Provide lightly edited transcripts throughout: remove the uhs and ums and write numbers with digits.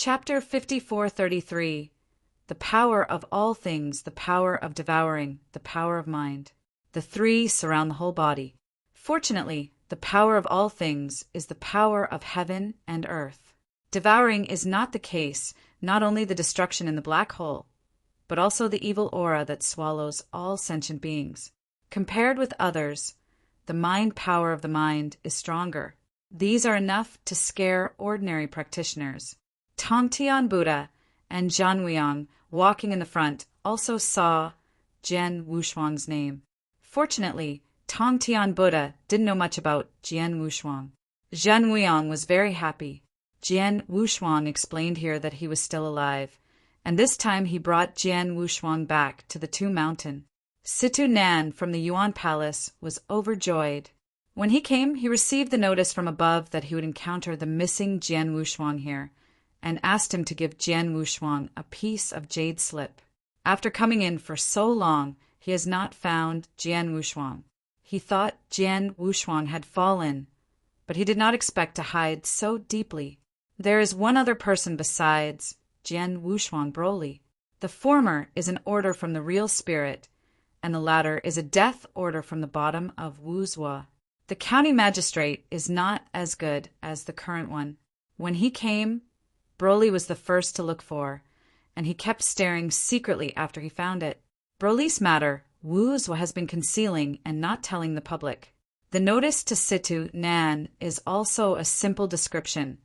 Chapter 5433. The power of all things, the power of devouring, the power of mind. The three surround the whole body. Fortunately, the power of all things is the power of heaven and earth. Devouring is not the case, not only the destruction in the black hole, but also the evil aura that swallows all sentient beings. Compared with others, the mind power of the mind is stronger. These are enough to scare ordinary practitioners. Tongtian Buddha and Zhanwuyang, walking in the front, also saw Jian Wushuang's name. Fortunately, Tongtian Buddha didn't know much about Jian Wushuang. Zhanwuyang was very happy. Jian Wushuang explained here that he was still alive, and this time he brought Jian Wushuang back to the Two Mountain. Situ Nan from the Yuan Palace was overjoyed. When he came, he received the notice from above that he would encounter the missing Jian Wushuang here, and asked him to give Jian Wushuang a piece of jade slip. After coming in for so long, he has not found Jian Wushuang. He thought Jian Wushuang had fallen, but he did not expect to hide so deeply. There is one other person besides Jian Wushuang Broly. The former is an order from the real spirit, and the latter is a death order from the bottom of Wuzhua. The county magistrate is not as good as the current one. When he came, Broly was the first to look for, and he kept staring secretly after he found it. Broly's matter, Wuzhua has been concealing and not telling the public. The notice to Situ Nan is also a simple description,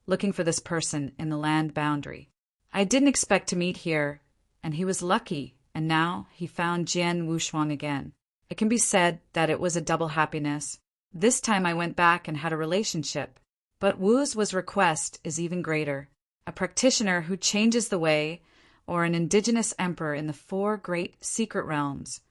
looking for this person in the land boundary. I didn't expect to meet here, and he was lucky, and now he found Jian Wushuang again. It can be said that it was a double happiness. This time I went back and had a relationship, but Wu's request is even greater. A practitioner who changes the way, or an indigenous emperor in the four great secret realms.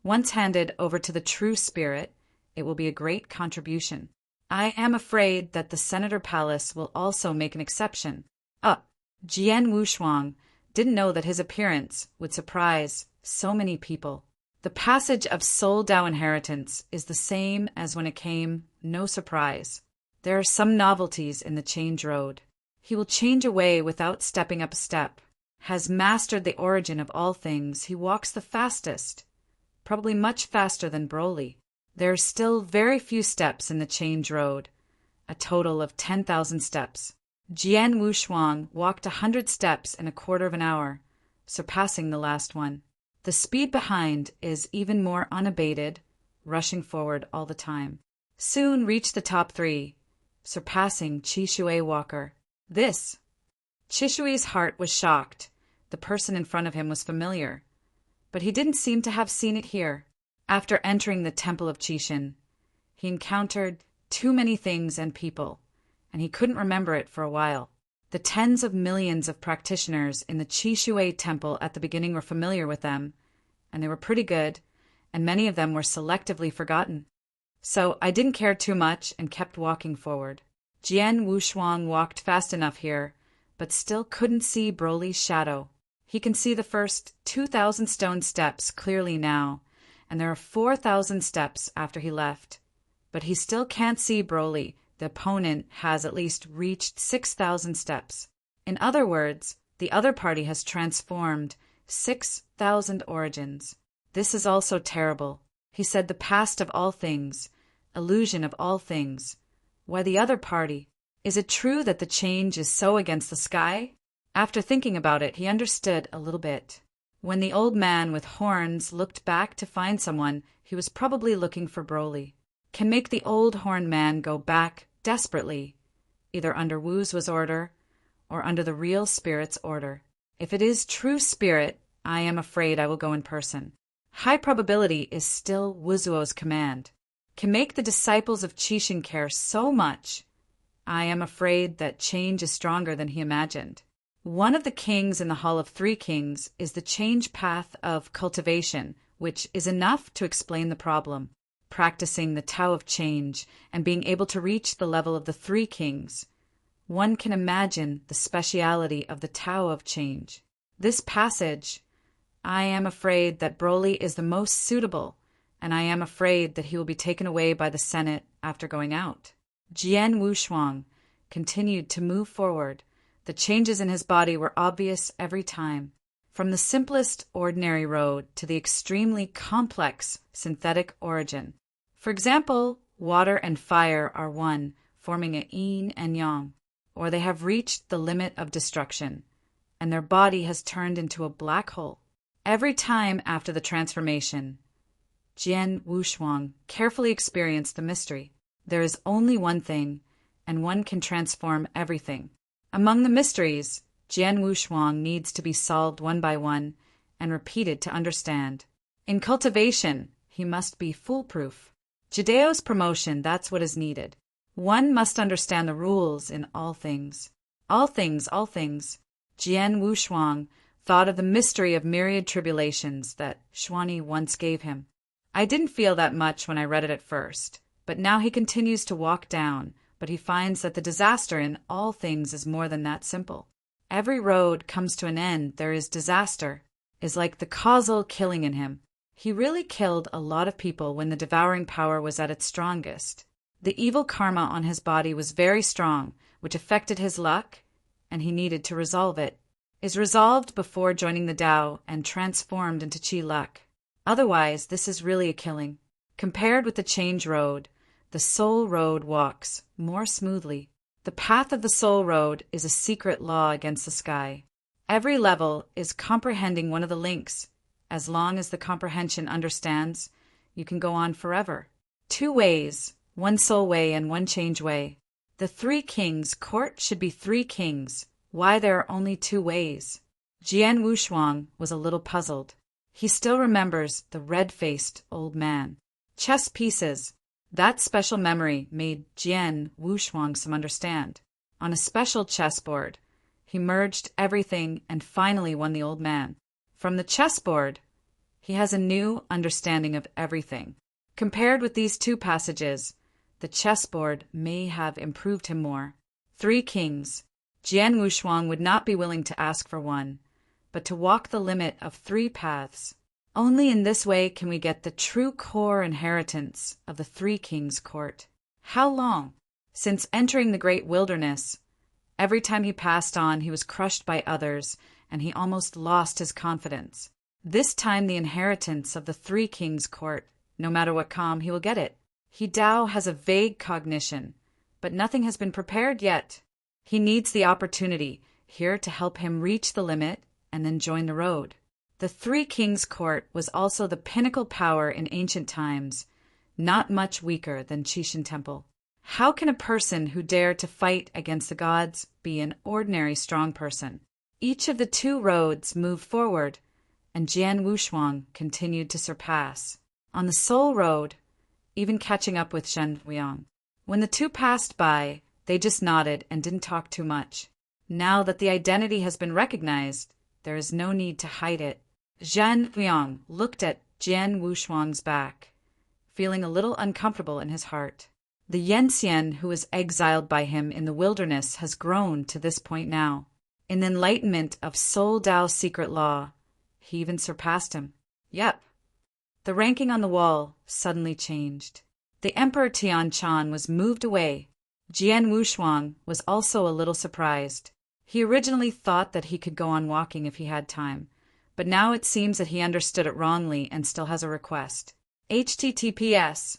Once handed over to the true spirit, it will be a great contribution. I am afraid that the Senator Palace will also make an exception. Jian Wushuang didn't know that his appearance would surprise so many people. The passage of Soul Dao inheritance is the same as when it came, no surprise. There are some novelties in the change road. He will change away without stepping up a step. Has mastered the origin of all things. He walks the fastest, probably much faster than Broly. There are still very few steps in the change road, a total of 10,000 steps. Jian Wushuang walked 100 steps in a quarter of an hour, surpassing the last one. The speed behind is even more unabated, rushing forward all the time. Soon reached the top three, surpassing Chishui Walker. Chishui's heart was shocked. The person in front of him was familiar, but he didn't seem to have seen it here. After entering the Temple of Chishin, he encountered too many things and people, and he couldn't remember it for a while. The tens of millions of practitioners in the Chishui Temple at the beginning were familiar with them, and they were pretty good, and many of them were selectively forgotten. So I didn't care too much and kept walking forward. Jian Wushuang walked fast enough here, but still couldn't see Broly's shadow. He can see the first 2,000 stone steps clearly now, and there are 4,000 steps after he left. But he still can't see Broly. The opponent has at least reached 6,000 steps. In other words, the other party has transformed 6,000 origins. This is also terrible. He said the past of all things, illusion of all things. Why the other party? Is it true that the change is so against the sky? After thinking about it, he understood a little bit. When the old man with horns looked back to find someone, he was probably looking for Broly. Can make the old horned man go back desperately, either under Wu's order or under the real spirit's order. If it is true spirit, I am afraid I will go in person. High probability is still Wuzuo's command. Can make the disciples of Chishin care so much. I am afraid that change is stronger than he imagined. One of the kings in the Hall of Three Kings is the change path of cultivation, which is enough to explain the problem. Practicing the Tao of change and being able to reach the level of the Three Kings, one can imagine the speciality of the Tao of change. This passage, I am afraid that Broly is the most suitable, and I am afraid that he will be taken away by the Senate after going out. Jian Wushuang continued to move forward, The changes in his body were obvious every time, from the simplest ordinary road to the extremely complex synthetic origin. For example, water and fire are one, forming a yin and yang, or they have reached the limit of destruction, and their body has turned into a black hole. Every time after the transformation, Jian Wushuang carefully experienced the mystery. There is only one thing, and one can transform everything. Among the mysteries, Jian Wushuang needs to be solved one by one and repeated to understand. In cultivation, he must be foolproof. Jideo's promotion, that's what is needed. One must understand the rules in all things. All things, all things. Jian Wushuang thought of the mystery of myriad tribulations that Xuanyi once gave him. I didn't feel that much when I read it at first, but now he continues to walk down, but he finds that the disaster in all things is more than that simple. Every road comes to an end, there is disaster, is like the causal killing in him. He really killed a lot of people when the devouring power was at its strongest. The evil karma on his body was very strong, which affected his luck, and he needed to resolve it. Is resolved before joining the Tao and transformed into Qi luck. Otherwise, this is really a killing. Compared with the change road, the soul road walks more smoothly. The path of the soul road is a secret law against the sky. Every level is comprehending one of the links. As long as the comprehension understands, you can go on forever. 2 ways, one soul way and one change way. The 3 kings' court should be 3 kings. Why there are only 2 ways? Jian Wushuang was a little puzzled. He still remembers the red-faced old man. Chess pieces. That special memory made Jian Wushuang some understand. On a special chessboard, he merged everything and finally won the old man. From the chessboard, he has a new understanding of everything. Compared with these 2 passages, the chessboard may have improved him more. 3 kings. Jian Wushuang would not be willing to ask for one, but to walk the limit of 3 paths. Only in this way can we get the true core inheritance of the 3 kings' court. How long? Since entering the great wilderness, every time he passed on, he was crushed by others, and he almost lost his confidence. This time the inheritance of the 3 kings' court, no matter what calm, he will get it. He Tao has a vague cognition, but nothing has been prepared yet. He needs the opportunity here to help him reach the limit and then join the road. The 3 kings' court was also the pinnacle power in ancient times, not much weaker than Qishan Temple. How can a person who dared to fight against the gods be an ordinary strong person? Each of the 2 roads moved forward, and Jian Wushuang continued to surpass. On the soul road, even catching up with Shen Huiyang. When the 2 passed by, they just nodded and didn't talk too much. Now that the identity has been recognized, there is no need to hide it. Shen Huiyang looked at Jian Wushuang's back, feeling a little uncomfortable in his heart. The Yenxian who was exiled by him in the wilderness has grown to this point now. In the enlightenment of Soul Tao's secret law, he even surpassed him. Yep. The ranking on the wall suddenly changed. The Emperor Tianchan was moved away. Jian Wushuang was also a little surprised. He originally thought that he could go on walking if he had time, but now it seems that he understood it wrongly and still has a request. https://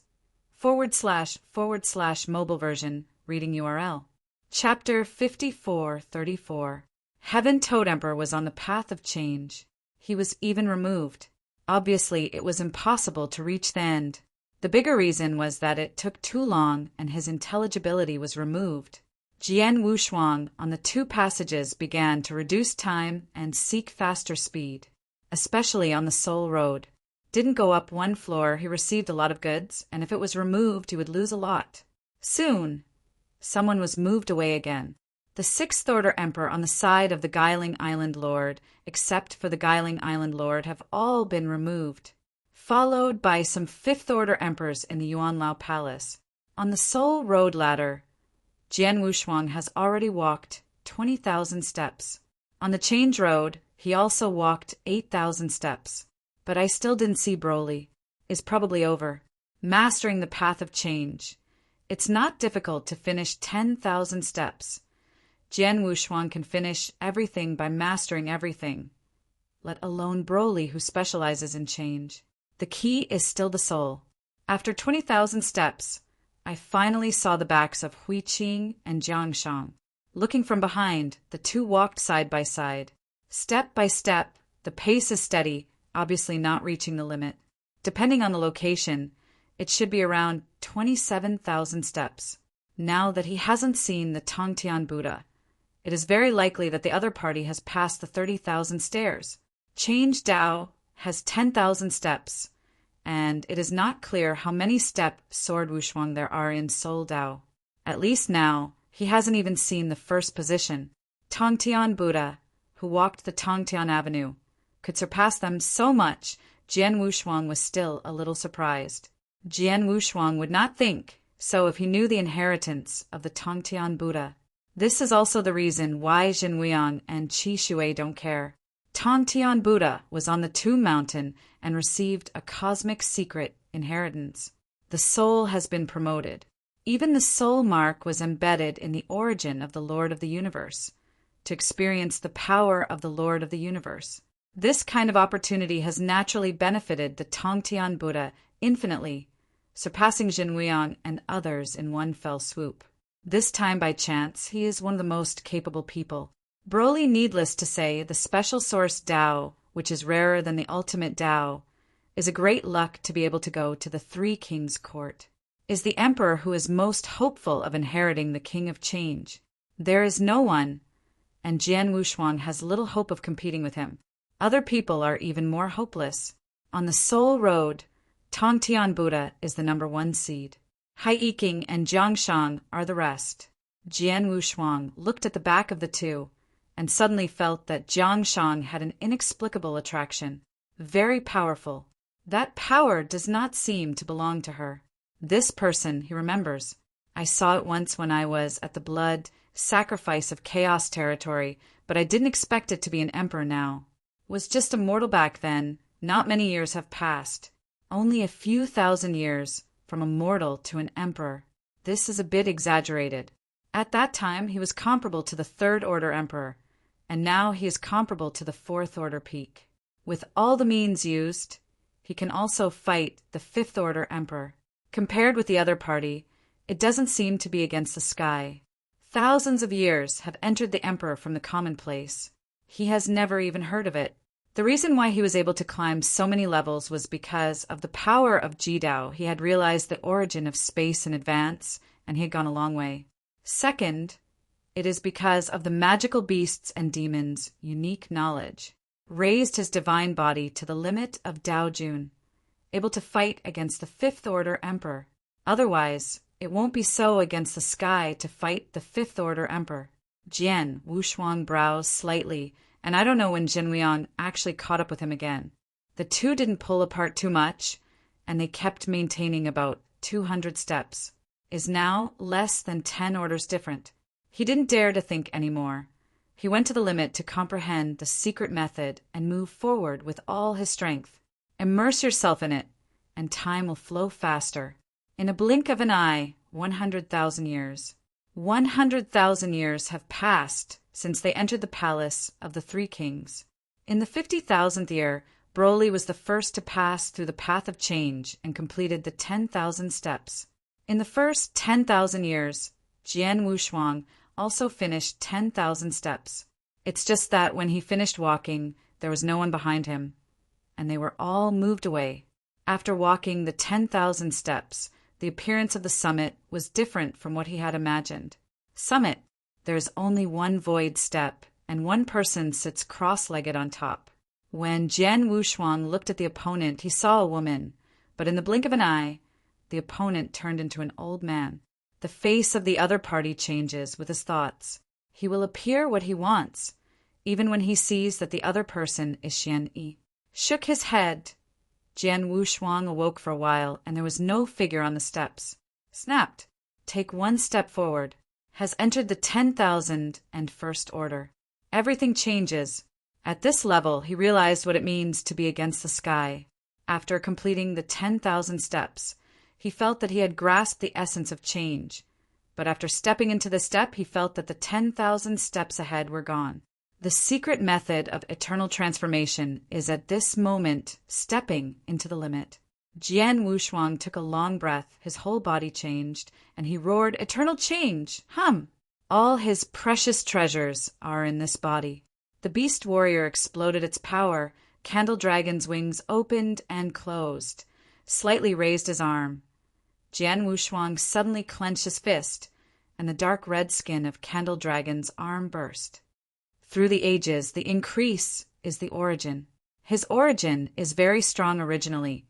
mobile version, reading URL. Chapter 54:34. Heaven Toad Emperor was on the path of change. He was even removed. Obviously, it was impossible to reach the end. The bigger reason was that it took too long and his intelligibility was removed. Jian Wushuang on the 2 passages began to reduce time and seek faster speed, especially on the Soul Road. Didn't go up 1 floor, he received a lot of goods, and if it was removed, he would lose a lot. Soon, someone was moved away again. The 6th Order Emperor on the side of the Guiling Island Lord, except for the Guiling Island Lord, have all been removed, followed by some 5th Order Emperors in the Yuanlao Palace. On the Soul Road ladder, Jian Wushuang has already walked 20,000 steps. On the Change Road, he also walked 8,000 steps. But I still didn't see Broly. Is probably over. Mastering the path of change. It's not difficult to finish 10,000 steps. Jian Wushuang can finish everything by mastering everything, let alone Broly, who specializes in change. The key is still the soul. After 20,000 steps, I finally saw the backs of Hui Qing and Jiang Shang. Looking from behind, the two walked side by side. Step by step, the pace is steady, obviously not reaching the limit. Depending on the location, it should be around 27,000 steps. Now that he hasn't seen the Tongtian Buddha, it is very likely that the other party has passed the 30,000 stairs. Change Dao has 10,000 steps, and it is not clear how many step Sword Wushuang there are in Soul Dao. At least now, he hasn't even seen the first position. Tongtian Buddha, who walked the Tongtian Avenue, could surpass them so much, Jian Wushuang was still a little surprised. Jian Wushuang would not think so if he knew the inheritance of the Tongtian Buddha. This is also the reason why Jinwuyang and Qi Shui don't care. Tongtian Buddha was on the Tomb Mountain and received a cosmic secret inheritance. The soul has been promoted. Even the soul mark was embedded in the origin of the Lord of the Universe, to experience the power of the Lord of the Universe. This kind of opportunity has naturally benefited the Tongtian Buddha infinitely, surpassing Jinwuyang and others in one fell swoop. This time by chance, he is one of the most capable people. Broly, needless to say, the special source Dao, which is rarer than the ultimate Dao, is a great luck to be able to go to the Three Kings' court. Is the emperor who is most hopeful of inheriting the King of Change. There is no one, and Jian Wushuang has little hope of competing with him. Other people are even more hopeless. On the Soul Road, Tongtian Buddha is the #1 seed. Hai Yiqing and Jiang Shang are the rest. Jian Wushuang looked at the back of the two, and suddenly felt that Jiang Shang had an inexplicable attraction. Very powerful. That power does not seem to belong to her. This person, he remembers. I saw it once when I was at the blood sacrifice of Chaos territory, but I didn't expect it to be an emperor now. Was just a mortal back then. Not many years have passed. Only a few thousand years from a mortal to an emperor. This is a bit exaggerated. At that time, he was comparable to the Third Order Emperor, and now he is comparable to the Fourth Order Peak. With all the means used, he can also fight the Fifth Order Emperor. Compared with the other party, it doesn't seem to be against the sky. Thousands of years have entered the Emperor from the commonplace. He has never even heard of it. The reason why he was able to climb so many levels was because of the power of Jidao. He had realized the origin of space in advance, and he had gone a long way. Second, it is because of the magical beasts and demons' unique knowledge. Raised his divine body to the limit of Dao Jun, able to fight against the Fifth Order Emperor. Otherwise, it won't be so against the sky to fight the Fifth Order Emperor. Jian Wushuang brows slightly, and I don't know when Jinwuyang actually caught up with him again. The two didn't pull apart too much, and they kept maintaining about 200 steps. Is now less than 10 orders different. He didn't dare to think anymore. He went to the limit to comprehend the secret method and move forward with all his strength. Immerse yourself in it, and time will flow faster. In a blink of an eye, 100,000 years. 100,000 years have passed since they entered the palace of the Three Kings. In the 50,000th year, Broly was the first to pass through the path of change and completed the 10,000 steps. In the first 10,000 years, Jian Wushuang also finished 10,000 steps. It's just that when he finished walking, there was no one behind him, and they were all moved away. After walking the 10,000 steps, the appearance of the summit was different from what he had imagined. Summit, there is only one void step, and one person sits cross-legged on top. When Jian Wushuang looked at the opponent, he saw a woman, but in the blink of an eye, the opponent turned into an old man. The face of the other party changes with his thoughts. He will appear what he wants, even when he sees that the other person is Xian Yi. Shook his head. Jian Wushuang awoke for a while, and there was no figure on the steps. Snapped. Take one step forward. Has entered the 10,000 and first order. Everything changes. At this level, he realized what it means to be against the sky. After completing the 10,000 steps, he felt that he had grasped the essence of change, But after stepping into the step, he felt that the 10,000 steps ahead were gone. The secret method of eternal transformation is at this moment stepping into the limit. Jian Wushuang took a long breath, his whole body changed, and he roared, "Eternal change! Hum! All his precious treasures are in this body." The beast warrior exploded its power. Candle Dragon's wings opened and closed, slightly raised his arm. Jian Wushuang suddenly clenched his fist, and the dark red skin of Candle Dragon's arm burst. Through the ages, the increase is the origin. His origin is very strong originally.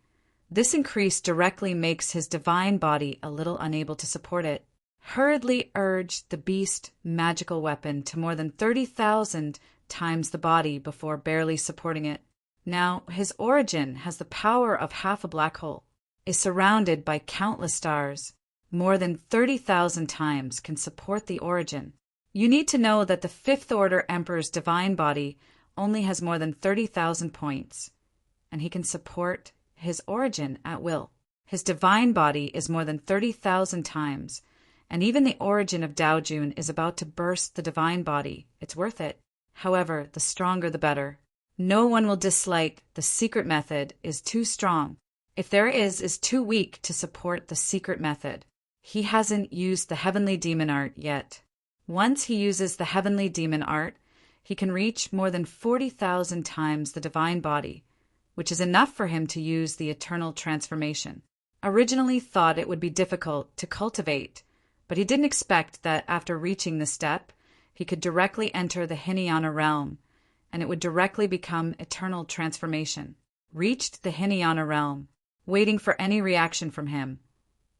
This increase directly makes his divine body a little unable to support it. Hurriedly urged the beast magical weapon to more than 30,000 times the body before barely supporting it. Now, his origin has the power of half a black hole, is surrounded by countless stars. More than 30,000 times can support the origin. You need to know that the Fifth Order Emperor's divine body only has more than 30,000 points, and he can support his origin at will. His divine body is more than 30,000 times, and even the origin of Daojun is about to burst the divine body. It's worth it. However, the stronger the better. No one will dislike the secret method is too strong. If there is too weak to support the secret method. He hasn't used the heavenly demon art yet. Once he uses the heavenly demon art, he can reach more than 40,000 times the divine body, which is enough for him to use the eternal transformation. Originally thought it would be difficult to cultivate, but he didn't expect that after reaching the step, he could directly enter the Hinayana realm, and it would directly become eternal transformation. Reached the Hinayana realm, waiting for any reaction from him.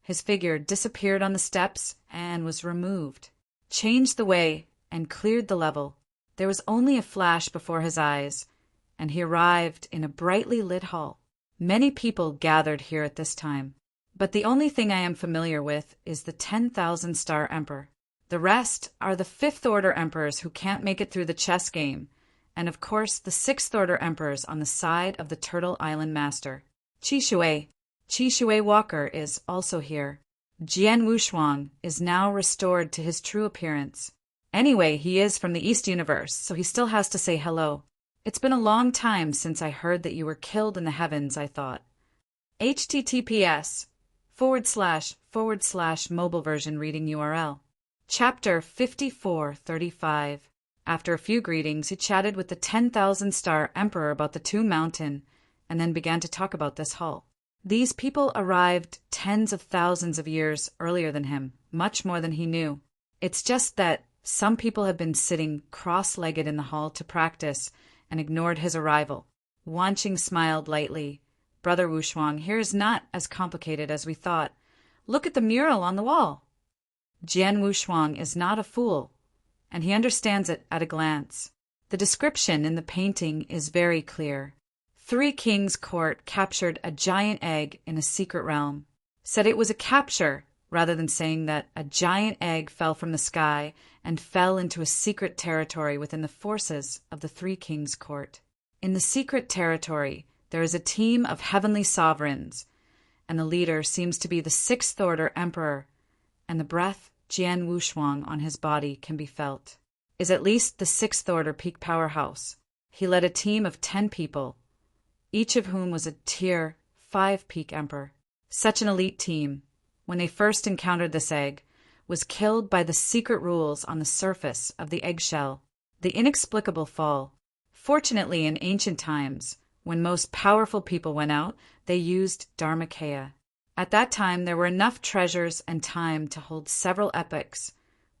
His figure disappeared on the steps and was removed, changed the way, and cleared the level. There was only a flash before his eyes, and he arrived in a brightly lit hall. Many people gathered here at this time, but the only thing I am familiar with is the 10,000 Star Emperor. The rest are the Fifth Order Emperors who can't make it through the chess game, and of course the Sixth Order Emperors on the side of the Turtle Island Master. Qi Shui Walker is also here. Jian Wushuang is now restored to his true appearance. Anyway, he is from the East Universe, so he still has to say hello. It's been a long time since I heard that you were killed in the heavens, I thought. https:// mobile version reading URL. Chapter 5435. After a few greetings, he chatted with the 10,000 Star Emperor about the Two Mountain, and then began to talk about this hall. These people arrived tens of thousands of years earlier than him, much more than he knew. It's just that some people have been sitting cross-legged in the hall to practice and ignored his arrival. Wanqing smiled lightly. Brother Wushuang, here is not as complicated as we thought. Look at the mural on the wall. Jian Wushuang is not a fool, and he understands it at a glance. The description in the painting is very clear. 3 kings' court captured a giant egg in a secret realm. Said it was a capture, rather than saying that a giant egg fell from the sky and fell into a secret territory within the forces of the 3 kings' court. In the secret territory, there is a team of heavenly sovereigns, and the leader seems to be the Sixth Order Emperor, and the breath Jian Wushuang on his body can be felt. Is at least the Sixth Order peak powerhouse. He led a team of 10 people, each of whom was a Tier 5 peak emperor. Such an elite team, when they first encountered this egg, was killed by the secret rules on the surface of the eggshell, the inexplicable fall. Fortunately, in ancient times, when most powerful people went out, they used Dharmakaya. At that time, there were enough treasures and time to hold several epochs,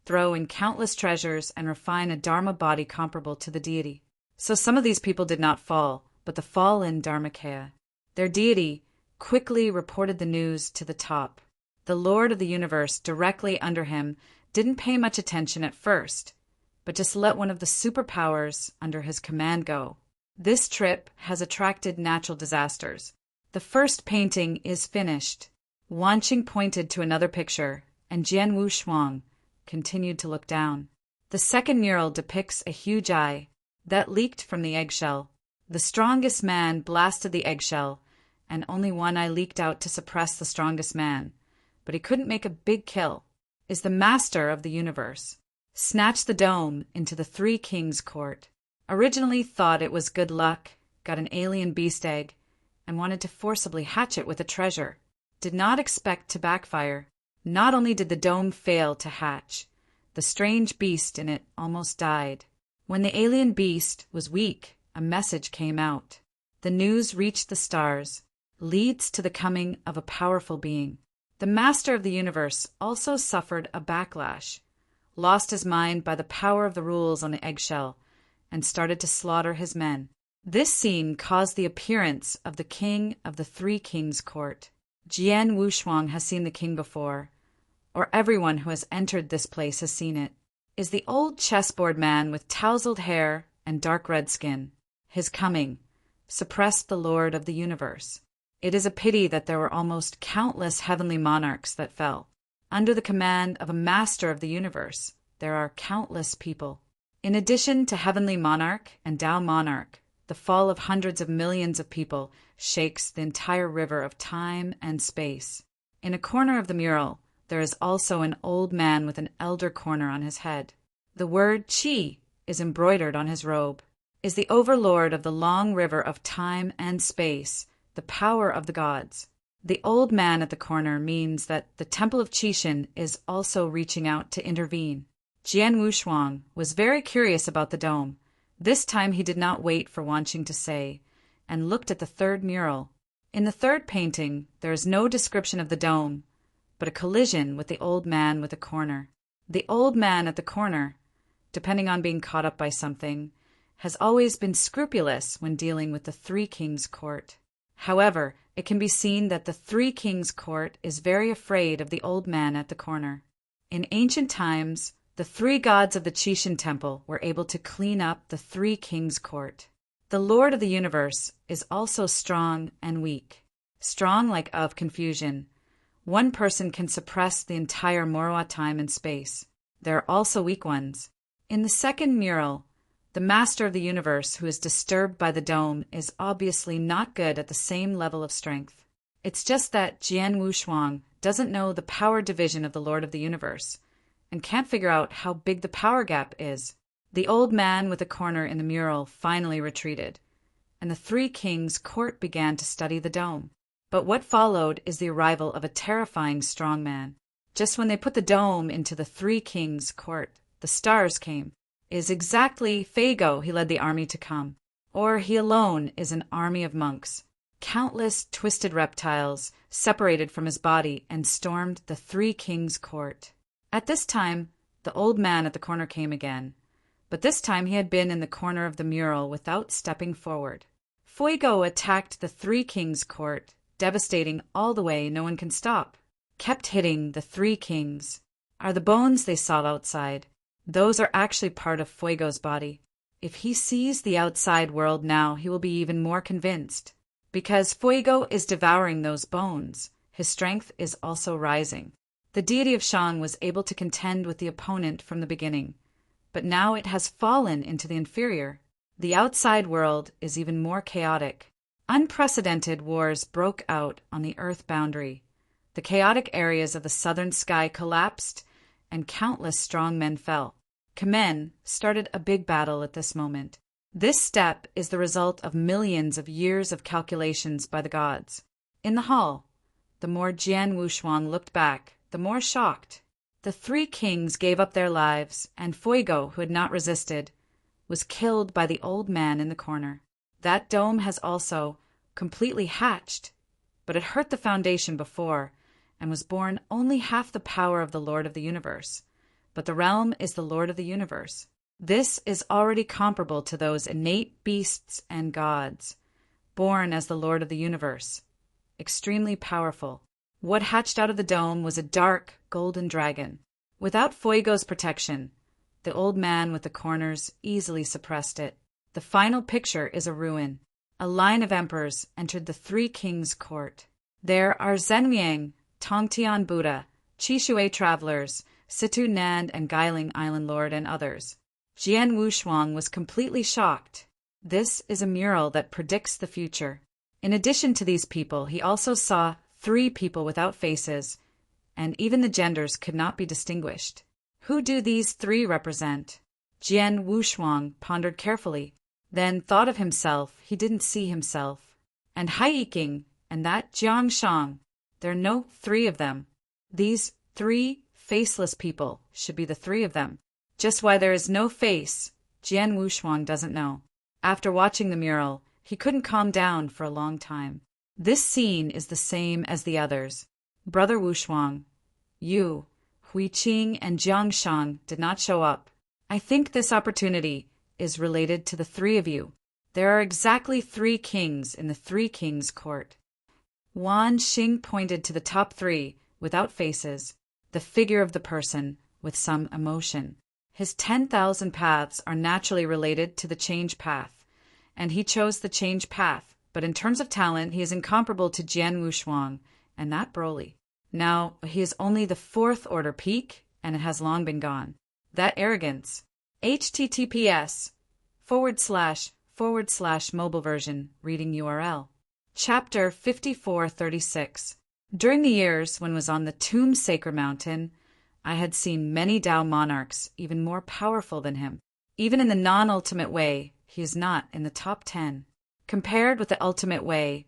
throw in countless treasures, and refine a Dharma body comparable to the deity. So some of these people did not fall, but the fallen Dharmakaya. Their deity quickly reported the news to the top. The Lord of the Universe, directly under him, didn't pay much attention at first, but just let one of the superpowers under his command go. This trip has attracted natural disasters. The first painting is finished. Wanqing pointed to another picture, and Jian Wushuang continued to look down. The second mural depicts a huge eye that leaked from the eggshell. The strongest man blasted the eggshell, and only one eye leaked out to suppress the strongest man, but he couldn't make a big kill. is the master of the universe. Snatched the dome into the Three Kings' court. Originally thought it was good luck, got an alien beast egg, and wanted to forcibly hatch it with a treasure. Did not expect to backfire. Not only did the dome fail to hatch, the strange beast in it almost died. When the alien beast was weak, a message came out. The news reached the stars, leads to the coming of a powerful being. The master of the universe also suffered a backlash, lost his mind by the power of the rules on the eggshell, and started to slaughter his men. This scene caused the appearance of the king of the Three Kings' court. Jian Wushuang has seen the king before, or everyone who has entered this place has seen it, is the old chessboard man with tousled hair and dark red skin. His coming suppressed the Lord of the universe. It is a pity that there were almost countless heavenly monarchs that fell. Under the command of a master of the universe, there are countless people. In addition to heavenly monarch and Tao monarch, the fall of hundreds of millions of people shakes the entire river of time and space. In a corner of the mural, there is also an old man with an elder corner on his head. The word Qi is embroidered on his robe. Is the overlord of the long river of time and space, the power of the gods. The old man at the corner means that the Temple of Qixin is also reaching out to intervene. Jian Wushuang was very curious about the dome. This time he did not wait for Wanqing to say, and looked at the third mural. In the third painting, there is no description of the dome, but a collision with the old man with the corner. The old man at the corner, depending on being caught up by something, has always been scrupulous when dealing with the Three Kings' court. However, it can be seen that the Three Kings' court is very afraid of the old man at the corner. In ancient times, the three gods of the Qixin temple were able to clean up the Three Kings' court. The Lord of the universe is also strong and weak. Strong like of confusion. One person can suppress the entire Morwa time and space. There are also weak ones. In the second mural, the master of the universe who is disturbed by the dome is obviously not good at the same level of strength. It's just that Jian Wushuang doesn't know the power division of the Lord of the universe and can't figure out how big the power gap is. The old man with the corner in the mural finally retreated, and the Three Kings' court began to study the dome. But what followed is the arrival of a terrifying strong man. Just when they put the dome into the Three Kings' court, the stars came. Is exactly Feigo he led the army to come, or he alone is an army of monks. Countless twisted reptiles separated from his body and stormed the Three Kings' court. At this time, the old man at the corner came again, but this time he had been in the corner of the mural without stepping forward. Feigo attacked the Three Kings' court, devastating all the way no one can stop. Kept hitting the Three Kings. Are the bones they saw outside? Those are actually part of Fuego's body. If he sees the outside world now, he will be even more convinced. Because Fuego is devouring those bones, his strength is also rising. The deity of Shang was able to contend with the opponent from the beginning, but now it has fallen into the inferior. The outside world is even more chaotic. Unprecedented wars broke out on the Earth boundary. The chaotic areas of the southern sky collapsed, and countless strong men fell. Kamen started a big battle at this moment. This step is the result of millions of years of calculations by the gods. In the hall, the more Jian Wushuang looked back, the more shocked. The Three Kings gave up their lives, and Fuego, who had not resisted, was killed by the old man in the corner. That dome has also completely hatched, but it hurt the foundation before, and was born only half the power of the Lord of the universe. But the realm is the Lord of the universe. This is already comparable to those innate beasts and gods, born as the Lord of the universe, extremely powerful. What hatched out of the dome was a dark, golden dragon. Without Fuego's protection, the old man with the corners easily suppressed it. The final picture is a ruin. A line of emperors entered the Three Kings' court. There are Zhenliang, Tongtian Buddha, Chishui travelers, Situ Nand and Guiling Island Lord, and others. Jian Wushuang was completely shocked. This is a mural that predicts the future. In addition to these people, he also saw 3 people without faces and even the genders could not be distinguished. Who do these three represent? Jian Wushuang pondered carefully, then thought of himself. He didn't see himself. And Hai Yiking and that Jiang Shang, there are no three of them. These three faceless people should be the three of them. Just why there is no face, Jian Wushuang doesn't know. After watching the mural, he couldn't calm down for a long time. This scene is the same as the others. Brother Wushuang, you, Hui Qing, and Jiang Shang did not show up. I think this opportunity is related to the three of you. There are exactly 3 kings in the 3 kings' court. Wan Xing pointed to the top 3, without faces, the figure of the person, with some emotion. His 10,000 paths are naturally related to the change path, and he chose the change path, but in terms of talent, he is incomparable to Jian Wushuang and that Broly. Now, he is only the 4th order peak, and it has long been gone. That arrogance. https://mobile version, reading URL. Chapter 5436. During the years when was on the Tomb Sacred Mountain, I had seen many Tao monarchs even more powerful than him. Even in the non-ultimate way, he is not in the top 10. Compared with the ultimate way,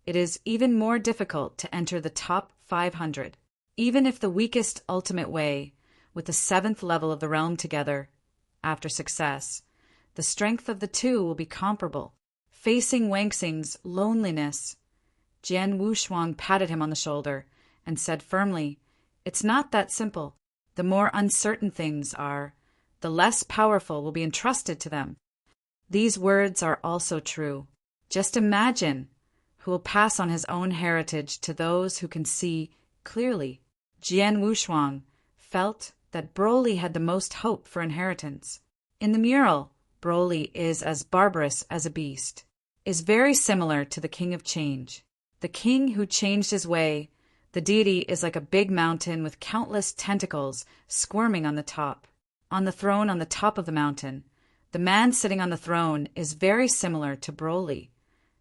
it is even more difficult to enter the top 500. Even if the weakest ultimate way, with the 7th level of the realm together, after success, the strength of the two will be comparable. Facing Wang Xing's loneliness, Jian Wushuang patted him on the shoulder and said firmly, "It's not that simple. The more uncertain things are, the less powerful will be entrusted to them." These words are also true. Just imagine who will pass on his own heritage to those who can see clearly. Jian Wushuang felt that Broly had the most hope for inheritance. In the mural, Broly is as barbarous as a beast, is very similar to the King of Change. The king who changed his way, the deity is like a big mountain with countless tentacles squirming on the top. On the throne on the top of the mountain, the man sitting on the throne is very similar to Broly.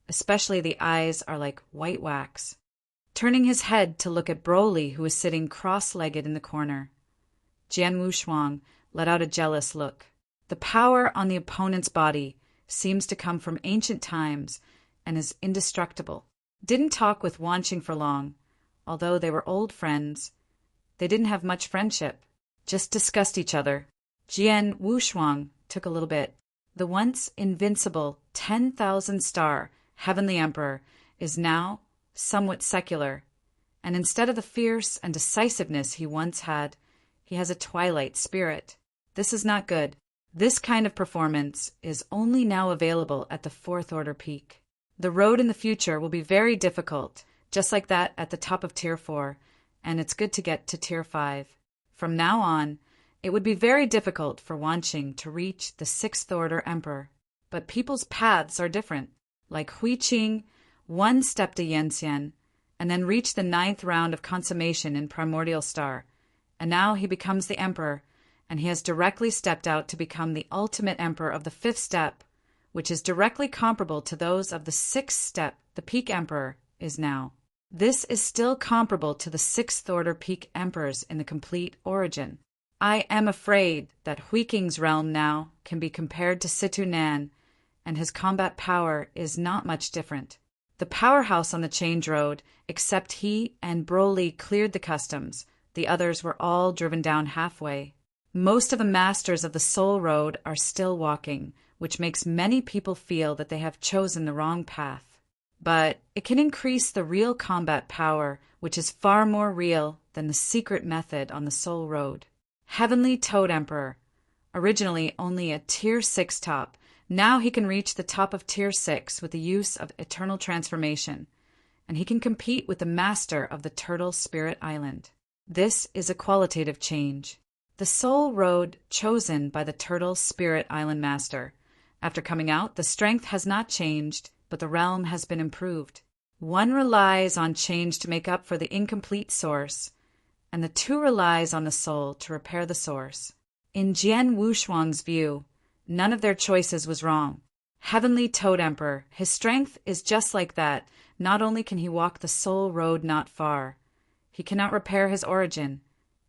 Especially the eyes are like white wax. Turning his head to look at Broly, who is sitting cross-legged in the corner, Jian Wushuang let out a jealous look. The power on the opponent's body seems to come from ancient times and is indestructible. Didn't talk with Wan Xing for long. Although they were old friends, they didn't have much friendship, just discussed each other. Jian Wushuang took a little bit. The once invincible 10,000 star Heavenly Emperor is now somewhat secular, and instead of the fierce and decisiveness he once had, he has a twilight spirit. This is not good. This kind of performance is only now available at the 4th order peak. The road in the future will be very difficult, just like that at the top of Tier 4, and it's good to get to Tier 5. From now on, it would be very difficult for Wan Xing to reach the 6th order Emperor. But people's paths are different. Like Hui Qing, one stepped to Yanxian, and then reached the 9th round of consummation in Primordial Star, and now he becomes the Emperor, and he has directly stepped out to become the ultimate Emperor of the 5th step, which is directly comparable to those of the 6th step the Peak Emperor is now. This is still comparable to the 6th order Peak Emperors in the complete origin. I am afraid that Hui Qing's realm now can be compared to Situ Nan, and his combat power is not much different. The powerhouse on the Change Road, except he and Broly cleared the customs, the others were all driven down halfway. Most of the masters of the Soul Road are still walking, which makes many people feel that they have chosen the wrong path. But it can increase the real combat power, which is far more real than the secret method on the Soul Road. Heavenly Toad Emperor, originally only a Tier 6 top, now he can reach the top of Tier 6 with the use of Eternal Transformation, and he can compete with the Master of the Turtle Spirit Island. This is a qualitative change. The Soul Road chosen by the Turtle Spirit Island Master. After coming out, the strength has not changed, but the realm has been improved. One relies on change to make up for the incomplete source, and the 2 relies on the soul to repair the source. In Jian Wushuang's view, none of their choices was wrong. Heavenly Toad Emperor, his strength is just like that. Not only can he walk the Soul Road not far, He cannot repair his origin,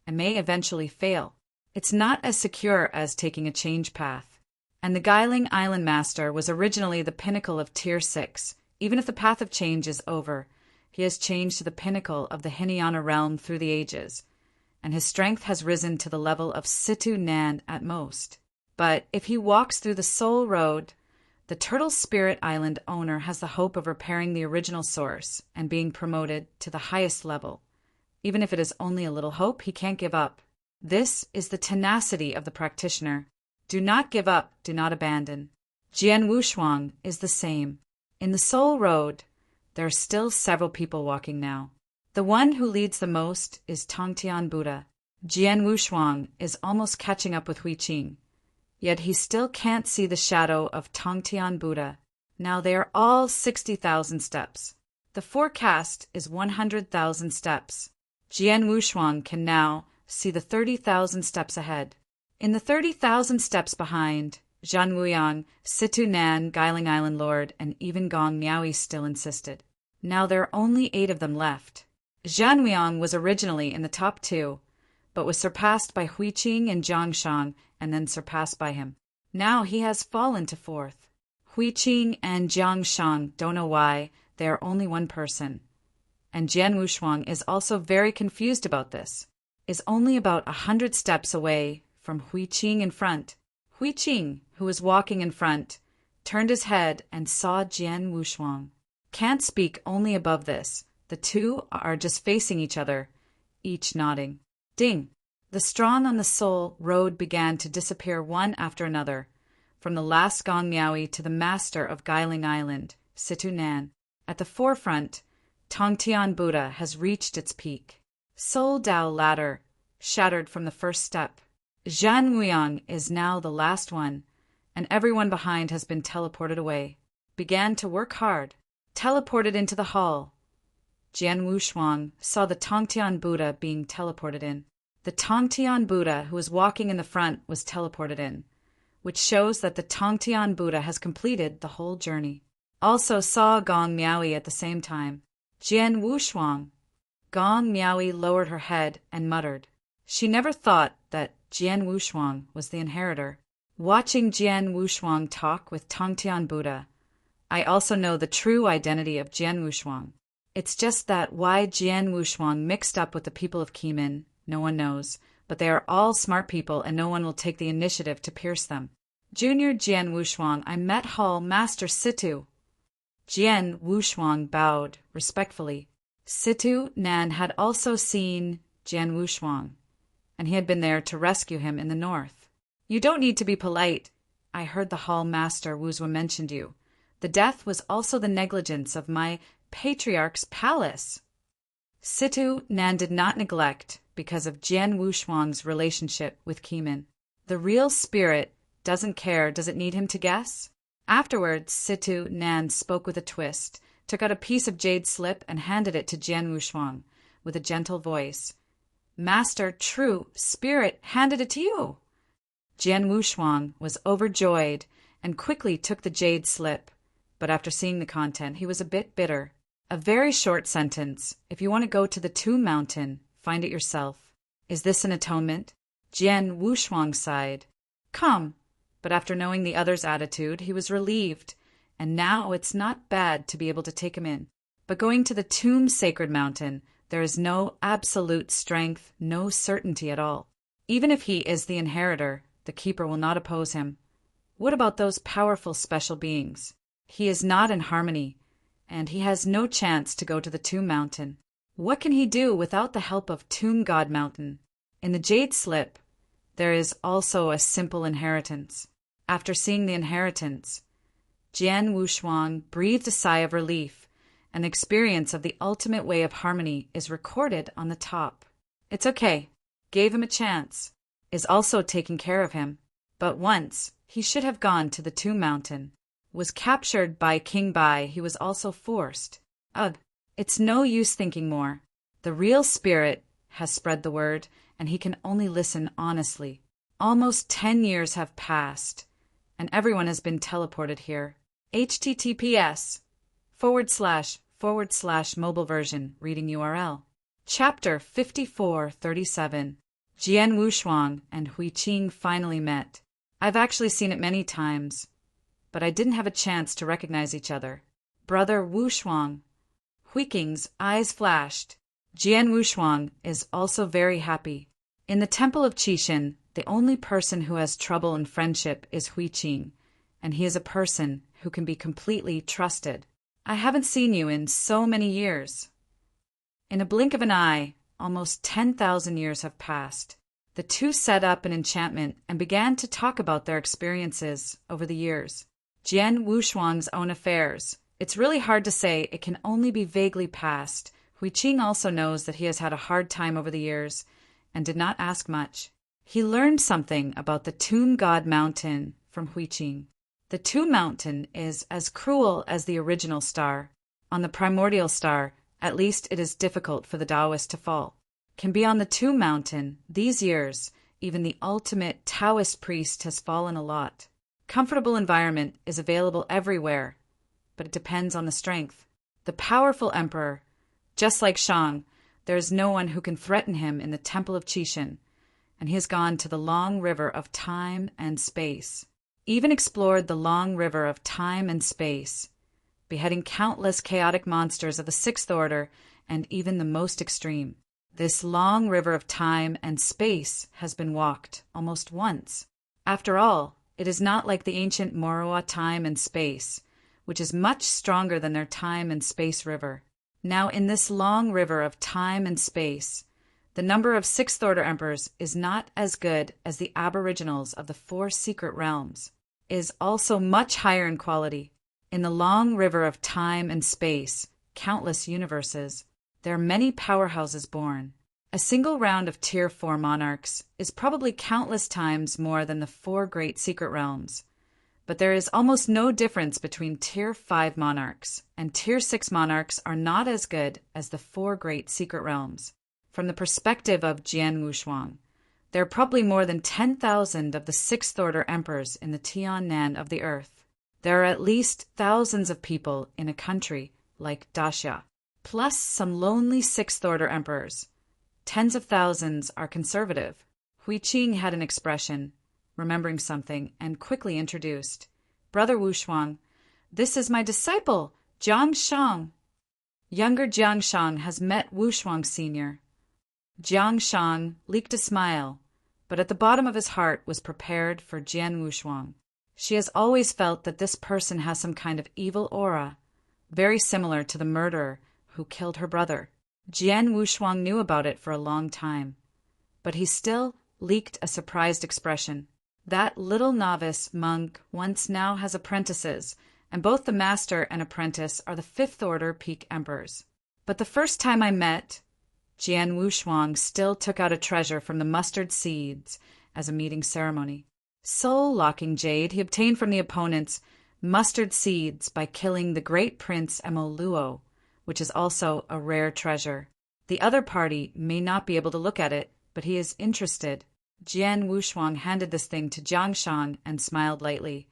and may eventually fail. It's not as secure as taking a change path. And the Guiling Island Master was originally the pinnacle of Tier 6. Even if the path of change is over, he has changed to the pinnacle of the Hinayana realm through the ages, and his strength has risen to the level of Situ Nan at most. But if he walks through the Soul Road, the Turtle Spirit Island owner has the hope of repairing the original source and being promoted to the highest level. Even if it is only a little hope, he can't give up. This is the tenacity of the practitioner. Do not give up, do not abandon. Jian Wushuang is the same. In the Soul Road, there are still several people walking now. The one who leads the most is Tongtian Buddha. Jian Wushuang is almost catching up with Hui Qing, yet he still can't see the shadow of Tongtian Buddha. Now they are all 60,000 steps. The forecast is 100,000 steps. Jian Wushuang can now see the 30,000 steps ahead. In the 30,000 steps behind, Zhan Wuyang, Situ Nan, Guiling Island Lord, and even Gong Miaoi still insisted. Now there are only 8 of them left. Zhan Wuyang was originally in the top 2, but was surpassed by Hui Qing and Zhang Shang, and then surpassed by him. Now he has fallen to 4th. Hui Qing and Zhang Shang don't know why, they are only one person. And Jian Wushuang is also very confused about this, is only about 100 steps away from Hui Qing in front. Hui Qing, who was walking in front, turned his head and saw Jian Wushuang. Can't speak only above this. The two are just facing each other, each nodding. Ding! The strong on the Soul Road began to disappear one after another, from the last Gong Miaoi to the master of Guiling Island, Situ Nan. At the forefront, Tongtian Buddha has reached its peak. Soul Dao ladder, shattered from the first step. Zhan Wuyang is now the last one, and everyone behind has been teleported away. Began to work hard. Teleported into the hall. Jian Wushuang saw the Tongtian Buddha being teleported in. The Tongtian Buddha who was walking in the front was teleported in, which shows that the Tongtian Buddha has completed the whole journey. Also saw Gong Miaoi at the same time. Jian Wushuang. Gong Miaoi lowered her head and muttered. She never thought that Jian Wushuang was the inheritor. Watching Jian Wushuang talk with Tongtian Buddha, I also know the true identity of Jian Wushuang. It's just that why Jian Wushuang mixed up with the people of Kimin, no one knows, but they are all smart people and no one will take the initiative to pierce them. Junior Jian Wushuang, I met Hall Master Situ. Jian Wushuang bowed respectfully. Situ Nan had also seen Jian Wushuang, and he had been there to rescue him in the north. You don't need to be polite. I heard the Hall Master Wuzwa mentioned you. The death was also the negligence of my patriarch's palace. Situ Nan did not neglect because of Jian Wushuang's relationship with Kimin. The real spirit doesn't care, does it need him to guess? Afterwards, Situ Nan spoke with a twist, took out a piece of jade slip and handed it to Jian Wushuang with a gentle voice. Master, true spirit handed it to you. Jian Wushuang was overjoyed and quickly took the jade slip, but after seeing the content, he was a bit bitter. A very short sentence. If you want to go to the Tomb Mountain, find it yourself. Is this an atonement? Jian Wushuang sighed. Come. But after knowing the other's attitude, he was relieved, and now it's not bad to be able to take him in. But going to the Tomb Sacred Mountain, there is no absolute strength, no certainty at all. Even if he is the inheritor, the keeper will not oppose him. What about those powerful special beings? He is not in harmony, and he has no chance to go to the Tomb Mountain. What can he do without the help of Tomb God Mountain? In the Jade Slip, there is also a simple inheritance. After seeing the inheritance, Jian Wushuang breathed a sigh of relief. An experience of the ultimate way of harmony is recorded on the top. It's okay. Gave him a chance. Is also taking care of him. But once, he should have gone to the Tomb Mountain. Was captured by King Bai, he was also forced. Ugh, it's no use thinking more. The real spirit has spread the word, and he can only listen honestly. Almost 10 years have passed, and everyone has been teleported here. https:// mobile version reading URL. Chapter 5437. Jian Wushuang and Hui Qing finally met. I've actually seen it many times, but I didn't have a chance to recognize each other. Brother Wushuang. Hui Qing's eyes flashed. Jian Wushuang is also very happy. In the temple of Qixin, the only person who has trouble in friendship is Hui Qing, and he is a person who can be completely trusted. I haven't seen you in so many years. In a blink of an eye, almost 10,000 years have passed. The two set up an enchantment and began to talk about their experiences over the years. Jian Wushuang's own affairs. It's really hard to say, it can only be vaguely past. Hui Qing also knows that he has had a hard time over the years and did not ask much. He learned something about the Tomb God Mountain from Hui Qing. The Tomb Mountain is as cruel as the original star. On the primordial star, at least it is difficult for the Taoist to fall. Can be on the Tomb Mountain, these years, even the ultimate Taoist priest has fallen a lot. Comfortable environment is available everywhere, but it depends on the strength. The powerful emperor, just like Shang, there is no one who can threaten him in the temple of Qixin, and he has gone to the long river of time and space. Even explored the long river of time and space, beheading countless chaotic monsters of the sixth order and even the most extreme. This long river of time and space has been walked almost once. After all, it is not like the ancient Moroa time and space, which is much stronger than their time and space river. Now in this long river of time and space, the number of sixth order emperors is not as good as the aboriginals of the four secret realms. It is also much higher in quality. In the long river of time and space, countless universes, there are many powerhouses born. A single round of Tier 4 monarchs is probably countless times more than the four great secret realms, but there is almost no difference between Tier 5 monarchs, and Tier 6 monarchs are not as good as the four great secret realms. From the perspective of Jian Wushuang, there are probably more than 10,000 of the sixth order emperors in the Tiannan of the earth. There are at least thousands of people in a country like Daxia, plus some lonely sixth order emperors. Tens of thousands are conservative. Hui Qing had an expression, remembering something, and quickly introduced. Brother Wushuang, this is my disciple, Jiang Shang. Younger Jiang Shang has met Wushuang Sr. Jiang Shang leaked a smile, but at the bottom of his heart was prepared for Jian Wushuang. She has always felt that this person has some kind of evil aura, very similar to the murderer who killed her brother. Jian Wushuang knew about it for a long time, but he still leaked a surprised expression. That little novice monk once now has apprentices, and both the master and apprentice are the fifth order peak emperors. But the first time I met, Jian Wushuang still took out a treasure from the mustard seeds as a meeting ceremony. Soul-locking jade he obtained from the opponents mustard seeds by killing the great prince Emoluo, which is also a rare treasure. The other party may not be able to look at it, but he is interested. Jian Wushuang handed this thing to Jiang Shang and smiled lightly.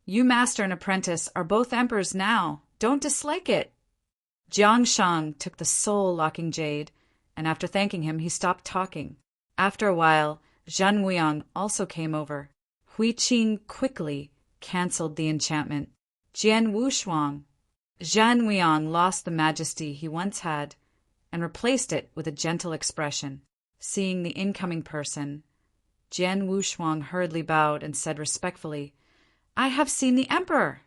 You master and apprentice are both emperors now. Don't dislike it. Jiang Shang took the soul-locking jade, and after thanking him, he stopped talking. After a while, Zhan Wuiyang also came over. Hui Qing quickly cancelled the enchantment. Jian Wushuang. Zhan Wuiyang lost the majesty he once had and replaced it with a gentle expression. Seeing the incoming person, Jian Wushuang hurriedly bowed and said respectfully, I have seen the emperor.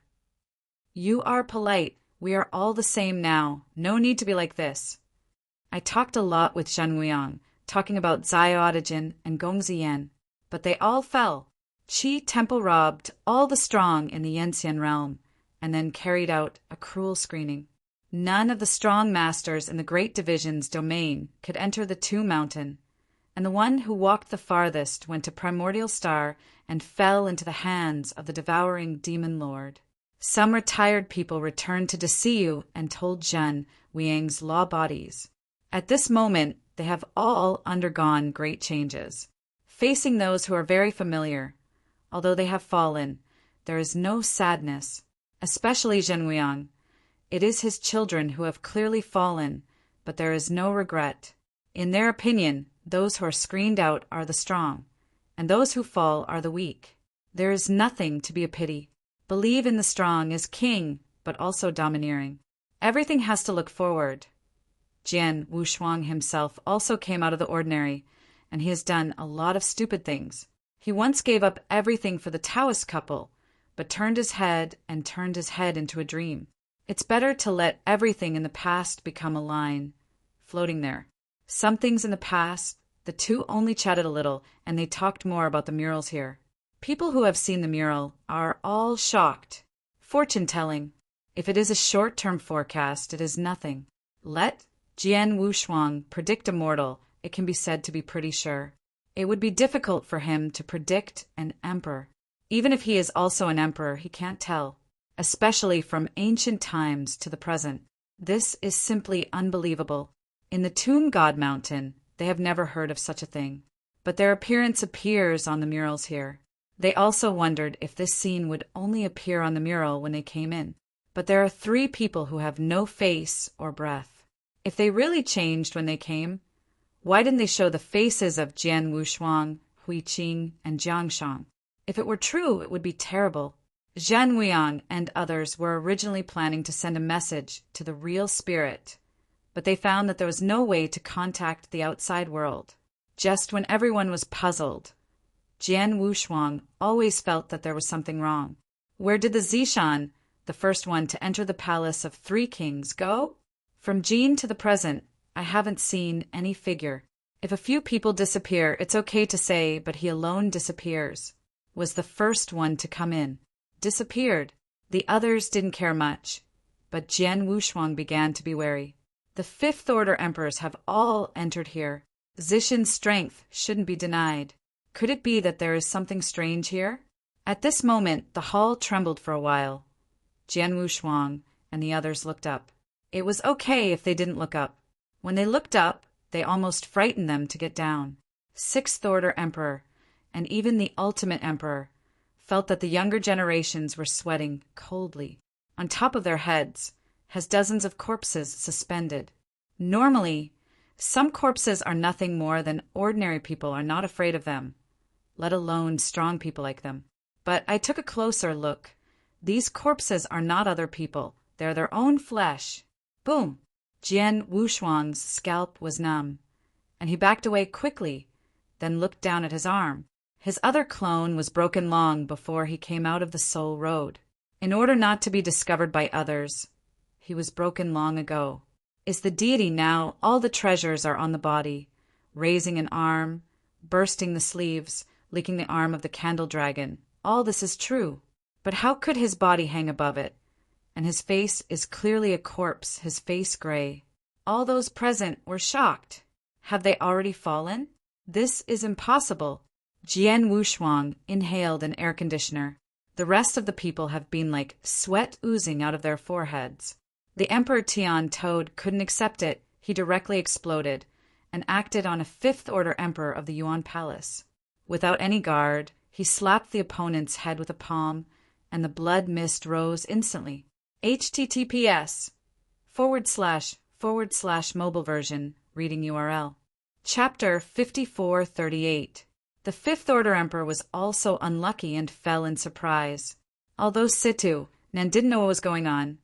You are polite. We are all the same now. No need to be like this. I talked a lot with Zhan Wuiyang, talking about Zaiodijin and Gongziyan, but they all fell. Qi Temple robbed all the strong in the Yanxian realm, and then carried out a cruel screening. None of the strong masters in the Great Division's domain could enter the Tomb Mountain, and the one who walked the farthest went to Primordial Star and fell into the hands of the devouring demon lord. Some retired people returned to Desiyu and told Zhan Wuiyang's law bodies. At this moment, they have all undergone great changes. Facing those who are very familiar, although they have fallen, there is no sadness, especially Zhan Wuiyang. It is his children who have clearly fallen, but there is no regret. In their opinion, those who are screened out are the strong, and those who fall are the weak. There is nothing to be a pity. Believe in the strong as king, but also domineering. Everything has to look forward. Jian Wushuang himself also came out of the ordinary, and he has done a lot of stupid things. He once gave up everything for the Taoist couple, but turned his head into a dream. It's better to let everything in the past become a line, floating there. Some things in the past, the two only chatted a little, and they talked more about the murals here. People who have seen the mural are all shocked. Fortune-telling. If it is a short-term forecast, it is nothing. Let Jian Wushuang predict Immortal, it can be said to be pretty sure. It would be difficult for him to predict an emperor. Even if he is also an emperor, he can't tell, especially from ancient times to the present. This is simply unbelievable. In the Tomb God Mountain, they have never heard of such a thing, but their appearance appears on the murals here. They also wondered if this scene would only appear on the mural when they came in. But there are 3 people who have no face or breath. If they really changed when they came, why didn't they show the faces of Jian Wushuang, Hui Qing, and Jiang Shang? If it were true, it would be terrible. Zhen Weiyang and others were originally planning to send a message to the real spirit, but they found that there was no way to contact the outside world. Just when everyone was puzzled, Jian Wushuang always felt that there was something wrong. Where did the Zishan, the first one to enter the palace of 3 kings, go? From Jin to the present, I haven't seen any figure. If a few people disappear, it's okay to say, but he alone disappears. Was the first one to come in. Disappeared. The others didn't care much, but Jian Wushuang began to be wary. The 5th Order emperors have all entered here. Zishan's strength shouldn't be denied. Could it be that there is something strange here? At this moment, the hall trembled for a while. Jian Wushuang and the others looked up. It was okay if they didn't look up. When they looked up, they almost frightened them to get down. 6th Order Emperor, and even the Ultimate Emperor, felt that the younger generations were sweating coldly. On top of their heads has dozens of corpses suspended. Normally, some corpses are nothing more than ordinary people are not afraid of them, let alone strong people like them. But I took a closer look. These corpses are not other people. They're their own flesh. Boom! Jian Wushuang's scalp was numb, and he backed away quickly, then looked down at his arm. His other clone was broken long before he came out of the Soul Road. In order not to be discovered by others, he was broken long ago. Is the deity now? All the treasures are on the body, raising an arm, bursting the sleeves, licking the arm of the candle dragon. All this is true. But how could his body hang above it? And his face is clearly a corpse, his face gray. All those present were shocked. Have they already fallen? This is impossible. Jian Wushuang inhaled an air conditioner. The rest of the people have been like sweat oozing out of their foreheads. The Emperor Tian Toad couldn't accept it. He directly exploded and acted on a 5th Order Emperor of the Yuan Palace. Without any guard, he slapped the opponent's head with a palm, and the blood mist rose instantly. https://mobile version, reading URL. Chapter 5438. The 5th Order Emperor was also unlucky and fell in surprise. Although Situ Nan didn't know what was going on,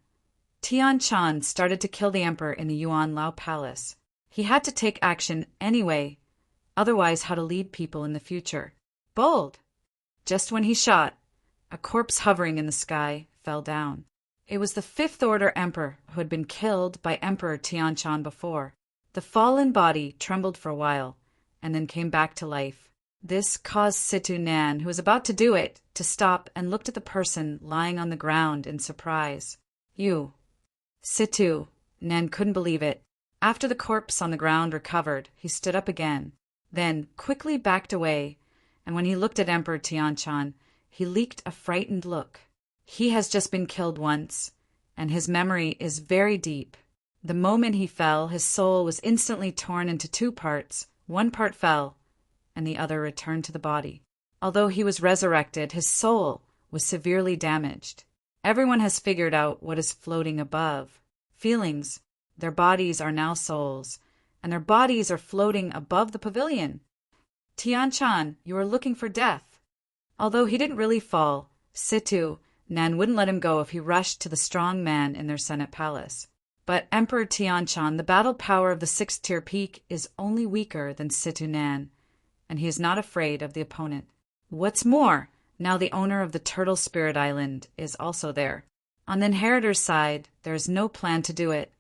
Tian Shan started to kill the emperor in the Yuan Lao Palace. He had to take action anyway, otherwise how to lead people in the future. Bold! Just when he shot, a corpse hovering in the sky fell down. It was the 5th Order Emperor who had been killed by Emperor Tian Shan before. The fallen body trembled for a while, and then came back to life. This caused Situ Nan, who was about to do it, to stop and looked at the person lying on the ground in surprise. You. Situ Nan couldn't believe it. After the corpse on the ground recovered, he stood up again, then quickly backed away, and when he looked at Emperor Tian Shan, he leaked a frightened look. He has just been killed once, and his memory is very deep. The moment he fell, his soul was instantly torn into 2 parts. One part fell, and the other returned to the body. Although he was resurrected, his soul was severely damaged. Everyone has figured out what is floating above. Feelings. Their bodies are now souls, and their bodies are floating above the pavilion. Tian-chan, you are looking for death. Although he didn't really fall, Situ, Nan wouldn't let him go if he rushed to the strong man in their Senate palace. But Emperor Tian-chan, the battle power of the 6th-tier peak, is only weaker than Situ Nan, and he is not afraid of the opponent. What's more, now the owner of the Turtle Spirit Island is also there. On the inheritor's side, there is no plan to do it.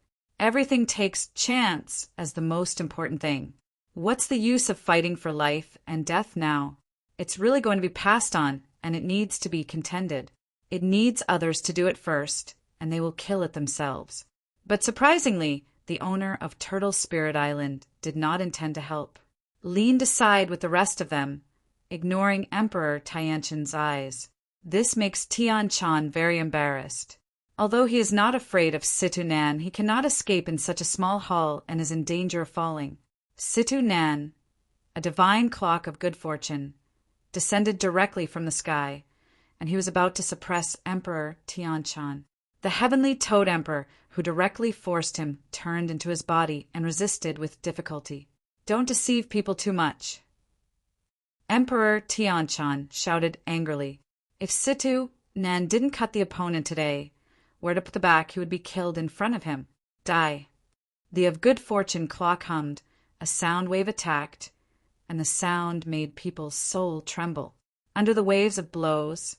Everything takes chance as the most important thing. What's the use of fighting for life and death now? It's really going to be passed on, and it needs to be contended. It needs others to do it first, and they will kill it themselves. But surprisingly, the owner of Turtle Spirit Island did not intend to help. Leaned aside with the rest of them, ignoring Emperor Tian-chan's eyes. This makes Tian-chan very embarrassed. Although he is not afraid of Situ Nan, he cannot escape in such a small hall and is in danger of falling. Situ Nan, a divine clock of good fortune, descended directly from the sky, and he was about to suppress Emperor Tian-chan. The heavenly Toad Emperor, who directly forced him, turned into his body and resisted with difficulty. Don't deceive people too much. Emperor Tian-chan shouted angrily. If Situ Nan didn't cut the opponent today, word up at the back, he would be killed in front of him. Die. The of good fortune clock hummed, a sound wave attacked, and the sound made people's soul tremble. Under the waves of blows,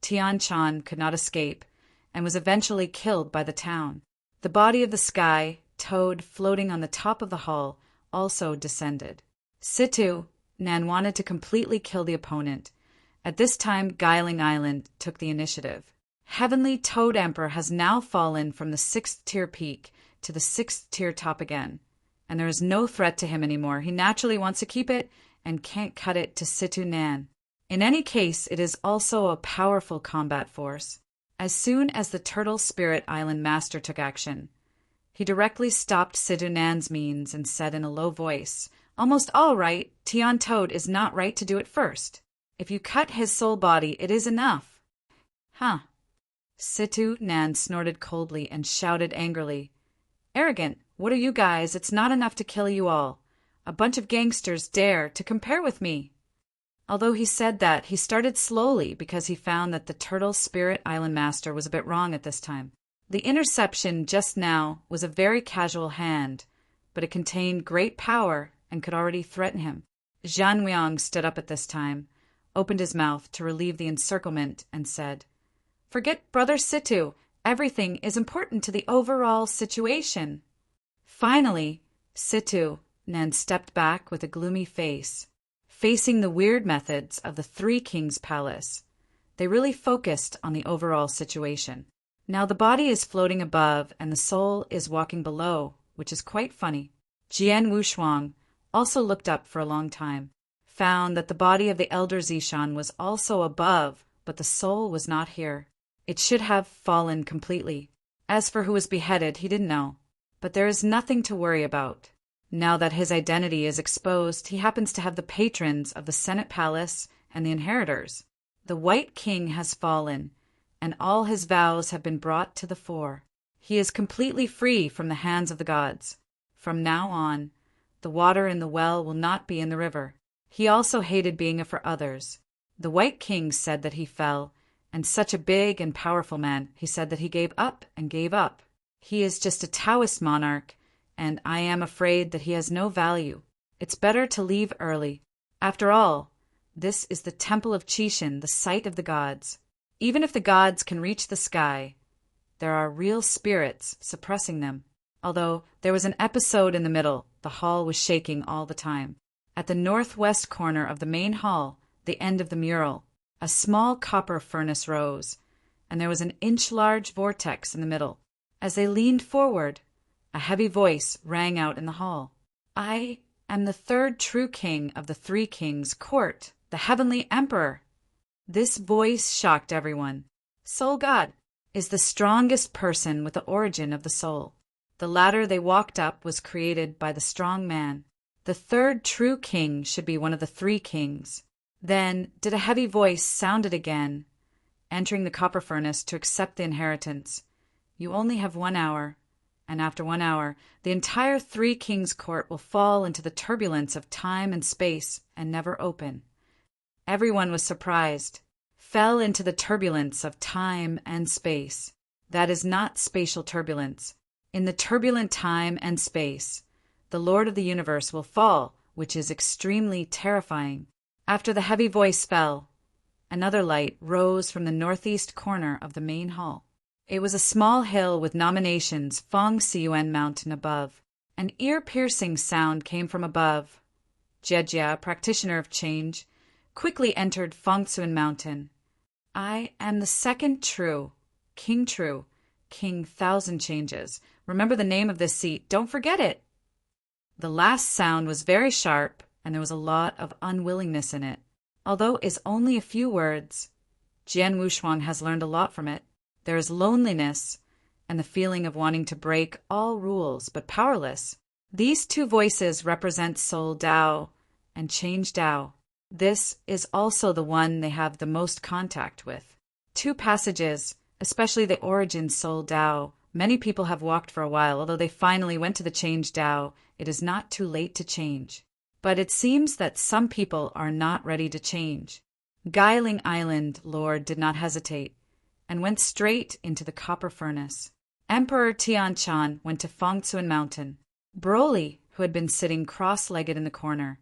Tian-chan could not escape, and was eventually killed by the town. The body of the sky, Toad floating on the top of the hall, also descended. Situ Nan wanted to completely kill the opponent. At this time, Guiling Island took the initiative. Heavenly Toad Emperor has now fallen from the 6th-tier peak to the 6th-tier top again, and there is no threat to him anymore. He naturally wants to keep it and can't cut it to Situ Nan. In any case, it is also a powerful combat force. As soon as the Turtle Spirit Island Master took action, he directly stopped Situ Nan's means and said in a low voice, "Almost all right, Tian Toad is not right to do it first. If you cut his soul body, it is enough." Huh. Situ Nan snorted coldly and shouted angrily, "Arrogant, what are you guys? It's not enough to kill you all. A bunch of gangsters dare to compare with me." Although he said that, he started slowly because he found that the Turtle Spirit Island Master was a bit wrong at this time. The interception just now was a very casual hand, but it contained great power and could already threaten him. Zhan Weong stood up at this time, opened his mouth to relieve the encirclement, and said, "Forget Brother Situ. Everything is important to the overall situation." Finally, Situ Nan stepped back with a gloomy face, facing the weird methods of the Three Kings Palace. They really focused on the overall situation. Now the body is floating above and the soul is walking below, which is quite funny. Jian Wushuang also looked up for a long time, found that the body of the elder Zishan was also above, but the soul was not here. It should have fallen completely. As for who was beheaded, he didn't know. But there is nothing to worry about. Now that his identity is exposed, he happens to have the patrons of the Senate Palace and the inheritors. The White King has fallen, and all his vows have been brought to the fore. He is completely free from the hands of the gods. From now on, the water in the well will not be in the river. He also hated being for others. The White King said that he fell, and such a big and powerful man, he said that he gave up and gave up. He is just a Taoist monarch, and I am afraid that he has no value. It's better to leave early. After all, this is the temple of Qishan, the site of the gods. Even if the gods can reach the sky, there are real spirits suppressing them. Although there was an episode in the middle, the hall was shaking all the time. At the northwest corner of the main hall, the end of the mural, a small copper furnace rose, and there was an inch-large vortex in the middle. As they leaned forward, a heavy voice rang out in the hall. "I am the third true king of the Three Kings' court, the Heavenly Emperor." This voice shocked everyone. Soul God is the strongest person with the origin of the soul. The ladder they walked up was created by the strong man. The third true king should be one of the Three Kings. Then did a heavy voice sounded again, entering the copper furnace to accept the inheritance. You only have 1 hour, and after 1 hour, the entire Three Kings Court will fall into the turbulence of time and space and never open. Everyone was surprised. Fell into the turbulence of time and space. That is not spatial turbulence. In the turbulent time and space, the Lord of the universe will fall, which is extremely terrifying. After the heavy voice fell, another light rose from the northeast corner of the main hall. It was a small hill with nominations, Feng Siyuan Mountain above. An ear-piercing sound came from above. Jejia, practitioner of change, quickly entered Feng Siyuan Mountain. I am the second True, King 1,000 changes. Remember the name of this seat, don't forget it. The last sound was very sharp, and there was a lot of unwillingness in it. Although it is only a few words, Jian Wushuang has learned a lot from it. There is loneliness and the feeling of wanting to break all rules, but powerless. These two voices represent Soul Dao and Change Dao. This is also the one they have the most contact with. Two passages, especially the origin Soul Dao. Many people have walked for a while, although they finally went to the Change Dao. It is not too late to change. But it seems that some people are not ready to change. Guiling Island Lord did not hesitate and went straight into the copper furnace. Emperor Tianchan went to Feng Siyuan Mountain. Broly, who had been sitting cross-legged in the corner,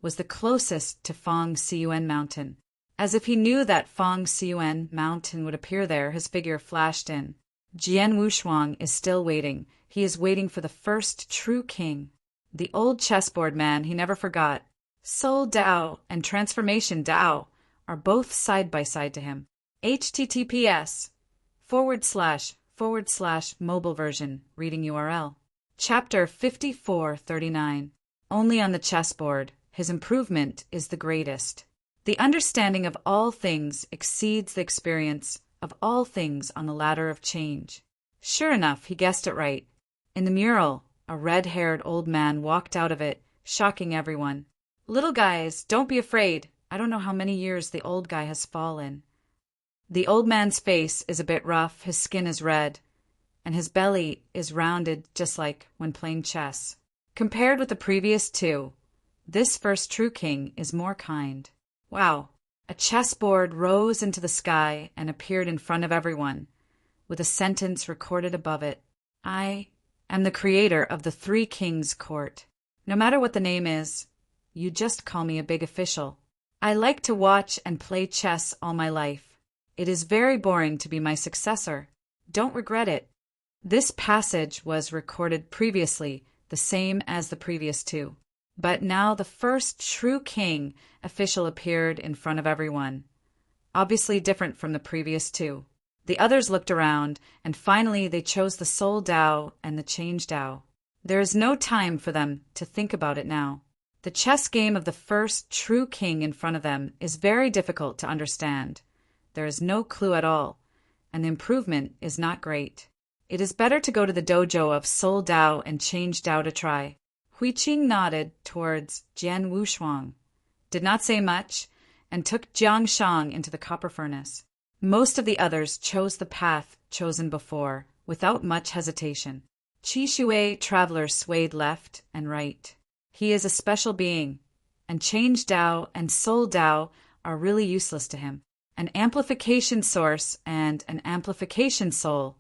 was the closest to Feng Siyuan Mountain. As if he knew that Feng Siyuan Mountain would appear there, his figure flashed in. Jian Wushuang is still waiting. He is waiting for the first true king. The old chessboard man he never forgot. Soul Dao and Transformation Dao are both side by side to him. https://mobile version, reading URL. Chapter 5439. Only on the chessboard, his improvement is the greatest. The understanding of all things exceeds the experience of all things on the ladder of change. Sure enough, he guessed it right. In the mural, a red-haired old man walked out of it, shocking everyone. Little guys, don't be afraid. I don't know how many years the old guy has fallen. The old man's face is a bit rough, his skin is red, and his belly is rounded just like when playing chess. Compared with the previous two, this first true king is more kind. Wow! A chessboard rose into the sky and appeared in front of everyone, with a sentence recorded above it. I am the creator of the Three Kings Court. No matter what the name is, you just call me a big official. I like to watch and play chess all my life. It is very boring to be my successor. Don't regret it. This passage was recorded previously, the same as the previous two. But now the first true king official appeared in front of everyone, obviously different from the previous two. The others looked around, and finally they chose the Soul Dao and the Change Dao. There is no time for them to think about it now. The chess game of the first true king in front of them is very difficult to understand. There is no clue at all, and the improvement is not great. It is better to go to the dojo of Soul Dao and Change Dao to try. Huiqing nodded towards Jian Wushuang, did not say much, and took Jiang Shang into the copper furnace. Most of the others chose the path chosen before, without much hesitation. Qi Shui traveler swayed left and right. He is a special being, and Change Dao and Soul Dao are really useless to him. An amplification source and an amplification soul,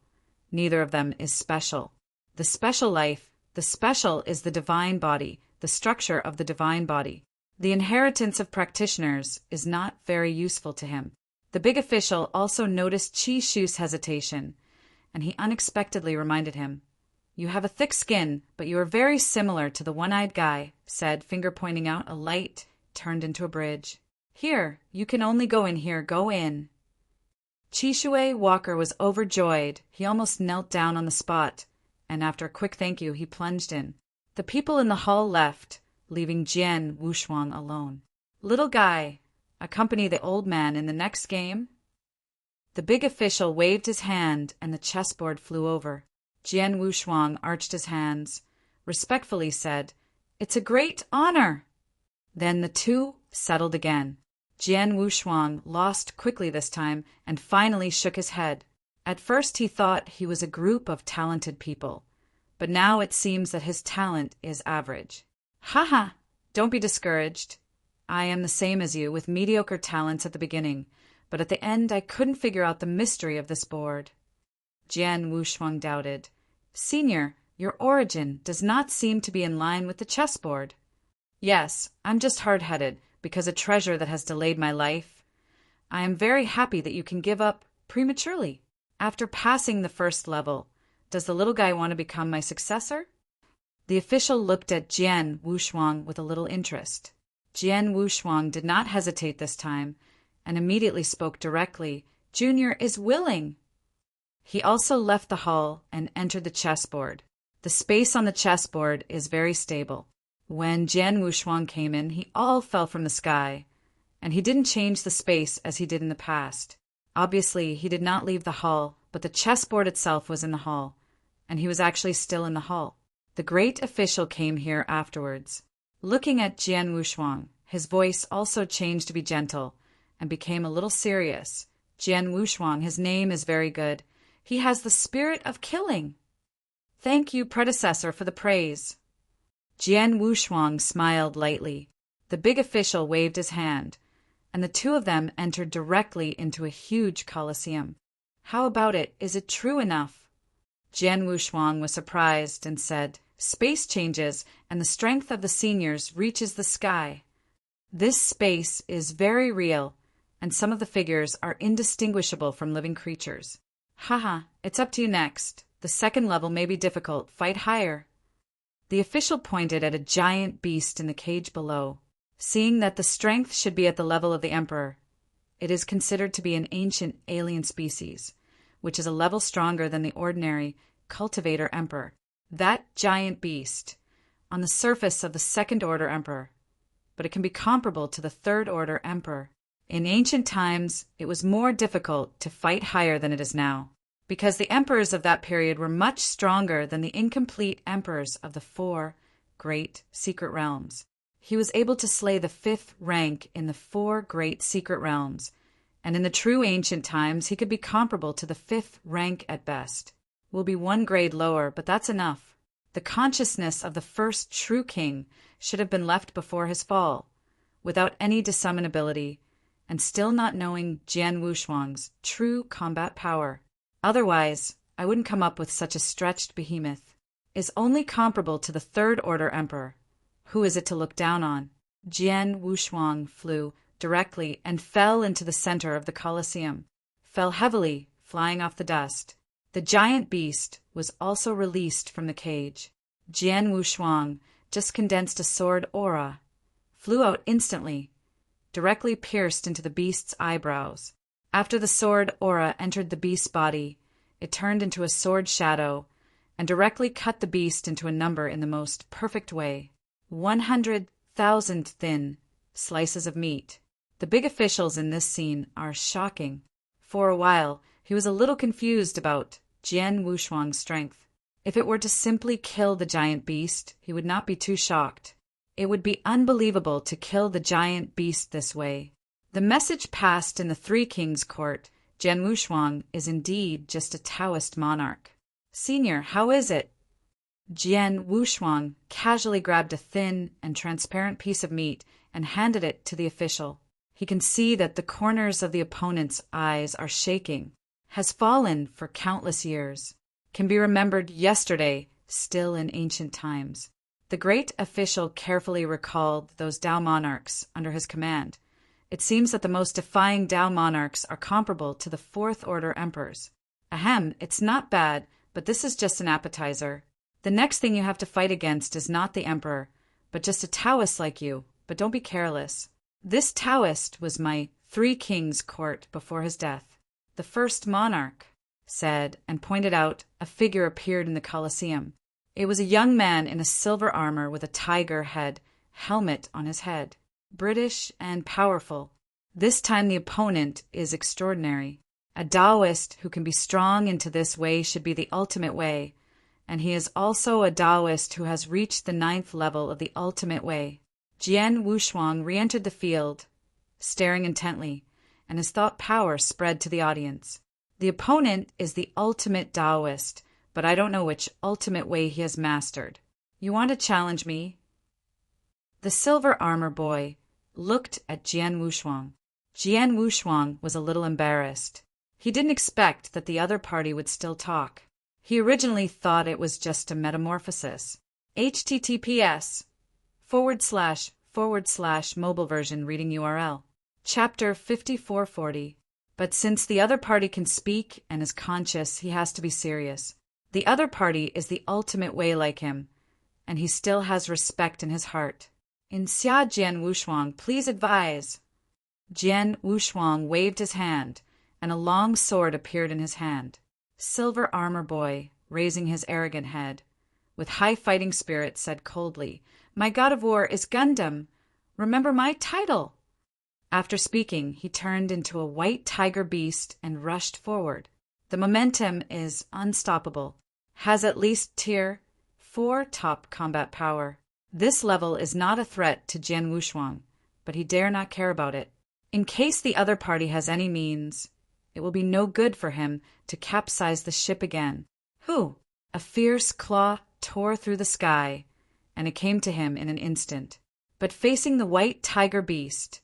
neither of them is special. The special life, the special is the divine body, the structure of the divine body. The inheritance of practitioners is not very useful to him. The big official also noticed Qi Shu's hesitation, and he unexpectedly reminded him. You have a thick skin, but you are very similar to the one-eyed guy, said, finger pointing out a light turned into a bridge. Here, you can only go in here, go in. Qi Shui Walker was overjoyed. He almost knelt down on the spot, and after a quick thank you, he plunged in. The people in the hall left, leaving Jian Wushuang alone. Little guy, accompany the old man in the next game? The big official waved his hand, and the chessboard flew over. Jian Wushuang arched his hands, respectfully said, It's a great honor. Then the two settled again. Jian Wushuang lost quickly this time and finally shook his head. At first he thought he was a group of talented people, but now it seems that his talent is average. Haha, don't be discouraged. I am the same as you, with mediocre talents at the beginning, but at the end I couldn't figure out the mystery of this board. Jian Wushuang doubted. Senior, your origin does not seem to be in line with the chessboard. Yes, I'm just hard-headed, because a treasure that has delayed my life. I am very happy that you can give up prematurely. After passing the first level, does the little guy want to become my successor? The official looked at Jian Wushuang with a little interest. Jian Wushuang did not hesitate this time, and immediately spoke directly. Junior is willing. He also left the hall and entered the chessboard. The space on the chessboard is very stable. When Jian Wushuang came in, he all fell from the sky, and he didn't change the space as he did in the past. Obviously, he did not leave the hall, but the chessboard itself was in the hall, and he was actually still in the hall. The great official came here afterwards. Looking at Jian Wushuang, his voice also changed to be gentle and became a little serious. Jian Wushuang, his name is very good. He has the spirit of killing. Thank you, predecessor, for the praise. Jian Wushuang smiled lightly. The big official waved his hand, and the two of them entered directly into a huge coliseum. How about it? Is it true enough? Jian Wushuang was surprised and said, Space changes, and the strength of the seniors reaches the sky. This space is very real, and some of the figures are indistinguishable from living creatures. Haha, it's up to you next. The second level may be difficult. Fight higher. The official pointed at a giant beast in the cage below. Seeing that the strength should be at the level of the emperor, it is considered to be an ancient alien species, which is a level stronger than the ordinary cultivator emperor. That giant beast, on the surface of the second-order emperor, but it can be comparable to the third-order emperor. In ancient times, it was more difficult to fight higher than it is now, because the emperors of that period were much stronger than the incomplete emperors of the 4 great secret realms. He was able to slay the 5th rank in the 4 great secret realms, and in the true ancient times he could be comparable to the 5th rank at best. Will be 1 grade lower, but that's enough. The consciousness of the first true king should have been left before his fall, without any dissummon ability, and still not knowing Jian Wushuang's true combat power. Otherwise, I wouldn't come up with such a stretched behemoth. Is only comparable to the third-order emperor. Who is it to look down on? Jian Wushuang flew directly and fell into the center of the Colosseum, fell heavily, flying off the dust. The giant beast was also released from the cage. Jian Wushuang just condensed a sword aura, flew out instantly, directly pierced into the beast's eyebrows. After the sword aura entered the beast's body, it turned into a sword shadow and directly cut the beast into a number in the most perfect way. 100,000 thin slices of meat. The big officials in this scene are shocking. For a while, he was a little confused about Jian Wushuang's strength. If it were to simply kill the giant beast, he would not be too shocked. It would be unbelievable to kill the giant beast this way. The message passed in the 3 Kings' court. Jian Wushuang is indeed just a Taoist monarch. Senior, how is it? Jian Wushuang casually grabbed a thin and transparent piece of meat and handed it to the official. He can see that the corners of the opponent's eyes are shaking. Has fallen for countless years. Can be remembered yesterday, still in ancient times. The great official carefully recalled those Tao monarchs under his command. It seems that the most defying Tao monarchs are comparable to the 4th-order emperors. Ahem, it's not bad, but this is just an appetizer. The next thing you have to fight against is not the emperor, but just a Taoist like you, but don't be careless. This Taoist was my 3 Kings' court before his death. The first monarch said, and pointed out, a figure appeared in the Colosseum. It was a young man in a silver armor with a tiger head, helmet on his head. British and powerful. This time the opponent is extraordinary. A Taoist who can be strong into this way should be the ultimate way, and he is also a Taoist who has reached the 9th level of the ultimate way. Jian Wushuang re-entered the field, staring intently, and his thought power spread to the audience. The opponent is the ultimate Taoist, but I don't know which ultimate way he has mastered. You want to challenge me?" The silver armor boy looked at Jian Wushuang. Jian Wushuang was a little embarrassed. He didn't expect that the other party would still talk. He originally thought it was just a metamorphosis. https:// mobile version reading URL. Chapter 5440. But since the other party can speak and is conscious, he has to be serious. The other party is the ultimate way like him, and he still has respect in his heart. "In Xia Jian Wushuang, please advise." Jian Wushuang waved his hand, and a long sword appeared in his hand. Silver Armor Boy, raising his arrogant head, with high fighting spirit, said coldly, "My god of war is Gundam. Remember my title." After speaking, he turned into a white tiger beast and rushed forward. The momentum is unstoppable. Has at least Tier 4 top combat power. This level is not a threat to Jian Wushuang, but he dare not care about it. In case the other party has any means, it will be no good for him to capsize the ship again. Who? A fierce claw tore through the sky, and it came to him in an instant. But facing the white tiger beast,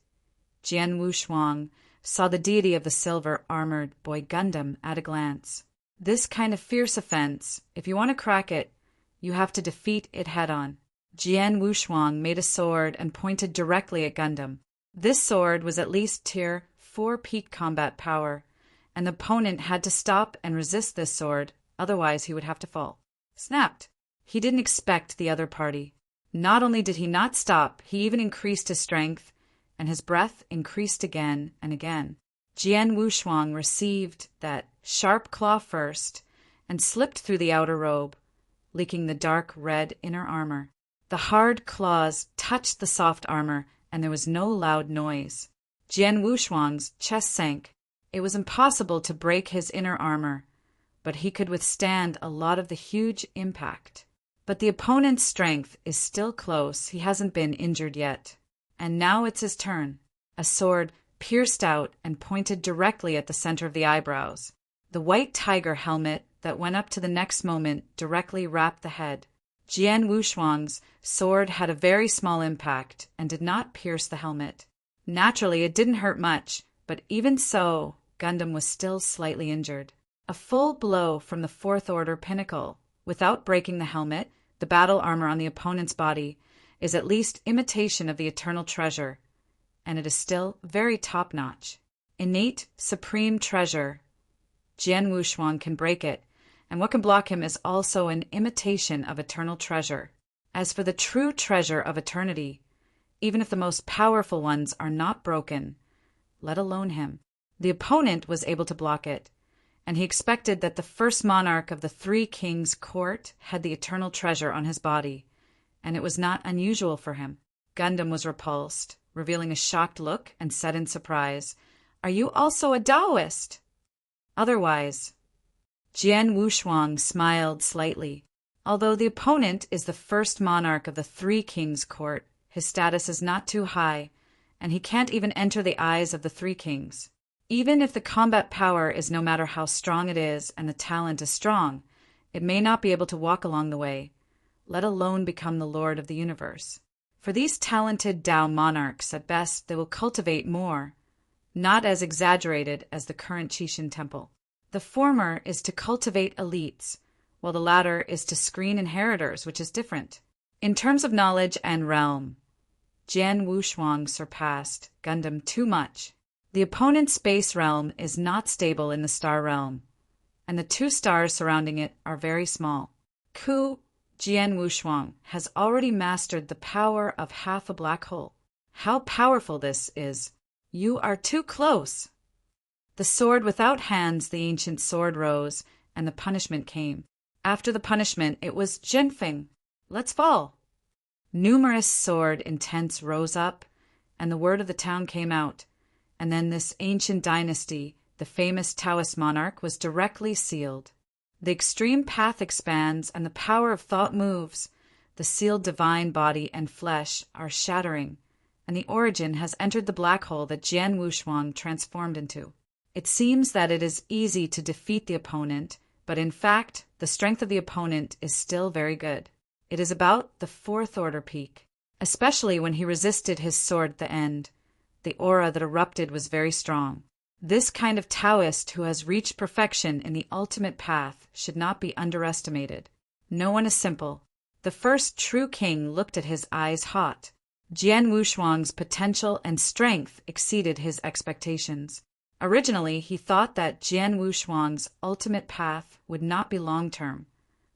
Jian Wushuang saw the deity of the silver-armored boy Gundam at a glance. This kind of fierce offense, if you want to crack it, you have to defeat it head-on. Jian Wushuang made a sword and pointed directly at Gundam. This sword was at least Tier 4 peak combat power, and the opponent had to stop and resist this sword, otherwise he would have to fall. Snapped! He didn't expect the other party. Not only did he not stop, he even increased his strength, and his breath increased again and again. Jian Wushuang received that sharp claw first and slipped through the outer robe, leaking the dark red inner armor. The hard claws touched the soft armor, and there was no loud noise. Jian Wushuang's chest sank. It was impossible to break his inner armor, but he could withstand a lot of the huge impact. But the opponent's strength is still close. He hasn't been injured yet. And now it's his turn. A sword pierced out and pointed directly at the center of the eyebrows. The white tiger helmet that went up to the next moment directly wrapped the head. Jian Wushuang's sword had a very small impact and did not pierce the helmet. Naturally, it didn't hurt much, but even so, Gundam was still slightly injured. A full blow from the fourth order pinnacle, without breaking the helmet, the battle armor on the opponent's body, is at least imitation of the eternal treasure, and it is still very top-notch. Innate supreme treasure. Jian Wushuang can break it, and what can block him is also an imitation of eternal treasure. As for the true treasure of eternity, even if the most powerful ones are not broken, let alone him, the opponent was able to block it, and he expected that the first monarch of the Three Kings' court had the eternal treasure on his body, and it was not unusual for him. Gundam was repulsed, revealing a shocked look, and said in surprise, "Are you also a Taoist?" Otherwise, Jian Wushuang smiled slightly. Although the opponent is the first monarch of the Three Kings' court, his status is not too high, and he can't even enter the eyes of the Three Kings. Even if the combat power is no matter how strong it is and the talent is strong, it may not be able to walk along the way, let alone become the lord of the universe. For these talented Tao monarchs, at best, they will cultivate more, not as exaggerated as the current Qixin Temple. The former is to cultivate elites, while the latter is to screen inheritors, which is different. In terms of knowledge and realm, Jian Wushuang surpassed Gundam too much. The opponent's space realm is not stable in the star realm, and the two stars surrounding it are very small. Jian Wushuang has already mastered the power of half a black hole. How powerful this is! You are too close! The sword without hands, the ancient sword rose, and the punishment came. After the punishment, it was Zhenfeng. Let's fall. Numerous sword intents rose up, and the word of the town came out. And then this ancient dynasty, the famous Taoist monarch, was directly sealed. The extreme path expands, and the power of thought moves. The sealed divine body and flesh are shattering, and the origin has entered the black hole that Jian Wushuang transformed into. It seems that it is easy to defeat the opponent, but in fact, the strength of the opponent is still very good. It is about the fourth order peak, especially when he resisted his sword at the end. The aura that erupted was very strong. This kind of Taoist who has reached perfection in the ultimate path should not be underestimated. No one is simple. The first true king looked at his eyes hot. Jian Wushuang's potential and strength exceeded his expectations. Originally, he thought that Jian Wushuang's ultimate path would not be long-term,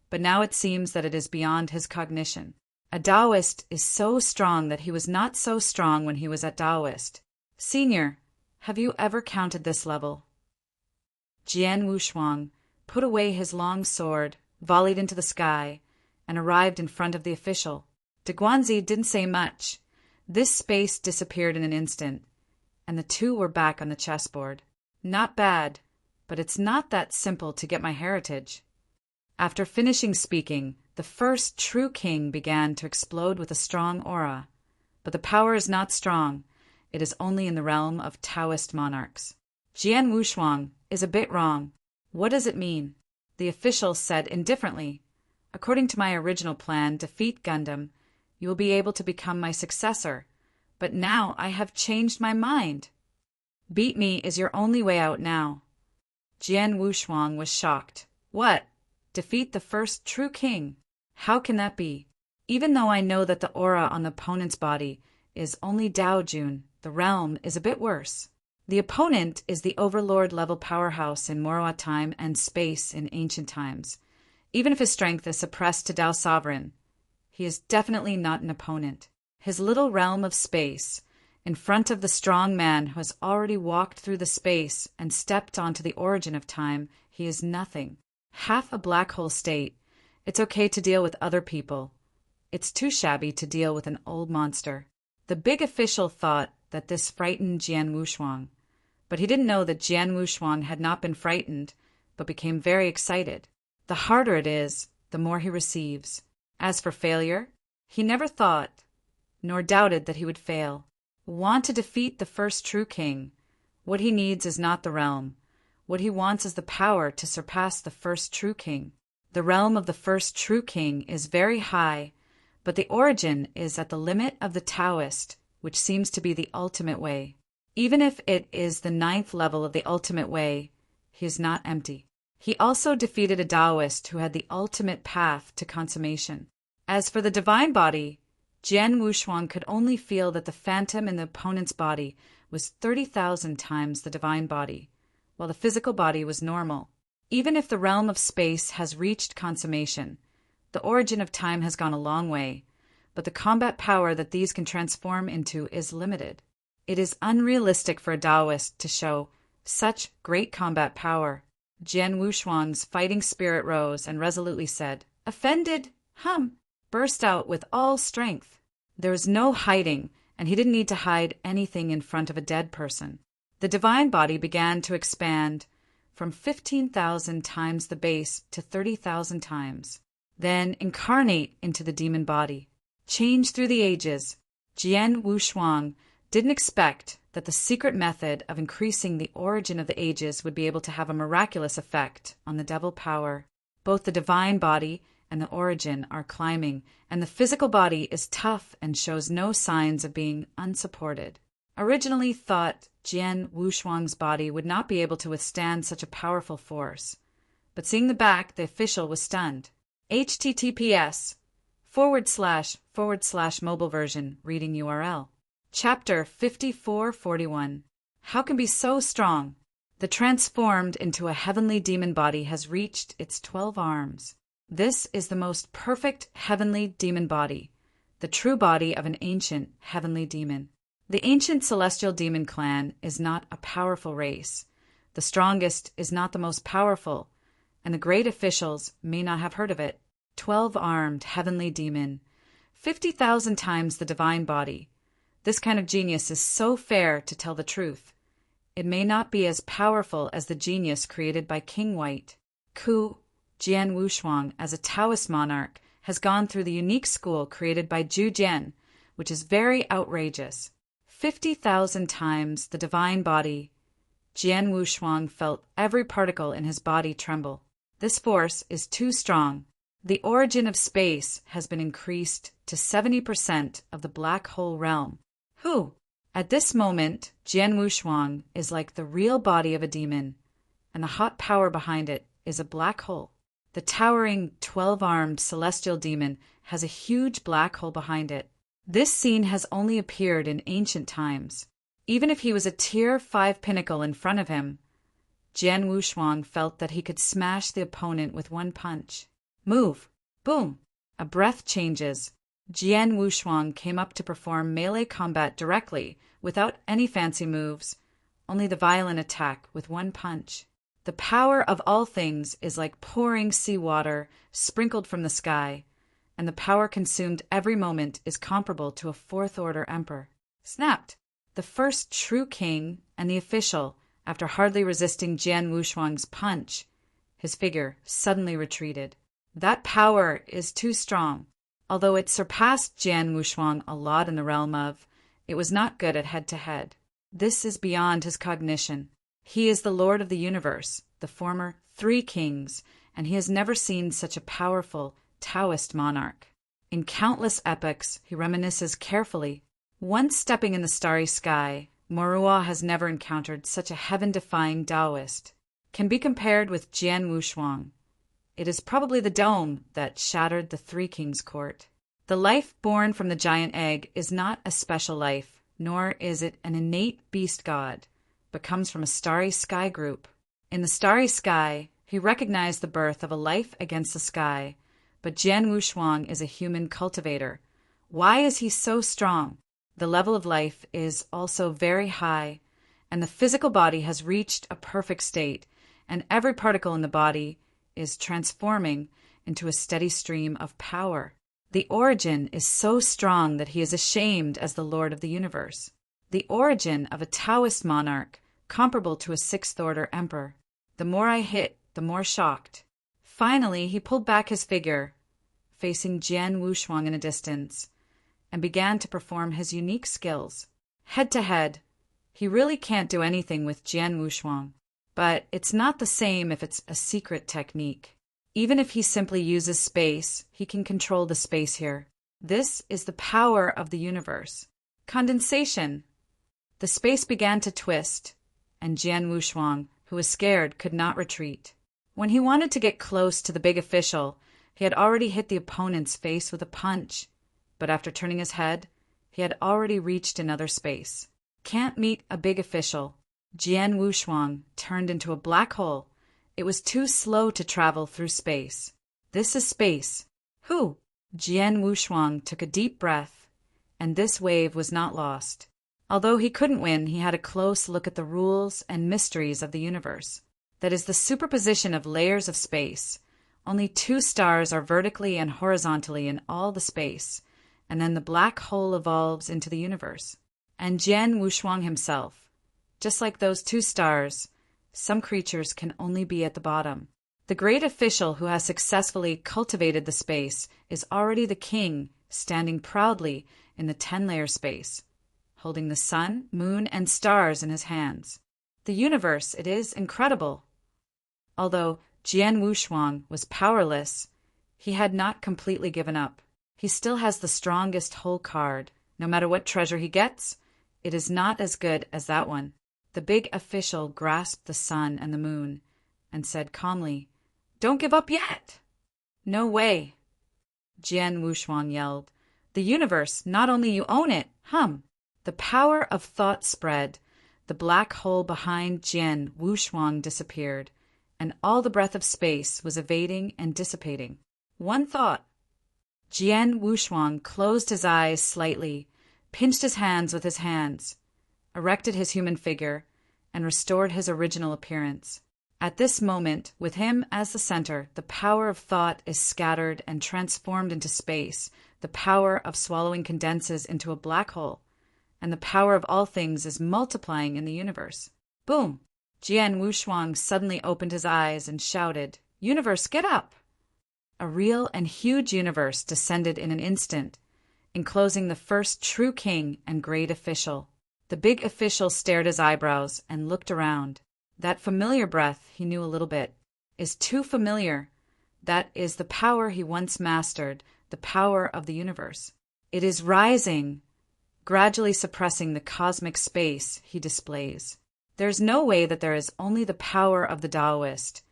but now it seems that it is beyond his cognition. A Taoist is so strong that he was not so strong when he was a Taoist. Senior, have you ever counted this level? Jian Wushuang put away his long sword, volleyed into the sky, and arrived in front of the official. De Guanzi didn't say much. This space disappeared in an instant, and the two were back on the chessboard. Not bad, but it's not that simple to get my heritage. After finishing speaking, the first true king began to explode with a strong aura. But the power is not strong. It is only in the realm of Taoist monarchs. Jian Wushuang is a bit wrong. What does it mean? The official said indifferently. According to my original plan, defeat Gundam. You will be able to become my successor. But now I have changed my mind. Beat me is your only way out now. Jian Wushuang was shocked. What? Defeat the first true king? How can that be? Even though I know that the aura on the opponent's body is only Daojun, the realm is a bit worse. The opponent is the overlord level powerhouse in Moroa time and space in ancient times. Even if his strength is suppressed to Dao Sovereign, he is definitely not an opponent. His little realm of space, in front of the strong man who has already walked through the space and stepped onto the origin of time, he is nothing. Half a black hole state. It's okay to deal with other people. It's too shabby to deal with an old monster. The big official thought that this frightened Jian Wushuang, but he didn't know that Jian Wushuang had not been frightened, but became very excited. The harder it is, the more he receives. As for failure, he never thought, nor doubted that he would fail. Want to defeat the first true king. What he needs is not the realm. What he wants is the power to surpass the first true king. The realm of the first true king is very high, but the origin is at the limit of the Taoist, which seems to be the ultimate way. Even if it is the 9th level of the ultimate way, he is not empty. He also defeated a Taoist who had the ultimate path to consummation. As for the divine body, Jian Wushuang could only feel that the phantom in the opponent's body was 30,000 times the divine body, while the physical body was normal. Even if the realm of space has reached consummation, the origin of time has gone a long way, but the combat power that these can transform into is limited. It is unrealistic for a Taoist to show such great combat power. Jian Wushuang's fighting spirit rose and resolutely said, "Offended? Burst out with all strength." There was no hiding, and he didn't need to hide anything in front of a dead person. The divine body began to expand from 15,000 times the base to 30,000 times. Then incarnate into the demon body. Change through the ages. Jian Wushuang didn't expect that the secret method of increasing the origin of the ages would be able to have a miraculous effect on the devil power. Both the divine body and the origin are climbing, and the physical body is tough and shows no signs of being unsupported. Originally thought Jian Wushuang's body would not be able to withstand such a powerful force, but seeing the back, the official was stunned. https:// mobile version reading URL. Chapter 5441. How can be so strong? The transformed into a heavenly demon body has reached its 12 arms. This is the most perfect heavenly demon body, the true body of an ancient heavenly demon. The ancient celestial demon clan is not a powerful race. The strongest is not the most powerful, and the great officials may not have heard of it. 12-armed heavenly demon, 50,000 times the divine body. This kind of genius is so fair to tell the truth. It may not be as powerful as the genius created by King White. Jian Wushuang, as a Taoist monarch, has gone through the unique school created by Zhu Jian, which is very outrageous. 50,000 times the divine body. Jian Wushuang felt every particle in his body tremble. This force is too strong. The origin of space has been increased to 70% of the black hole realm. Who? At this moment, Jian Wushuang is like the real body of a demon, and the hot power behind it is a black hole. The towering 12-armed celestial demon has a huge black hole behind it. This scene has only appeared in ancient times. Even if he was a tier 5 pinnacle in front of him, Jian Wushuang felt that he could smash the opponent with one punch. Move! Boom! A breath changes. Jian Wushuang came up to perform melee combat directly, without any fancy moves, only the violent attack with one punch. The power of all things is like pouring seawater sprinkled from the sky, and the power consumed every moment is comparable to a fourth-order emperor. Snapped! The first true king and the official, after hardly resisting Jian Wushuang's punch, his figure suddenly retreated. That power is too strong. Although it surpassed Jian Wushuang a lot in the realm of, it was not good at head-to-head. This is beyond his cognition. He is the Lord of the universe, the former 3 kings, and he has never seen such a powerful Taoist monarch. In countless epochs, he reminisces carefully. Once stepping in the starry sky, Morua has never encountered such a heaven-defying Taoist. Can be compared with Jian Wushuang. It is probably the dome that shattered the 3 kings' court. The life born from the giant egg is not a special life, nor is it an innate beast god, but comes from a starry sky group. In the starry sky, he recognized the birth of a life against the sky, but Jian Wushuang is a human cultivator. Why is he so strong? The level of life is also very high, and the physical body has reached a perfect state, and every particle in the body is transforming into a steady stream of power. The origin is so strong that he is ashamed as the Lord of the universe. The origin of a Taoist monarch, comparable to a 6th-order emperor. The more I hit, the more shocked. Finally, he pulled back his figure, facing Jian Wushuang in a distance, and began to perform his unique skills. Head-to-head, he really can't do anything with Jian Wushuang. But it's not the same if it's a secret technique. Even if he simply uses space, he can control the space here. This is the power of the universe. Condensation. The space began to twist, and Jian Wushuang, who was scared, could not retreat. When he wanted to get close to the big official, he had already hit the opponent's face with a punch. But after turning his head, he had already reached another space. Can't meet a big official. Jian Wushuang turned into a black hole. It was too slow to travel through space. This is space. Who? Jian Wushuang took a deep breath, and this wave was not lost. Although he couldn't win, he had a close look at the rules and mysteries of the universe. That is the superposition of layers of space. Only 2 stars are vertically and horizontally in all the space, and then the black hole evolves into the universe. And Jian Wushuang himself. Just like those 2 stars, some creatures can only be at the bottom. The great official who has successfully cultivated the space is already the king, standing proudly in the 10-layer space, holding the sun, moon, and stars in his hands. The universe, it is incredible. Although Jian Wushuang was powerless, he had not completely given up. He still has the strongest hole card. No matter what treasure he gets, it is not as good as that one. The big official grasped the sun and the moon and said calmly, "Don't give up yet." "No way," Jian Wushuang yelled. "The universe, not only you own it, hum." The power of thought spread. The black hole behind Jian Wushuang disappeared, and all the breath of space was evading and dissipating. One thought. Jian Wushuang closed his eyes slightly, pinched his hands with his hands, erected his human figure, and restored his original appearance. At this moment, with him as the center, the power of thought is scattered and transformed into space. The power of swallowing condenses into a black hole, and the power of all things is multiplying in the universe. Boom! Jian Wushuang suddenly opened his eyes and shouted, "Universe, get up!" A real and huge universe descended in an instant, enclosing the first true king and great official. The big official stared his eyebrows and looked around. That familiar breath he knew a little bit. is too familiar. That is the power he once mastered, the power of the universe. It is rising, gradually suppressing the cosmic space he displays. There's no way that there is only the power of the Taoist,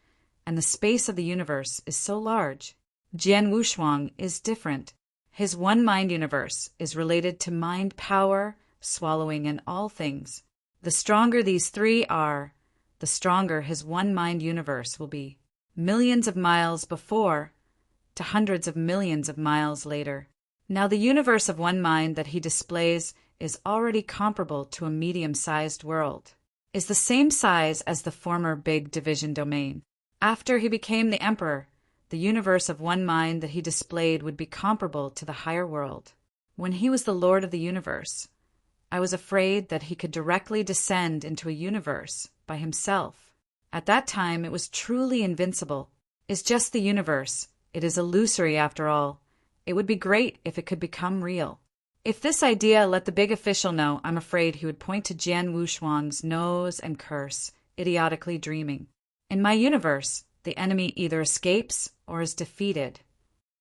and the space of the universe is so large. Jian Wushuang is different. His one-mind universe is related to mind power, swallowing, and all things. The stronger these three are, the stronger his one-mind universe will be. Millions of miles before to hundreds of millions of miles later. Now the universe of one mind that he displays is already comparable to a medium-sized world, is the same size as the former big division domain. After he became the emperor, the universe of one mind that he displayed would be comparable to the higher world. When he was the lord of the universe, I was afraid that he could directly descend into a universe by himself. At that time it was truly invincible. It's just the universe. It is illusory after all. It would be great if it could become real. If this idea let the big official know, I'm afraid he would point to Jian Wushuang's nose and curse, idiotically dreaming. In my universe, the enemy either escapes or is defeated.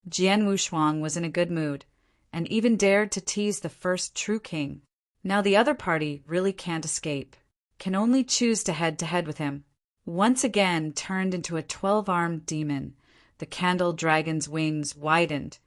Jian Wushuang was in a good mood, and even dared to tease the first true king. Now the other party really can't escape, can only choose to head with him. Once again turned into a 12-armed demon, the candle dragon's wings widened,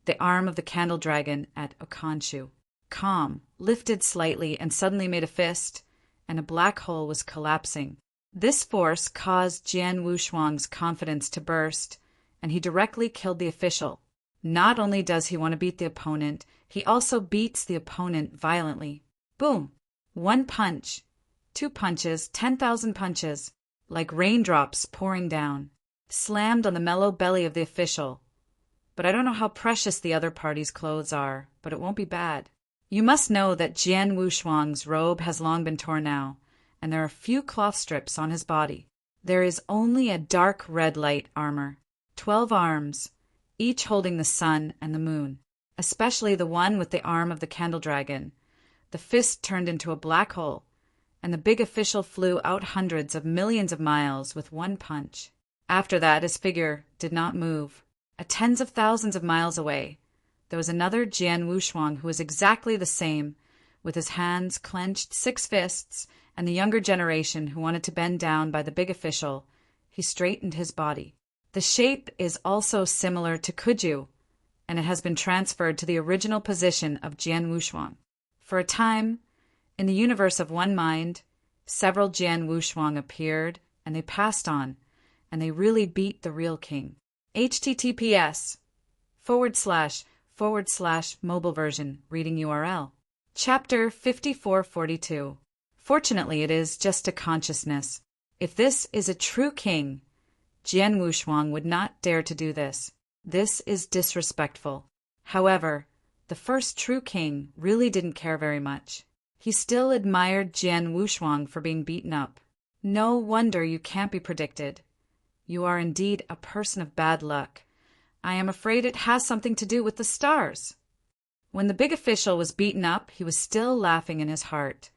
the arm of the candle dragon at Okanshu. Calm, lifted slightly and suddenly made a fist, and a black hole was collapsing. This force caused Jian Wushuang's confidence to burst, and he directly killed the official. Not only does he want to beat the opponent, he also beats the opponent violently. Boom! 1 punch, 2 punches, 10,000 punches, like raindrops pouring down, slammed on the mellow belly of the official. But I don't know how precious the other party's clothes are, but it won't be bad. You must know that Jian Wushuang's robe has long been torn now, and there are few cloth strips on his body. There is only a dark red light armor, 12 arms, each holding the sun and the moon, especially the one with the arm of the candle dragon. The fist turned into a black hole, and the big official flew out hundreds of millions of miles with 1 punch. After that, his figure did not move. At tens of thousands of miles away, there was another Jian Wushuang who was exactly the same, with his hands clenched, 6 fists, and the younger generation who wanted to bend down by the big official. He straightened his body. The shape is also similar to Kuju, and it has been transferred to the original position of Jian Wushuang. For a time, in the universe of one mind, several Jian Wushuang appeared, and they passed on, and they really beat the real king. https://mobile version reading URL. Chapter 5442. Fortunately, it is just a consciousness. If this is a true king, Jian Wushuang would not dare to do this. This is disrespectful. However, the first true king really didn't care very much. He still admired Jian Wushuang for being beaten up. No wonder you can't be predicted. You are indeed a person of bad luck. I am afraid it has something to do with the stars. When the big official was beaten up, he was still laughing in his heart,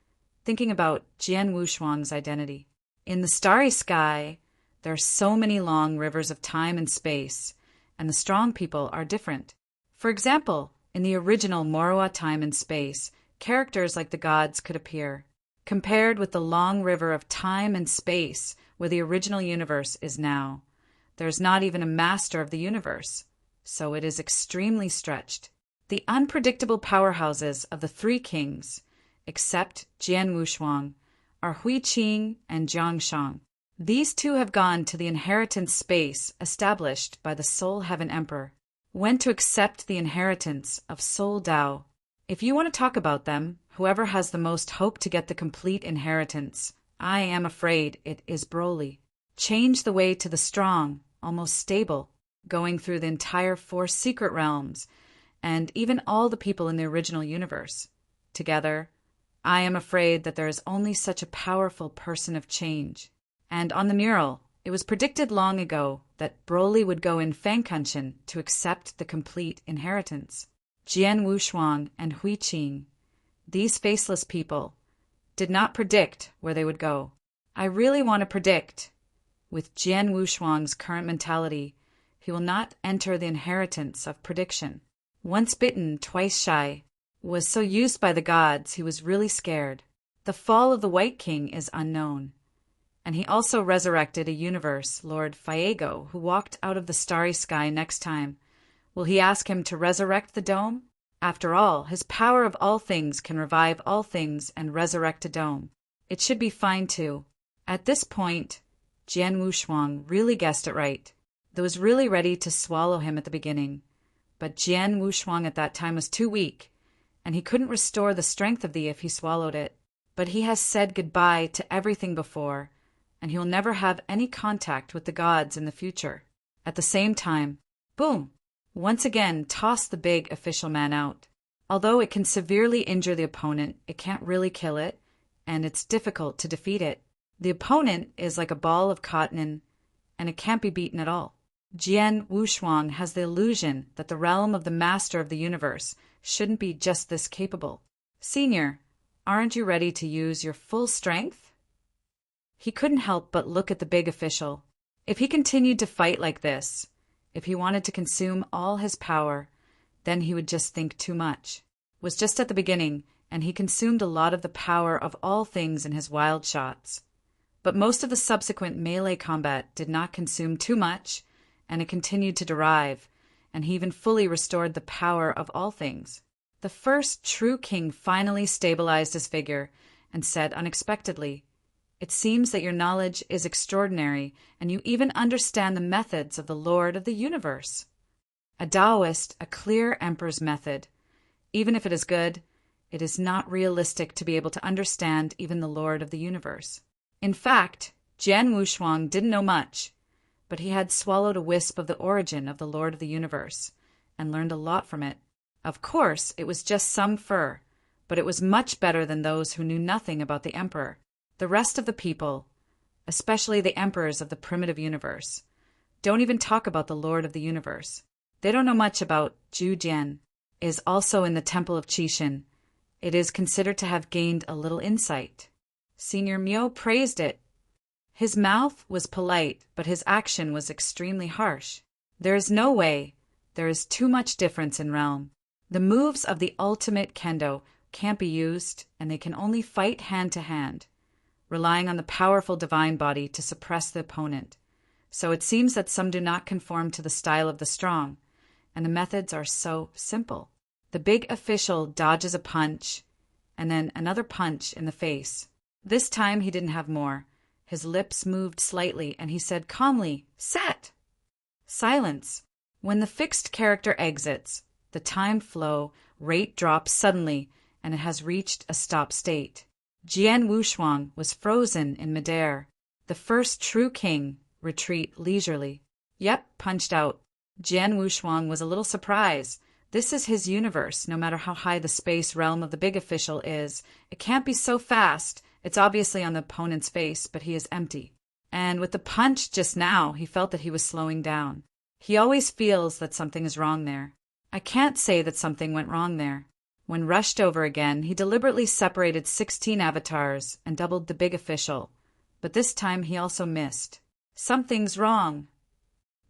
thinking about Jian Wushuang's identity. In the starry sky, there are so many long rivers of time and space, and the strong people are different. For example, in the original Morua time and space, characters like the gods could appear. Compared with the long river of time and space where the original universe is now, there is not even a master of the universe, so it is extremely stretched. The unpredictable powerhouses of the 3 kings, except Jian Wushuang, are Huiqing and Jiangshang. These 2 have gone to the inheritance space established by the Soul Heaven Emperor, when to accept the inheritance of Soul Tao. If you want to talk about them, whoever has the most hope to get the complete inheritance, I am afraid it is Broly. Change the way to the strong, almost stable, going through the entire 4 secret realms, and even all the people in the original universe. Together, I am afraid that there is only such a powerful person of change. And on the mural, it was predicted long ago that Broly would go in Fangkunshin to accept the complete inheritance. Jian Wushuang and Huiqing, these faceless people, did not predict where they would go. I really want to predict. With Jian Wushuang's current mentality, he will not enter the inheritance of prediction. Once bitten, twice shy. Was so used by the gods, he was really scared. The fall of the White King is unknown. And he also resurrected a universe, Lord Faego, who walked out of the starry sky next time. Will he ask him to resurrect the dome? After all, his power of all things can revive all things and resurrect a dome. It should be fine too. At this point, Jian Wushuang really guessed it right. They was really ready to swallow him at the beginning. But Jian Wushuang at that time was too weak, and he couldn't restore the strength of the if he swallowed it. But he has said goodbye to everything before, and he will never have any contact with the gods in the future. At the same time, boom! Once again toss the big official man out. Although it can severely injure the opponent, it can't really kill it, and it's difficult to defeat it. The opponent is like a ball of cotton, and it can't be beaten at all. Jian Wushuang has the illusion that the realm of the master of the universe shouldn't be just this capable. Senior, aren't you ready to use your full strength? He couldn't help but look at the big official. If he continued to fight like this, if he wanted to consume all his power, then he would just think too much. It was just at the beginning, and he consumed a lot of the power of all things in his wild shots. But most of the subsequent melee combat did not consume too much, and it continued to derive, and he even fully restored the power of all things. The first true king finally stabilized his figure and said unexpectedly, "It seems that your knowledge is extraordinary, and you even understand the methods of the Lord of the universe." A Taoist, a clear emperor's method. Even if it is good, it is not realistic to be able to understand even the Lord of the universe. In fact, Jian Wushuang didn't know much, but he had swallowed a wisp of the origin of the Lord of the universe, and learned a lot from it. Of course, it was just some fur, but it was much better than those who knew nothing about the emperor. The rest of the people, especially the emperors of the primitive universe, don't even talk about the Lord of the universe. They don't know much about Zhu Jian, is also in the Temple of Qixin. It is considered to have gained a little insight. Senior Miao praised it. His mouth was polite, but his action was extremely harsh. There is no way. There is too much difference in realm. The moves of the ultimate kendo can't be used, and they can only fight hand to hand, relying on the powerful divine body to suppress the opponent. So it seems that some do not conform to the style of the strong, and the methods are so simple. The big official dodges a punch, and then another punch in the face. This time he didn't have more. His lips moved slightly, and he said calmly, "Set!" Silence. When the fixed character exits, the time flow rate drops suddenly, and it has reached a stop state. Jian Wushuang was frozen in midair. The first true king retreat leisurely. Yep, punched out. Jian Wushuang was a little surprised. This is his universe, no matter how high the space realm of the big official is. It can't be so fast. It's obviously on the opponent's face, but he is empty. And with the punch just now, he felt that he was slowing down. He always feels that something is wrong there. I can't say that something went wrong there. When rushed over again, he deliberately separated 16 avatars and doubled the big official. But this time he also missed. Something's wrong.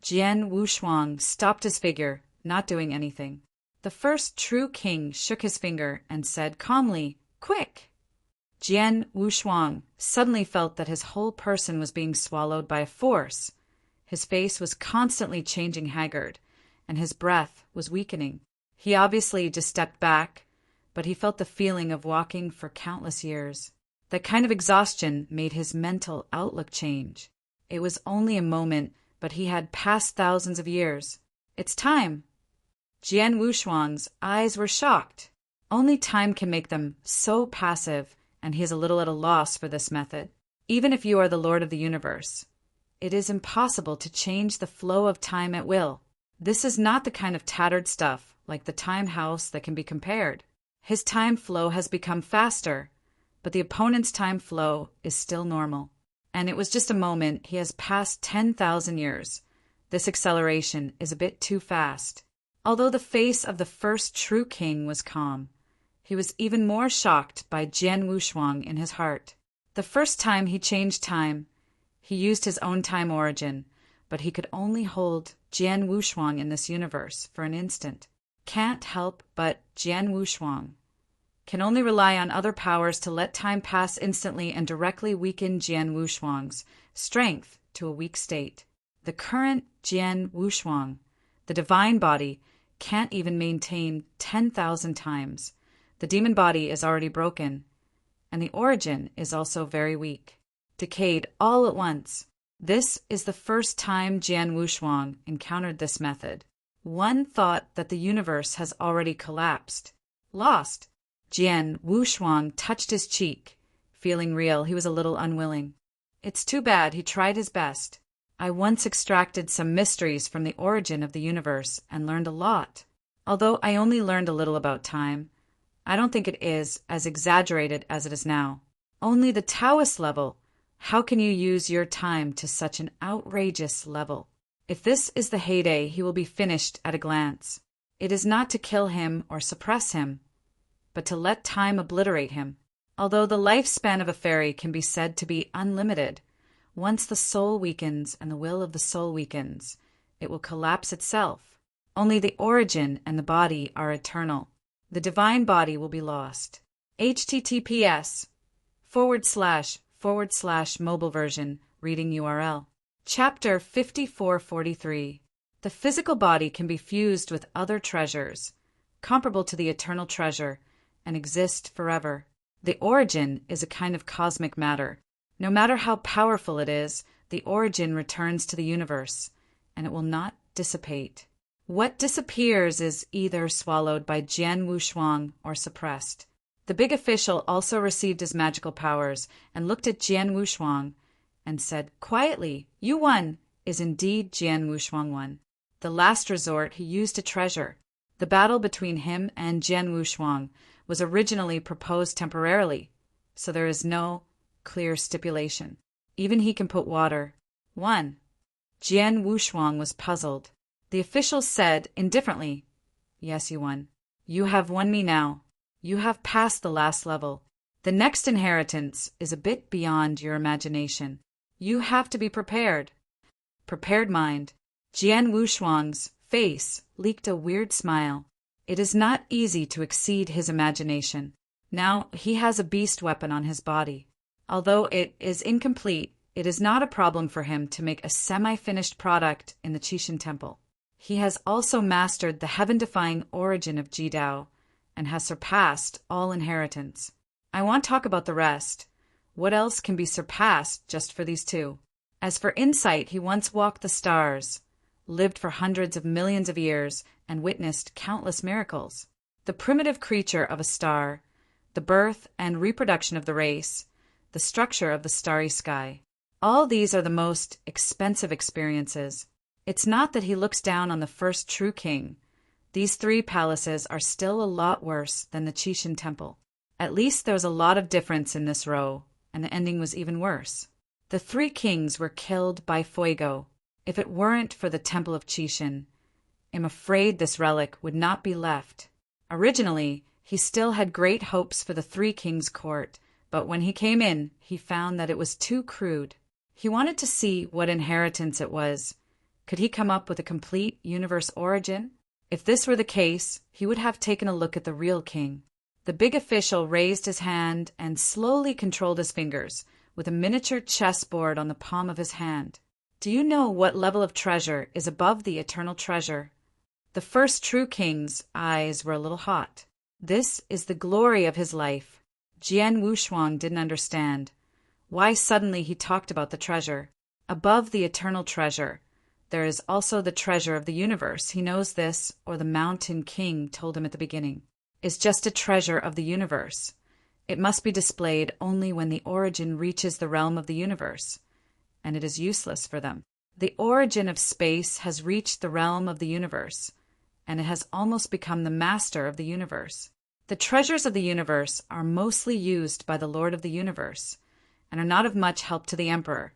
Jian Wushuang stopped his figure, not doing anything. The first true king shook his finger and said calmly, "Quick!" Jian Wushuang suddenly felt that his whole person was being swallowed by a force. His face was constantly changing haggard, and his breath was weakening. He obviously just stepped back, but he felt the feeling of walking for countless years. That kind of exhaustion made his mental outlook change. It was only a moment, but he had passed thousands of years. It's time. Jian Wushuang's eyes were shocked. Only time can make them so passive, and he is a little at a loss for this method. Even if you are the Lord of the universe, it is impossible to change the flow of time at will. This is not the kind of tattered stuff like the time house that can be compared. His time flow has become faster, but the opponent's time flow is still normal. And it was just a moment. He has passed 10,000 years. This acceleration is a bit too fast. Although the face of the first true king was calm, he was even more shocked by Jian Wushuang in his heart. The first time he changed time, He used his own time origin, but he could only hold Jian Wushuang in this universe for an instant. Can't help but Jian Wushuang can only rely on other powers to let time pass instantly and directly weaken Jian Wushuang's strength to a weak state. The current Jian Wushuang, the divine body, can't even maintain 10,000 times. The demon body is already broken, and the origin is also very weak, decayed all at once. This is the first time Jian Wushuang encountered this method. One thought that the universe has already collapsed. Lost. Jian Wushuang touched his cheek. Feeling real, he was a little unwilling. It's too bad, he tried his best. I once extracted some mysteries from the origin of the universe and learned a lot. Although I only learned a little about time, I don't think it is as exaggerated as it is now. Only the Taoist level. How can you use your time to such an outrageous level? If this is the heyday, he will be finished at a glance. It is not to kill him or suppress him, but to let time obliterate him. Although the lifespan of a fairy can be said to be unlimited, once the soul weakens and the will of the soul weakens, it will collapse itself. Only the origin and the body are eternal. The divine body will be lost. https:// mobile version, reading URL. Chapter 5443. The physical body can be fused with other treasures, comparable to the eternal treasure, and exist forever. The origin is a kind of cosmic matter. No matter how powerful it is, the origin returns to the universe, and it will not dissipate. What disappears is either swallowed by Jian Wushuang or suppressed. The big official also received his magical powers and looked at Jian Wushuang and said, quietly, "You won," is indeed Jian Wushuang won. The last resort, he used a treasure. The battle between him and Jian Wushuang was originally proposed temporarily, so there is no clear stipulation. Even he can put water. 1. Jian Wushuang was puzzled. The official said indifferently, "Yes, you won. You have won me now. You have passed the last level. The next inheritance is a bit beyond your imagination. You have to be prepared." Prepared mind. Jian Wushuang's face leaked a weird smile. It is not easy to exceed his imagination. Now he has a beast weapon on his body. Although it is incomplete, it is not a problem for him to make a semi-finished product in the Qixin Temple. He has also mastered the heaven-defying origin of Jidao and has surpassed all inheritance. I want to talk about the rest. What else can be surpassed just for these two? As for insight, he once walked the stars, lived for hundreds of millions of years, and witnessed countless miracles. The primitive creature of a star, the birth and reproduction of the race, the structure of the starry sky. All these are the most expensive experiences. It's not that he looks down on the first true king. These 3 palaces are still a lot worse than the Qixin Temple. At least there was a lot of difference in this row, and the ending was even worse. The 3 kings were killed by fuego. If it weren't for the Temple of Qixin, I'm afraid this relic would not be left. Originally, he still had great hopes for the 3 kings' court, but when he came in, he found that it was too crude. He wanted to see what inheritance it was. Could he come up with a complete universe origin? If this were the case, he would have taken a look at the real king. The big official raised his hand and slowly controlled his fingers, with a miniature chessboard on the palm of his hand. Do you know what level of treasure is above the eternal treasure? The first true king's eyes were a little hot. This is the glory of his life. Jian Wushuang didn't understand why suddenly he talked about the treasure. Above the eternal treasure, there is also the treasure of the universe. He knows this, or the Mountain King told him at the beginning. Is just a treasure of the universe. It must be displayed only when the origin reaches the realm of the universe, and it is useless for them. The origin of space has reached the realm of the universe, and it has almost become the master of the universe. The treasures of the universe are mostly used by the Lord of the universe, and are not of much help to the emperor.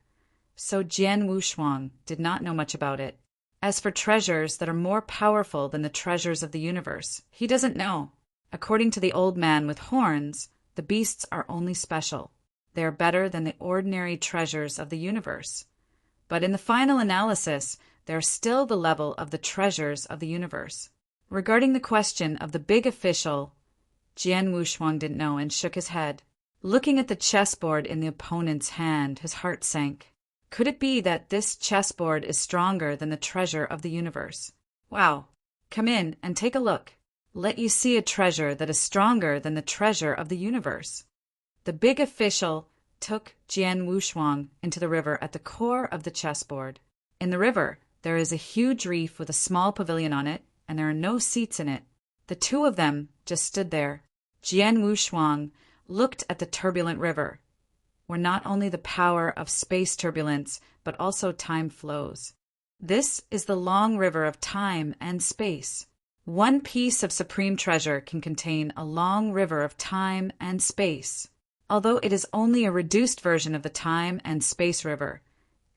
So Jian Wushuang did not know much about it. As for treasures that are more powerful than the treasures of the universe, he doesn't know. According to the old man with horns, the beasts are only special. they are better than the ordinary treasures of the universe. But in the final analysis, they are still the level of the treasures of the universe. Regarding the question of the big official, Jian Wushuang didn't know and shook his head. Looking at the chessboard in the opponent's hand, his heart sank. Could it be that this chessboard is stronger than the treasure of the universe? Wow! Come in and take a look. Let you see a treasure that is stronger than the treasure of the universe. The big official took Jian Wushuang into the river at the core of the chessboard. In the river, there is a huge reef with a small pavilion on it, and there are no seats in it. The two of them just stood there. Jian Wushuang looked at the turbulent river, where not only the power of space turbulence, but also time flows. This is the long river of time and space. One piece of supreme treasure can contain a long river of time and space. Although it is only a reduced version of the time and space river,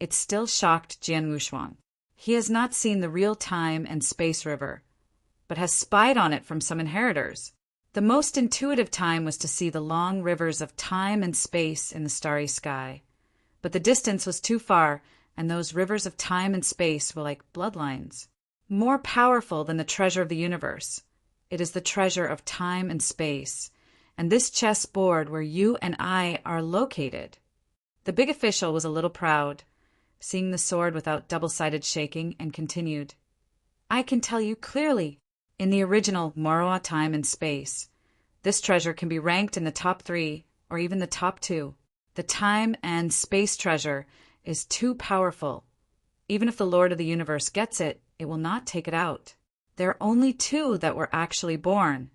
it still shocked Jian Wushuang. He has not seen the real time and space river, but has spied on it from some inheritors. The most intuitive time was to see the long rivers of time and space in the starry sky. But the distance was too far, and those rivers of time and space were like bloodlines. More powerful than the treasure of the universe, it is the treasure of time and space, and this chessboard where you and I are located. The big official was a little proud, seeing the sword without double-sided shaking, and continued. I can tell you clearly, in the original Morua time and space, this treasure can be ranked in the top 3 or even the top 2. The time and space treasure is too powerful. Even if the Lord of the Universe gets it, it will not take it out. There are only 2 that were actually born,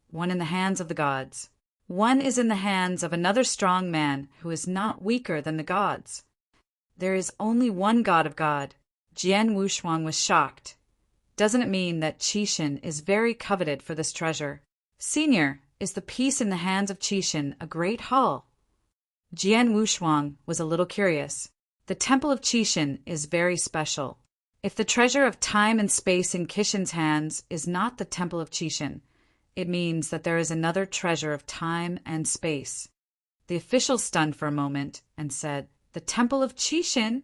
one in the hands of the gods. One is in the hands of another strong man who is not weaker than the gods. There is only one God of God. Jian Wushuang was shocked. Doesn't it mean that Qixin is very coveted for this treasure? Senior, is the piece in the hands of Qixin a great haul? Jian Wushuang was a little curious. The temple of Qixin is very special. If the treasure of time and space in Qixin's hands is not the temple of Qixin, it means that there is another treasure of time and space. The official stunned for a moment and said, The temple of Qixin?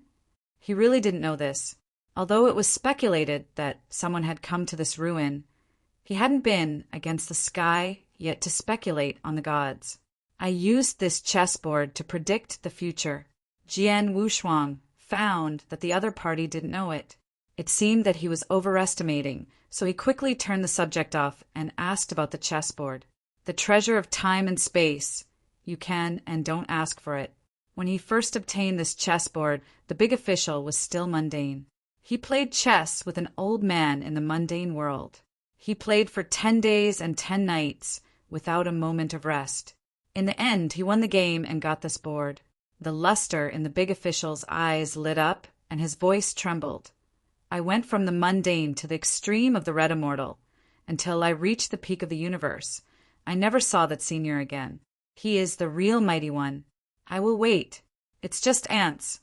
He really didn't know this. Although it was speculated that someone had come to this ruin, he hadn't been against the sky yet to speculate on the gods. I used this chessboard to predict the future. Jian Wushuang found that the other party didn't know it. It seemed that he was overestimating, so he quickly turned the subject off and asked about the chessboard. The treasure of time and space. You can and don't ask for it. When he first obtained this chessboard, the big official was still mundane. He played chess with an old man in the mundane world. He played for 10 days and 10 nights without a moment of rest. In the end, he won the game and got this board. The luster in the big official's eyes lit up, and his voice trembled. I went from the mundane to the extreme of the red immortal, until I reached the peak of the universe. I never saw that senior again. He is the real mighty one. I will wait. It's just ants.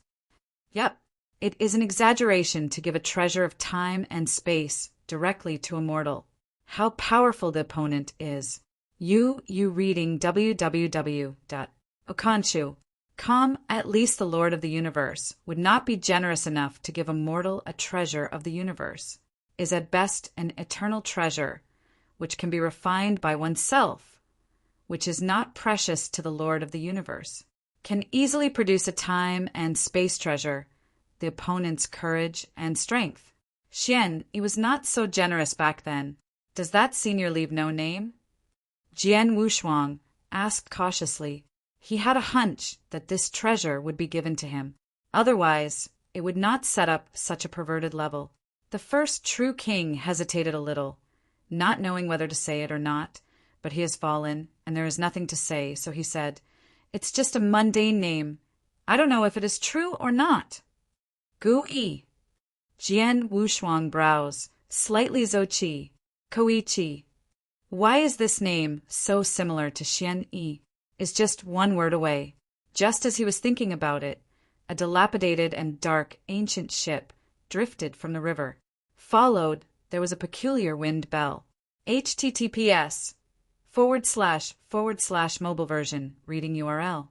Yep, it is an exaggeration to give a treasure of time and space directly to a mortal. How powerful the opponent is. You reading www.okanshu.com, at least the Lord of the Universe would not be generous enough to give a mortal a treasure of the universe, is at best an eternal treasure, which can be refined by oneself, which is not precious to the Lord of the Universe, can easily produce a time and space treasure, the opponent's courage and strength. Xian, he was not so generous back then. Does that senior leave no name? Jian Wushuang asked cautiously. He had a hunch that this treasure would be given to him. Otherwise, it would not set up such a perverted level. The first true king hesitated a little, not knowing whether to say it or not, but he has fallen, and there is nothing to say, so he said, It's just a mundane name. I don't know if it is true or not. Gu-yi. Jian Wushuang brows, slightly Zouqi, Koichi. Why is this name so similar to Xian-yi? Is just one word away. Just as he was thinking about it, a dilapidated and dark ancient ship drifted from the river. Followed, there was a peculiar wind bell. https:// mobile version, reading URL.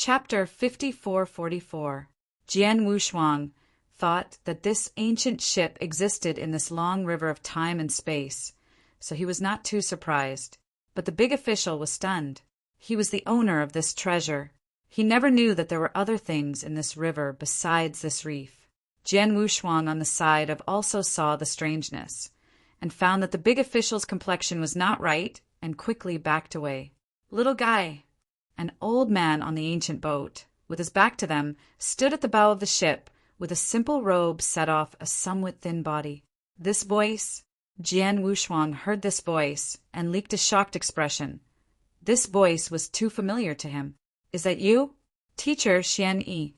Chapter 5444. Jian Wushuang thought that this ancient ship existed in this long river of time and space, so he was not too surprised. But the big official was stunned. He was the owner of this treasure. He never knew that there were other things in this river besides this reef. Jian Wushuang on the side of also saw the strangeness, and found that the big official's complexion was not right, and quickly backed away. Little guy, an old man on the ancient boat, with his back to them, stood at the bow of the ship, with a simple robe set off a somewhat thin body. This voice, Jian Wushuang heard this voice, and leaked a shocked expression. This voice was too familiar to him. Is that you? Teacher Xian Yi.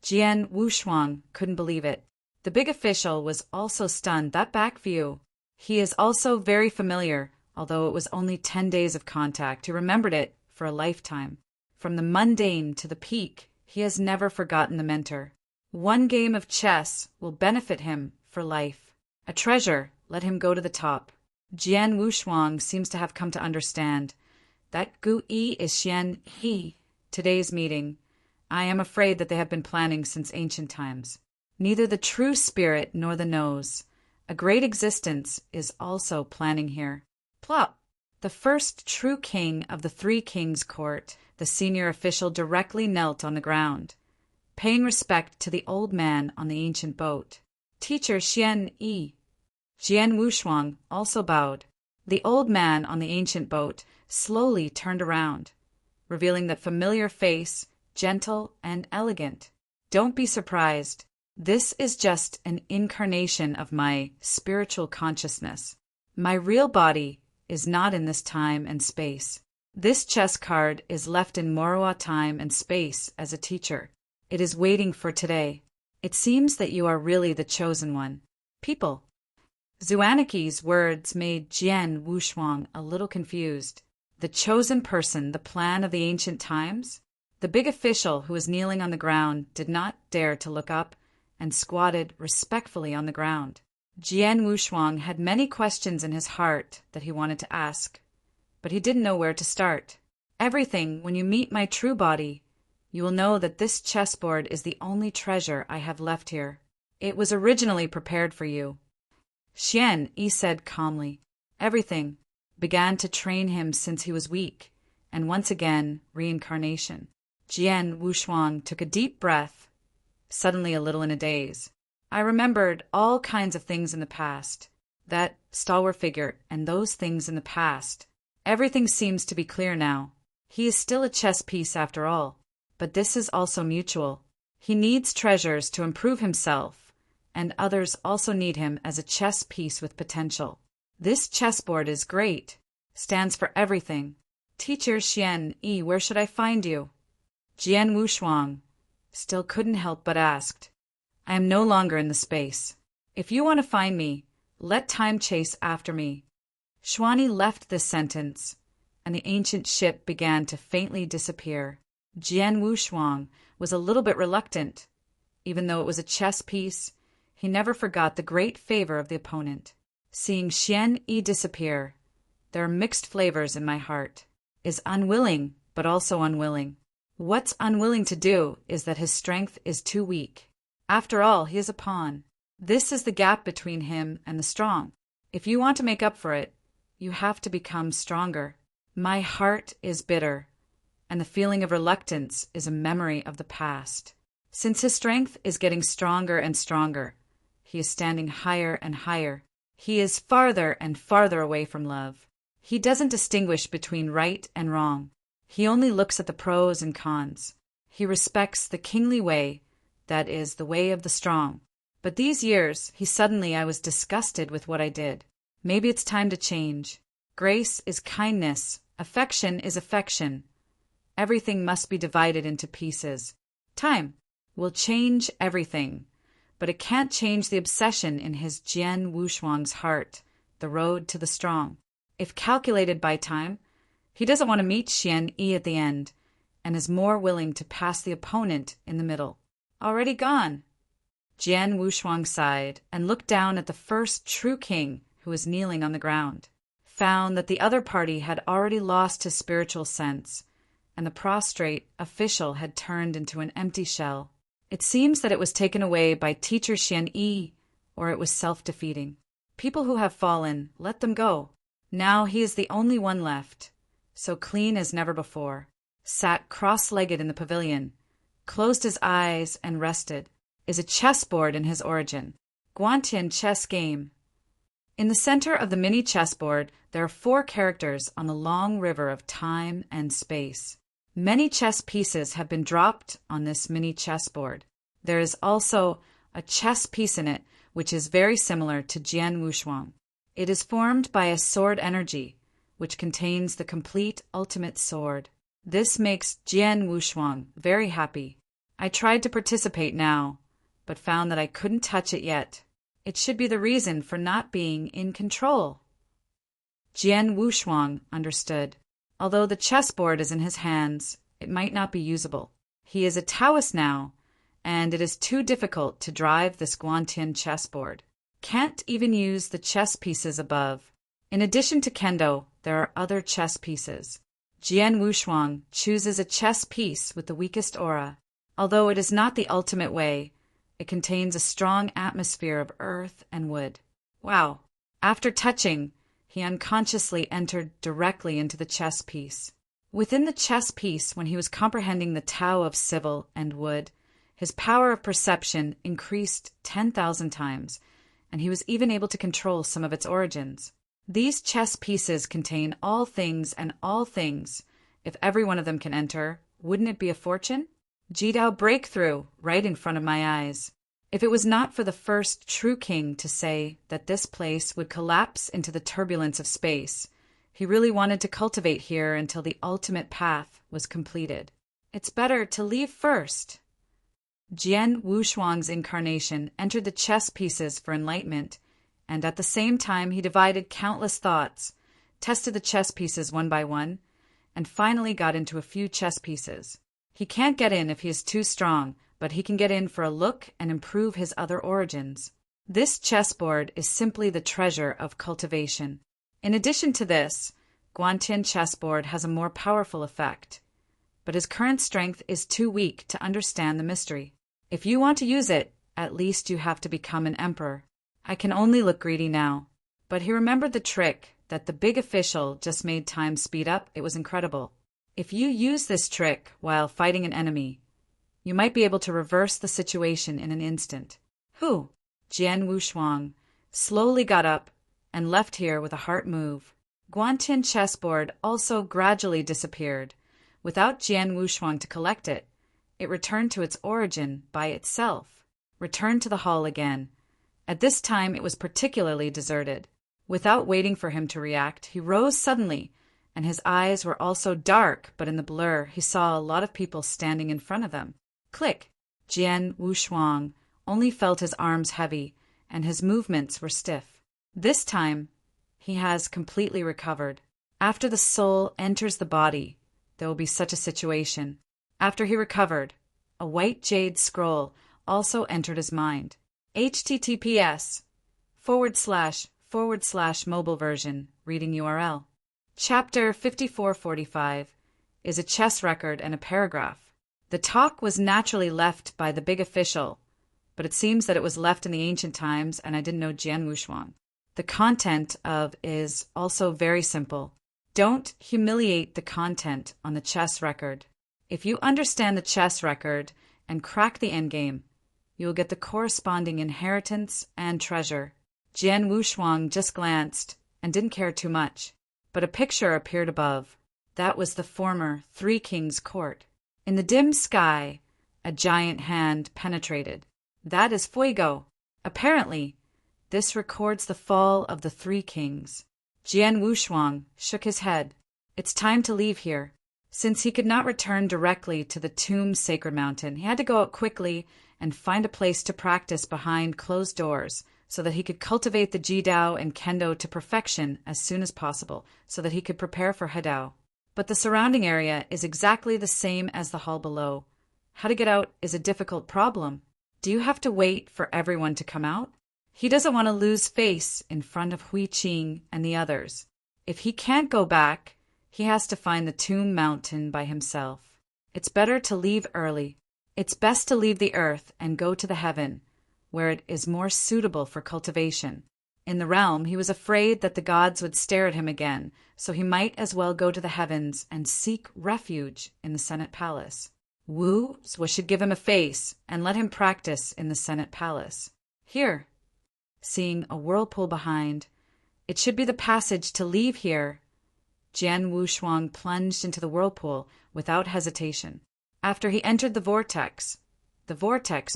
Jian Wushuang couldn't believe it. The big official was also stunned. That back view. He is also very familiar, although it was only 10 days of contact. He remembered it for a lifetime. From the mundane to the peak, he has never forgotten the mentor. One game of chess will benefit him for life. A treasure let him go to the top. Jian Wushuang seems to have come to understand. That Gu Yi is Xian He. Today's meeting. I am afraid that they have been planning since ancient times. Neither the true spirit nor the nose. A great existence is also planning here. Plop! The first true king of the Three Kings Court, the senior official, directly knelt on the ground, paying respect to the old man on the ancient boat. Teacher Xian Yi. Jian Wushuang also bowed. The old man on the ancient boat slowly turned around, revealing that familiar face, gentle and elegant. Don't be surprised. This is just an incarnation of my spiritual consciousness. My real body is not in this time and space. This chess card is left in Morua time and space as a teacher. It is waiting for today. It seems that you are really the chosen one. People. Zuaniki's words made Jian Wushuang a little confused. The chosen person, the plan of the ancient times? The big official who was kneeling on the ground did not dare to look up and squatted respectfully on the ground. Jian Wushuang had many questions in his heart that he wanted to ask, but he didn't know where to start. Everything, when you meet my true body, you will know that this chessboard is the only treasure I have left here. It was originally prepared for you. Xian Yi said calmly. Everything began to train him since he was weak, and once again, reincarnation. Jian Wushuang took a deep breath, suddenly a little in a daze. I remembered all kinds of things in the past, that stalwart figure and those things in the past. Everything seems to be clear now. He is still a chess piece after all, but this is also mutual. He needs treasures to improve himself, and others also need him as a chess piece with potential. This chessboard is great, stands for everything. Teacher Xian Yi, where should I find you? Jian Wushuang still couldn't help but asked. I am no longer in the space. If you want to find me, let time chase after me. Xuani left this sentence, and the ancient ship began to faintly disappear. Jian Wushuang was a little bit reluctant. Even though it was a chess piece, he never forgot the great favor of the opponent. Seeing Xian Yi disappear, there are mixed flavors in my heart. Is unwilling, but also unwilling. What's unwilling to do is that his strength is too weak. After all, he is a pawn. This is the gap between him and the strong. If you want to make up for it, you have to become stronger. My heart is bitter, and the feeling of reluctance is a memory of the past. Since his strength is getting stronger and stronger, he is standing higher and higher. He is farther and farther away from love. He doesn't distinguish between right and wrong. He only looks at the pros and cons. He respects the kingly way, that is, the way of the strong. But these years, I was disgusted with what I did. Maybe it's time to change. Grace is kindness. Affection is affection. Everything must be divided into pieces. Time will change everything, but it can't change the obsession in his Jian Wushuang's heart, the road to the strong. If calculated by time, he doesn't want to meet Xian Yi at the end, and is more willing to pass the opponent in the middle. Already gone. Jian Wushuang sighed and looked down at the first true king who was kneeling on the ground, found that the other party had already lost his spiritual sense, and the prostrate official had turned into an empty shell. It seems that it was taken away by teacher Xian Yi, or it was self-defeating. People who have fallen, let them go. Now he is the only one left, so clean as never before, sat cross-legged in the pavilion, closed his eyes and rested. Is a chessboard in his origin. Guantian chess game. In the center of the mini chessboard, there are 4 characters on the long river of time and space. Many chess pieces have been dropped on this mini chessboard. There is also a chess piece in it, which is very similar to Jian Wushuang. It is formed by a sword energy, which contains the complete ultimate sword. This makes Jian Wushuang very happy. I tried to participate now, but found that I couldn't touch it yet. It should be the reason for not being in control. Jian Wushuang understood. Although the chessboard is in his hands, it might not be usable. He is a Taoist now, and it is too difficult to drive this Guantian chessboard. Can't even use the chess pieces above. In addition to kendo, there are other chess pieces. Jian Wushuang chooses a chess piece with the weakest aura. Although it is not the ultimate way, it contains a strong atmosphere of earth and wood. Wow! After touching, he unconsciously entered directly into the chess piece. Within the chess piece, when he was comprehending the Tao of civil and wood, his power of perception increased 10,000 times, and he was even able to control some of its origins. These chess pieces contain all things and all things. If every one of them can enter, wouldn't it be a fortune? Jidao breakthrough right in front of my eyes. If it was not for the first true king to say that this place would collapse into the turbulence of space, he really wanted to cultivate here until the ultimate path was completed. It's better to leave first. Jian Wushuang's incarnation entered the chess pieces for enlightenment, and at the same time he divided countless thoughts, tested the chess pieces one by one, and finally got into a few chess pieces. He can't get in if he is too strong, but he can get in for a look and improve his other origins. This chessboard is simply the treasure of cultivation. In addition to this, Guantian chessboard has a more powerful effect, but his current strength is too weak to understand the mystery. If you want to use it, at least you have to become an emperor. I can only look greedy now. But he remembered the trick that the big official just made time speed up. It was incredible. If you use this trick while fighting an enemy, you might be able to reverse the situation in an instant. Who? Jian Wushuang slowly got up and left here with a heart move. Guantian chessboard also gradually disappeared. Without Jian Wushuang to collect it, it returned to its origin by itself. Returned to the hall again. At this time it was particularly deserted. Without waiting for him to react, he rose suddenly, and his eyes were also dark, but in the blur he saw a lot of people standing in front of them. Click! Jian Wushuang only felt his arms heavy, and his movements were stiff. This time, he has completely recovered. After the soul enters the body, there will be such a situation. After he recovered, a white jade scroll also entered his mind. https:///mobile version, reading URL. Chapter 5445 is a chess record and a paragraph. The talk was naturally left by the big official, but it seems that it was left in the ancient times and I didn't know Jian Wushuang. The content of is also very simple. Don't humiliate the content on the chess record. If you understand the chess record and crack the endgame, you will get the corresponding inheritance and treasure. Jian Wushuang just glanced and didn't care too much, but a picture appeared above. That was the former Three Kings court. In the dim sky, a giant hand penetrated. That is Fuego. Apparently, this records the fall of the Three Kings. Jian Wushuang shook his head. It's time to leave here. Since he could not return directly to the tomb Sacred Mountain, he had to go out quickly and find a place to practice behind closed doors so that he could cultivate the Jidao and Kendo to perfection as soon as possible so that he could prepare for Hedao. But the surrounding area is exactly the same as the hall below. How to get out is a difficult problem. Do you have to wait for everyone to come out? He doesn't want to lose face in front of Hui Qing and the others. If he can't go back, He has to find the tomb mountain by himself. It's better to leave early. It's best to leave the earth and go to the heaven, where it is more suitable for cultivation. In the realm, he was afraid that the gods would stare at him again, so he might as well go to the heavens and seek refuge in the Senate Palace. Wu should give him a face and let him practice in the Senate Palace. Here, seeing a whirlpool behind, it should be the passage to leave here. Jian Wushuang plunged into the whirlpool without hesitation. After he entered the vortex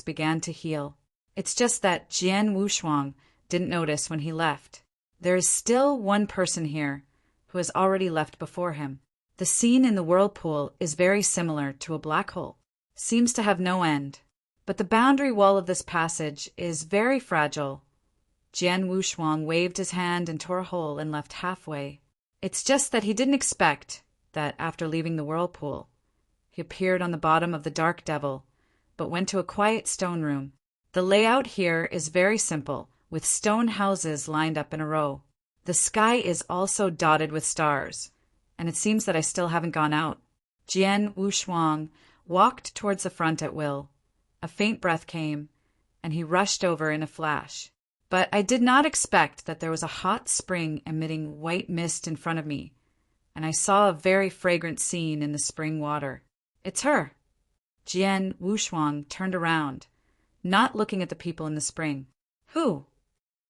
began to heal. It's just that Jian Wushuang didn't notice when he left. There is still one person here who has already left before him. The scene in the whirlpool is very similar to a black hole. Seems to have no end. But the boundary wall of this passage is very fragile. Jian Wushuang waved his hand and tore a hole and left halfway. It's just that he didn't expect that after leaving the whirlpool, he appeared on the bottom of the Dark Devil, but went to a quiet stone room. The layout here is very simple, with stone houses lined up in a row. The sky is also dotted with stars, and it seems that I still haven't gone out. Jian Wushuang walked towards the front at will. A faint breath came, and he rushed over in a flash. But I did not expect that there was a hot spring emitting white mist in front of me, and I saw a very fragrant scene in the spring water. It's her. Jian Wushuang turned around, not looking at the people in the spring. Who?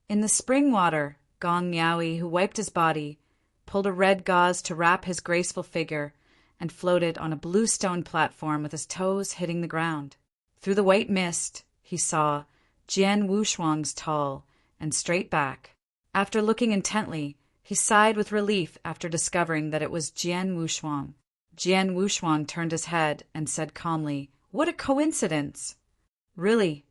In the spring water, Gong Miaoi, who wiped his body, pulled a red gauze to wrap his graceful figure, and floated on a blue stone platform with his toes hitting the ground. Through the white mist, he saw Jian Wushuang's tall and straight back. After looking intently, he sighed with relief after discovering that it was Jian Wushuang. Jian Wushuang turned his head and said calmly, "What a coincidence!" Really?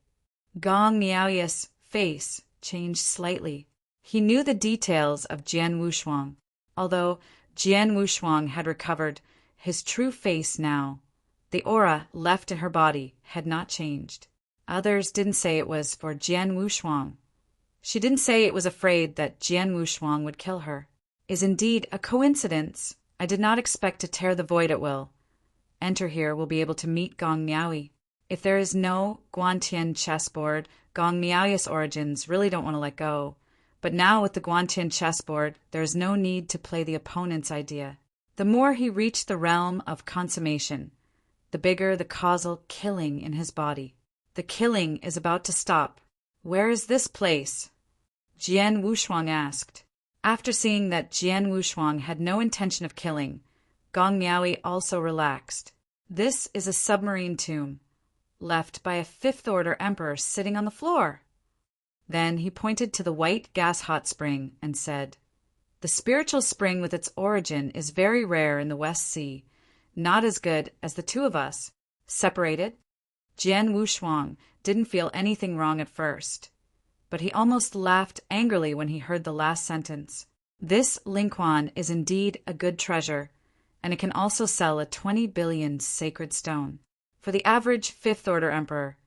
Gong Miaoi's face changed slightly. He knew the details of Jian Wushuang, although Jian Wushuang had recovered his true face now. The aura left in her body had not changed. Others didn't say it was for Jian Wushuang. She didn't say it was afraid that Jian Wushuang would kill her. Is indeed a coincidence. I did not expect to tear the void at will. Enter here will be able to meet Gong Miaoi. If there is no Guantian chessboard, Gong Miaoi's origins really don't want to let go. But now with the Guantian chessboard, there is no need to play the opponent's idea. The more he reached the realm of consummation, the bigger the causal killing in his body. The killing is about to stop. Where is this place? Jian Wushuang asked. After seeing that Jian Wushuang had no intention of killing, Gong Miaoi also relaxed. This is a submarine tomb, left by a fifth-order emperor sitting on the floor. Then he pointed to the white gas hot spring and said, "The spiritual spring with its origin is very rare in the West Sea, not as good as the two of us. Separated?" Jian Wushuang didn't feel anything wrong at first, but he almost laughed angrily when he heard the last sentence. This Lingquan is indeed a good treasure, and it can also sell a 20 billion sacred stone. For the average fifth-order emperor,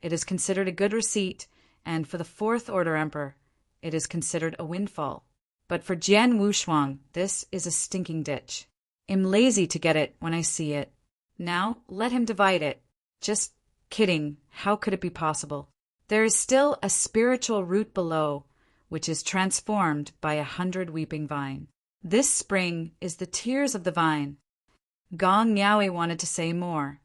it is considered a good receipt, and for the fourth-order emperor, it is considered a windfall. But for Jian Wushuang, this is a stinking ditch. I'm lazy to get it when I see it. Now let him divide it. Just kidding, how could it be possible? There is still a spiritual root below, which is transformed by 100 weeping vine. This spring is the tears of the vine. Gong Miaoi wanted to say more,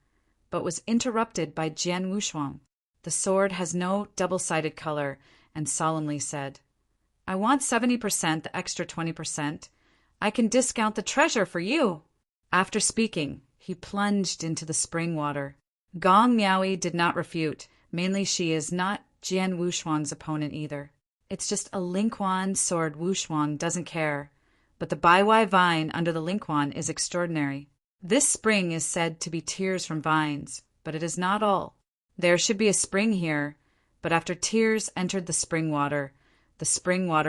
but was interrupted by Jian Wushuang. The sword has no double-sided color, and solemnly said, "I want 70%, the extra 20%. I can discount the treasure for you." After speaking, he plunged into the spring water. Gong Miaoi did not refute. Mainly she is not Jian Wushuang's opponent either. It's just a Lingquan sword. Wushuang doesn't care. But the Baiwai vine under the Lingquan is extraordinary. This spring is said to be tears from vines, but it is not all. There should be a spring here, but after tears entered the spring water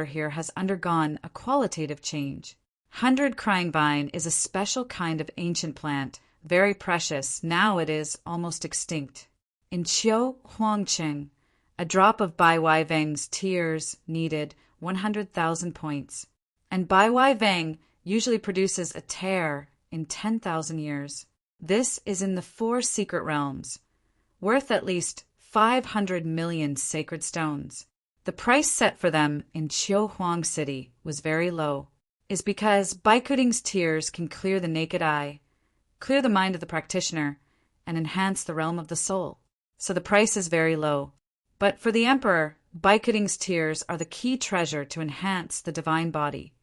here has undergone a qualitative change. 100 crying vine is a special kind of ancient plant, very precious. Now it is almost extinct. In Qiu Huangqing, a drop of Baiwai Veng's tears needed 100,000 points, and Baiwai Veng usually produces a tear in 10,000 years. This is in the 4 secret realms, worth at least 500 million sacred stones. The price set for them in Huang City was very low, is because Baikuding's tears can clear the naked eye, clear the mind of the practitioner, and enhance the realm of the soul. So the price is very low. But for the emperor, Baikuding's tears are the key treasure to enhance the divine body,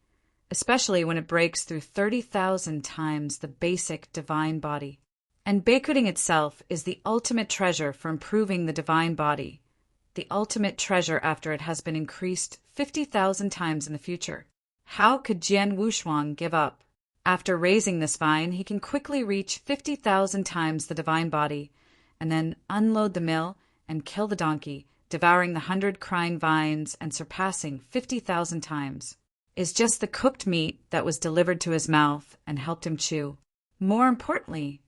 especially when it breaks through 30,000 times the basic divine body. And Baikuding itself is the ultimate treasure for improving the divine body, the ultimate treasure after it has been increased 50,000 times in the future. How could Jian Wushuang give up? After raising this vine, he can quickly reach 50,000 times the divine body, and then unload the mill and kill the donkey, devouring the 100 crying vines and surpassing 50,000 times. Is just the cooked meat that was delivered to his mouth and helped him chew. More importantly,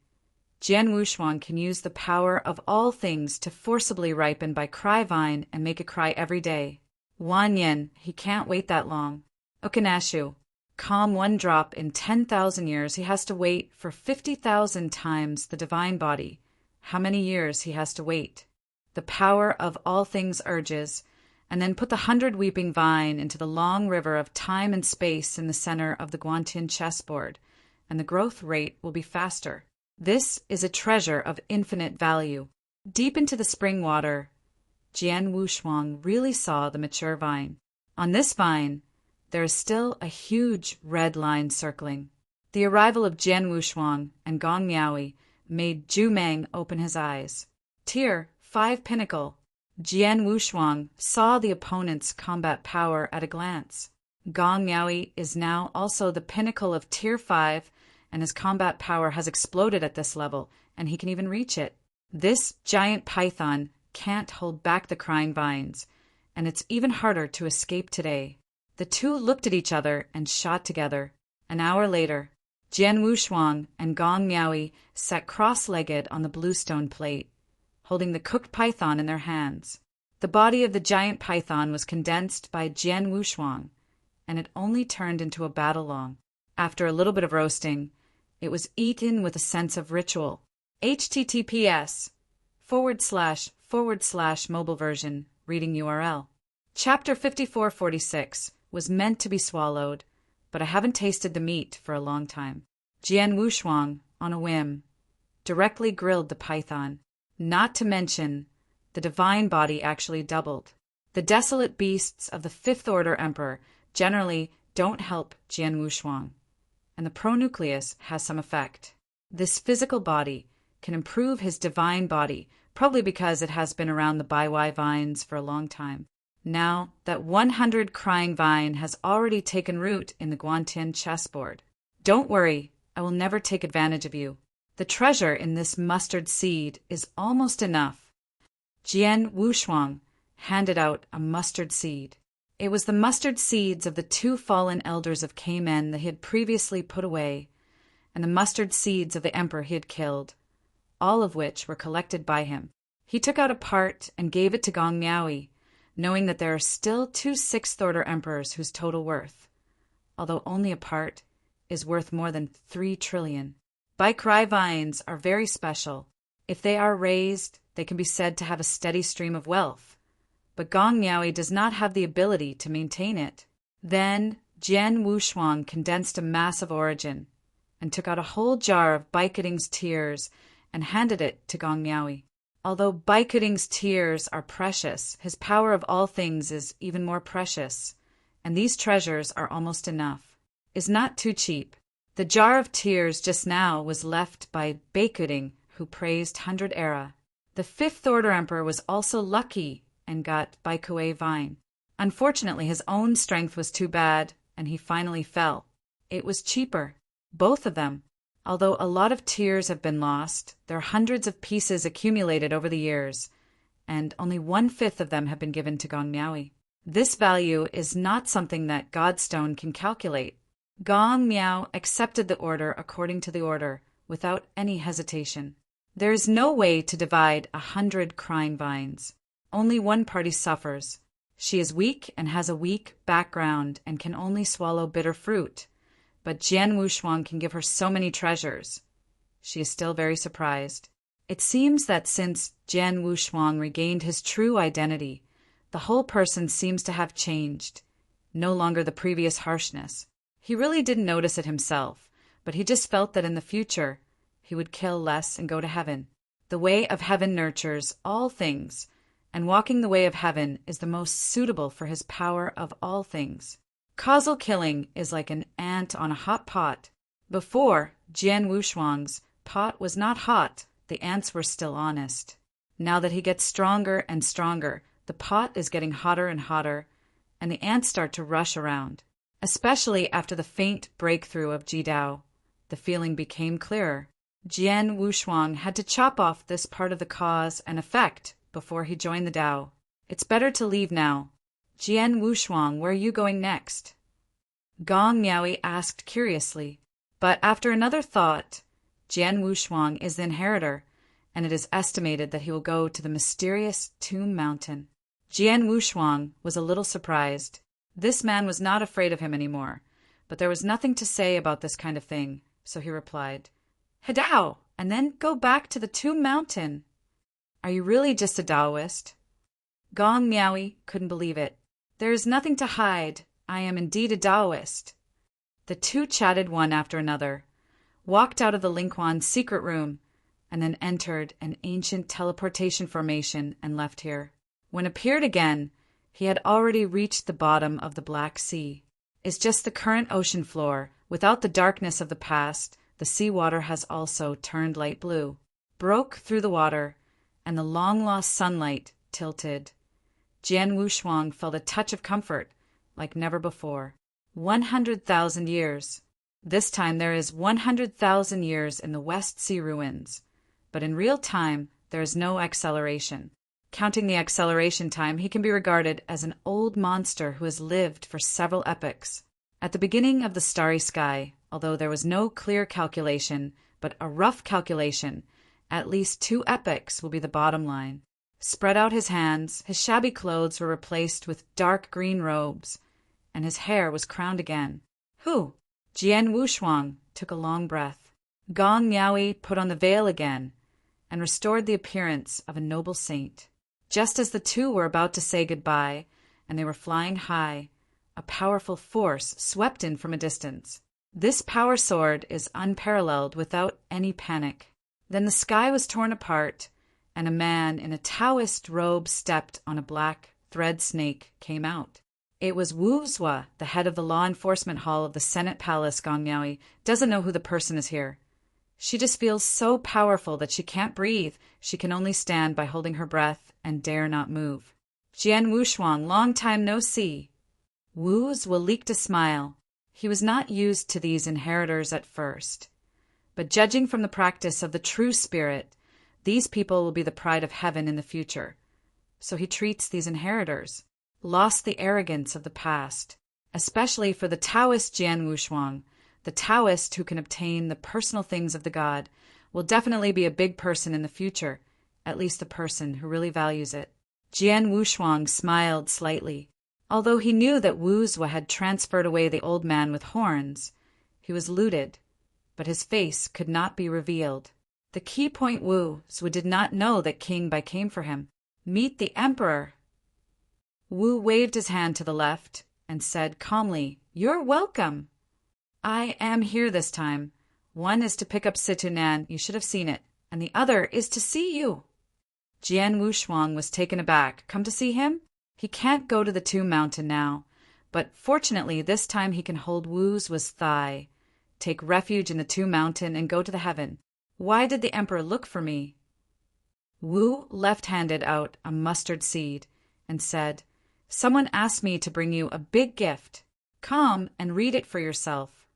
Jian Wushuang can use the power of all things to forcibly ripen by cry vine and make it cry every day. Wan Yin, he can't wait that long. Okanashu, calm 1 drop in 10,000 years, he has to wait for 50,000 times the divine body. How many years he has to wait? The power of all things urges, and then put the 100 weeping vine into the long river of time and space in the center of the Guantian chessboard, and the growth rate will be faster. This is a treasure of infinite value. Deep into the spring water, Jian Wushuang really saw the mature vine. On this vine, there is still a huge red line circling. The arrival of Jian Wushuang and Gong Miaoi made Zhu Meng open his eyes. Tier 5 Pinnacle. Jian Wushuang saw the opponent's combat power at a glance. Gong Miaoi is now also the pinnacle of Tier 5, and his combat power has exploded at this level, and he can even reach it. This giant python can't hold back the crying vines, and it's even harder to escape today. The two looked at each other and shot together. An hour later, Jian Wushuang and Gong Miaoi sat cross-legged on the bluestone plate, holding the cooked python in their hands. The body of the giant python was condensed by Jian Wushuang, and it only turned into a bat-along. After a little bit of roasting, it was eaten with a sense of ritual. https://mobile version, reading URL. Chapter 5446 was meant to be swallowed, but I haven't tasted the meat for a long time. Jian Wushuang, on a whim, directly grilled the python. Not to mention, the divine body actually doubled. The desolate beasts of the Fifth Order Emperor generally don't help Jian Wushuang, and the pronucleus has some effect. This physical body can improve his divine body, probably because it has been around the Baiwai vines for a long time. Now that 100 crying vine has already taken root in the Guantian chessboard. Don't worry, I will never take advantage of you. The treasure in this mustard seed is almost enough. Jian Wushuang handed out a mustard seed. It was the mustard seeds of the 2 fallen elders of Kamen that he had previously put away, and the mustard seeds of the emperor he had killed, all of which were collected by him. He took out a part and gave it to Gong Miaoi, knowing that there are still 2 Sixth Order emperors whose total worth, although only a part, is worth more than 3 trillion. Baikrai vines are very special. If they are raised, they can be said to have a steady stream of wealth. But Gong Miaoi does not have the ability to maintain it. Then Jian Wushuang condensed a mass of origin and took out a whole jar of Baikuding's tears and handed it to Gong Miaoi. Although Baikuding's tears are precious, his power of all things is even more precious, and these treasures are almost enough. Is not too cheap. The jar of tears just now was left by Baikuding, who praised 100 Era. The Fifth Order Emperor was also lucky and got Baikue vine. Unfortunately, his own strength was too bad, and he finally fell. It was cheaper. Both of them. Although a lot of tears have been lost, there are hundreds of pieces accumulated over the years, and only 1/5 of them have been given to Gong Miaoi. This value is not something that Godstone can calculate. Gong Miao accepted the order according to the order, without any hesitation. There is no way to divide 100 crying vines. Only one party suffers. She is weak and has a weak background and can only swallow bitter fruit. but Jian Wushuang can give her so many treasures. She is still very surprised. It seems that since Jian Wushuang regained his true identity, the whole person seems to have changed, no longer the previous harshness. He really didn't notice it himself, but he just felt that in the future he would kill less and go to heaven. The way of heaven nurtures all things, and walking the way of heaven is the most suitable for his power of all things. Causal killing is like an ant on a hot pot. Before, Jian Wushuang's pot was not hot, the ants were still honest. Now that he gets stronger and stronger, the pot is getting hotter and hotter, and the ants start to rush around. Especially after the faint breakthrough of Jidao, the feeling became clearer. Jian Wushuang had to chop off this part of the cause and effect before he joined the Tao. It's better to leave now. Jian Wushuang, where are you going next? Gong Miaoi asked curiously. But after another thought, Jian Wushuang is the inheritor, and it is estimated that he will go to the mysterious Tomb Mountain. Jian Wushuang was a little surprised. This man was not afraid of him anymore, but there was nothing to say about this kind of thing, so he replied, Hedao, and then go back to the Tomb Mountain. Are you really just a Taoist? Gong Miaoi couldn't believe it. There is nothing to hide. I am indeed a Taoist. The two chatted one after another, walked out of the Lingquan's secret room, and then entered an ancient teleportation formation and left here. When appeared again, he had already reached the bottom of the Black Sea. It's just the current ocean floor. Without the darkness of the past, the seawater has also turned light blue, broke through the water, and the long-lost sunlight tilted. Jian Wushuang felt a touch of comfort, like never before. 100,000 years. This time there is 100,000 years in the West Sea ruins, but in real time there is no acceleration. Counting the acceleration time, he can be regarded as an old monster who has lived for several epochs. At the beginning of the starry sky, although there was no clear calculation, but a rough calculation, at least 2 epochs will be the bottom line. Spread out his hands, his shabby clothes were replaced with dark green robes, and his hair was crowned again. Who? Jian Wushuang took a long breath. Gong Miaoi put on the veil again, and restored the appearance of a noble saint. Just as the two were about to say goodbye, and they were flying high, a powerful force swept in from a distance. This power sword is unparalleled without any panic. Then the sky was torn apart, and a man in a Taoist robe stepped on a black thread snake came out. It was Wu Zua, the head of the law enforcement hall of the Senate Palace. Gong Miaoi doesn't know who the person is here. She just feels so powerful that she can't breathe. She can only stand by holding her breath and dare not move. Jian Wushuang, long time no see. Wu Zua leaked a smile. He was not used to these inheritors at first. But judging from the practice of the true spirit, these people will be the pride of heaven in the future. So he treats these inheritors. Lost the arrogance of the past, especially for the Taoist Jian Wushuang. The Taoist who can obtain the personal things of the God will definitely be a big person in the future, at least the person who really values it. Jian Wushuang smiled slightly. Although he knew that Wu Zua had transferred away the old man with horns, he was looted, but his face could not be revealed. The key point: Wu Zua did not know that King Bai came for him. Meet the Emperor. Wu waved his hand to the left and said calmly, You're welcome. I am here this time. One is to pick up Situnan, you should have seen it, and the other is to see you. Jian Wushuang was taken aback. Come to see him? He can't go to the Tomb Mountain now, but fortunately this time he can hold Wu Zua's thigh, take refuge in the Tomb Mountain, and go to the heaven. Why did the Emperor look for me? Wu left-handed out a mustard seed and said, Someone asked me to bring you a big gift. Come and read it for yourself.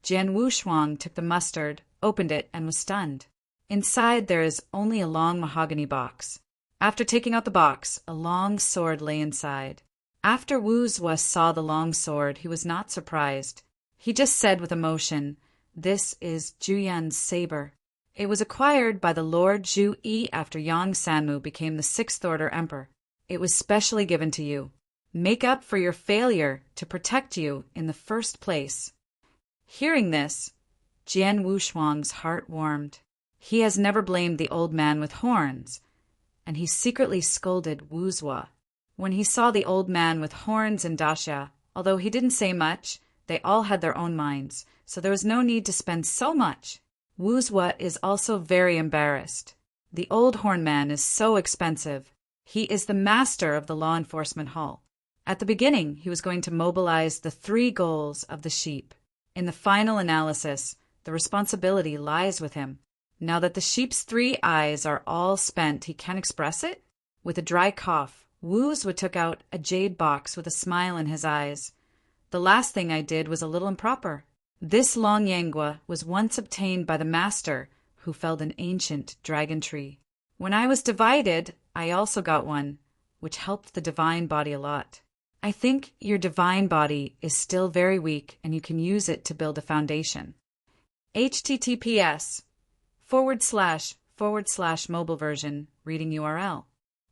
Jian Wushuang took the mustard, opened it, and was stunned. Inside there is only a long mahogany box. After taking out the box, a long sword lay inside. After Wu Zua saw the long sword, he was not surprised. He just said with emotion, This is Juyan's saber. It was acquired by the Lord Zhu Yi after Yang Sanmu became the 6th Order Emperor. It was specially given to you. Make up for your failure to protect you in the first place. Hearing this, Jian Wushuang's heart warmed. He has never blamed the old man with horns, and he secretly scolded Wu Zhuo. When he saw the old man with horns in Daxia, although he didn't say much, they all had their own minds, so there was no need to spend so much. Wu Zhuo is also very embarrassed. The old horn man is so expensive. He is the master of the law enforcement hall. At the beginning, he was going to mobilize the 3 goals of the sheep. In the final analysis, the responsibility lies with him. Now that the sheep's 3 eyes are all spent, he can't express it? With a dry cough, Wu Zhuo took out a jade box with a smile in his eyes. The last thing I did was a little improper. This long yangua was once obtained by the master who felled an ancient dragon tree. When I was divided, I also got one, which helped the divine body a lot. I think your divine body is still very weak and you can use it to build a foundation. https:// mobile version, reading URL.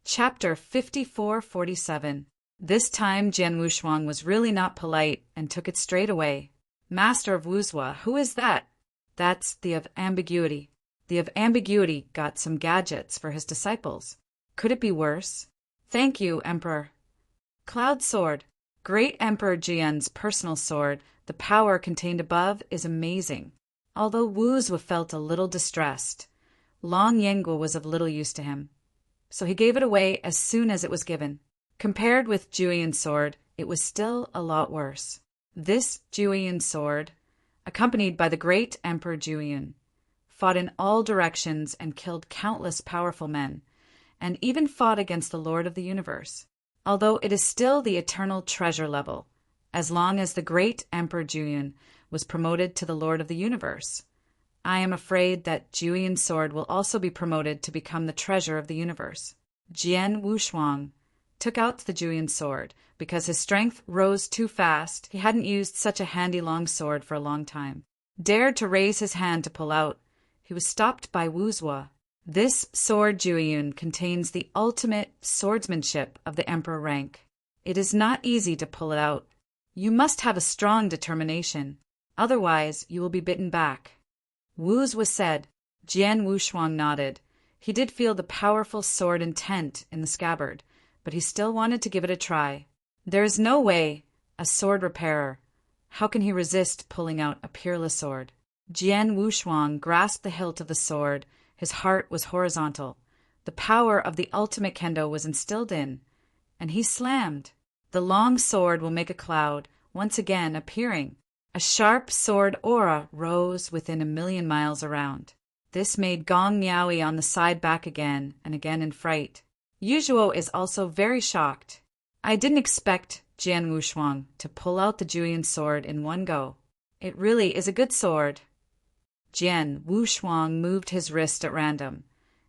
Chapter 5447. This time Jian Wushuang was really not polite and took it straight away. Master of Wu Zhuo, who is that? That's the of ambiguity. The of ambiguity got some gadgets for his disciples. Could it be worse? Thank you, Emperor. Cloud Sword. Great Emperor Jian's personal sword, the power contained above is amazing. Although Wu Zhuo felt a little distressed, Long Yangguo was of little use to him, so he gave it away as soon as it was given. Compared with Juyian's sword, it was still a lot worse. This Juyian sword, accompanied by the great Emperor Juyian, fought in all directions and killed countless powerful men, and even fought against the Lord of the Universe. Although it is still the eternal treasure level, as long as the great Emperor Juyian was promoted to the Lord of the Universe. I am afraid that Juyian's sword will also be promoted to become the treasure of the universe. Jian Wushuang took out the Juyian sword. Because his strength rose too fast, he hadn't used such a handy long sword for a long time. Dared to raise his hand to pull out. He was stopped by Wu Zhuo. This sword Juyian contains the ultimate swordsmanship of the emperor rank. It is not easy to pull it out. You must have a strong determination. Otherwise, you will be bitten back. Wu Zhuo said. Jian Wushuang nodded. He did feel the powerful sword intent in the scabbard, but he still wanted to give it a try. There is no way. A sword repairer. How can he resist pulling out a peerless sword? Jian Wushuang grasped the hilt of the sword. His heart was horizontal. The power of the ultimate kendo was instilled in, and he slammed. The long sword will make a cloud, once again appearing. A sharp sword aura rose within 1,000,000 miles around. This made Gong Miaoyi on the side back again and again in fright. Yuzhuo is also very shocked. I didn't expect Jian Wushuang to pull out the Juyian sword in one go. It really is a good sword. Jian Wushuang moved his wrist at random,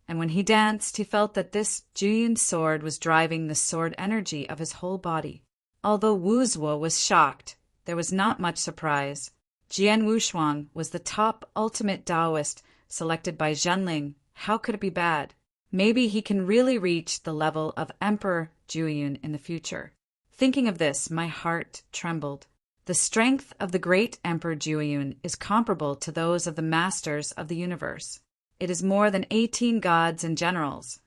and when he danced, he felt that this Juyian sword was driving the sword energy of his whole body. Although Wu Zhuo was shocked, there was not much surprise. Jian Wushuang was the top ultimate Taoist selected by Zhenling. How could it be bad? Maybe he can really reach the level of Emperor Juyian in the future. Thinking of this, my heart trembled. The strength of the great Emperor Juyian is comparable to those of the masters of the universe. It is more than 18 gods and generals,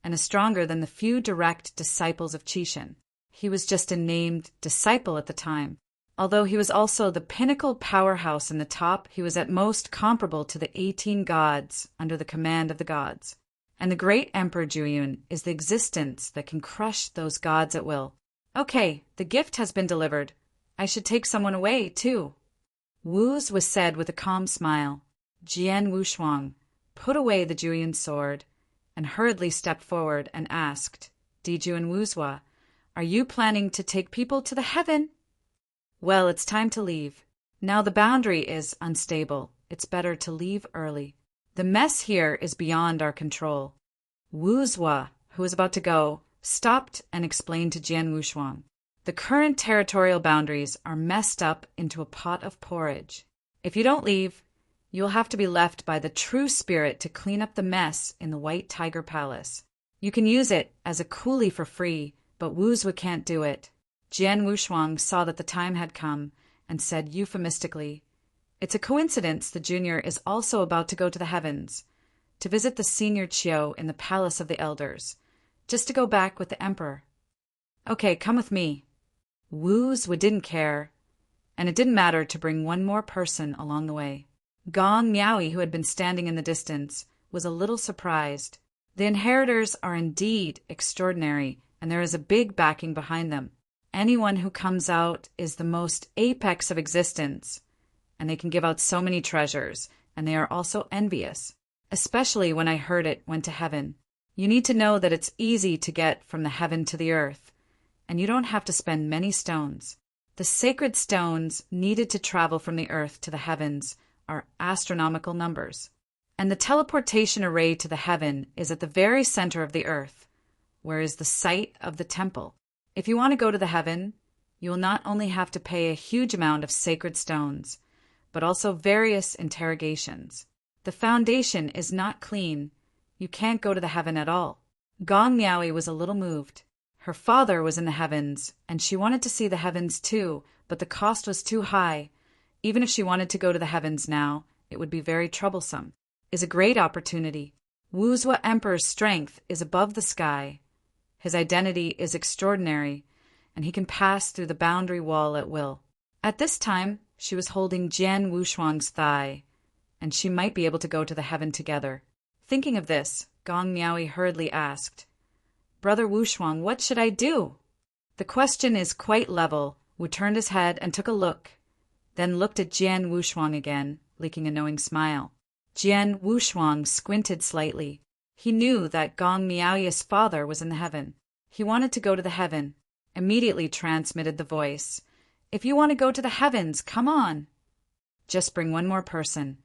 and is stronger than the few direct disciples of Qixin. He was just a named disciple at the time. Although he was also the pinnacle powerhouse in the top, he was at most comparable to the 18 gods under the command of the gods. And the great Emperor Juyian is the existence that can crush those gods at will. Okay, the gift has been delivered. I should take someone away, too. Wu's was said with a calm smile. Jian Wushuang put away the Juyian sword and hurriedly stepped forward and asked, Diju and Wu Zhuo, are you planning to take people to the heaven? Well, it's time to leave. Now the boundary is unstable. It's better to leave early. The mess here is beyond our control. Wu Zhuo, who was about to go, stopped and explained to Jian Wushuang. The current territorial boundaries are messed up into a pot of porridge. If you don't leave, you will have to be left by the true spirit to clean up the mess in the White Tiger Palace. You can use it as a coolie for free, but Wu Zhuo can't do it. Jian Wushuang saw that the time had come and said euphemistically, It's a coincidence the junior is also about to go to the heavens, to visit the senior Chiu in the palace of the elders, just to go back with the emperor. Okay, come with me. Wu's didn't care, and it didn't matter to bring one more person along the way. Gong Miaoyi, who had been standing in the distance, was a little surprised. The inheritors are indeed extraordinary, and there is a big backing behind them. Anyone who comes out is the most apex of existence, and they can give out so many treasures, and they are also envious, especially when I heard it went to heaven. You need to know that it's easy to get from the heaven to the earth, and you don't have to spend many stones. The sacred stones needed to travel from the earth to the heavens are astronomical numbers. And the teleportation array to the heaven is at the very center of the earth, where is the site of the temple. If you want to go to the heaven, you will not only have to pay a huge amount of sacred stones, but also various interrogations. The foundation is not clean. You can't go to the heaven at all. Gong Miaoyi was a little moved. Her father was in the heavens, and she wanted to see the heavens too, but the cost was too high. Even if she wanted to go to the heavens now, it would be very troublesome. Is a great opportunity. Wuzhou Emperor's strength is above the sky. His identity is extraordinary, and he can pass through the boundary wall at will. At this time, she was holding Jian Wushuang's thigh, and she might be able to go to the heaven together. Thinking of this, Gong Miaoyi hurriedly asked, "Brother Wushuang, what should I do?" The question is quite level. Wu turned his head and took a look, then looked at Jian Wushuang again, leaking a knowing smile. Jian Wushuang squinted slightly. He knew that Gong Miaoyi's father was in the heaven. He wanted to go to the heaven. Immediately transmitted the voice. "If you want to go to the heavens, come on. Just bring one more person."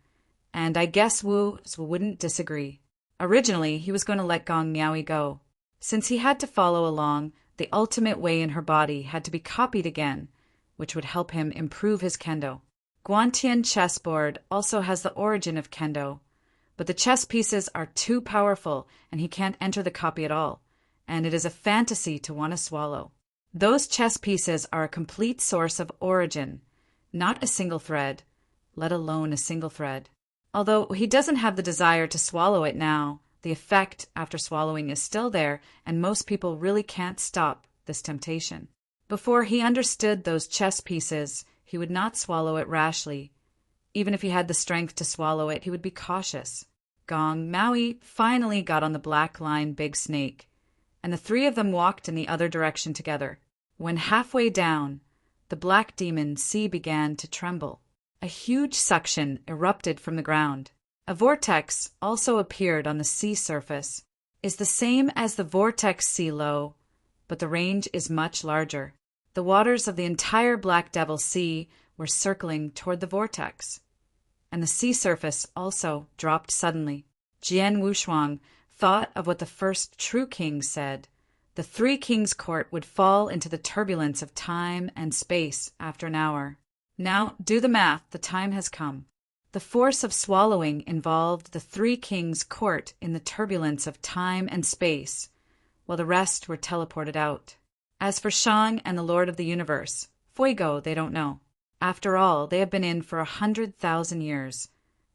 And I guess Wu wouldn't disagree. Originally, he was going to let Gong Miaoyi go. Since he had to follow along, the ultimate way in her body had to be copied again, which would help him improve his kendo. Guantian chessboard also has the origin of kendo, but the chess pieces are too powerful and he can't enter the copy at all, and it is a fantasy to want to swallow. Those chess pieces are a complete source of origin, not a single thread, let alone a single thread. Although he doesn't have the desire to swallow it now, the effect after swallowing is still there, and most people really can't stop this temptation. Before he understood those chess pieces, he would not swallow it rashly. Even if he had the strength to swallow it, he would be cautious. Gong Miaoyi finally got on the black line big snake, and the three of them walked in the other direction together. When halfway down, the black demon sea began to tremble. A huge suction erupted from the ground. A vortex also appeared on the sea surface. Is the same as the vortex sea low, but the range is much larger. The waters of the entire Black Devil Sea were circling toward the vortex, and the sea surface also dropped suddenly. Jian Wushuang thought of what the first true king said. The three kings' court would fall into the turbulence of time and space after an hour. Now, do the math, the time has come. The force of swallowing involved the three kings' court in the turbulence of time and space, while the rest were teleported out. As for Shang and the Lord of the Universe, Fuego they don't know. After all, they have been in for 100,000 years,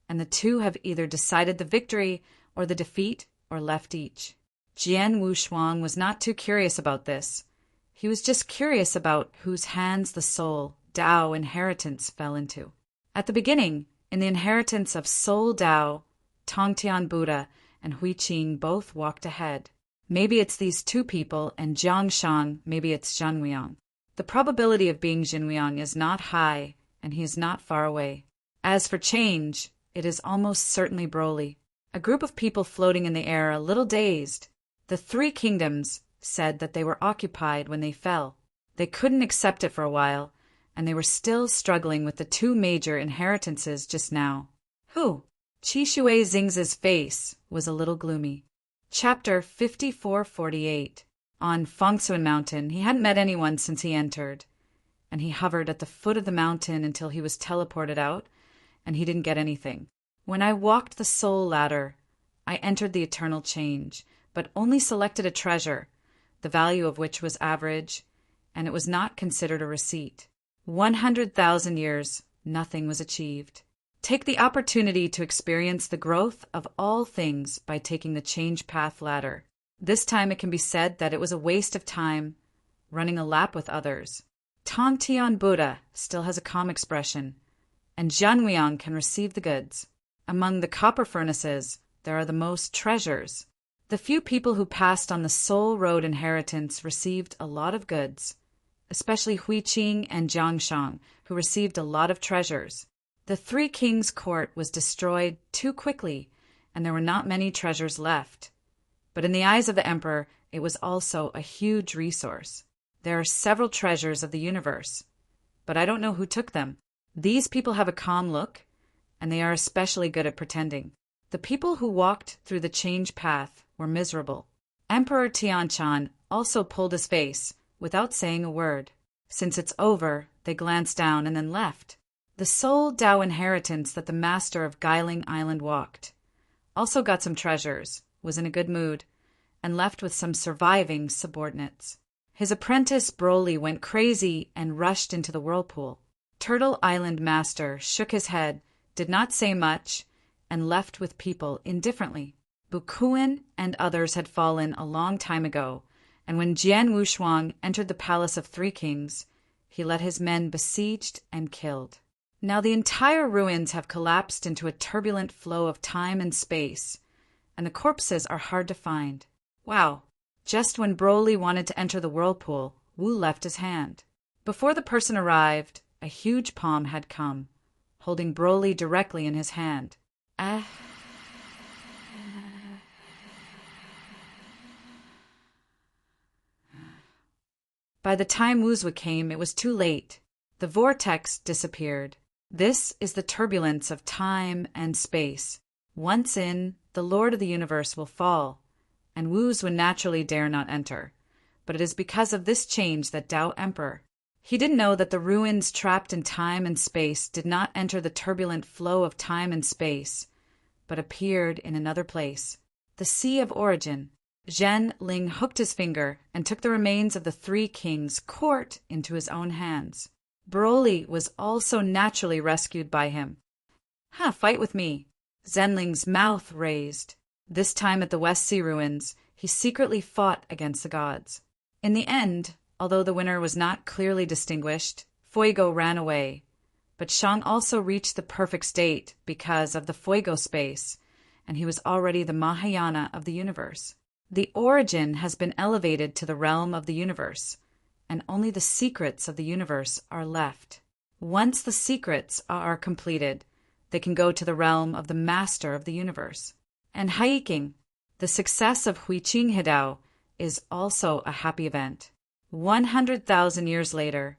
and the two have either decided the victory or the defeat or left each. Jian Wushuang was not too curious about this. He was just curious about whose hands the soul, Tao inheritance fell into. At the beginning, in the inheritance of Soul Tao, Tongtian Buddha and Hui Qing both walked ahead. Maybe it's these two people, and Jiang Shang, maybe it's Zhan Weiyang. The probability of being Jin Weiyang is not high, and he is not far away. As for change, it is almost certainly Broly. A group of people floating in the air, a little dazed. The three kingdoms said that they were occupied when they fell. They couldn't accept it for a while, and they were still struggling with the two major inheritances just now. Who? Qi Shui Xing's face was a little gloomy. Chapter 5448. On Fengsuan Mountain, he hadn't met anyone since he entered, and he hovered at the foot of the mountain until he was teleported out, and he didn't get anything. When I walked the soul ladder, I entered the eternal change, but only selected a treasure, the value of which was average, and it was not considered a receipt. 100,000 years, nothing was achieved. Take the opportunity to experience the growth of all things by taking the change path ladder. This time it can be said that it was a waste of time running a lap with others. Tong Tian Buddha still has a calm expression, and Jianhuiang can receive the goods. Among the copper furnaces, there are the most treasures. The few people who passed on the Soul Road inheritance received a lot of goods, especially Huiqing and Jiangshang, who received a lot of treasures. The Three Kings' court was destroyed too quickly, and there were not many treasures left. But in the eyes of the emperor, it was also a huge resource. There are several treasures of the universe, but I don't know who took them. These people have a calm look, and they are especially good at pretending. The people who walked through the change path were miserable. Emperor Tianshan also pulled his face without saying a word. Since it's over, they glanced down and then left. The sole Tao inheritance that the master of Guiling Island walked also got some treasures, was in a good mood, and left with some surviving subordinates. His apprentice Broly went crazy and rushed into the whirlpool. Turtle Island master shook his head, did not say much, and left with people indifferently. Bukuin and others had fallen a long time ago, and when Jian Wushuang entered the palace of Three Kings, he led his men besieged and killed. Now the entire ruins have collapsed into a turbulent flow of time and space, and the corpses are hard to find. Wow! Just when Broly wanted to enter the whirlpool, Wu left his hand. Before the person arrived, a huge palm had come, holding Broly directly in his hand. By the time Wuzwa came, it was too late. The vortex disappeared. This is the turbulence of time and space. Once in, the Lord of the Universe will fall, and Wuzwa naturally dare not enter. But it is because of this change that Tao Emperor. He didn't know that the ruins trapped in time and space did not enter the turbulent flow of time and space, but appeared in another place, the Sea of Origin. Zhen Ling hooked his finger and took the remains of the Three Kings' court into his own hands. Broly was also naturally rescued by him. Fight with me. Zenling's mouth raised. This time at the West Sea ruins, he secretly fought against the gods. In the end, although the winner was not clearly distinguished, Fuego ran away. But Shang also reached the perfect state because of the Fuego space, and he was already the Mahayana of the universe. The origin has been elevated to the realm of the universe, and only the secrets of the universe are left. Once the secrets are completed, they can go to the realm of the master of the universe. And Haiking, the success of Huiqing Hidao, is also a happy event. 100,000 years later,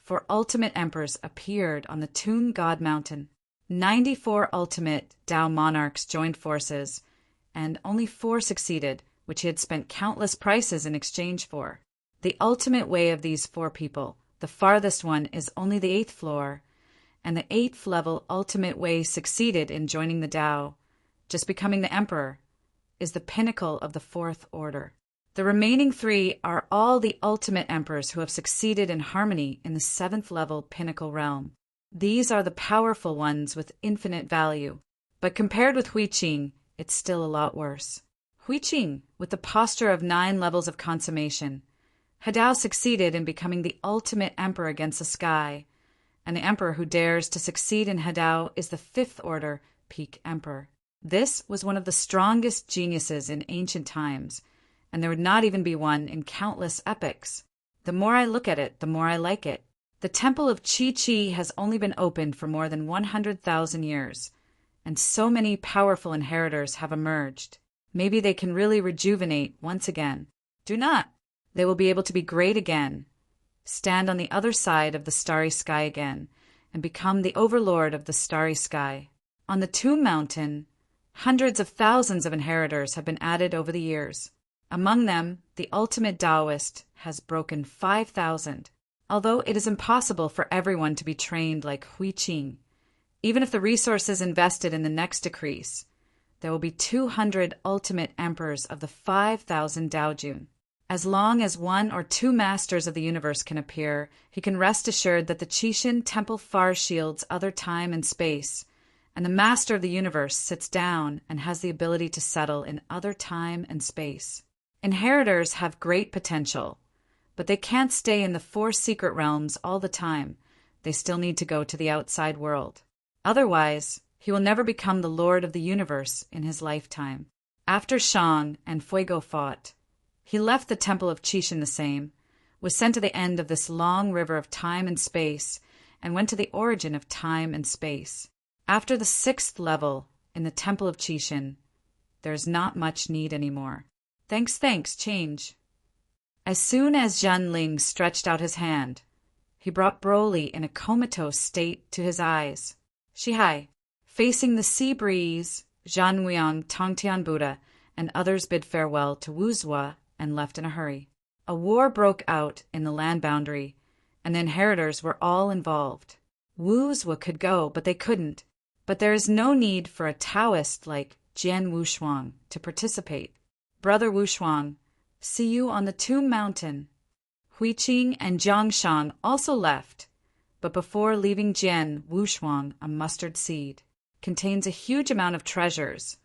4 ultimate emperors appeared on the Toon God Mountain. 94 ultimate Tao monarchs joined forces, and only 4 succeeded, which he had spent countless prices in exchange for. The ultimate way of these 4 people, the farthest one, is only the 8th floor, and the 8th level ultimate way succeeded in joining the Tao, just becoming the emperor, is the pinnacle of the 4th order. The remaining 3 are all the ultimate emperors who have succeeded in harmony in the 7th level pinnacle realm. These are the powerful ones with infinite value, but compared with Huiqing, it's still a lot worse. Huiqing, with the posture of 9 levels of consummation, Hidao succeeded in becoming the ultimate emperor against the sky, and the emperor who dares to succeed in Hidao is the 5th order peak emperor. This was one of the strongest geniuses in ancient times, and there would not even be one in countless epics. The more I look at it, the more I like it. The temple of Chi-Chi has only been opened for more than 100,000 years, and so many powerful inheritors have emerged. Maybe they can really rejuvenate once again. Do not. They will be able to be great again, stand on the other side of the starry sky again, and become the overlord of the starry sky. On the Tomb Mountain, hundreds of thousands of inheritors have been added over the years. Among them, the ultimate Taoist has broken 5,000. Although it is impossible for everyone to be trained like Huiqing, even if the resources invested in the next decrease, there will be 200 ultimate emperors of the 5,000 Daojun. As long as 1 or 2 masters of the universe can appear, he can rest assured that the Qixin Temple Far shields other time and space, and the master of the universe sits down and has the ability to settle in other time and space. Inheritors have great potential, but they can't stay in the 4 secret realms all the time. They still need to go to the outside world. Otherwise, he will never become the lord of the universe in his lifetime. After Shang and Fuego fought, he left the temple of Qixin the same, was sent to the end of this long river of time and space, and went to the origin of time and space. After the 6th level in the temple of Qixin, there is not much need anymore. Thanks, change. As soon as Zhan Ling stretched out his hand, he brought Broly in a comatose state to his eyes. Shihai, facing the sea breeze, Zhan Wuang, Tongtian Buddha, and others bid farewell to Wuzhua and left in a hurry. A war broke out in the land boundary, and the inheritors were all involved. Wuzhua could go, but they couldn't. But there is no need for a Taoist like Jian Wushuang to participate. Brother Wushuang, see you on the Tomb Mountain. Huiqing and Jiangshan also left, but before leaving Jian Wushuang a mustard seed contains a huge amount of treasures,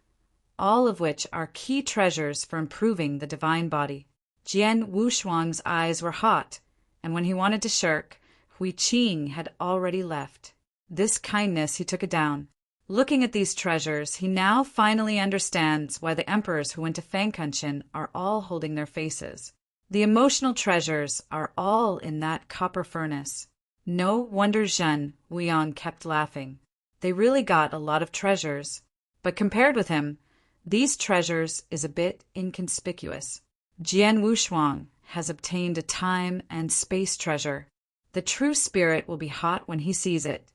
all of which are key treasures for improving the divine body. Jian Wushuang's eyes were hot, and when he wanted to shirk, Huiqing had already left. This kindness he took it down. Looking at these treasures, he now finally understands why the emperors who went to Fangkunshin are all holding their faces. The emotional treasures are all in that copper furnace. No wonder Zhen Wuang kept laughing. They really got a lot of treasures, but compared with him, these treasures is a bit inconspicuous. Jian Wushuang has obtained a time and space treasure. The true spirit will be hot when he sees it.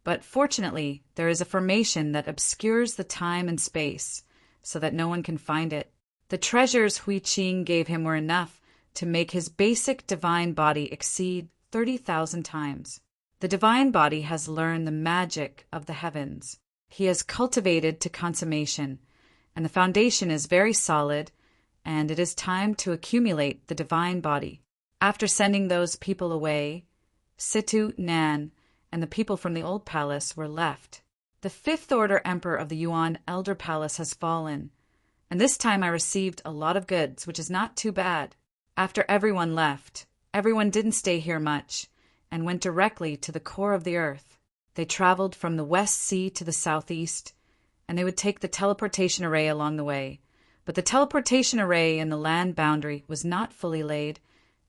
But fortunately, there is a formation that obscures the time and space, so that no one can find it. The treasures Huiqing gave him were enough to make his basic divine body exceed 30,000 times. The divine body has learned the magic of the heavens. He has cultivated to consummation, and the foundation is very solid, and it is time to accumulate the divine body. After sending those people away, Situ Nan and the people from the old palace were left. The 5th Order Emperor of the Yuan Elder Palace has fallen, and this time I received a lot of goods, which is not too bad. After everyone left, everyone didn't stay here much, and went directly to the core of the earth. They traveled from the West Sea to the southeast, and they would take the teleportation array along the way. But the teleportation array in the land boundary was not fully laid,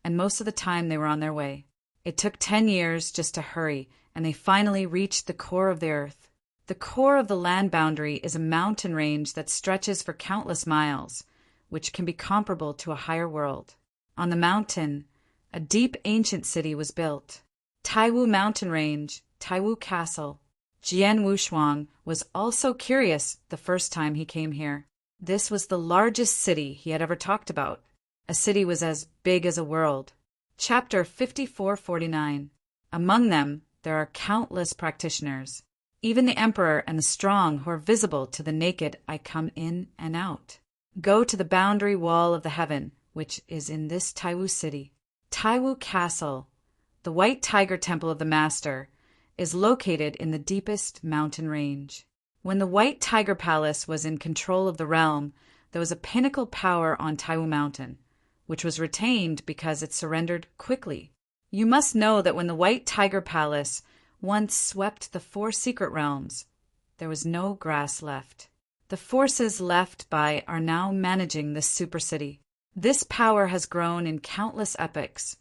and most of the time they were on their way. It took 10 years just to hurry, and they finally reached the core of the earth. The core of the land boundary is a mountain range that stretches for countless miles, which can be comparable to a higher world. On the mountain, a deep ancient city was built. Taiwu Mountain Range, Taiwu Castle. Jian Wushuang was also curious the first time he came here. This was the largest city he had ever talked about. A city was as big as a world. Chapter 5449. Among them, there are countless practitioners. Even the emperor and the strong who are visible to the naked eye come in and out. Go to the boundary wall of the heaven, which is in this Taiwu city. Taiwu Castle, the White Tiger Temple of the Master, is located in the deepest mountain range. When the White Tiger Palace was in control of the realm, there was a pinnacle power on Taiwu Mountain, which was retained because it surrendered quickly. You must know that when the White Tiger Palace once swept the 4 secret realms, there was no grass left. The forces left by are now managing this super city. This power has grown in countless epochs,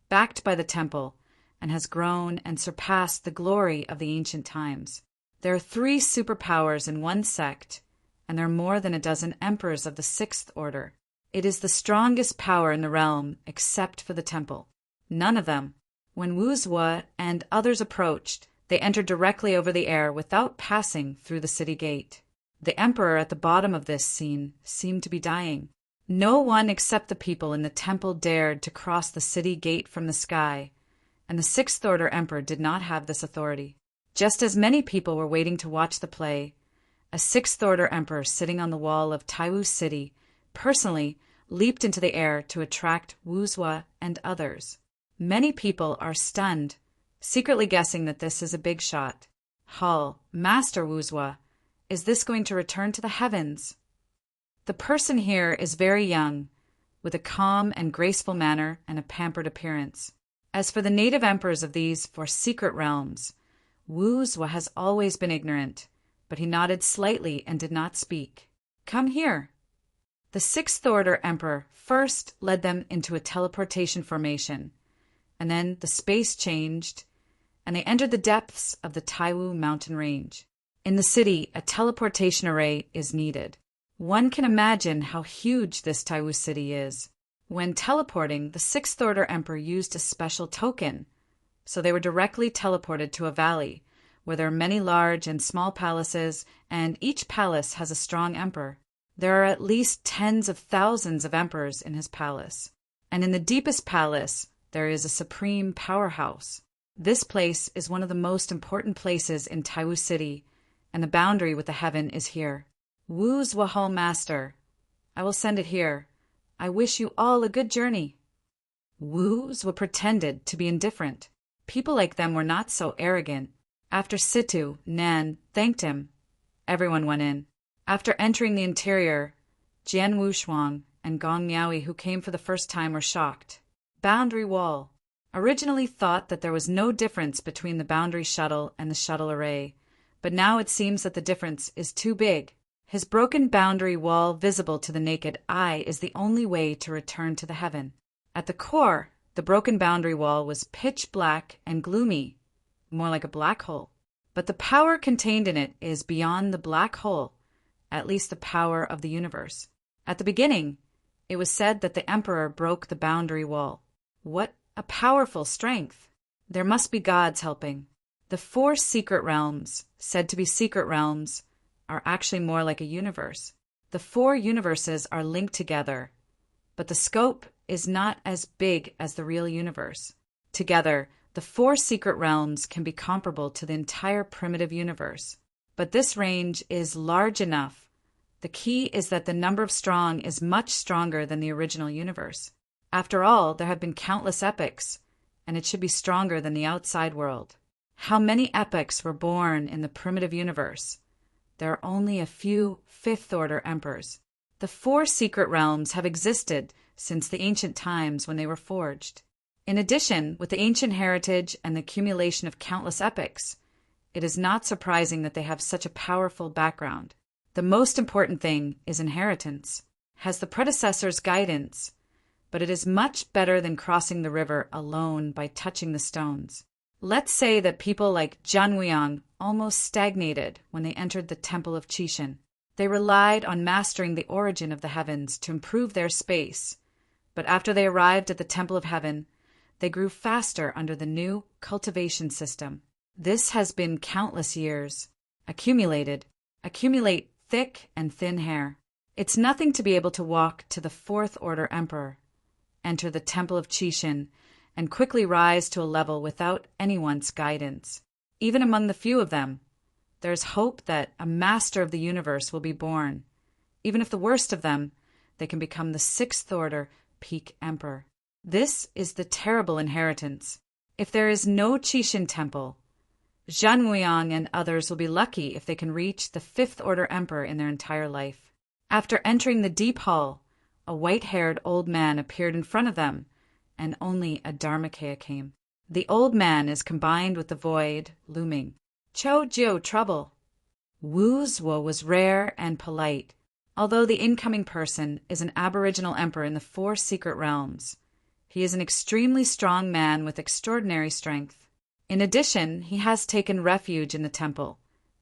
backed by the temple, and has grown and surpassed the glory of the ancient times. There are 3 superpowers in one sect, and there are more than a dozen emperors of the 6th order. It is the strongest power in the realm except for the temple. None of them. When Wuzhua and others approached, they entered directly over the air without passing through the city gate. The emperor at the bottom of this scene seemed to be dying. No one except the people in the temple dared to cross the city gate from the sky, and the 6th order emperor did not have this authority. Just as many people were waiting to watch the play, a 6th order emperor sitting on the wall of Taiwu City personally leaped into the air to attract Wuzhua and others. Many people are stunned, secretly guessing that this is a big shot. Hall, Master Wuzwa, is this going to return to the heavens? The person here is very young, with a calm and graceful manner and a pampered appearance. As for the native emperors of these four secret realms, Wuzwa has always been ignorant, but he nodded slightly and did not speak. Come here. The sixth order emperor first led them into a teleportation formation, and then the space changed, and they entered the depths of the Taiwu mountain range. In the city, a teleportation array is needed. One can imagine how huge this Taiwu city is. When teleporting, the sixth order emperor used a special token, so they were directly teleported to a valley, where there are many large and small palaces, and each palace has a strong emperor. There are at least tens of thousands of emperors in his palace, and in the deepest palace there is a supreme powerhouse. This place is one of the most important places in Taiwu City, and the boundary with the heaven is here. Wuzwa Hall Master, I will send it here. I wish you all a good journey. Wuzwa pretended to be indifferent. People like them were not so arrogant. After Situ, Nan thanked him, everyone went in. After entering the interior, Jian Wushuang and Gong Miaoyi, who came for the first time, were shocked. Boundary wall. Originally thought that there was no difference between the boundary shuttle and the shuttle array, but now it seems that the difference is too big. His broken boundary wall visible to the naked eye is the only way to return to the heaven. At the core, the broken boundary wall was pitch black and gloomy, more like a black hole. But the power contained in it is beyond the black hole, at least the power of the universe. At the beginning, it was said that the emperor broke the boundary wall. What a powerful strength! There must be gods helping. The four secret realms, said to be secret realms, are actually more like a universe. The four universes are linked together, but the scope is not as big as the real universe. Together, the four secret realms can be comparable to the entire primitive universe. But this range is large enough. The key is that the number of strong is much stronger than the original universe. After all, there have been countless epochs, and it should be stronger than the outside world. How many epochs were born in the primitive universe? There are only a few fifth-order emperors. The four secret realms have existed since the ancient times when they were forged. In addition, with the ancient heritage and the accumulation of countless epochs, it is not surprising that they have such a powerful background. The most important thing is inheritance. Has the predecessor's guidance, but it is much better than crossing the river alone by touching the stones. Let's say that people like Zhanwuyang almost stagnated when they entered the Temple of Qishan. They relied on mastering the origin of the heavens to improve their space, but after they arrived at the Temple of Heaven, they grew faster under the new cultivation system. This has been countless years. Accumulate thick and thin hair. It's nothing to be able to walk to the fourth order emperor, enter the Temple of Qishan, and quickly rise to a level without anyone's guidance. Even among the few of them, there's hope that a master of the universe will be born. Even if the worst of them, they can become the sixth order peak emperor. This is the terrible inheritance. If there is no Qishan temple, Zhanwuyang and others will be lucky if they can reach the fifth order emperor in their entire life. After entering the deep hall, a white-haired old man appeared in front of them, and only a Dharmakaya came. The old man is combined with the void looming. Cho Jiu trouble. Wuzwa was rare and polite, although the incoming person is an aboriginal emperor in the four secret realms. He is an extremely strong man with extraordinary strength. In addition, he has taken refuge in the temple,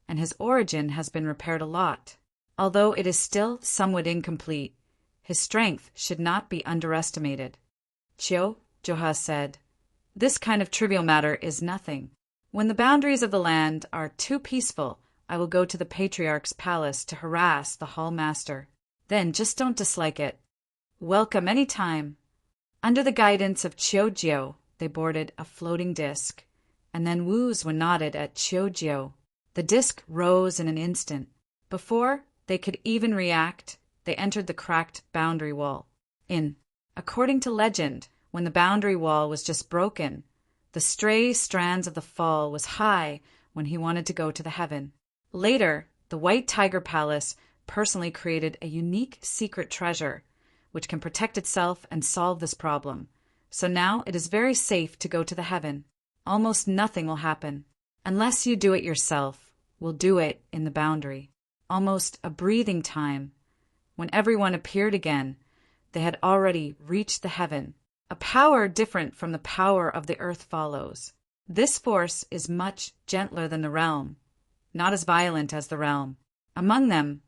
and his origin has been repaired a lot. Although it is still somewhat incomplete, his strength should not be underestimated. Chiu Joha said, "This kind of trivial matter is nothing. When the boundaries of the land are too peaceful, I will go to the patriarch's palace to harass the hall master. Then just don't dislike it. Welcome any time." Under the guidance of Chiu, they boarded a floating disc, and then Wuzwa nodded at Chiu. The disc rose in an instant. Before they could even react, they entered the cracked boundary wall. According to legend, when the boundary wall was just broken, the stray strands of the fall was high when he wanted to go to the heaven. Later, the White Tiger Palace personally created a unique secret treasure, which can protect itself and solve this problem. So now it is very safe to go to the heaven. Almost nothing will happen. Unless you do it yourself, we'll do it in the boundary. Almost a breathing time. When everyone appeared again, they had already reached the heaven. A power different from the power of the earth follows. This force is much gentler than the realm, not as violent as the realm. Among them,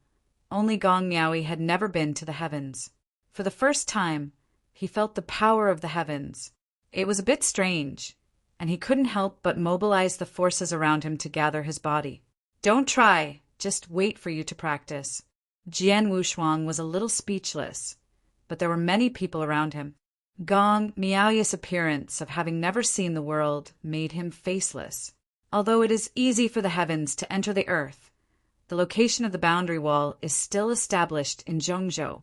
only Gong Miaoi had never been to the heavens. For the first time, he felt the power of the heavens. It was a bit strange, and he couldn't help but mobilize the forces around him to gather his body. Don't try, just wait for you to practice. Jian Wushuang was a little speechless, but there were many people around him. Gong Miaoi's appearance of having never seen the world made him faceless. Although it is easy for the heavens to enter the earth, the location of the boundary wall is still established in Zhongzhou,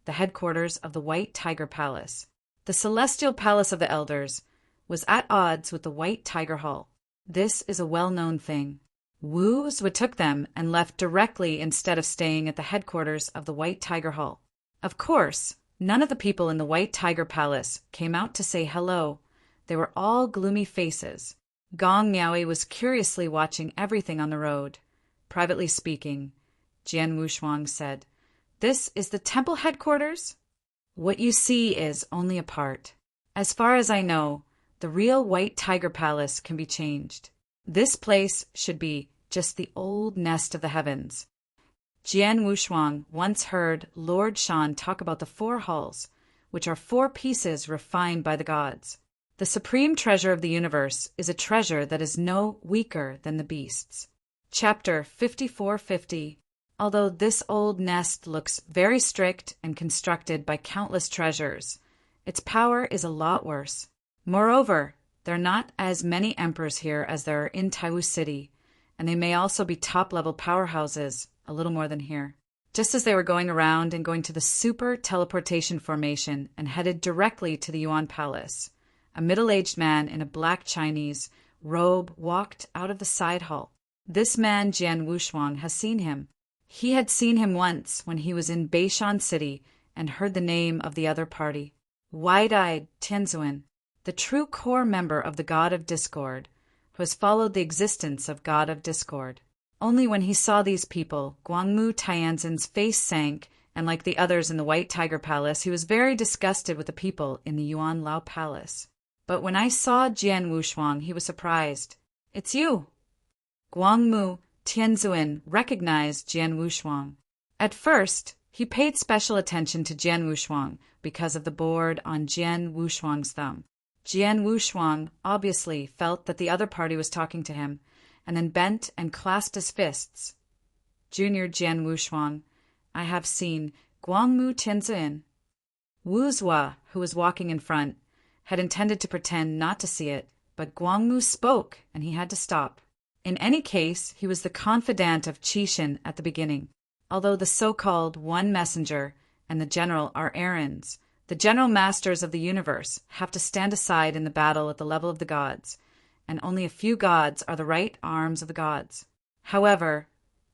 the headquarters of the White Tiger Palace. The Celestial Palace of the Elders was at odds with the White Tiger Hall. This is a well-known thing. Wu Zui took them and left directly instead of staying at the headquarters of the White Tiger Hall. Of course, none of the people in the White Tiger Palace came out to say hello. They were all gloomy faces. Gong Miaoi was curiously watching everything on the road. Privately speaking, Jian Wushuang said, "This is the temple headquarters? What you see is only a part. As far as I know, the real White Tiger Palace can be changed. This place should be just the old nest of the heavens." Jian Wushuang once heard Lord Shan talk about the 4 halls, which are 4 pieces refined by the gods. The supreme treasure of the universe is a treasure that is no weaker than the beasts. Chapter 5450. Although this old nest looks very strict and constructed by countless treasures, its power is a lot worse. Moreover, there are not as many emperors here as there are in Taiwu City, and they may also be top-level powerhouses, a little more than here. Just as they were going around and going to the super teleportation formation and headed directly to the Yuan Palace, a middle-aged man in a black Chinese robe walked out of the side hall. This man, Jian Wushuang, has seen him. He had seen him once when he was in Beishan City and heard the name of the other party. Wide-eyed Tianzuan, the true core member of the God of Discord, who has followed the existence of God of Discord. Only when he saw these people, Guangmu Tianzan's face sank, and like the others in the White Tiger Palace, he was very disgusted with the people in the Yuan Lao Palace. But when I saw Jian Wushuang, he was surprised. "It's you!" Guangmu Tianzuan recognized Jian Wushuang. At first, he paid special attention to Jian Wushuang because of the board on Jian Wushuang's thumb. Jian Wushuang obviously felt that the other party was talking to him, and then bent and clasped his fists. "Junior Jian Wushuang, I have seen Guangmu Tianzuan." Wu Zui, who was walking in front, had intended to pretend not to see it, but Guangmu spoke, and he had to stop. In any case, he was the confidant of Qixin at the beginning. Although the so-called one messenger and the general are errands, the general masters of the universe have to stand aside in the battle at the level of the gods, and only a few gods are the right arms of the gods. However,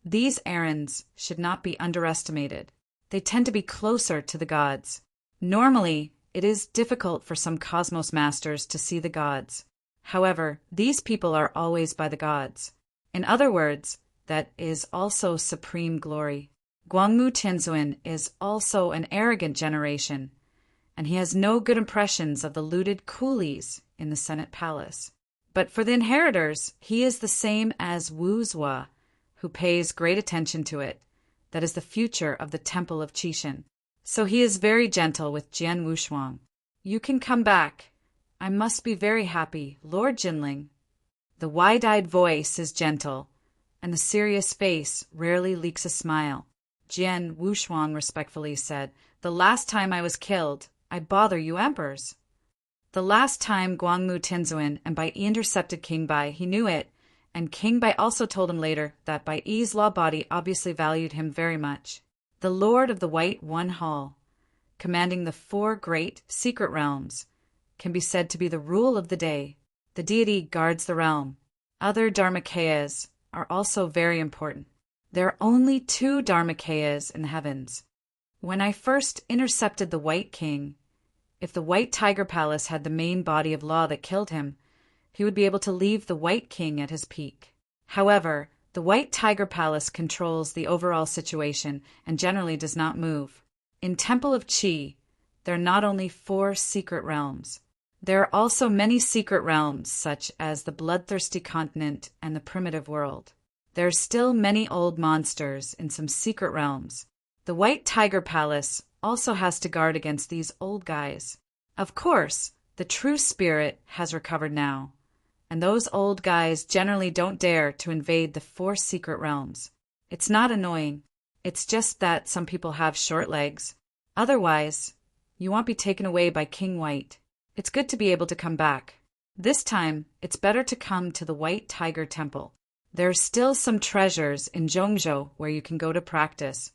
these errands should not be underestimated. They tend to be closer to the gods. Normally, it is difficult for some cosmos masters to see the gods. However, these people are always by the gods. In other words, that is also supreme glory. Guangmu Tianzuan is also an arrogant generation, and he has no good impressions of the looted coolies in the Senate Palace. But for the inheritors, he is the same as Wu Zui, who pays great attention to it. That is the future of the Temple of Qixin. So he is very gentle with Jian Wushuang. "You can come back. I must be very happy, Lord Jinling." The wide-eyed voice is gentle, and the serious face rarely leaks a smile. Jian Wushuang respectfully said, "The last time I was killed, I bother you emperors." The last time Guangmu Tianzuan and Bai intercepted King Bai, he knew it, and King Bai also told him later that Bai Yi's law body obviously valued him very much. The Lord of the White One Hall, commanding the 4 great secret realms, can be said to be the rule of the day. The deity guards the realm. Other Dharmakayas are also very important. There are only 2 Dharmakayas in the heavens. When I first intercepted the White King, if the White Tiger Palace had the main body of law that killed him, he would be able to leave the White King at his peak. However, the White Tiger Palace controls the overall situation and generally does not move. In Temple of Chi, there are not only 4 secret realms. There are also many secret realms, such as the Bloodthirsty Continent and the Primitive World. There are still many old monsters in some secret realms. The White Tiger Palace also has to guard against these old guys. Of course, the true spirit has recovered now, and those old guys generally don't dare to invade the 4 secret realms. It's not annoying. It's just that some people have short legs. Otherwise, you won't be taken away by King White. It's good to be able to come back. This time, it's better to come to the White Tiger Temple. There are still some treasures in Zhongzhou where you can go to practice.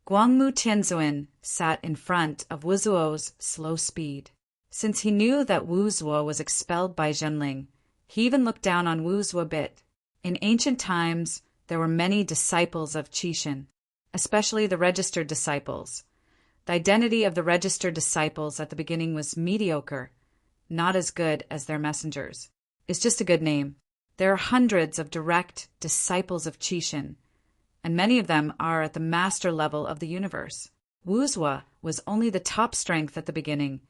Guangmu Tianzuan sat in front of Wu Zuo's slow speed. Since he knew that Wu Zuo was expelled by Zhenling, he even looked down on Wu Zuo a bit. In ancient times, there were many disciples of Qixin, especially the registered disciples. The identity of the registered disciples at the beginning was mediocre, not as good as their messengers. It's just a good name. There are hundreds of direct disciples of Qixin, and many of them are at the master level of the universe. Wu Zuo was only the top strength at the beginning,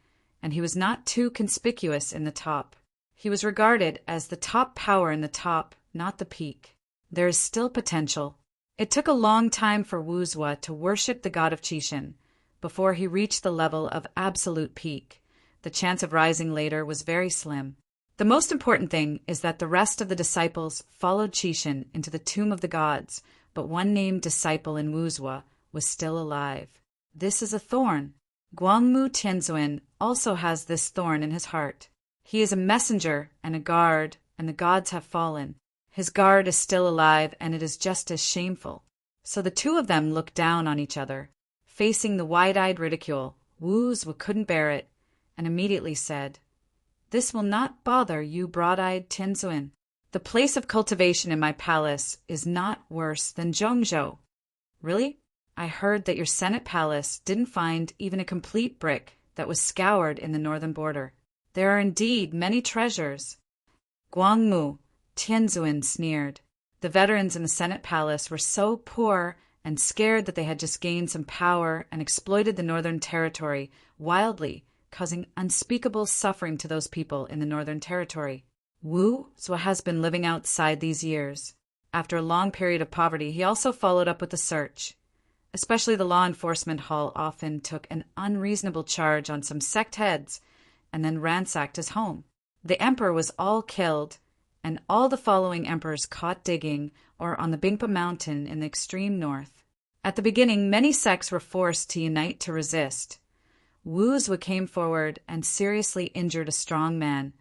and he was not too conspicuous in the top. He was regarded as the top power in the top, not the peak. There is still potential. It took a long time for Wu Zuo to worship the god of Qixin before he reached the level of absolute peak. The chance of rising later was very slim. The most important thing is that the rest of the disciples followed Qixin into the tomb of the gods, but one named disciple in Wu Zuo was still alive. This is a thorn. Guangmu Tianzuan also has this thorn in his heart. He is a messenger and a guard, and the gods have fallen. His guard is still alive, and it is just as shameful. So the 2 of them looked down on each other. Facing the wide-eyed ridicule, Wu Zuo couldn't bear it, and immediately said, "This will not bother you broad-eyed Tianzuan. The place of cultivation in my palace is not worse than Zhongzhou." "Really? I heard that your Senate palace didn't find even a complete brick that was scoured in the northern border. There are indeed many treasures." Guangmu Tianzuan sneered. The veterans in the Senate palace were so poor and scared that they had just gained some power and exploited the northern territory wildly, causing unspeakable suffering to those people in the northern territory. Wu Zuo has been living outside these years. After a long period of poverty, he also followed up with a search. Especially the law enforcement hall often took an unreasonable charge on some sect heads and then ransacked his home. The emperor was all killed, and all the following emperors caught digging or on the Bingpa mountain in the extreme north. At the beginning, many sects were forced to unite to resist. Wu Zuo came forward and seriously injured a strong man,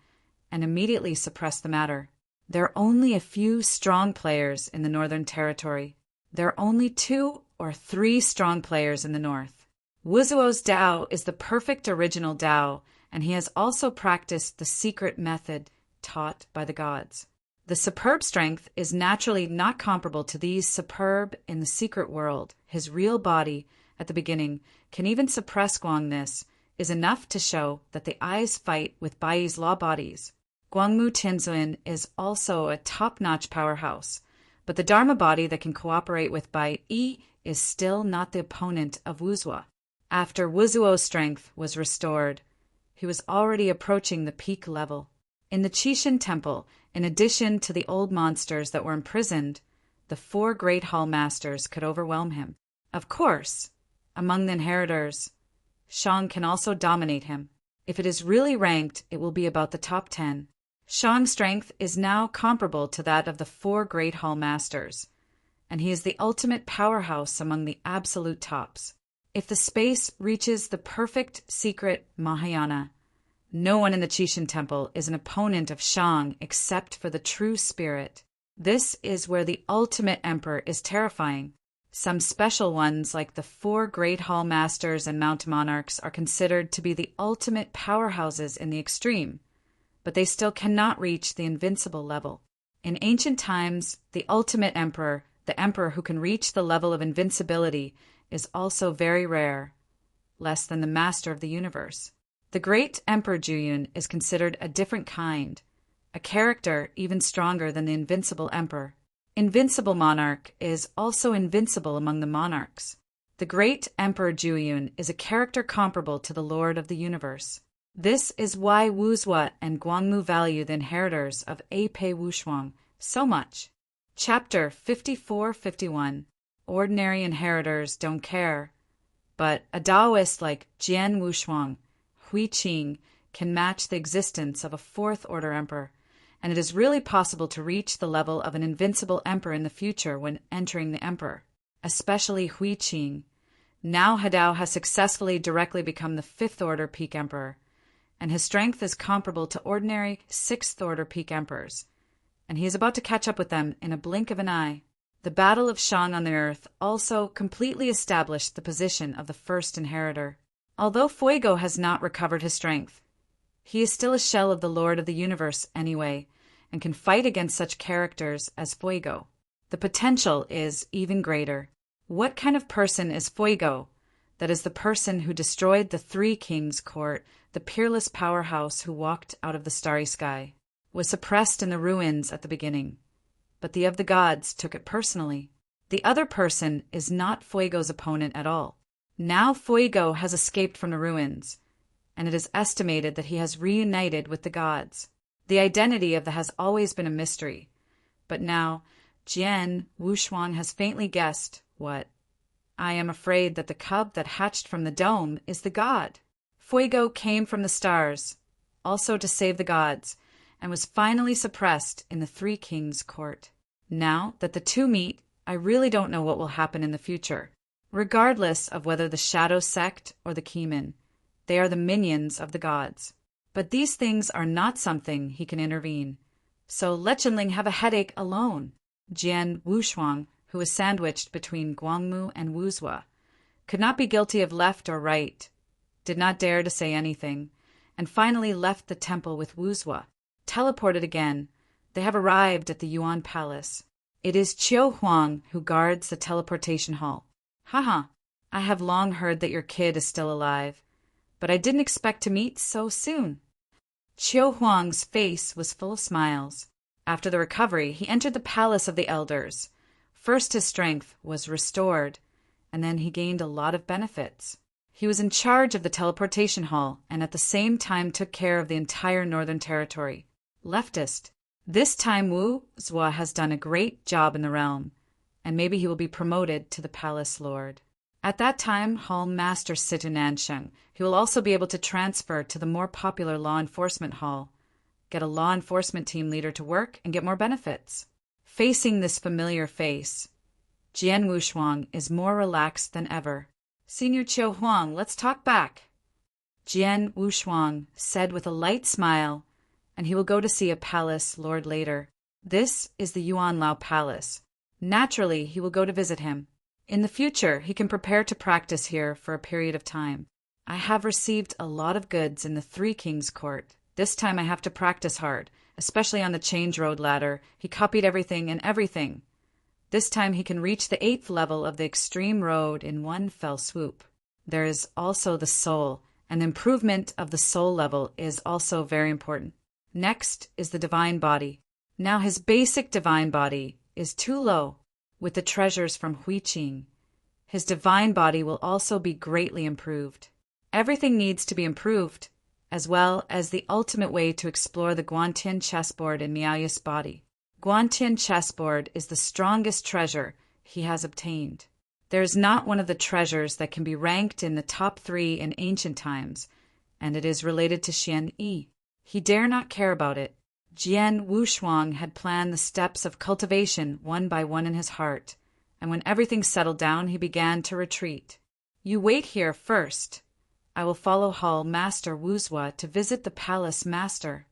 and immediately suppressed the matter. There are only a few strong players in the northern territory. There are only 2 or 3 strong players in the north. Wu Zuo's Tao is the perfect original Tao, and he has also practiced the secret method taught by the gods. The superb strength is naturally not comparable to these superb in the secret world. His real body, at the beginning, can even suppress Guangness, is enough to show that the eyes fight with Bai's law bodies. Guangmu Tianzuan is also a top-notch powerhouse, but the Dharma body that can cooperate with Bai Yi is still not the opponent of Wu Zuo. After Wu Zuo's strength was restored, he was already approaching the peak level. In the Qixin Temple, in addition to the old monsters that were imprisoned, the 4 great hall masters could overwhelm him. Of course, among the inheritors, Shang can also dominate him. If it is really ranked, it will be about the top 10. Shang's strength is now comparable to that of the 4 great hall masters, and he is the ultimate powerhouse among the absolute tops. If the space reaches the perfect secret Mahayana, no one in the Qixin Temple is an opponent of Shang except for the true spirit. This is where the ultimate emperor is terrifying. Some special ones, like the 4 great hall masters and mountain monarchs, are considered to be the ultimate powerhouses in the extreme, but they still cannot reach the invincible level. In ancient times, the ultimate emperor, the emperor who can reach the level of invincibility, is also very rare, less than the master of the universe. The great Emperor Juyun is considered a different kind, a character even stronger than the invincible emperor. Invincible monarch is also invincible among the monarchs. The great Emperor Juyun is a character comparable to the Lord of the universe. This is why Wuzhua and Guangmu value the inheritors of Apei Wushuang so much. Chapter 54-51. Ordinary inheritors don't care, but a Taoist like Jian Wushuang, Hui Qing, can match the existence of a fourth-order emperor, and it is really possible to reach the level of an invincible emperor in the future when entering the emperor, especially Hui Qing. Now Hadao has successfully directly become the fifth-order peak emperor, and his strength is comparable to ordinary sixth-order peak emperors, and he is about to catch up with them in a blink of an eye. The Battle of Shang on the Earth also completely established the position of the first inheritor. Although Fuego has not recovered his strength, he is still a shell of the Lord of the Universe anyway, and can fight against such characters as Fuego. The potential is even greater. What kind of person is Fuego? That is the person who destroyed the Three Kings' court, the peerless powerhouse who walked out of the starry sky, was suppressed in the ruins at the beginning, but the of the gods took it personally. The other person is not Fuego's opponent at all. Now Fuego has escaped from the ruins, and it is estimated that he has reunited with the gods. The identity of the has always been a mystery, but now Jian Wushuang has faintly guessed what. I am afraid that the cub that hatched from the dome is the god. Fuego came from the stars, also to save the gods, and was finally suppressed in the Three Kings' court. Now that the two meet, I really don't know what will happen in the future. Regardless of whether the Shadow Sect or the Keeman, they are the minions of the gods. But these things are not something he can intervene. So let Jinling have a headache alone. Jian Wushuang, who was sandwiched between Guangmu and Wuzhua, could not be guilty of left or right, did not dare to say anything, and finally left the temple with Wuzhua. Teleported again, they have arrived at the Yuan Palace. It is Qiu Huang who guards the teleportation hall. Haha, I have long heard that your kid is still alive, but I didn't expect to meet so soon. Qiu Huang's face was full of smiles. After the recovery, he entered the Palace of the Elders. First his strength was restored, and then he gained a lot of benefits. He was in charge of the teleportation hall, and at the same time took care of the entire Northern Territory. Leftist. This time Wuzhua has done a great job in the realm, and maybe he will be promoted to the Palace Lord. At that time, Hall Master Situ Nansheng. He will also be able to transfer to the more popular Law Enforcement Hall, get a law enforcement team leader to work, and get more benefits. Facing this familiar face, Jian Wushuang is more relaxed than ever. Senior Qiu Huang, let's talk back. Jian Wushuang said with a light smile, and he will go to see a palace lord later. This is the Yuan Lao Palace. Naturally, he will go to visit him. In the future, he can prepare to practice here for a period of time. I have received a lot of goods in the Three Kings' court. This time I have to practice hard, especially on the change road ladder. He copied everything and everything. This time he can reach the 8th level of the extreme road in one fell swoop. There is also the soul, and the improvement of the soul level is also very important. Next is the divine body. Now his basic divine body is too low with the treasures from Hui Qing. His divine body will also be greatly improved. Everything needs to be improved, as well as the ultimate way to explore the Guantian chessboard in Miaoyu's body. Guantian chessboard is the strongest treasure he has obtained. There is not one of the treasures that can be ranked in the top 3 in ancient times, and it is related to Xian Yi. He dare not care about it. Jian Wushuang had planned the steps of cultivation one by one in his heart, and when everything settled down, he began to retreat. You wait here first. I will follow Hall Master Wuzhua to visit the palace master.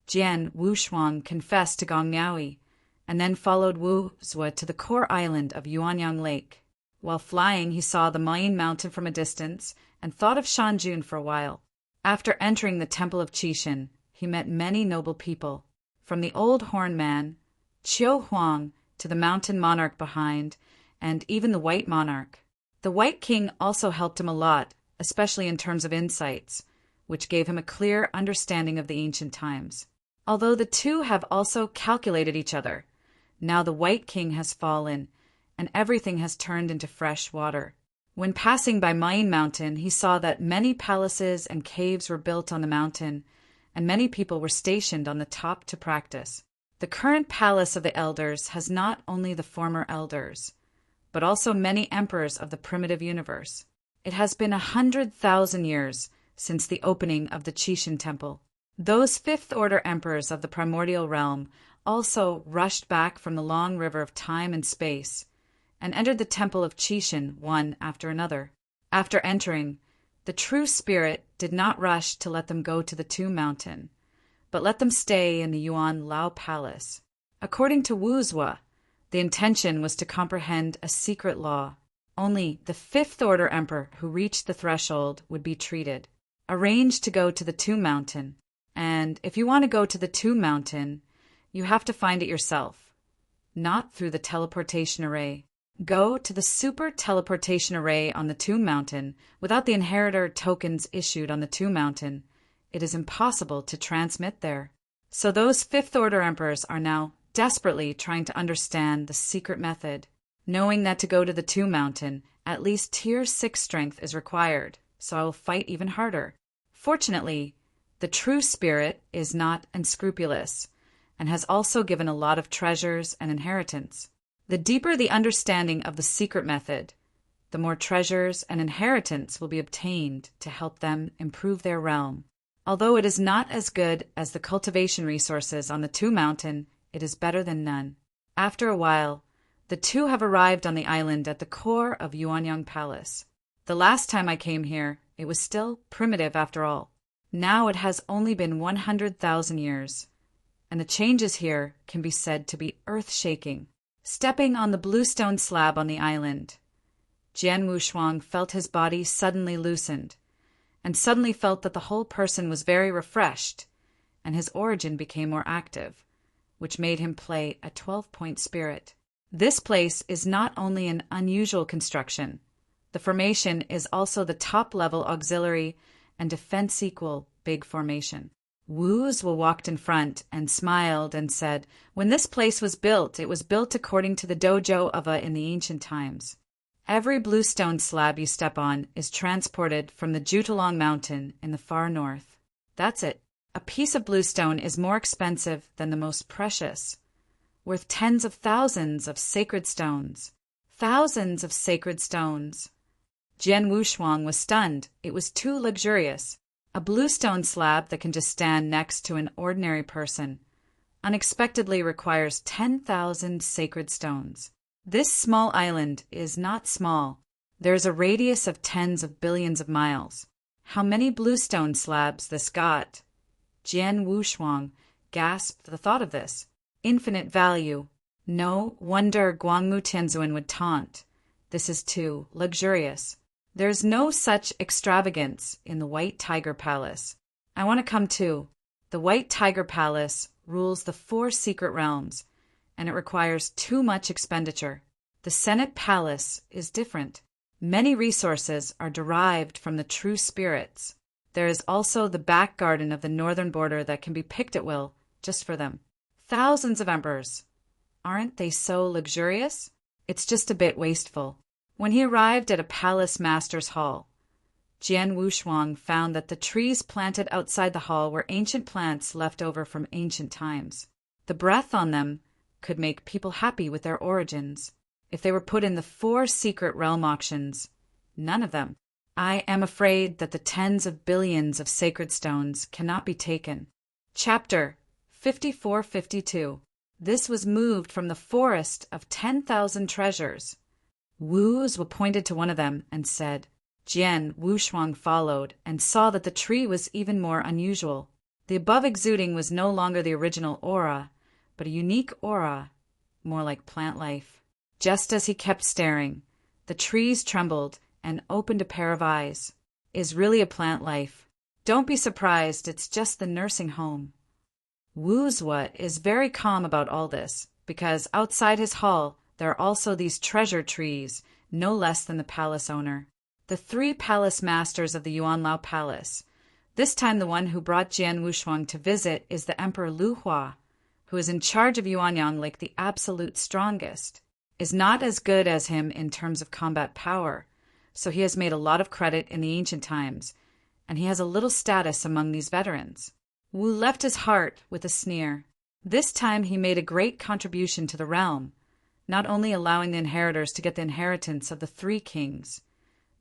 Jian Wushuang confessed to Gong Miaoyi, and then followed Wuzhua to the core island of Yuanyang Lake. While flying, he saw the main mountain from a distance and thought of Shanjun for a while. After entering the temple of Qishan, he met many noble people, from the old horn man, Chiu Huang to the mountain monarch behind, and even the white monarch. The white king also helped him a lot, especially in terms of insights, which gave him a clear understanding of the ancient times. Although the two have also calculated each other, now the white king has fallen, and everything has turned into fresh water. When passing by Main Mountain, he saw that many palaces and caves were built on the mountain, and many people were stationed on the top to practice. The current palace of the elders has not only the former elders, but also many emperors of the primitive universe. It has been 100,000 years since the opening of the Qixin Temple. Those fifth-order emperors of the primordial realm also rushed back from the long river of time and space and entered the temple of Qixin one after another. After entering, the true spirit did not rush to let them go to the Tomb Mountain, but let them stay in the Yuan Lao Palace. According to Wuzhua, the intention was to comprehend a secret law. Only the fifth-order emperor who reached the threshold would be treated. Arrange to go to the Tomb Mountain, and if you want to go to the Tomb Mountain, you have to find it yourself, not through the teleportation array. Go to the super teleportation array on the Tomb Mountain without the inheritor tokens issued on the Tomb Mountain. It is impossible to transmit there. So those fifth-order emperors are now desperately trying to understand the secret method, knowing that to go to the Tomb Mountain, at least tier 6 strength is required, so I will fight even harder. Fortunately, the true spirit is not unscrupulous, and has also given a lot of treasures and inheritance. The deeper the understanding of the secret method, the more treasures and inheritance will be obtained to help them improve their realm. Although it is not as good as the cultivation resources on the Tomb Mountain, it is better than none. After a while, the two have arrived on the island at the core of Yuanyang Palace. The last time I came here, it was still primitive after all. Now it has only been 100,000 years, and the changes here can be said to be earth-shaking. Stepping on the bluestone slab on the island, Jian Wushuang felt his body suddenly loosened, and suddenly felt that the whole person was very refreshed, and his origin became more active, which made him play a 12-point spirit. This place is not only an unusual construction, the formation is also the top-level auxiliary and defense-equal big formation. Wuzhua walked in front and smiled and said, "When this place was built, it was built according to the dojo of in the ancient times. Every bluestone slab you step on is transported from the Jutulong Mountain in the far north. That's it. A piece of bluestone is more expensive than the most precious, worth tens of thousands of sacred stones. Thousands of sacred stones." Jian Wushuang was stunned. It was too luxurious. A bluestone slab that can just stand next to an ordinary person unexpectedly requires 10,000 sacred stones. This small island is not small. There is a radius of tens of billions of miles. How many bluestone slabs this got? Jian Wushuang gasped the thought of this. Infinite value. No wonder Guangmu Tianzuan would taunt. This is too luxurious. There is no such extravagance in the White Tiger Palace. I want to come too. The White Tiger Palace rules the 4 secret realms, and it requires too much expenditure. The Senate Palace is different. Many resources are derived from the true spirits. There is also the back garden of the northern border that can be picked at will, just for them. Thousands of emperors. Aren't they so luxurious? It's just a bit wasteful. When he arrived at a palace master's hall, Jian Wushuang found that the trees planted outside the hall were ancient plants left over from ancient times. The breath on them could make people happy with their origins. If they were put in the 4 secret realm auctions, none of them. I am afraid that the tens of billions of sacred stones cannot be taken. Chapter 5452. This was moved from the forest of 10,000 treasures. Wuzhua pointed to one of them and said. Jian Wushuang followed and saw that the tree was even more unusual. The above exuding was no longer the original aura, but a unique aura, more like plant life. Just as he kept staring, the trees trembled and opened a pair of eyes. Is really a plant life. Don't be surprised, it's just the nursing home. Wuzhua is very calm about all this, because outside his hall there are also these treasure trees, no less than the palace owner. The three palace masters of the Yuanlao Palace. This time the one who brought Jian Wushuang to visit is the Emperor Lu Hua, who is in charge of Yuanyang like the absolute strongest, is not as good as him in terms of combat power, so he has made a lot of credit in the ancient times, and he has a little status among these veterans. Wu left his heart with a sneer. This time he made a great contribution to the realm, not only allowing the inheritors to get the inheritance of the three kings,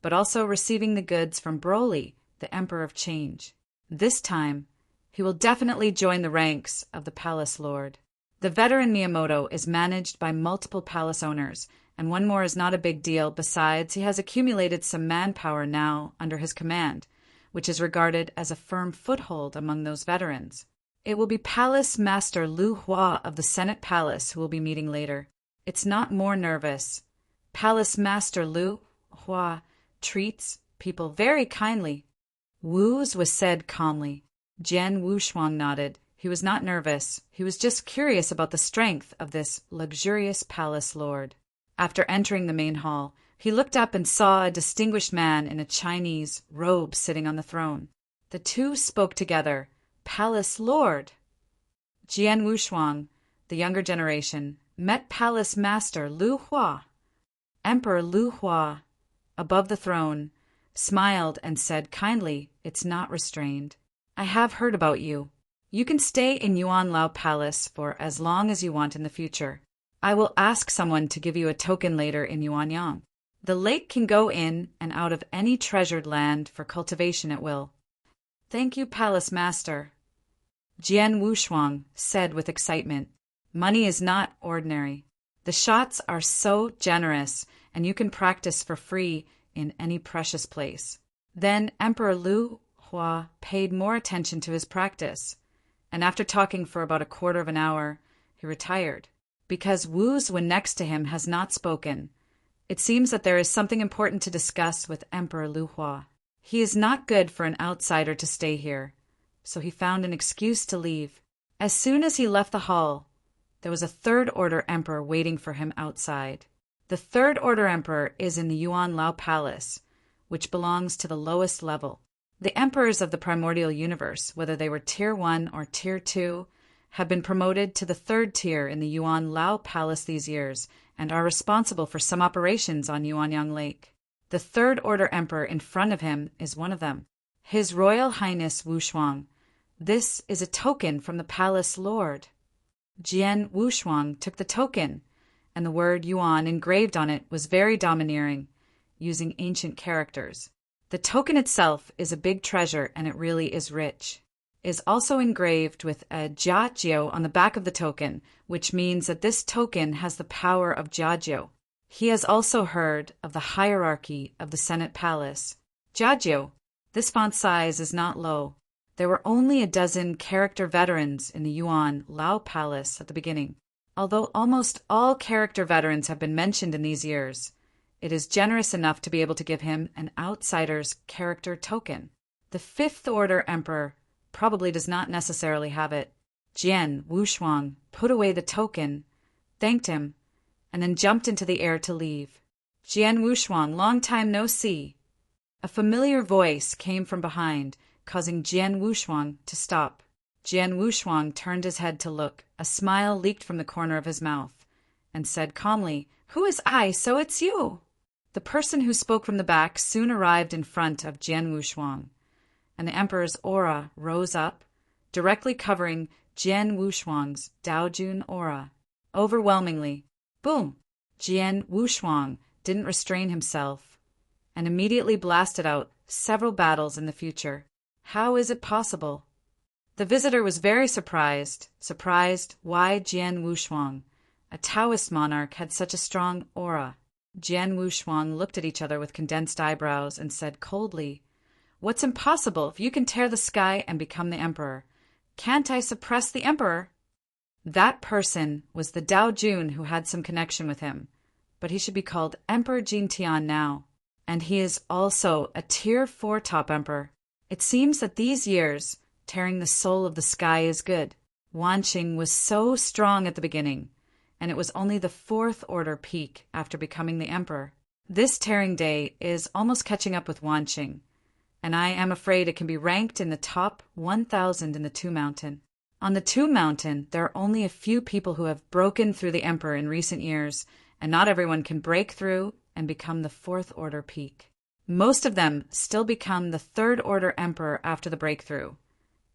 but also receiving the goods from Broly, the Emperor of Change. This time, he will definitely join the ranks of the Palace Lord. The veteran Miyamoto is managed by multiple palace owners, and one more is not a big deal. Besides, he has accumulated some manpower now under his command, which is regarded as a firm foothold among those veterans. It will be Palace Master Lu Hua of the Senate Palace who will be meeting later. It's not more nervous. Palace Master Lu Hua treats people very kindly. Wu's was said calmly. Jian Wushuang nodded. He was not nervous. He was just curious about the strength of this luxurious palace lord. After entering the main hall, he looked up and saw a distinguished man in a Chinese robe sitting on the throne. The two spoke together. Palace Lord! Jian Wushuang, the younger generation, met Palace Master Lu Hua. Emperor Lu Hua, above the throne, smiled and said kindly, "It's not restrained. I have heard about you. You can stay in Yuanlao Palace for as long as you want in the future. I will ask someone to give you a token later in Yuanyang. The lake can go in and out of any treasured land for cultivation at will." "Thank you, Palace Master," Jian Wushuang said with excitement. Money is not ordinary. The shots are so generous, and you can practice for free in any precious place. Then Emperor Lu Hua paid more attention to his practice, and after talking for about a quarter of an hour, he retired. Because Wu's when next to him has not spoken, it seems that there is something important to discuss with Emperor Lu Hua. He is not good for an outsider to stay here, so he found an excuse to leave. As soon as he left the hall, there was a third-order emperor waiting for him outside. The third-order emperor is in the Yuanlao Palace, which belongs to the lowest level. The emperors of the primordial universe, whether they were Tier 1 or Tier 2, have been promoted to the third tier in the Yuanlao Palace these years and are responsible for some operations on Yuanyang Lake. The third-order emperor in front of him is one of them, His Royal Highness Wushuang. This is a token from the Palace Lord. Jian Wushuang took the token, and the word Yuan engraved on it was very domineering, using ancient characters. The token itself is a big treasure, and it really is rich. It is also engraved with a Jiajiu on the back of the token, which means that this token has the power of Jiajiu. He has also heard of the hierarchy of the Senate Palace. Jiajiu, this font size is not low. There were only a dozen character veterans in the Yuan Lao Palace at the beginning. Although almost all character veterans have been mentioned in these years, it is generous enough to be able to give him an outsider's character token. The fifth-order emperor probably does not necessarily have it. Jian Wushuang put away the token, thanked him, and then jumped into the air to leave. "Jian Wushuang, long time no see." A familiar voice came from behind, causing Jian Wushuang to stop. Jian Wushuang turned his head to look. A smile leaked from the corner of his mouth, and said calmly, "Who is I, so it's you?" The person who spoke from the back soon arrived in front of Jian Wushuang, and the emperor's aura rose up, directly covering Jian Wushuang's Daojun aura. Overwhelmingly. Boom! Jian Wushuang didn't restrain himself, and immediately blasted out several battles in the future. How is it possible? The visitor was very surprised why Jian Wushuang, a Taoist monarch, had such a strong aura. Jian Wushuang looked at each other with condensed eyebrows and said coldly, "What's impossible? If you can tear the sky and become the emperor, can't I suppress the emperor?" That person was the Daojun who had some connection with him, but he should be called Emperor Jintian now. And he is also a Tier 4 top emperor. It seems that these years, tearing the soul of the sky is good. Wanqing was so strong at the beginning, and it was only the fourth order peak after becoming the emperor. This tearing day is almost catching up with Wanqing, and I am afraid it can be ranked in the top 1,000 in the Two Mountain. On the Two Mountain, there are only a few people who have broken through the emperor in recent years, and not everyone can break through and become the fourth order peak. Most of them still become the third order emperor after the breakthrough,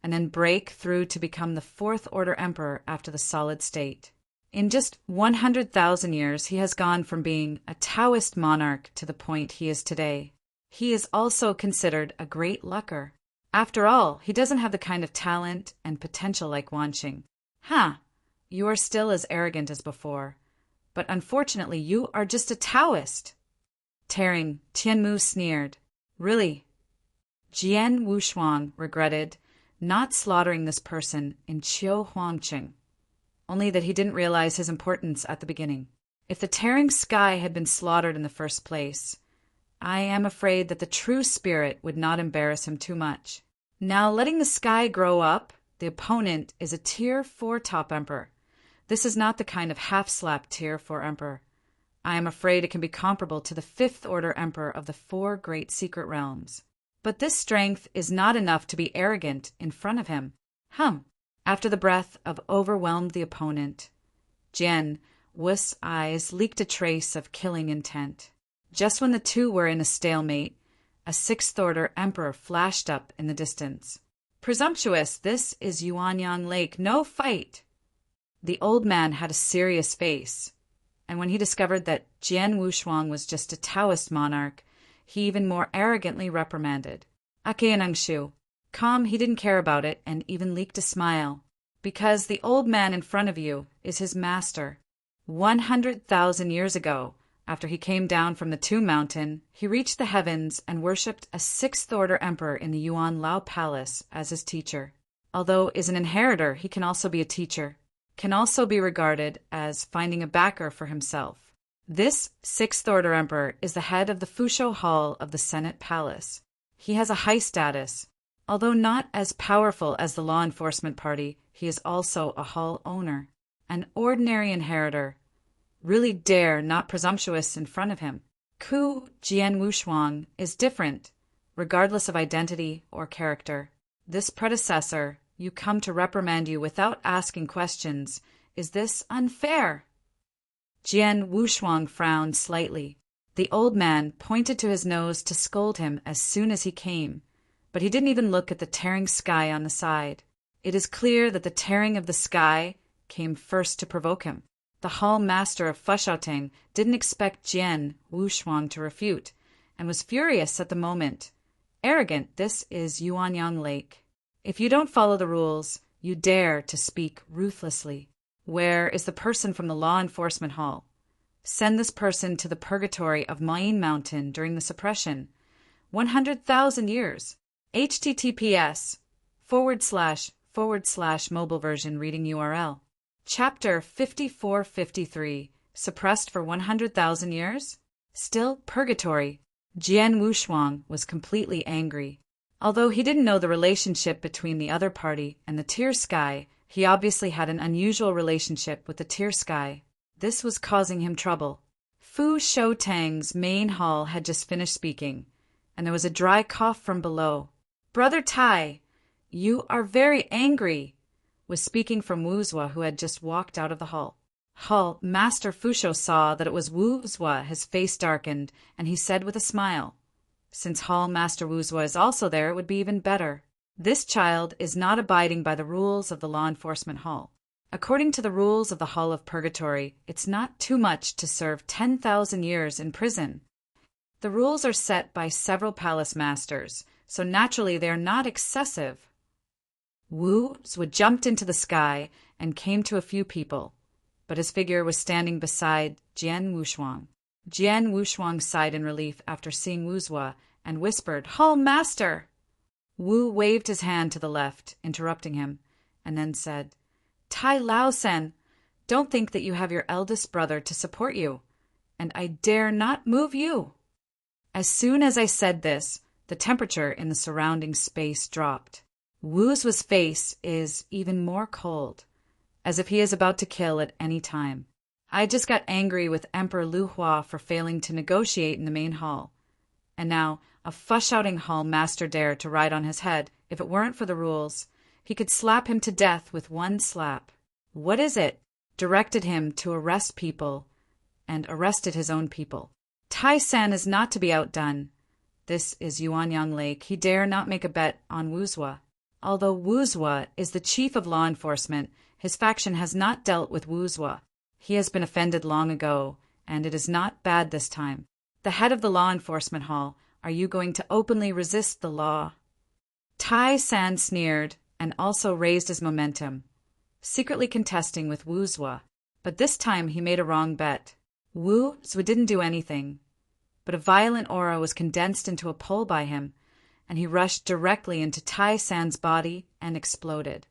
and then break through to become the fourth order emperor after the solid state. In just 100,000 years, he has gone from being a Taoist monarch to the point he is today. He is also considered a great lucker. After all, he doesn't have the kind of talent and potential like Wanqing. You are still as arrogant as before, but unfortunately you are just a Taoist. Tearing, Tianmu sneered. Really? Jian Wushuang regretted not slaughtering this person in Qiu Huangqing, only that he didn't realize his importance at the beginning. If the tearing sky had been slaughtered in the first place, I am afraid that the true spirit would not embarrass him too much. Now, letting the sky grow up, the opponent is a Tier 4 top emperor. This is not the kind of half-slap Tier 4 emperor. I am afraid it can be comparable to the fifth order emperor of the four great secret realms. But this strength is not enough to be arrogant in front of him. After the breath of overwhelmed the opponent, Jian Wu's eyes leaked a trace of killing intent. Just when the two were in a stalemate, a sixth order emperor flashed up in the distance. Presumptuous, this is Yuanyang Lake, no fight! The old man had a serious face, and when he discovered that Jian Wushuang was just a Taoist monarch, he even more arrogantly reprimanded. Akeanangshu. Calm, he didn't care about it, and even leaked a smile. Because the old man in front of you is his master. 100,000 years ago, after he came down from the Two Mountain, he reached the heavens and worshipped a sixth order emperor in the Yuan Lao Palace as his teacher. Although is an inheritor, he can also be a teacher, can also be regarded as finding a backer for himself. This sixth order emperor is the head of the Fusho Hall of the Senate Palace. He has a high status. Although not as powerful as the law enforcement party, he is also a hall owner. An ordinary inheritor. Really dare not presumptuous in front of him. Ku Jian Wushuang is different, regardless of identity or character. This predecessor, you come to reprimand you without asking questions. Is this unfair? Jian Wushuang frowned slightly. The old man pointed to his nose to scold him as soon as he came, but he didn't even look at the tearing sky on the side. It is clear that the tearing of the sky came first to provoke him. The hall master of Fushaoteng didn't expect Jian Wushuang to refute, and was furious at the moment. Arrogant, this is Yuanyang Lake. If you don't follow the rules, you dare to speak ruthlessly. Where is the person from the law enforcement hall? Send this person to the purgatory of Mayin Mountain during the suppression. 100,000 years. https:// mobile version reading URL. Chapter 5453, suppressed for 100,000 years? Still purgatory. Jian Wushuang was completely angry. Although he didn't know the relationship between the other party and the Tier Sky, he obviously had an unusual relationship with the Tier Sky. This was causing him trouble. Fu Shoutang's main hall had just finished speaking, and there was a dry cough from below. Brother Tai, you are very angry, was speaking from Wuzhua, who had just walked out of the hall. Master Fusho saw that it was Wuzhua. His face darkened, and he said with a smile, "Since Hall Master Wuzhua is also there, it would be even better. This child is not abiding by the rules of the law enforcement hall. According to the rules of the Hall of Purgatory, it's not too much to serve 10,000 years in prison. The rules are set by several palace masters, so naturally they are not excessive." Wuzhua jumped into the sky and came to a few people, but his figure was standing beside Jian Wushuang. Jian Wushuang sighed in relief after seeing Wuzhua and whispered, "Hall Master!" Wu waved his hand to the left, interrupting him, and then said, "Tai Lao-sen, don't think that you have your eldest brother to support you, and I dare not move you." As soon as I said this, the temperature in the surrounding space dropped. Wuzhua's face is even more cold, as if he is about to kill at any time. I just got angry with Emperor Lu Hua for failing to negotiate in the main hall. And now, a fuss-shouting hall master dared to ride on his head. If it weren't for the rules, he could slap him to death with one slap. What is it? Directed him to arrest people, and arrested his own people. Tai San is not to be outdone. This is Yuanyang Lake. He dare not make a bet on Wuzhua. Although Wuzhua is the chief of law enforcement, his faction has not dealt with Wuzhua. He has been offended long ago, and it is not bad this time. The head of the law enforcement hall, are you going to openly resist the law? Tai San sneered and also raised his momentum, secretly contesting with Wuzhua. But this time he made a wrong bet. Wuzhua didn't do anything, but a violent aura was condensed into a pole by him, and he rushed directly into Tai San's body and exploded.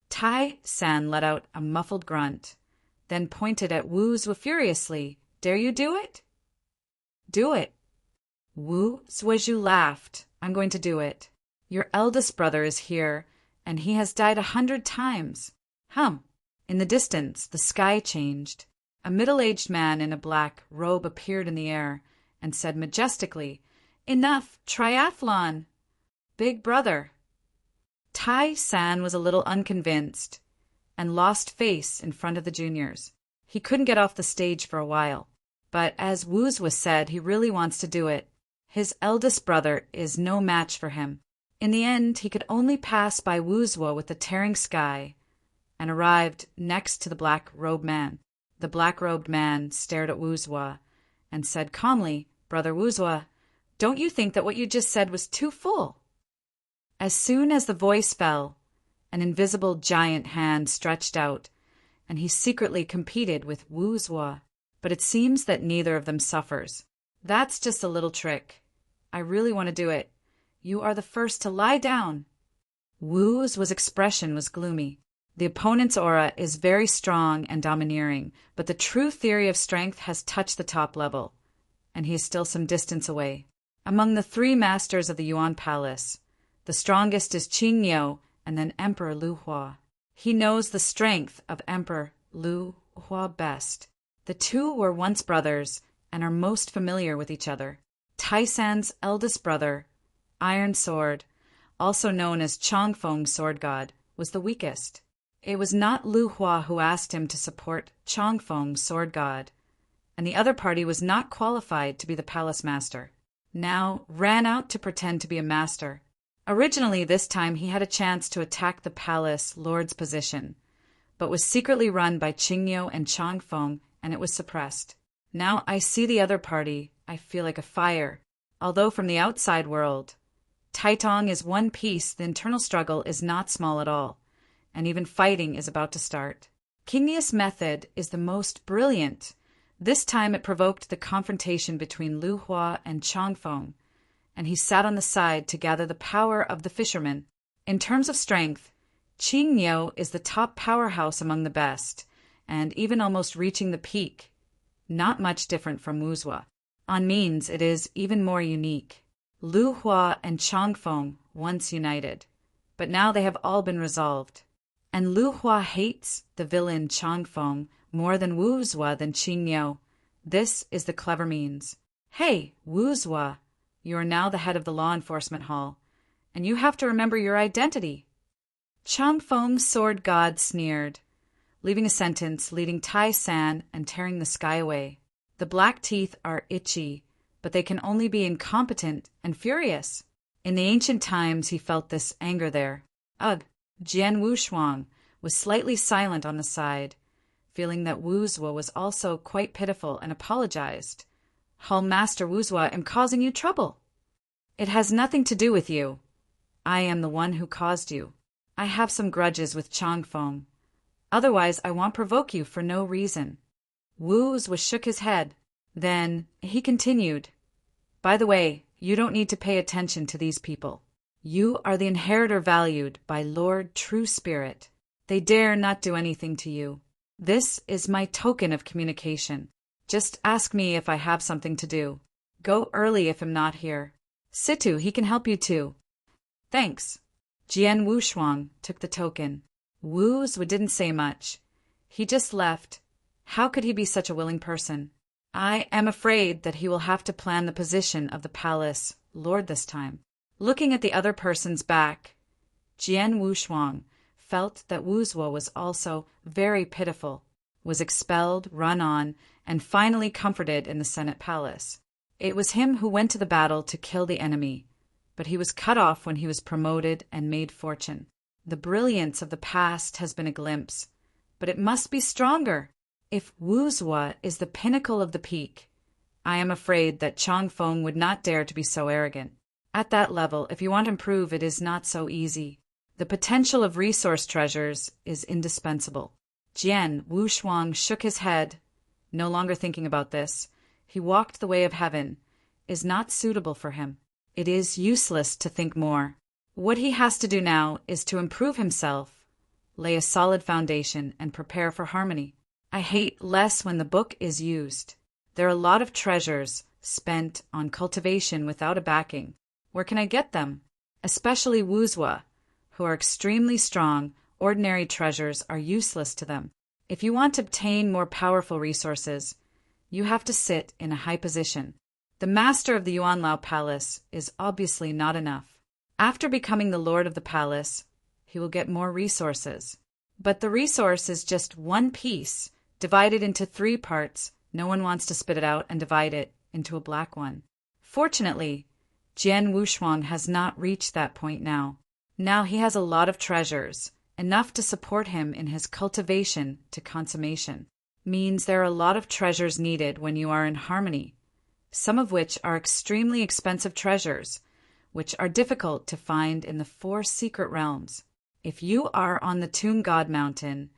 Tai San let out a muffled grunt, then pointed at Wuzhua furiously. Dare you do it? Do it. Wuzhua laughed. I'm going to do it. Your eldest brother is here, and he has died 100 times. In the distance, the sky changed. A middle-aged man in a black robe appeared in the air and said majestically, Enough, triathlon! Big brother. Tai San was a little unconvinced and lost face in front of the juniors. He couldn't get off the stage for a while, but as Wuzhua said, he really wants to do it. His eldest brother is no match for him. In the end, he could only pass by Wuzhua with the tearing sky and arrived next to the black-robed man. The black-robed man stared at Wuzhua and said calmly, Brother Wuzhua, don't you think that what you just said was too full? As soon as the voice fell, an invisible giant hand stretched out, and he secretly competed with Wuzhua. But it seems that neither of them suffers. That's just a little trick. I really want to do it. You are the first to lie down. Wuzhua's expression was gloomy. The opponent's aura is very strong and domineering, but the true theory of strength has touched the top level, and he is still some distance away. Among the 3 masters of the Yuan Palace, the strongest is Qingyou and then Emperor Lu Hua. He knows the strength of Emperor Lu Hua best. The 2 were once brothers and are most familiar with each other. Tai San's eldest brother, Iron Sword, also known as Chongfeng Sword God, was the weakest. It was not Lu Hua who asked him to support Chongfeng Sword God, and the other party was not qualified to be the palace master. Now ran out to pretend to be a master. Originally, this time he had a chance to attack the palace lord's position, but was secretly run by Qingyou and Chongfeng, and it was suppressed. Now I see the other party, I feel like a fire. Although from the outside world, Taitong is one piece, the internal struggle is not small at all, and even fighting is about to start. Qingyou's method is the most brilliant. This time it provoked the confrontation between Lu Hua and Chongfeng, and he sat on the side to gather the power of the fishermen. In terms of strength, Qingyou is the top powerhouse among the best, and even almost reaching the peak. Not much different from Wuzhua. On means, it is even more unique. Lu Hua and Chongfeng once united, but now they have all been resolved. And Lu Hua hates the villain Chongfeng more than Wuzhua than Qingyou. This is the clever means. Hey, Wuzhua, you are now the head of the law enforcement hall, and you have to remember your identity. Chongfeng's sword god sneered, leaving a sentence leading Tai San and tearing the sky away. The black teeth are itchy, but they can only be incompetent and furious. In the ancient times he felt this anger there. Ugh! Jian Wushuang was slightly silent on the side, feeling that Wuzhua was also quite pitiful, and apologized. Hall Master Wuzhua, am causing you trouble. It has nothing to do with you. I am the one who caused you. I have some grudges with Chongfeng. Otherwise, I won't provoke you for no reason. Wuzhua shook his head. Then he continued, By the way, you don't need to pay attention to these people. You are the inheritor valued by Lord True Spirit. They dare not do anything to you. This is my token of communication. Just ask me if I have something to do. Go early if I'm not here. Situ, he can help you too. Thanks. Jian Wushuang took the token. Wuzhua didn't say much. He just left, How could he be such a willing person? I am afraid that he will have to plan the position of the palace lord this time. Looking at the other person's back, Jian Wushuang felt that Wuzhuo was also very pitiful, was expelled, run on, and finally comforted in the Senate palace. It was him who went to the battle to kill the enemy, but he was cut off when he was promoted and made fortune. The brilliance of the past has been a glimpse, but it must be stronger. If Wuzhuo is the pinnacle of the peak, I am afraid that Changfeng would not dare to be so arrogant. At that level, if you want to improve, it is not so easy. The potential of resource treasures is indispensable. Jian Wushuang shook his head, no longer thinking about this. He walked the way of heaven, is not suitable for him. It is useless to think more. What he has to do now is to improve himself, lay a solid foundation, and prepare for harmony. I hate less when the book is used. There are a lot of treasures spent on cultivation without a backing. Where can I get them? Especially Wuzhuo, who are extremely strong, ordinary treasures are useless to them. If you want to obtain more powerful resources, you have to sit in a high position. The master of the Yuanlao Palace is obviously not enough. After becoming the lord of the palace, he will get more resources. But the resource is just one piece, divided into 3 parts. No one wants to spit it out and divide it into a black one. Fortunately, Jian Wushuang has not reached that point now. Now he has a lot of treasures, enough to support him in his cultivation to consummation. Means there are a lot of treasures needed when you are in harmony, some of which are extremely expensive treasures, which are difficult to find in the 4 secret realms. If you are on the Tomb God Mountain,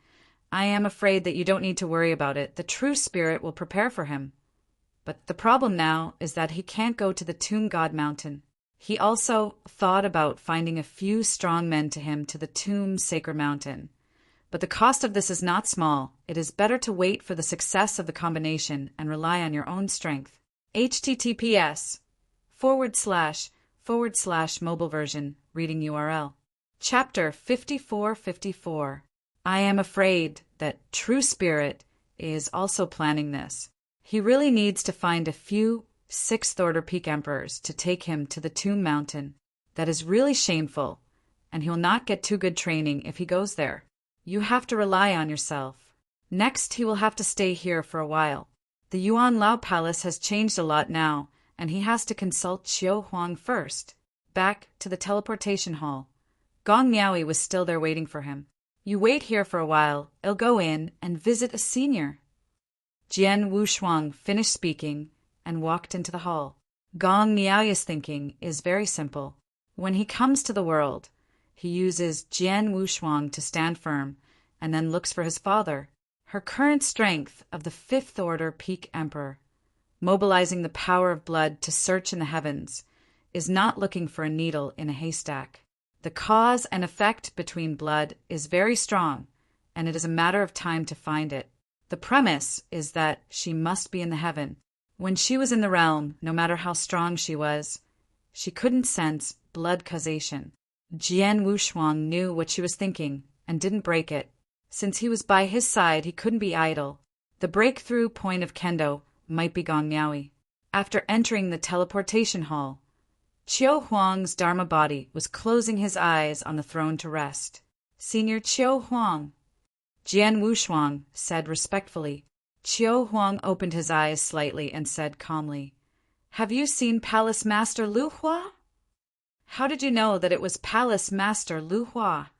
I am afraid that you don't need to worry about it. The true spirit will prepare for him. But the problem now is that he can't go to the Tomb God Mountain. He also thought about finding a few strong men to him to the Tomb Sacred Mountain. But the cost of this is not small. It is better to wait for the success of the combination and rely on your own strength. https:// mobile version, reading URL. Chapter 5454. I am afraid that True Spirit is also planning this. He really needs to find a few 6th Order Peak Emperors to take him to the Tomb Mountain. That is really shameful, and he'll not get too good training if he goes there. You have to rely on yourself. Next, he will have to stay here for a while. The Yuan Lao Palace has changed a lot now, and he has to consult Qiu Huang first. Back to the teleportation hall. Gong Miaoyi was still there waiting for him. You wait here for a while. I'll go in and visit a senior. Jian Wushuang finished speaking and walked into the hall. Gong Miaoyi's thinking is very simple. When he comes to the world, he uses Jian Wushuang to stand firm and then looks for his father. Her current strength of the 5th Order Peak Emperor, mobilizing the power of blood to search in the heavens, is not looking for a needle in a haystack. The cause and effect between blood is very strong, and it is a matter of time to find it. The premise is that she must be in the heaven. When she was in the realm, no matter how strong she was, she couldn't sense blood causation. Jian Wushuang knew what she was thinking and didn't break it. Since he was by his side, he couldn't be idle. The breakthrough point of kendo might be Gong Miaoyi. After entering the teleportation hall, Qiu Huang's Dharma body was closing his eyes on the throne to rest. Senior Qiu Huang, Jian Wushuang said respectfully. Qiu Huang opened his eyes slightly and said calmly, "Have you seen Palace Master Lu Hua?" "How did you know that it was Palace Master Lu Hua?"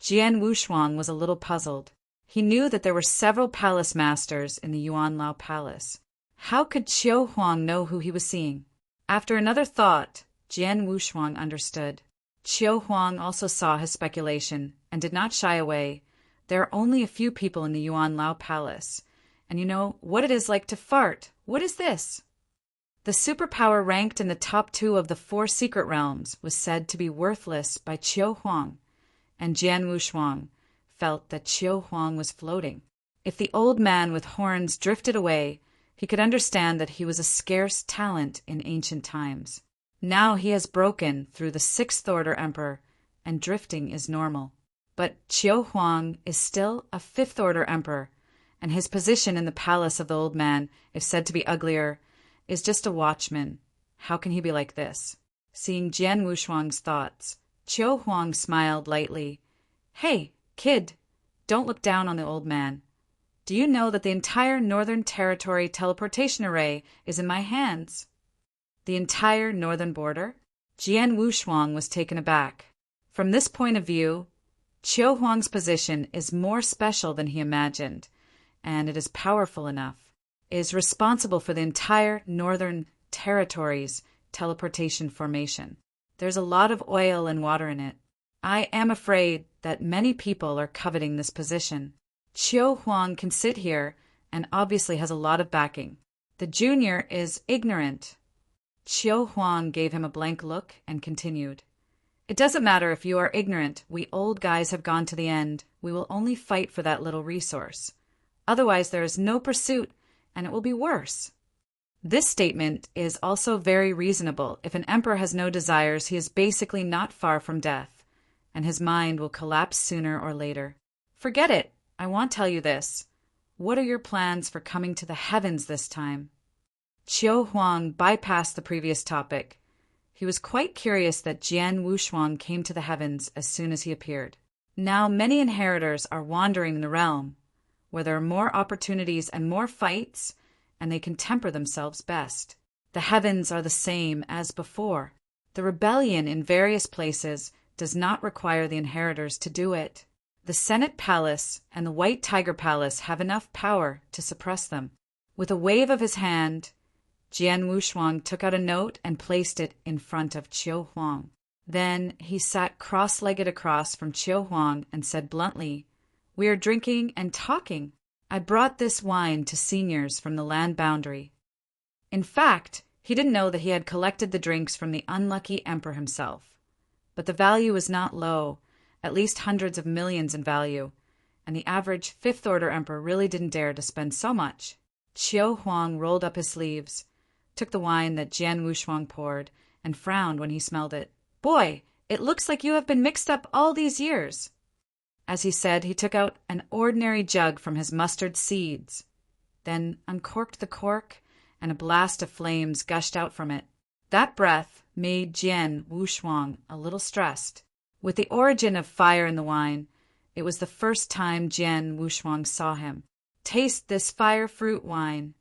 Jian Wushuang was a little puzzled. He knew that there were several palace masters in the Yuan Lao Palace. How could Qiu Huang know who he was seeing? After another thought, Jian Wushuang understood. Qiu Huang also saw his speculation and did not shy away. There are only a few people in the Yuan Lao Palace, and you know what it is like to fart. What is this? The superpower ranked in the top 2 of the 4 secret realms was said to be worthless by Qiu Huang, and Jian Wushuang felt that Qiu Huang was floating. If the old man with horns drifted away, he could understand that he was a scarce talent in ancient times. Now he has broken through the 6th Order Emperor, and drifting is normal. But Qiu Huang is still a 5th Order Emperor, and his position in the palace of the old man, if said to be uglier, is just a watchman. How can he be like this? Seeing Jian Wushuang's thoughts, Qiu Huang smiled lightly. Hey, kid, don't look down on the old man. Do you know that the entire Northern Territory teleportation array is in my hands? The entire northern border? Jian Wushuang was taken aback. From this point of view, Qiu Huang's position is more special than he imagined, and it is powerful enough. It is responsible for the entire Northern Territory's teleportation formation. There's a lot of oil and water in it. I am afraid that many people are coveting this position. Qiu Huang can sit here and obviously has a lot of backing. The junior is ignorant. Qiu Huang gave him a blank look and continued. It doesn't matter if you are ignorant. We old guys have gone to the end. We will only fight for that little resource. Otherwise there is no pursuit, and it will be worse. This statement is also very reasonable. If an emperor has no desires, he is basically not far from death, and his mind will collapse sooner or later. Forget it. I won't tell you this. What are your plans for coming to the heavens this time? Qiu Huang bypassed the previous topic. He was quite curious that Jian Wushuang came to the heavens as soon as he appeared. Now many inheritors are wandering the realm, where there are more opportunities and more fights, and they can temper themselves best. The heavens are the same as before. The rebellion in various places does not require the inheritors to do it. The Senate Palace and the White Tiger Palace have enough power to suppress them. With a wave of his hand, Jian Wushuang took out a note and placed it in front of Qiu Huang. Then he sat cross-legged across from Qiu Huang and said bluntly, We are drinking and talking. I brought this wine to seniors from the land boundary. In fact, he didn't know that he had collected the drinks from the unlucky emperor himself. But the value was not low, at least hundreds of millions in value, and the average fifth-order emperor really didn't dare to spend so much. Qiu Huang rolled up his sleeves, took the wine that Jian Wushuang poured, and frowned when he smelled it. Boy, it looks like you have been mixed up all these years. As he said, he took out an ordinary jug from his mustard seeds, then uncorked the cork, and a blast of flames gushed out from it. That breath made Jian Wushuang a little stressed. With the origin of fire in the wine, it was the first time Jian Wushuang saw him. Taste this fire fruit wine.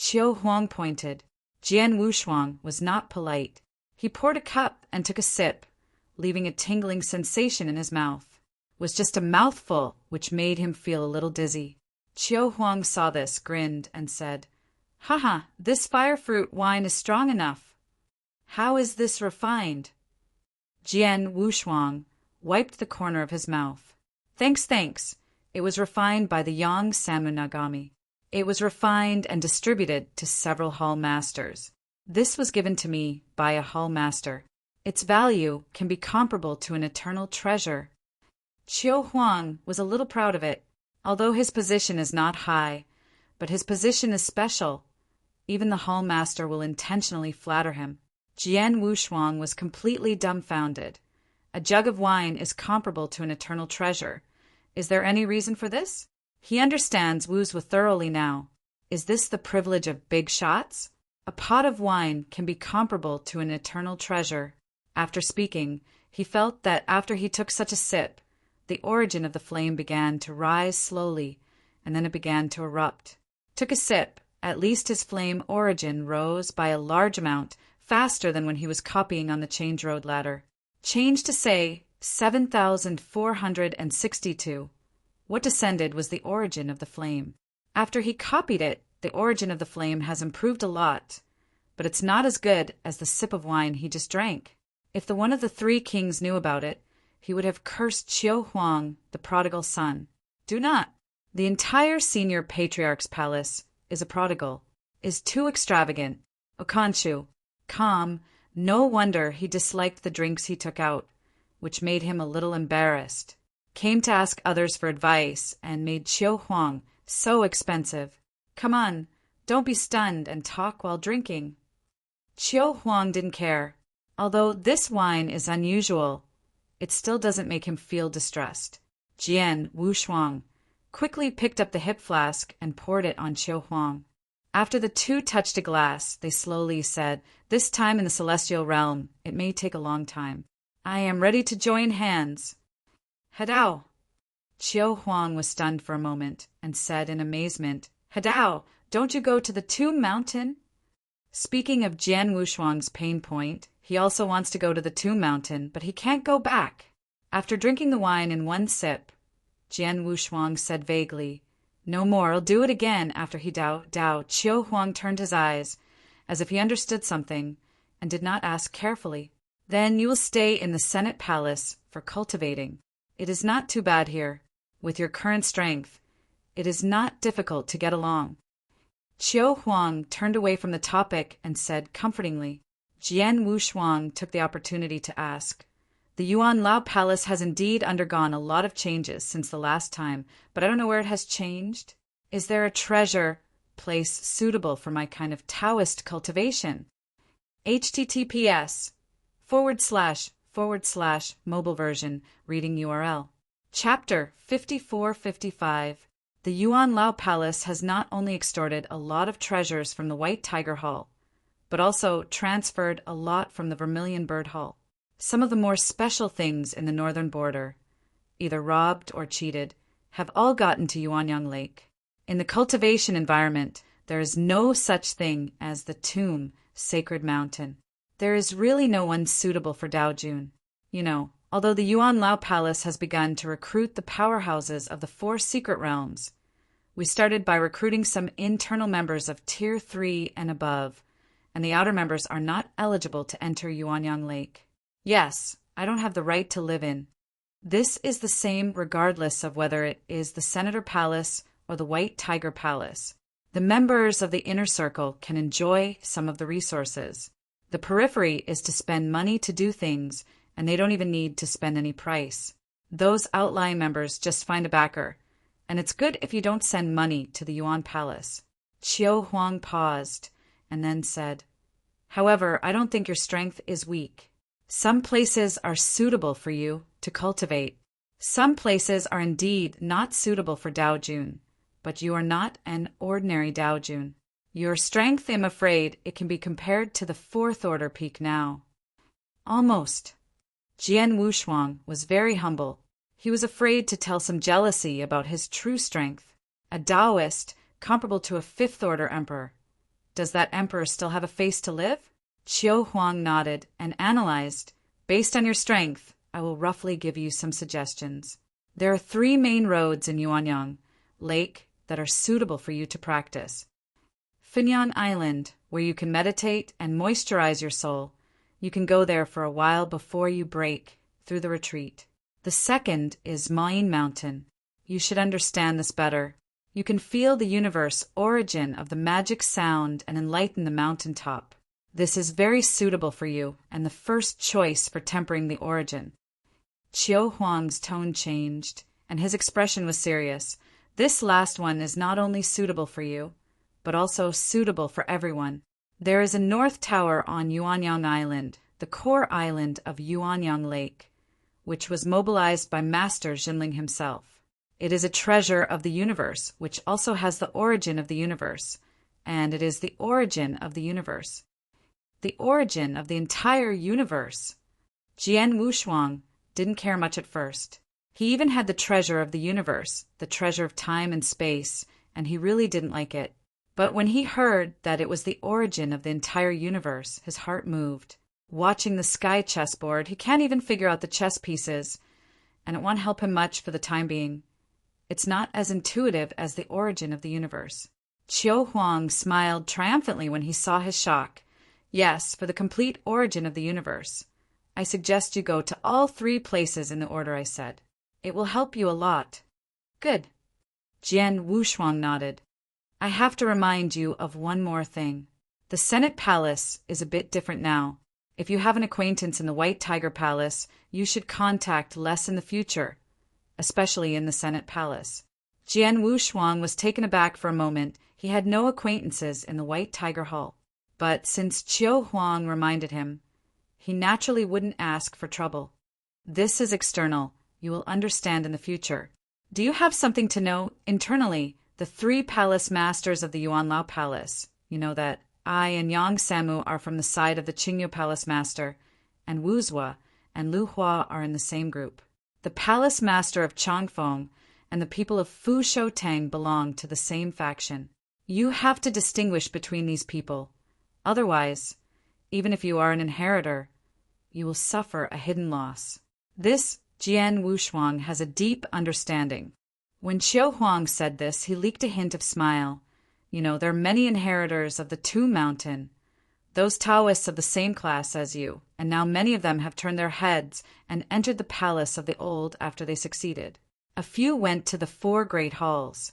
Qiu Huang pointed. Jian Wushuang was not polite. He poured a cup and took a sip, leaving a tingling sensation in his mouth. It was just a mouthful, which made him feel a little dizzy. Qiu Huang saw this, grinned, and said, Haha, this fire fruit wine is strong enough. How is this refined? Jian Wushuang wiped the corner of his mouth. Thanks. It was refined by the Yang Samunagami. It was refined and distributed to several hall masters. This was given to me by a hall master. Its value can be comparable to an eternal treasure. Qiu Huang was a little proud of it, although his position is not high, but his position is special. Even the hall master will intentionally flatter him. Jian Wushuang was completely dumbfounded. A jug of wine is comparable to an eternal treasure. Is there any reason for this? He understands Wuzhou thoroughly now. Is this the privilege of big shots? A pot of wine can be comparable to an eternal treasure. After speaking, he felt that after he took such a sip, the origin of the flame began to rise slowly, and then it began to erupt. Took a sip, at least his flame origin rose by a large amount, faster than when he was copying on the change road ladder. Change to say 7,462. What descended was the origin of the flame. After he copied it, the origin of the flame has improved a lot, but it's not as good as the sip of wine he just drank. If the one of the three kings knew about it, he would have cursed Qiu Huang, the prodigal son. Do not. The entire senior patriarch's palace is a prodigal, is too extravagant. Okanshu, calm, no wonder he disliked the drinks he took out, which made him a little embarrassed. Came to ask others for advice and made Qiu Huang so expensive. Come on, don't be stunned and talk while drinking. Qiu Huang didn't care. Although this wine is unusual, it still doesn't make him feel distressed. Jian Wushuang, quickly picked up the hip flask and poured it on Chiu Huang. After the two touched a glass, they slowly said, "This time in the celestial realm, it may take a long time. I am ready to join hands." "Hadao!" Chiu Huang was stunned for a moment and said in amazement, "Hadao, don't you go to the Tomb Mountain?" Speaking of Jian Wushuang's pain point, he also wants to go to the Tomb Mountain, but he can't go back. After drinking the wine in one sip, Jian Wushuang said vaguely, "No more, I'll do it again after he Dao. Chiu Huang turned his eyes, as if he understood something, and did not ask carefully. "Then you will stay in the Senate Palace for cultivating. It is not too bad here. With your current strength, it is not difficult to get along." Chiu Huang turned away from the topic and said comfortingly. Jian Wushuang took the opportunity to ask, "The Yuan Lao Palace has indeed undergone a lot of changes since the last time, but I don't know where it has changed. Is there a treasure place suitable for my kind of Taoist cultivation?" https:// mobile version reading URL. Chapter 5455. The Yuan Lao Palace has not only extorted a lot of treasures from the White Tiger Hall, but also transferred a lot from the Vermilion Bird Hall. Some of the more special things in the northern border, either robbed or cheated, have all gotten to Yuanyang Lake. In the cultivation environment, there is no such thing as the Tomb Sacred Mountain. There is really no one suitable for Daojun. Although the Yuan Lao Palace has begun to recruit the powerhouses of the 4 secret realms, we started by recruiting some internal members of Tier 3 and above, and the outer members are not eligible to enter Yuanyang Lake. Yes, I don't have the right to live in. This is the same regardless of whether it is the Senator Palace or the White Tiger Palace. The members of the inner circle can enjoy some of the resources. The periphery is to spend money to do things, and they don't even need to spend any price. Those outlying members just find a backer, and it's good if you don't send money to the Yuan Palace. Chiu Huang paused, and then said, "However, I don't think your strength is weak. Some places are suitable for you to cultivate. Some places are indeed not suitable for Daojun, but you are not an ordinary Daojun. Your strength, I'm afraid, it can be compared to the 4th order peak now." Almost. Jian Wushuang was very humble. He was afraid to tell some jealousy about his true strength. A Taoist, comparable to a 5th order emperor. Does that emperor still have a face to live? Chiu Huang nodded and analyzed. "Based on your strength, I will roughly give you some suggestions. There are 3 main roads in Yuanyang Lake that are suitable for you to practice. Finyan Island, where you can meditate and moisturize your soul. You can go there for a while before you break through the retreat. The second is Main Mountain. You should understand this better. You can feel the universe origin of the magic sound and enlighten the mountaintop. This is very suitable for you and the first choice for tempering the origin." Chiu Huang's tone changed, and his expression was serious. "This last one is not only suitable for you, but also suitable for everyone. There is a north tower on Yuanyang Island, the core island of Yuanyang Lake, which was mobilized by Master Jinling himself. It is a treasure of the universe, which also has the origin of the universe, and it is the origin of the universe. The origin of the entire universe." Jian Wushuang didn't care much at first. He even had the treasure of the universe, the treasure of time and space, and he really didn't like it. But when he heard that it was the origin of the entire universe, his heart moved. Watching the sky chessboard, he can't even figure out the chess pieces, and it won't help him much for the time being. It's not as intuitive as the origin of the universe. Chiu Huang smiled triumphantly when he saw his shock. "Yes, for the complete origin of the universe. I suggest you go to all 3 places in the order I said. It will help you a lot." "Good." Jian Wushuang nodded. "I have to remind you of one more thing. The Senate Palace is a bit different now. If you have an acquaintance in the White Tiger Palace, you should contact less in the future, especially in the Senate Palace." Jian Wushuang was taken aback for a moment. He had no acquaintances in the White Tiger Hall. But since Chiu Huang reminded him, he naturally wouldn't ask for trouble. "This is external. You will understand in the future. Do you have something to know internally? The three palace masters of the Yuanlao Palace. You know that I and Yang Samu are from the side of the Qingyu Palace Master, and Wu Zua and Lu Hua are in the same group. The Palace Master of Changfeng and the people of Fu Shoutang belong to the same faction. You have to distinguish between these people. Otherwise, even if you are an inheritor, you will suffer a hidden loss. This Jian Wushuang has a deep understanding. When Qiu Huang said this, he leaked a hint of smile. You know, there are many inheritors of the Tomb Mountain, those Taoists of the same class as you, and now many of them have turned their heads and entered the palace of the old after they succeeded. A few went to the 4 great halls.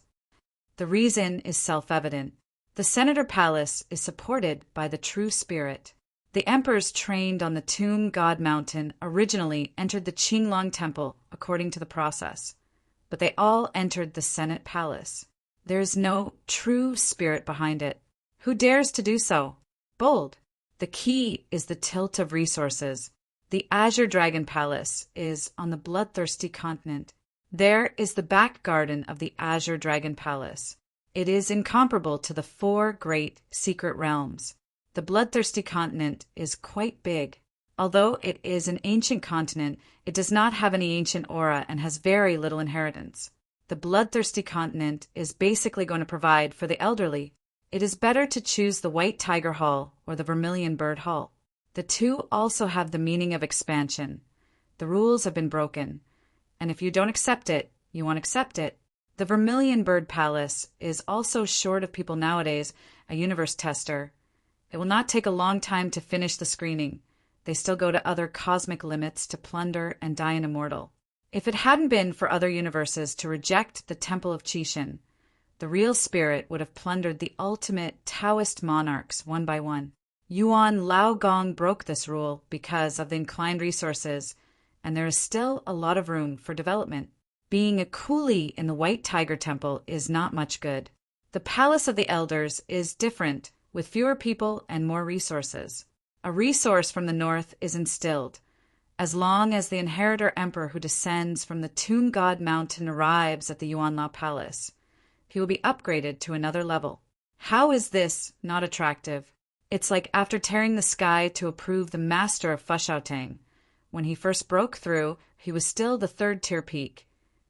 The reason is self-evident. The Senator Palace is supported by the true spirit. The emperors trained on the Tomb God Mountain originally entered the Qinglong Temple according to the process, but they all entered the Senate Palace. There is no true spirit behind it. Who dares to do so? Bold. The key is the tilt of resources. The Azure Dragon Palace is on the bloodthirsty continent. There is the back garden of the Azure Dragon Palace. It is incomparable to the 4 great secret realms. The bloodthirsty continent is quite big. Although it is an ancient continent, it does not have any ancient aura and has very little inheritance. The bloodthirsty continent is basically going to provide for the elderly. It is better to choose the White Tiger Hall or the Vermilion Bird Hall. The two also have the meaning of expansion. The rules have been broken, and if you don't accept it, you won't accept it. The Vermilion Bird Palace is also short of people nowadays, a universe tester. It will not take a long time to finish the screening. They still go to other cosmic limits to plunder and die an immortal. If it hadn't been for other universes to reject the Temple of Qixin, the real spirit would have plundered the ultimate Taoist monarchs one by one. Yuan Laogong broke this rule because of the inclined resources, and there is still a lot of room for development. Being a coolie in the White Tiger Temple is not much good. The Palace of the Elders is different, with fewer people and more resources. A resource from the north is instilled. As long as the inheritor emperor who descends from the Tomb God Mountain arrives at the Yuanlao Palace, he will be upgraded to another level. How is this not attractive? It's like after tearing the sky to approve the master of Fushaotang. When he first broke through, he was still the 3rd-tier peak.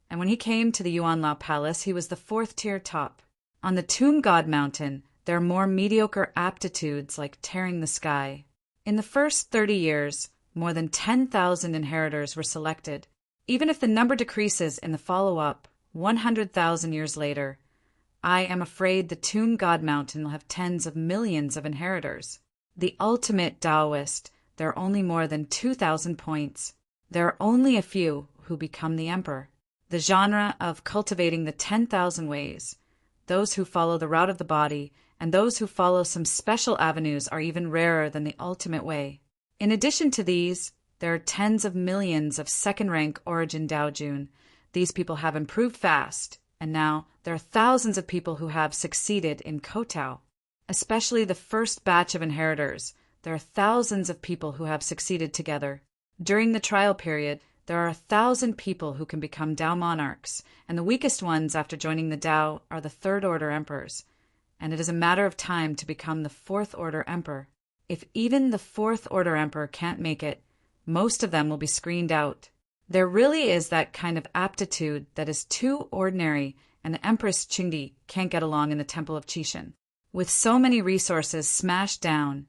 And when he came to the Yuanlao Palace, he was the 4th-tier top. On the Tomb God Mountain, there are more mediocre aptitudes like tearing the sky. In the first 30 years, more than 10,000 inheritors were selected. Even if the number decreases in the follow-up, 100,000 years later, I am afraid the Tomb God Mountain will have tens of millions of inheritors. The ultimate Taoist, there are only more than 2,000 points. There are only a few who become the emperor. The genre of cultivating the 10,000 ways, those who follow the route of the body, and those who follow some special avenues are even rarer than the ultimate way. In addition to these, there are tens of millions of second-rank origin Daojun. These people have improved fast, and now there are thousands of people who have succeeded in Kotao. Especially the first batch of inheritors, there are thousands of people who have succeeded together. During the trial period, there are 1,000 people who can become Dao monarchs, and the weakest ones after joining the Dao are the 3rd-order emperors, and it is a matter of time to become the 4th-order emperor. If even the 4th-order emperor can't make it, most of them will be screened out. There really is that kind of aptitude that is too ordinary, and the Empress Qingdi can't get along in the Temple of Qixin. With so many resources smashed down,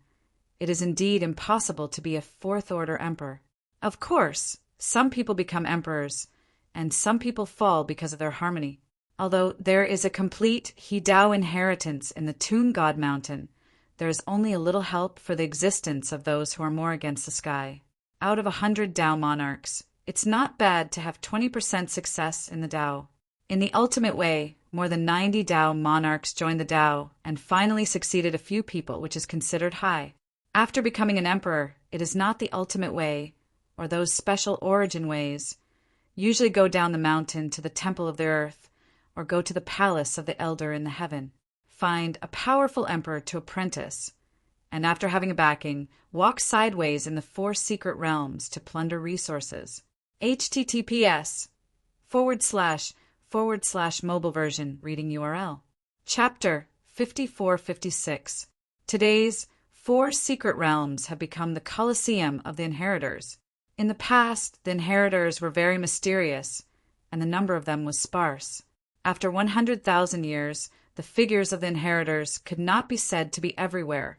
it is indeed impossible to be a 4th-order emperor. Of course, some people become emperors, and some people fall because of their harmony. Although there is a complete He-Dao inheritance in the Tomb God Mountain, there is only a little help for the existence of those who are more against the sky. Out of 100 Dao monarchs, it's not bad to have 20% success in the Dao. In the ultimate way, more than 90 Dao monarchs joined the Dao and finally succeeded a few people, which is considered high. After becoming an emperor, it is not the ultimate way, or those special origin ways. Usually go down the mountain to the temple of the earth, or go to the palace of the elder in the heaven. Find a powerful emperor to apprentice, and after having a backing, walk sideways in the 4 secret realms to plunder resources. https:// mobile version reading URL. Chapter 5456. Today's 4 secret realms have become the Colosseum of the inheritors. In the past, the inheritors were very mysterious, and the number of them was sparse. After 100,000 years, the figures of the inheritors could not be said to be everywhere,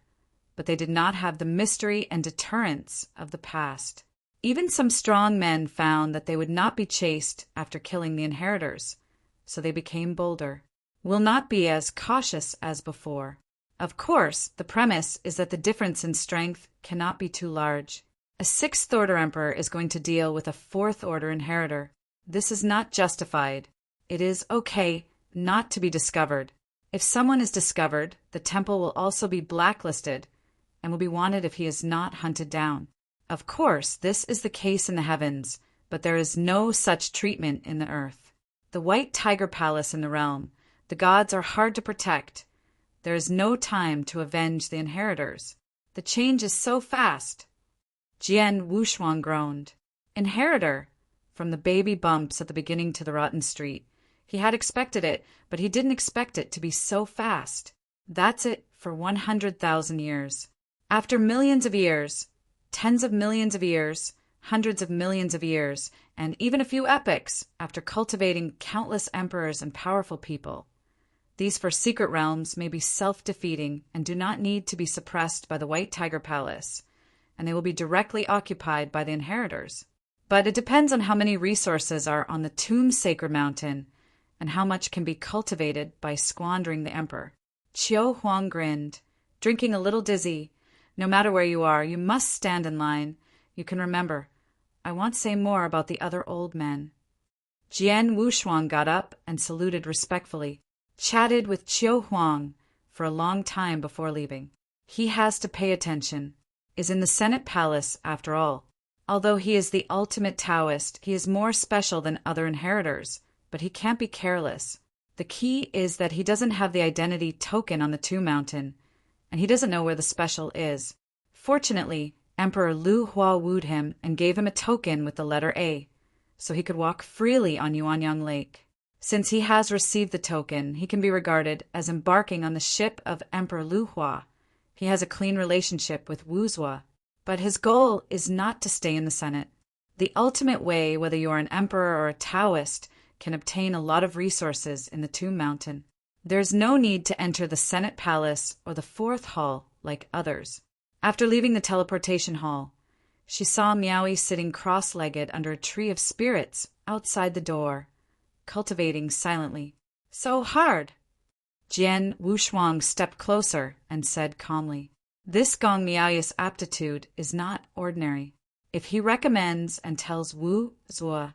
but they did not have the mystery and deterrence of the past. Even some strong men found that they would not be chased after killing the inheritors, so they became bolder, will not be as cautious as before. Of course, the premise is that the difference in strength cannot be too large. A 6th order emperor is going to deal with a 4th order inheritor. This is not justified. It is okay not to be discovered. If someone is discovered, the temple will also be blacklisted and will be wanted if he is not hunted down. Of course, this is the case in the heavens, but there is no such treatment in the earth. The White Tiger Palace in the realm, the gods are hard to protect. There is no time to avenge the inheritors. The change is so fast. Jian Wushuang groaned. Inheritor, from the baby bumps at the beginning to the rotten street. He had expected it, but he didn't expect it to be so fast. That's it for 100,000 years. After millions of years, tens of millions of years, hundreds of millions of years, and even a few epochs after cultivating countless emperors and powerful people, these 4 secret realms may be self-defeating and do not need to be suppressed by the White Tiger Palace, and they will be directly occupied by the inheritors. But it depends on how many resources are on the Tomb Sacred Mountain and how much can be cultivated by squandering the emperor. Qiu Huang grinned, drinking a little dizzy. No matter where you are, you must stand in line. You can remember, I won't say more about the other old men. Jian Wushuang got up and saluted respectfully, chatted with Qiu Huang for a long time before leaving. He has to pay attention, is in the Senate Palace after all. Although he is the ultimate Taoist, he is more special than other inheritors, but he can't be careless. The key is that he doesn't have the identity token on the Tomb Mountain, and he doesn't know where the special is. Fortunately, Emperor Lu Hua wooed him and gave him a token with the letter A, so he could walk freely on Yuanyang Lake. Since he has received the token, he can be regarded as embarking on the ship of Emperor Lu Hua. He has a clean relationship with Wu Zua, but his goal is not to stay in the Senate. The ultimate way, whether you are an emperor or a Taoist, can obtain a lot of resources in the Tomb Mountain. There's no need to enter the Senate Palace or the 4th hall like others. After leaving the teleportation hall, she saw Miaoi sitting cross-legged under a tree of spirits outside the door, cultivating silently. So hard. Jian Wushuang stepped closer and said calmly, This Gong Miaoi's aptitude is not ordinary. If he recommends and tells Wu Zua,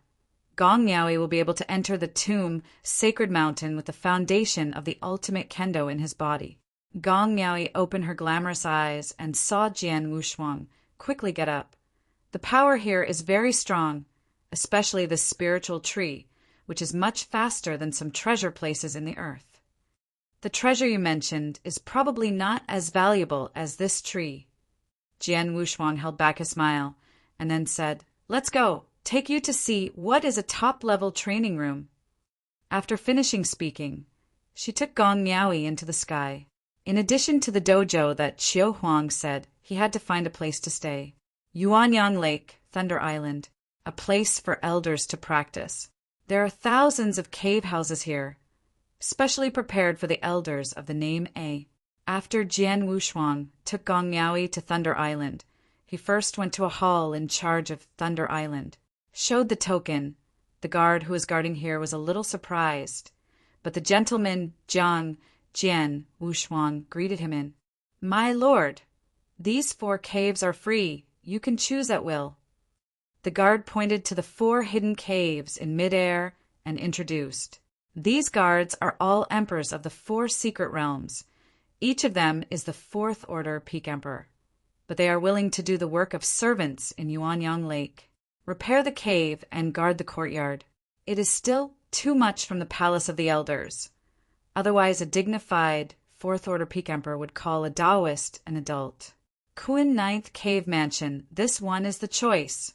Gong Miaoi will be able to enter the Tomb Sacred Mountain with the foundation of the ultimate kendo in his body. Gong Miaoi opened her glamorous eyes and saw Jian Wushuang quickly get up. The power here is very strong, especially this spiritual tree, which is much faster than some treasure places in the earth. The treasure you mentioned is probably not as valuable as this tree. Jian Wushuang held back a smile and then said, Let's go. Take you to see what is a top-level training room. After finishing speaking, she took Gong Miaoi into the sky. In addition to the dojo that Qiu Huang said, he had to find a place to stay. Yuanyang Lake, Thunder Island, a place for elders to practice. There are thousands of cave houses here, specially prepared for the elders of the name A. After Jian Wushuang took Gong Miaoi to Thunder Island, he first went to a hall in charge of Thunder Island. Showed the token. The guard who was guarding here was a little surprised, but the gentleman Jian Wushuang greeted him in. My lord, these 4 caves are free. You can choose at will. The guard pointed to the 4 hidden caves in midair and introduced. These guards are all emperors of the 4 secret realms. Each of them is the 4th order peak emperor, but they are willing to do the work of servants in Yuanyang Lake. Repair the cave and guard the courtyard. It is still too much from the palace of the elders. Otherwise, a dignified 4th order peak emperor would call a Taoist an adult. Kun 9th Cave Mansion, this one is the choice.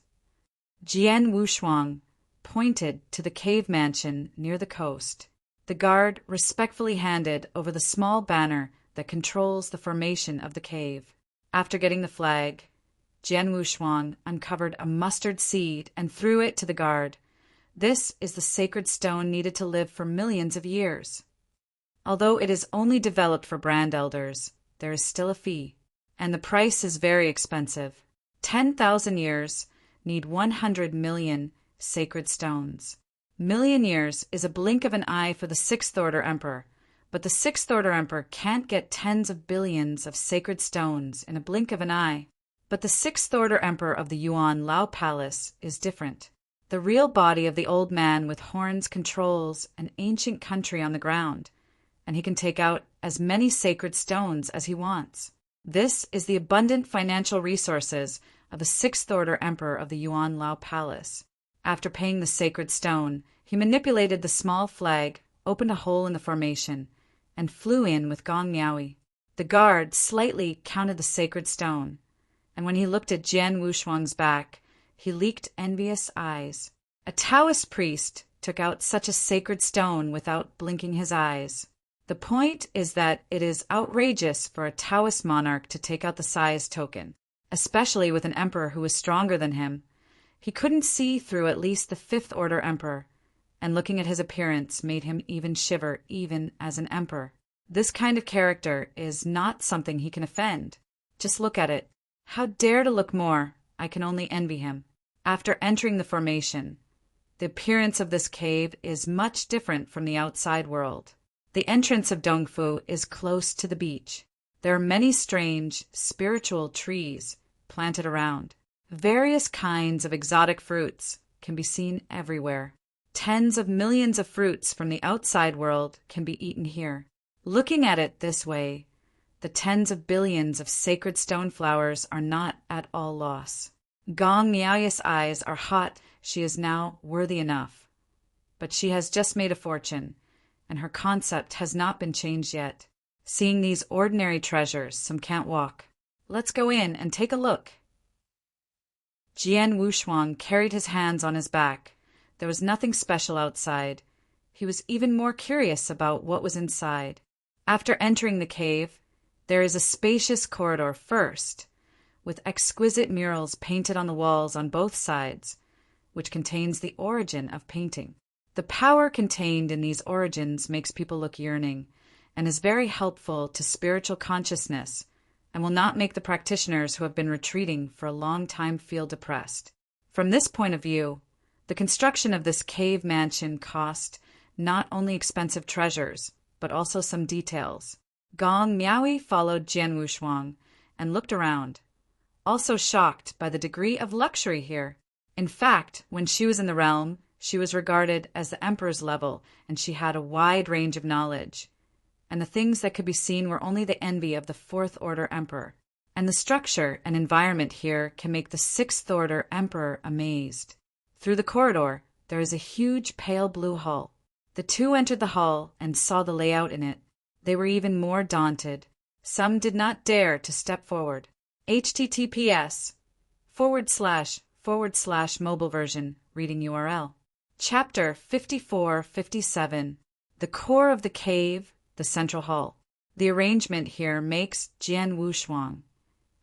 Jian Wushuang pointed to the cave mansion near the coast. The guard respectfully handed over the small banner that controls the formation of the cave. After getting the flag, Jian Wushuang uncovered a mustard seed and threw it to the guard. This is the sacred stone needed to live for millions of years. Although it is only developed for brand elders, there is still a fee, and the price is very expensive. 10,000 years need 100 million sacred stones. Million years is a blink of an eye for the Sixth Order Emperor, but the Sixth Order Emperor can't get tens of billions of sacred stones in a blink of an eye. But the Sixth Order Emperor of the Yuan Lao Palace is different. The real body of the old man with horns controls an ancient country on the ground, and he can take out as many sacred stones as he wants. This is the abundant financial resources of the Sixth Order Emperor of the Yuan Lao Palace. After paying the sacred stone, he manipulated the small flag, opened a hole in the formation, and flew in with Gong Miaoi. The guard slightly counted the sacred stone, and when he looked at Jian Wushuang's back, he leaked envious eyes. A Taoist priest took out such a sacred stone without blinking his eyes. The point is that it is outrageous for a Taoist monarch to take out the size token, especially with an emperor who was stronger than him. He couldn't see through at least the Fifth Order Emperor, and looking at his appearance made him even shiver, even as an emperor. This kind of character is not something he can offend. Just look at it. How dare to look more? I can only envy him. After entering the formation, the appearance of this cave is much different from the outside world. The entrance of Dongfu is close to the beach. There are many strange, spiritual trees planted around. Various kinds of exotic fruits can be seen everywhere. Tens of millions of fruits from the outside world can be eaten here. Looking at it this way, the tens of billions of sacred stone flowers are not at all loss. Gong Miaoi's eyes are hot. She is now worthy enough. But she has just made a fortune, and her concept has not been changed yet. Seeing these ordinary treasures, some can't walk. Let's go in and take a look. Jian Wushuang carried his hands on his back. There was nothing special outside. He was even more curious about what was inside. After entering the cave, there is a spacious corridor first, with exquisite murals painted on the walls on both sides, which contains the origin of painting. The power contained in these origins makes people look yearning, and is very helpful to spiritual consciousness, and will not make the practitioners who have been retreating for a long time feel depressed. From this point of view, the construction of this cave mansion cost not only expensive treasures, but also some details. Gong Miaoi followed Jian Wushuang and looked around, also shocked by the degree of luxury here. In fact, when she was in the realm, she was regarded as the emperor's level, and she had a wide range of knowledge. And the things that could be seen were only the envy of the Fourth Order Emperor. And the structure and environment here can make the Sixth Order Emperor amazed. Through the corridor, there is a huge pale blue hall. The two entered the hall and saw the layout in it. They were even more daunted. Some did not dare to step forward. https://mobile version, reading URL. Chapter 54-57. The core of the cave, the central hall. The arrangement here makes Jian Wushuang,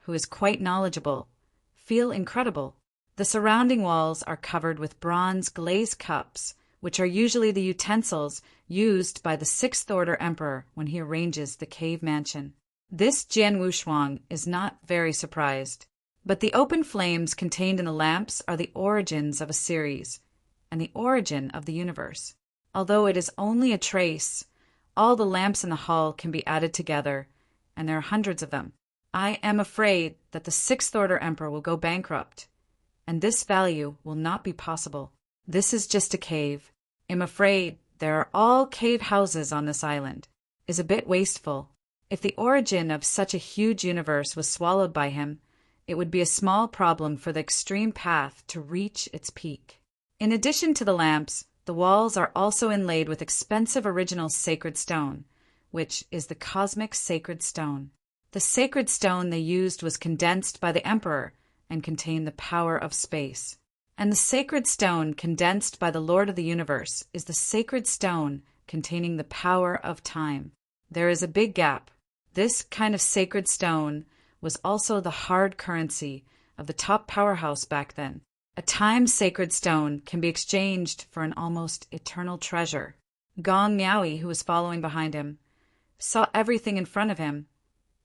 who is quite knowledgeable, feel incredible. The surrounding walls are covered with bronze glazed cups, which are usually the utensils used by the Sixth Order Emperor when he arranges the cave mansion. This Jian Wushuang is not very surprised, but the open flames contained in the lamps are the origins of a series, and the origin of the universe. Although it is only a trace, all the lamps in the hall can be added together, and there are hundreds of them. I am afraid that the Sixth Order Emperor will go bankrupt, and this value will not be possible. This is just a cave. I'm afraid there are all cave houses on this island. Is a bit wasteful. If the origin of such a huge universe was swallowed by him, it would be a small problem for the extreme path to reach its peak. In addition to the lamps, the walls are also inlaid with expensive original sacred stone, which is the cosmic sacred stone. The sacred stone they used was condensed by the emperor and contained the power of space. And the sacred stone condensed by the Lord of the universe is the sacred stone containing the power of time. There is a big gap. This kind of sacred stone was also the hard currency of the top powerhouse back then. A time-sacred stone can be exchanged for an almost eternal treasure. Gong Miaoyi, who was following behind him, saw everything in front of him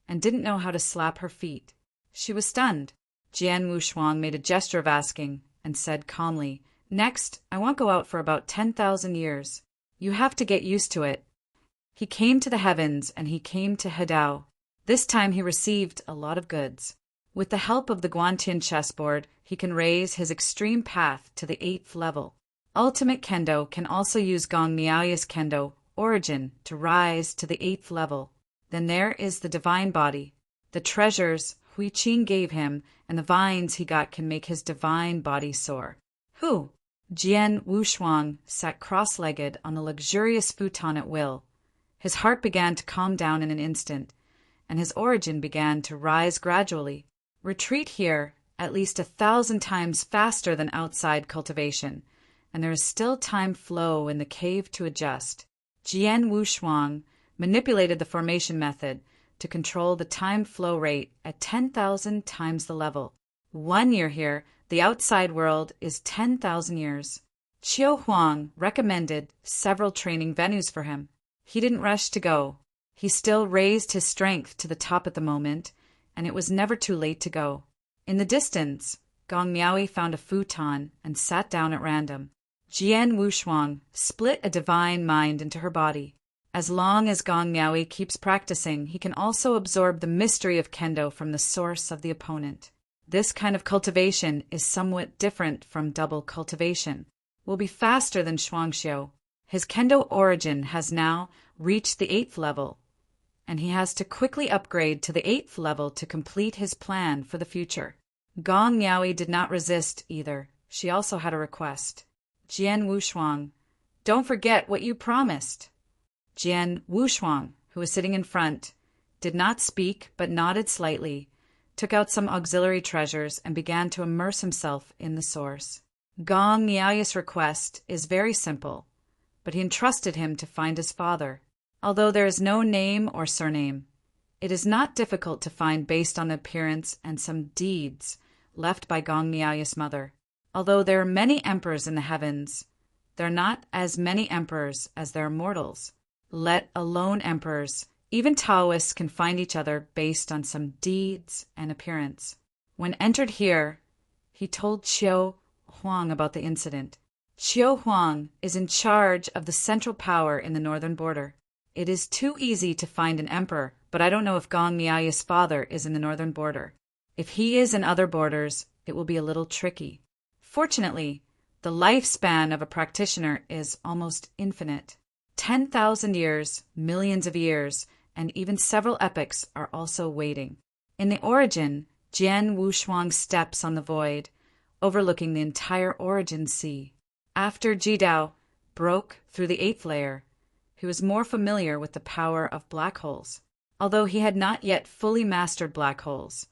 and didn't know how to slap her feet. She was stunned. Jian Wushuang made a gesture of asking and said calmly, "Next, I won't go out for about 10,000 years. You have to get used to it." He came to the heavens and he came to Hedao. This time he received a lot of goods. With the help of the Guantian chessboard, he can raise his extreme path to the 8th level. Ultimate Kendo can also use Gong Miaoyi's Kendo origin to rise to the 8th level. Then there is the divine body. The treasures Hui Qing gave him and the vines he got can make his divine body soar. Who? Jian Wushuang sat cross-legged on a luxurious futon at will. His heart began to calm down in an instant, and his origin began to rise gradually. Retreat here at least 1,000 times faster than outside cultivation, and there is still time flow in the cave to adjust. Jian Wushuang manipulated the formation method to control the time flow rate at 10,000 times the level. 1 year here, the outside world is 10,000 years. Qiu Huang recommended several training venues for him. He didn't rush to go. He still raised his strength to the top at the moment, and it was never too late to go. In the distance, Gong Miaoyi found a futon and sat down at random. Jian Wushuang split a divine mind into her body. As long as Gong Miaoyi keeps practicing, he can also absorb the mystery of Kendo from the source of the opponent. This kind of cultivation is somewhat different from double cultivation. Will be faster than Shuangxiu. His Kendo origin has now reached the 8th level, and he has to quickly upgrade to the 8th level to complete his plan for the future. Gong Miaoyi did not resist either. She also had a request. Jian Wushuang, don't forget what you promised. Jian Wushuang, who was sitting in front, did not speak but nodded slightly, took out some auxiliary treasures, and began to immerse himself in the source. Gong Miaoyi's request is very simple, but he entrusted him to find his father. Although there is no name or surname, it is not difficult to find based on appearance and some deeds left by Gong Miaoyi's mother. Although there are many emperors in the heavens, there are not as many emperors as there are mortals, let alone emperors. Even Taoists can find each other based on some deeds and appearance. When entered here, he told Qiu Huang about the incident. Qiu Huang is in charge of the central power in the northern border. It is too easy to find an emperor, but I don't know if Gong Miaoyi's father is in the northern border. If he is in other borders, it will be a little tricky. Fortunately, the lifespan of a practitioner is almost infinite. 10,000 years, millions of years, and even several epochs are also waiting. In the origin, Jian Wushuang steps on the void, overlooking the entire origin sea. After Jidao broke through the 8th layer, he was more familiar with the power of black holes. Although he had not yet fully mastered black holes,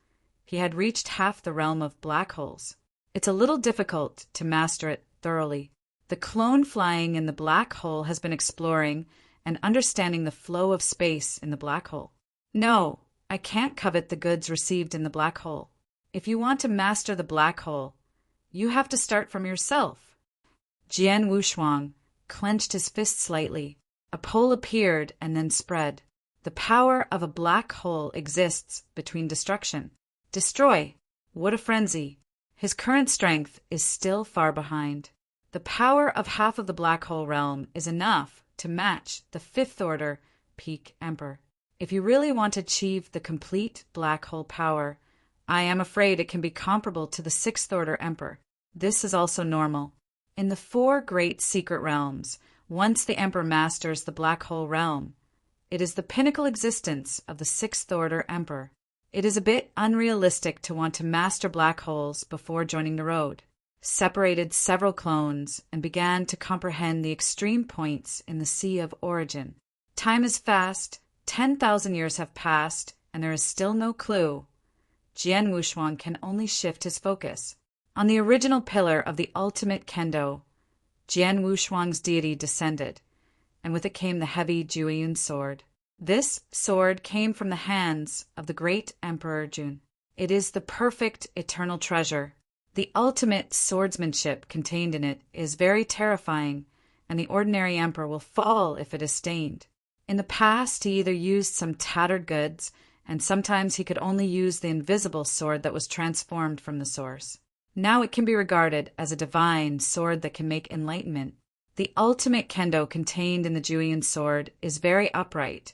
he had reached half the realm of black holes. It's a little difficult to master it thoroughly. The clone flying in the black hole has been exploring and understanding the flow of space in the black hole. No, I can't covet the goods received in the black hole. If you want to master the black hole, you have to start from yourself. Jian Wushuang clenched his fist slightly. A pole appeared and then spread. The power of a black hole exists between destruction. Destroy. What a frenzy. His current strength is still far behind. The power of half of the black hole realm is enough to match the 5th order peak emperor. If you really want to achieve the complete black hole power, I am afraid it can be comparable to the 6th order emperor. This is also normal. In the 4 great secret realms, once the emperor masters the black hole realm, it is the pinnacle existence of the 6th order emperor. It is a bit unrealistic to want to master black holes before joining the road. Separated several clones and began to comprehend the extreme points in the sea of origin. Time is fast, 10,000 years have passed, and there is still no clue. Jian Wushuang can only shift his focus. On the original pillar of the ultimate kendo, Jian Wushuang's deity descended, and with it came the heavy Jueyun sword. This sword came from the hands of the great Emperor Jun. It is the perfect eternal treasure. The ultimate swordsmanship contained in it is very terrifying, and the ordinary emperor will fall if it is stained. In the past, he either used some tattered goods, and sometimes he could only use the invisible sword that was transformed from the source. Now it can be regarded as a divine sword that can make enlightenment. The ultimate kendo contained in the Jueyun sword is very upright,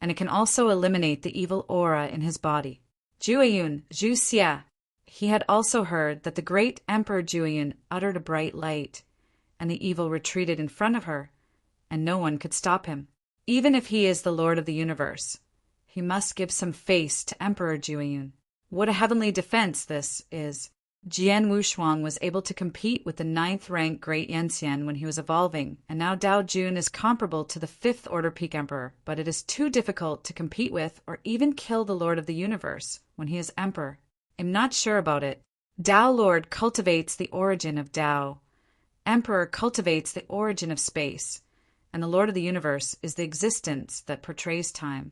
and it can also eliminate the evil aura in his body. Jueyun, Zhu Xia. He had also heard that the great Emperor Jueyun uttered a bright light, and the evil retreated in front of her, and no one could stop him. Even if he is the Lord of the universe, he must give some face to Emperor Jueyun. What a heavenly defense this is. Jian Wushuang was able to compete with the 9th-rank Great Yanxian when he was evolving, and now Dao Jun is comparable to the 5th-order Peak Emperor, but it is too difficult to compete with or even kill the Lord of the Universe when he is Emperor. I'm not sure about it. Dao Lord cultivates the origin of Dao. Emperor cultivates the origin of space, and the Lord of the Universe is the existence that portrays time.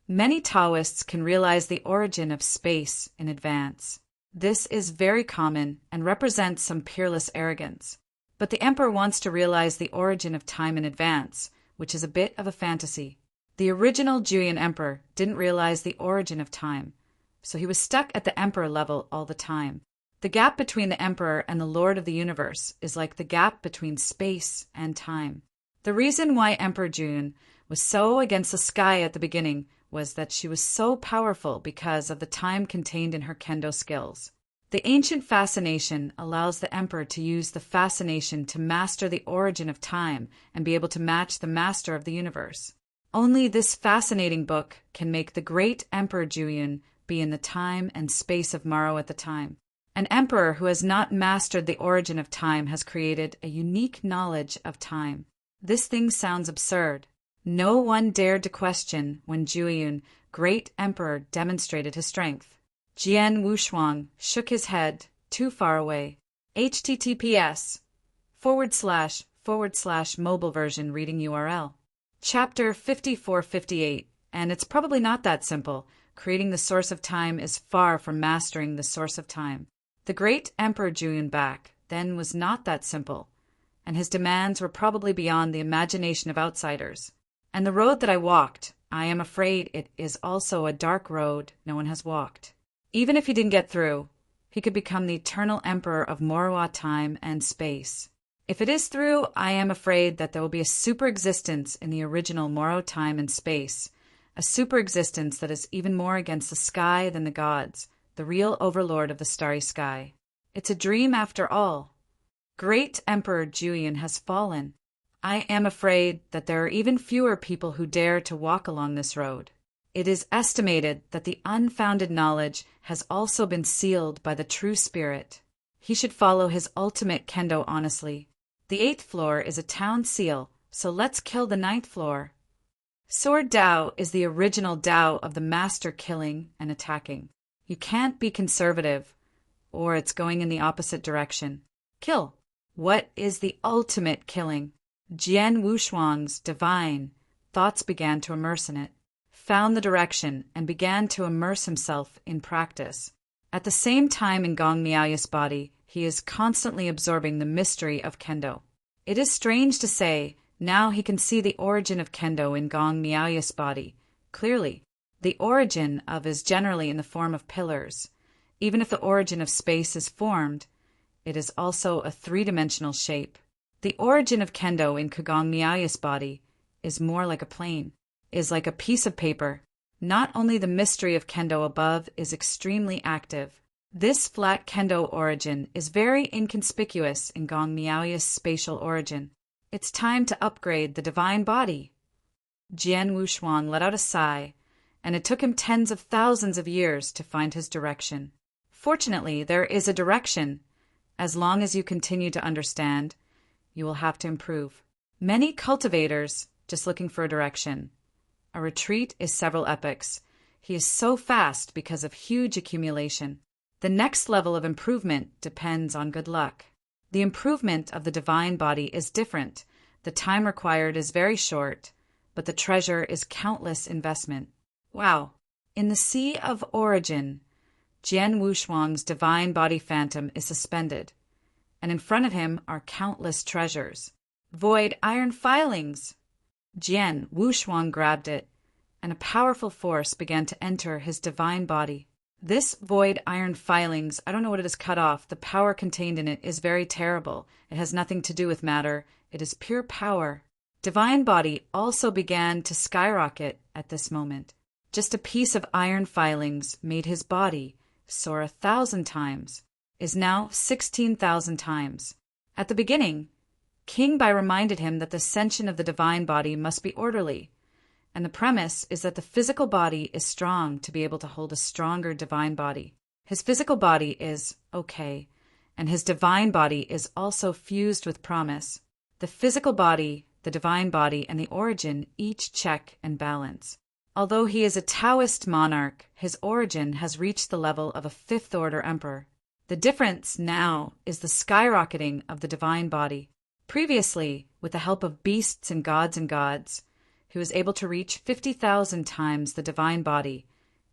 Many Taoists can realize the origin of space in advance. This is very common and represents some peerless arrogance. But the emperor wants to realize the origin of time in advance, which is a bit of a fantasy. The original Jueyun emperor didn't realize the origin of time, so he was stuck at the emperor level all the time. The gap between the emperor and the Lord of the Universe is like the gap between space and time. The reason why Emperor Jun was so against the sky at the beginning was that she was so powerful because of the time contained in her kendo skills. The ancient fascination allows the emperor to use the fascination to master the origin of time and be able to match the master of the universe. Only this fascinating book can make the great Emperor Jueyun be in the time and space of Maro at the time. An emperor who has not mastered the origin of time has created a unique knowledge of time. This thing sounds absurd. No one dared to question when Jueyun, great emperor, demonstrated his strength. Jian Wushuang shook his head too far away. https://mobile version reading URL. Chapter 5458, and it's probably not that simple. Creating the source of time is far from mastering the source of time. The great Emperor Jueyun back then was not that simple, and his demands were probably beyond the imagination of outsiders. And the road that I walked, I am afraid it is also a dark road no one has walked. Even if he didn't get through, he could become the eternal emperor of Moroa time and space. If it is through, I am afraid that there will be a super existence in the original Moro time and space, a super existence that is even more against the sky than the gods, the real overlord of the starry sky. It's a dream after all. Great Emperor Jueyun has fallen. I am afraid that there are even fewer people who dare to walk along this road. It is estimated that the unfounded knowledge has also been sealed by the true spirit. He should follow his ultimate kendo honestly. The 8th floor is a town seal, so let's kill the 9th floor. Sword Dao is the original Dao of the master killing and attacking. You can't be conservative, or it's going in the opposite direction. Kill. What is the ultimate killing? Jian Wushuang's divine thoughts began to immerse in it, found the direction, and began to immerse himself in practice. At the same time in Gong Miaoya's body, he is constantly absorbing the mystery of kendo. It is strange to say, now he can see the origin of kendo in Gong Miaoya's body clearly. The origin of is generally in the form of pillars. Even if the origin of space is formed, it is also a three-dimensional shape. The origin of kendo in Kagong Miaoya's body is more like a plane, is like a piece of paper. Not only the mystery of kendo above is extremely active. This flat kendo origin is very inconspicuous in Gong Miaoya's spatial origin. It's time to upgrade the divine body. Jian Wushuang let out a sigh, and it took him tens of thousands of years to find his direction. Fortunately, there is a direction. As long as you continue to understand, you will have to improve. Many cultivators just looking for a direction. A retreat is several epochs. He is so fast because of huge accumulation. The next level of improvement depends on good luck. The improvement of the divine body is different. The time required is very short, but the treasure is countless investment. Wow! In the Sea of Origin, Jian Wushuang's divine body phantom is suspended, and in front of him are countless treasures. Void iron filings! Jian Wushuang grabbed it, and a powerful force began to enter his divine body. This void iron filings, I don't know what it is cut off. The power contained in it is very terrible. It has nothing to do with matter. It is pure power. Divine body also began to skyrocket at this moment. Just a piece of iron filings made his body soar 1,000 times, is now 16,000 times. At the beginning, King Bai reminded him that the ascension of the divine body must be orderly, and the premise is that the physical body is strong to be able to hold a stronger divine body. His physical body is okay, and his divine body is also fused with promise. The physical body, the divine body, and the origin each check and balance. Although he is a Taoist monarch, his origin has reached the level of a fifth-order emperor. The difference now is the skyrocketing of the divine body. Previously, with the help of beasts and gods, he was able to reach 50,000 times the divine body,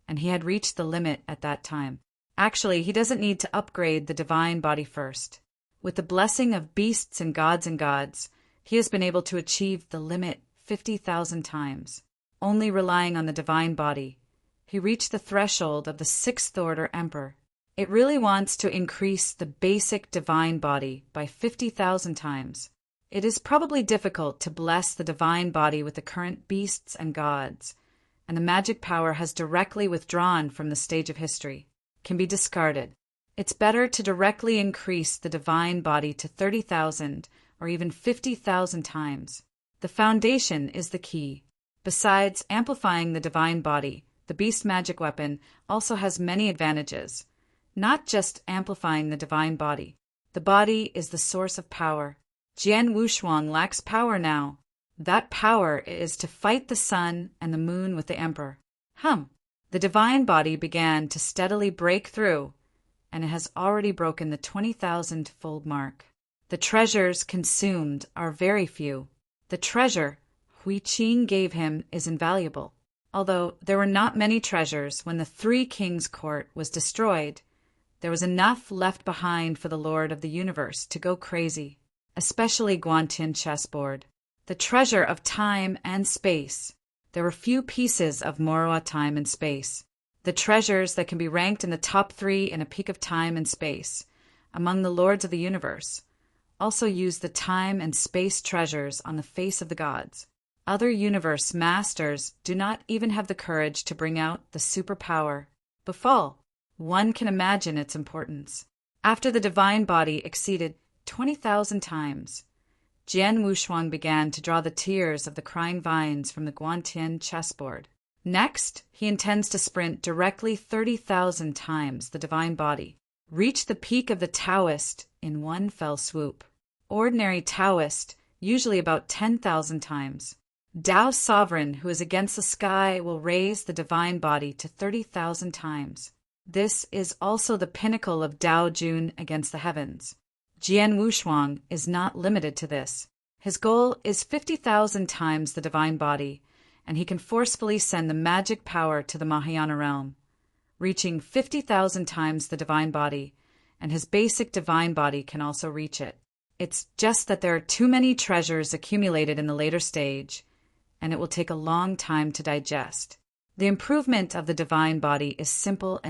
and he had reached the limit at that time. Actually, he doesn't need to upgrade the divine body first. With the blessing of beasts and gods, he has been able to achieve the limit 50,000 times. Only relying on the divine body, he reached the threshold of the sixth-order emperor. It really wants to increase the basic divine body by 50,000 times. It is probably difficult to bless the divine body with the current beasts and gods, and the magic power has directly withdrawn from the stage of history, can be discarded. It's better to directly increase the divine body to 30,000 or even 50,000 times. The foundation is the key. Besides amplifying the divine body, the beast magic weapon also has many advantages. Not just amplifying the divine body. The body is the source of power. Jian Wushuang lacks power now. That power is to fight the sun and the moon with the emperor. The divine body began to steadily break through, and it has already broken the 20,000-fold mark. The treasures consumed are very few. The treasure Hui Qing gave him is invaluable. Although there were not many treasures when the Three Kings' Court was destroyed, there was enough left behind for the Lord of the Universe to go crazy, especially Guantian chessboard. The treasure of time and space. There were few pieces of Morua time and space. The treasures that can be ranked in the top 3 in a peak of time and space, among the lords of the universe, also use the time and space treasures on the face of the gods. Other universe masters do not even have the courage to bring out the superpower. Befall. One can imagine its importance. After the divine body exceeded 20,000 times, Jian Wushuang began to draw the tears of the crying vines from the Guantian chessboard. Next, he intends to sprint directly 30,000 times the divine body, reach the peak of the Taoist in one fell swoop. Ordinary Taoist, usually about 10,000 times. Tao sovereign who is against the sky will raise the divine body to 30,000 times. This is also the pinnacle of Tao Jun against the heavens. Jian Wushuang is not limited to this. His goal is 50,000 times the divine body, and he can forcefully send the magic power to the Mahayana realm, reaching 50,000 times the divine body, and his basic divine body can also reach it. It's just that there are too many treasures accumulated in the later stage, and it will take a long time to digest. The improvement of the divine body is simple,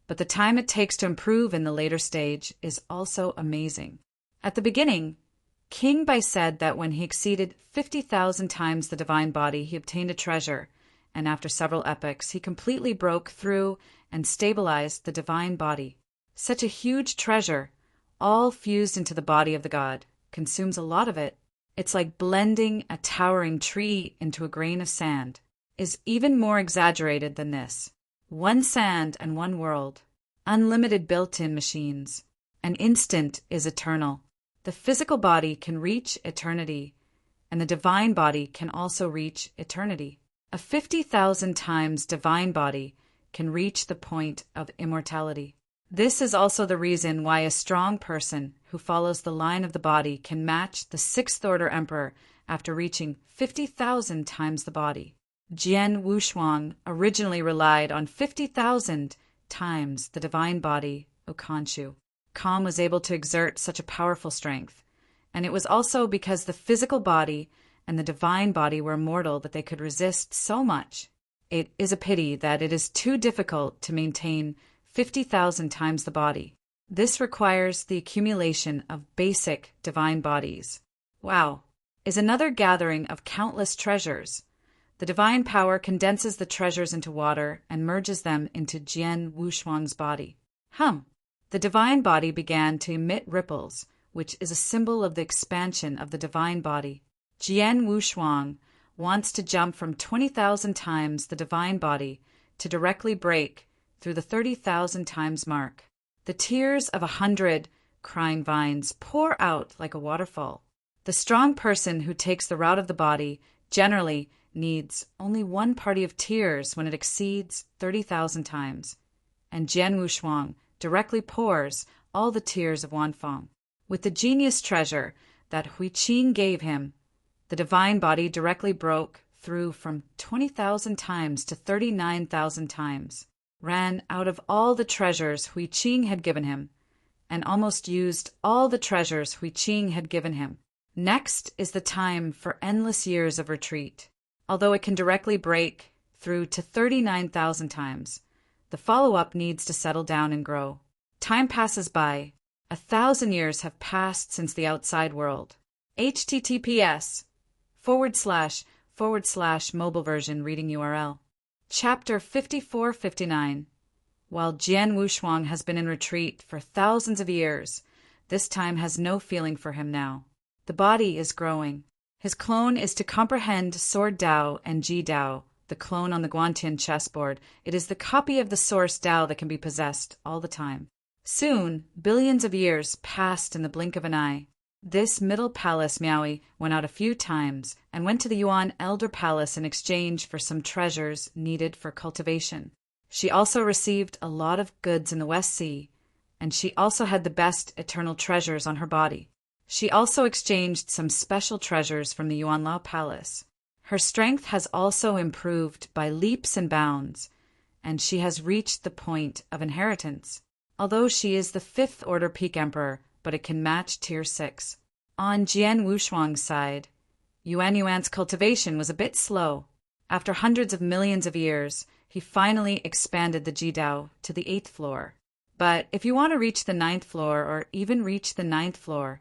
but the time it takes to improve in the later stage is also amazing. At the beginning, King Bai said that when he exceeded 50,000 times the divine body, he obtained a treasure, and after several epochs, he completely broke through and stabilized the divine body. Such a huge treasure, all fused into the body of the god, consumes a lot of it. It's like blending a towering tree into a grain of sand. Is even more exaggerated than this. One sand and one world. Unlimited built-in machines. An instant is eternal. The physical body can reach eternity, and the divine body can also reach eternity. A 50,000 times divine body can reach the point of immortality. This is also the reason why a strong person who follows the line of the body can match the sixth order emperor after reaching 50,000 times the body. Jian Wushuang originally relied on 50,000 times the divine body of Khonshu. Khan was able to exert such a powerful strength, and it was also because the physical body and the divine body were immortal that they could resist so much. It is a pity that it is too difficult to maintain 50,000 times the body. This requires the accumulation of basic divine bodies. Wow, is another gathering of countless treasures. The divine power condenses the treasures into water and merges them into Jian Wushuang's body. The divine body began to emit ripples, which is a symbol of the expansion of the divine body. Jian Wushuang wants to jump from 20,000 times the divine body to directly break through the 30,000 times mark. The tears of 100 crying vines pour out like a waterfall. The strong person who takes the route of the body generally needs only one party of tears when it exceeds 30,000 times, and Jian Wushuang directly pours all the tears of Wanfang. With the genius treasure that Huiqing gave him, the divine body directly broke through from 20,000 times to 39,000 times, ran out of all the treasures Huiqing had given him, and almost used all the treasures Huiqing had given him. Next is the time for endless years of retreat. Although it can directly break through to 39,000 times, the follow-up needs to settle down and grow. Time passes by. 1,000 years have passed since the outside world. https:// mobile version reading URL. Chapter 54-59. While Jian Wushuang has been in retreat for thousands of years, this time has no feeling for him now. The body is growing. His clone is to comprehend Sword Dao and Ji Dao, the clone on the Guantian chessboard. It is the copy of the source Dao that can be possessed all the time. Soon, billions of years passed in the blink of an eye. This middle palace Miaoi went out a few times and went to the Yuan Elder Palace in exchange for some treasures needed for cultivation. She also received a lot of goods in the West Sea, and she also had the best eternal treasures on her body. She also exchanged some special treasures from the Yuan Lao Palace. Her strength has also improved by leaps and bounds, and she has reached the point of inheritance. Although she is the 5th order peak emperor, but it can match tier 6. On Jian Wushuang's side, Yuan's cultivation was a bit slow. After hundreds of millions of years, he finally expanded the Ji Dao to the 8th floor. But if you want to reach the 9th floor, or even reach the 9th floor,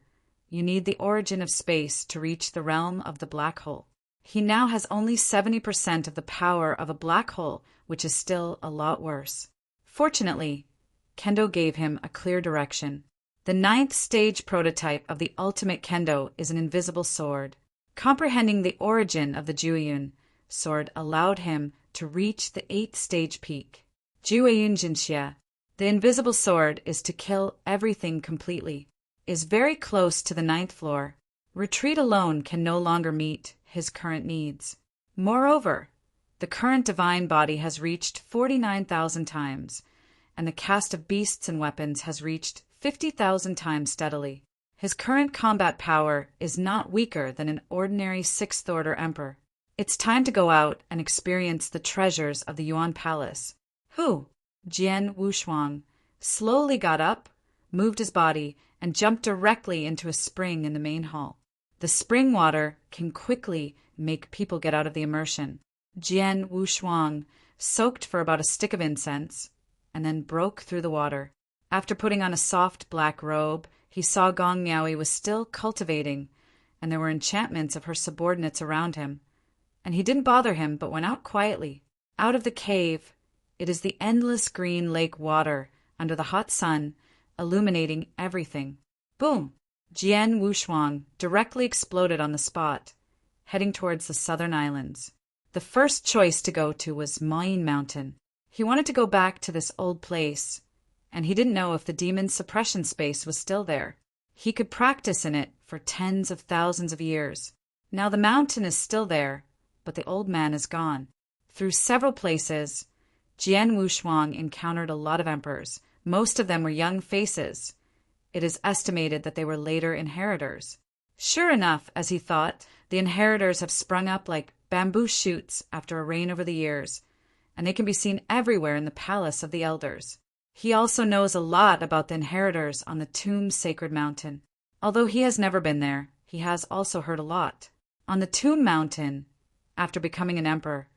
you need the origin of space to reach the realm of the black hole. He now has only 70% of the power of a black hole, which is still a lot worse. Fortunately, Kendo gave him a clear direction. The 9th stage prototype of the ultimate Kendo is an invisible sword. Comprehending the origin of the Jueyun sword allowed him to reach the 8th stage peak. Jueyun Jinxia, the invisible sword, is to kill everything completely, is very close to the 9th floor. Retreat alone can no longer meet his current needs. Moreover, the current divine body has reached 49,000 times, and the cast of beasts and weapons has reached 50,000 times steadily. His current combat power is not weaker than an ordinary 6th order emperor. It's time to go out and experience the treasures of the Yuan Palace. Jian Wushuang slowly got up, moved his body, and jumped directly into a spring in the main hall. The spring water can quickly make people get out of the immersion. Jian Wushuang soaked for about a stick of incense, and then broke through the water. After putting on a soft black robe, he saw Gong Miaoi was still cultivating, and there were enchantments of her subordinates around him. And he didn't bother him, but went out quietly. Out of the cave, it is the endless green lake water under the hot sun, illuminating everything. Boom! Jian Wushuang directly exploded on the spot, heading towards the southern islands. The first choice to go to was Main Mountain. He wanted to go back to this old place, and he didn't know if the demon's suppression space was still there. He could practice in it for tens of thousands of years. Now the mountain is still there, but the old man is gone. Through several places, Jian Wushuang encountered a lot of emperors. Most of them were young faces. It is estimated that they were later inheritors. Sure enough, as he thought, the inheritors have sprung up like bamboo shoots after a rain over the years, and they can be seen everywhere in the palace of the elders. He also knows a lot about the inheritors on the Tomb Sacred Mountain. Although he has never been there, he has also heard a lot. On the Tomb Mountain, after becoming an emperor,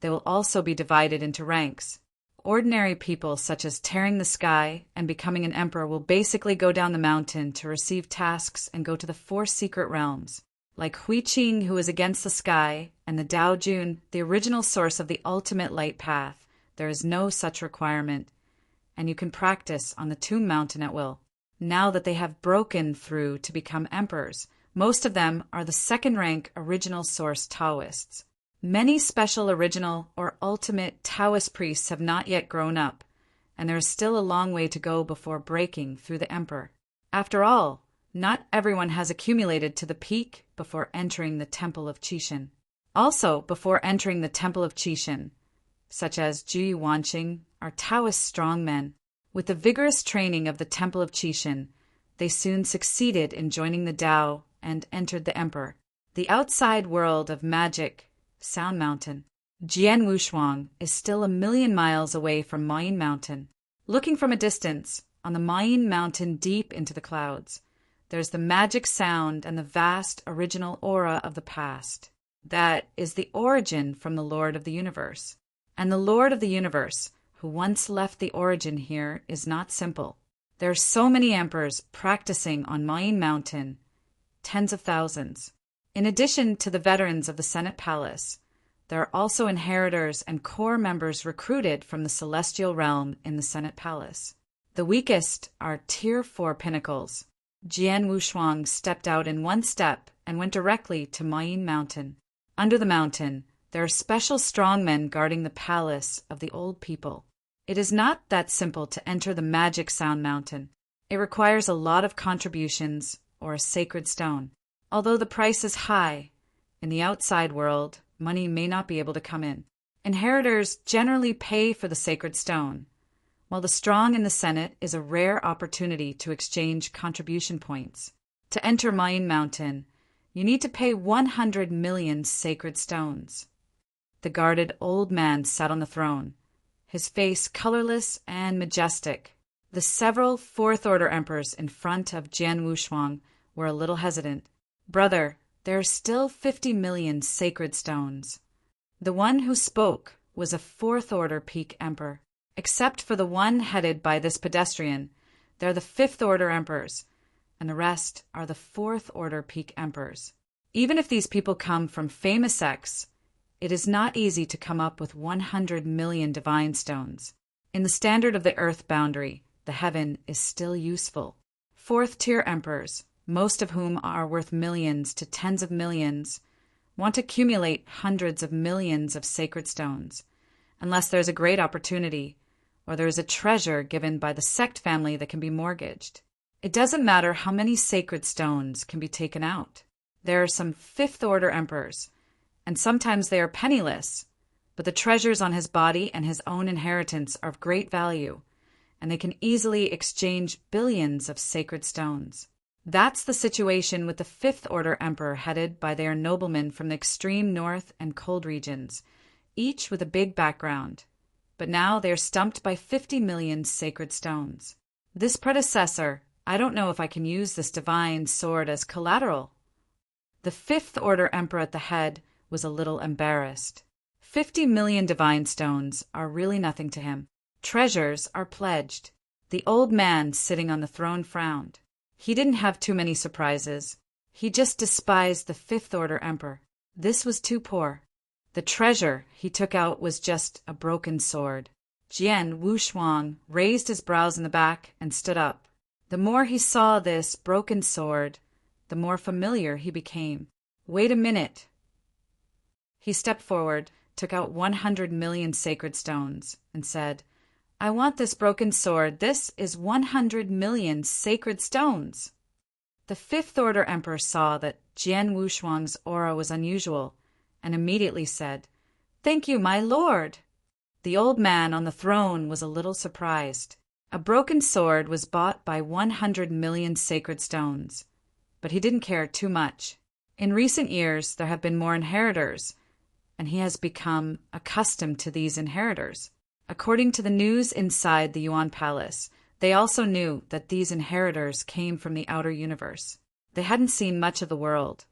they will also be divided into ranks. Ordinary people, such as tearing the sky and becoming an emperor, will basically go down the mountain to receive tasks and go to the 4 secret realms. Like Hui Qing, who is against the sky, and the Dao Jun, the original source of the ultimate light path, there is no such requirement, and you can practice on the Tomb Mountain at will. Now that they have broken through to become emperors, most of them are the second-rank original source Taoists. Many special original or ultimate Taoist priests have not yet grown up, and there is still a long way to go before breaking through the emperor. After all, not everyone has accumulated to the peak before entering the Temple of Qixin. Also, before entering the Temple of Qixin, such as Zhu Wanqing, are Taoist strong men. With the vigorous training of the Temple of Qixin, they soon succeeded in joining the Tao and entered the emperor. The outside world of magic, Sound Mountain. Jian Wushuang is still 1,000,000 miles away from Mayin Mountain. Looking from a distance, on the Mayin Mountain deep into the clouds, there's the magic sound and the vast original aura of the past. That is the origin from the Lord of the Universe. And the Lord of the Universe, who once left the origin here, is not simple. There are so many emperors practicing on Mayin Mountain, tens of thousands. In addition to the veterans of the Senate Palace, there are also inheritors and core members recruited from the celestial realm in the Senate Palace. The weakest are Tier 4 pinnacles. Jian Wushuang stepped out in one step and went directly to Mayin Mountain. Under the mountain, there are special strongmen guarding the palace of the old people. It is not that simple to enter the magic Sound Mountain. It requires a lot of contributions or a sacred stone. Although the price is high, in the outside world, money may not be able to come in. Inheritors generally pay for the sacred stone, while the strong in the Senate is a rare opportunity to exchange contribution points. To enter Mayin Mountain, you need to pay 100 million sacred stones. The guarded old man sat on the throne, his face colorless and majestic. The several fourth-order emperors in front of Jian Wushuang were a little hesitant. Brother, there are still 50 million sacred stones. The one who spoke was a fourth-order peak emperor. Except for the one headed by this pedestrian, they're the fifth-order emperors, and the rest are the fourth-order peak emperors. Even if these people come from famous sects, it is not easy to come up with 100 million divine stones. In the standard of the earth boundary, the heaven is still useful. Fourth-tier emperors, most of whom are worth millions to tens of millions, want to accumulate hundreds of millions of sacred stones, unless there's a great opportunity, or there is a treasure given by the sect family that can be mortgaged. It doesn't matter how many sacred stones can be taken out. There are some fifth-order emperors, and sometimes they are penniless, but the treasures on his body and his own inheritance are of great value, and they can easily exchange billions of sacred stones. That's the situation with the fifth-order emperor headed by their noblemen from the extreme north and cold regions, each with a big background. But now they are stumped by 50 million sacred stones. This predecessor, I don't know if I can use this divine sword as collateral. The fifth-order emperor at the head was a little embarrassed. 50 million divine stones are really nothing to him. Treasures are pledged. The old man sitting on the throne frowned. He didn't have too many surprises. He just despised the fifth-order emperor. This was too poor. The treasure he took out was just a broken sword. Jian Wushuang raised his brows in the back and stood up. The more he saw this broken sword, the more familiar he became. Wait a minute. He stepped forward, took out 100 million sacred stones, and said, I want this broken sword. This is 100 million sacred stones. The fifth-order emperor saw that Jian Wushuang's aura was unusual, and immediately said, Thank you, my lord. The old man on the throne was a little surprised. A broken sword was bought by 100 million sacred stones, but he didn't care too much. In recent years, there have been more inheritors, and he has become accustomed to these inheritors. According to the news inside the Yuan Palace, they also knew that these inheritors came from the outer universe. They hadn't seen much of the world,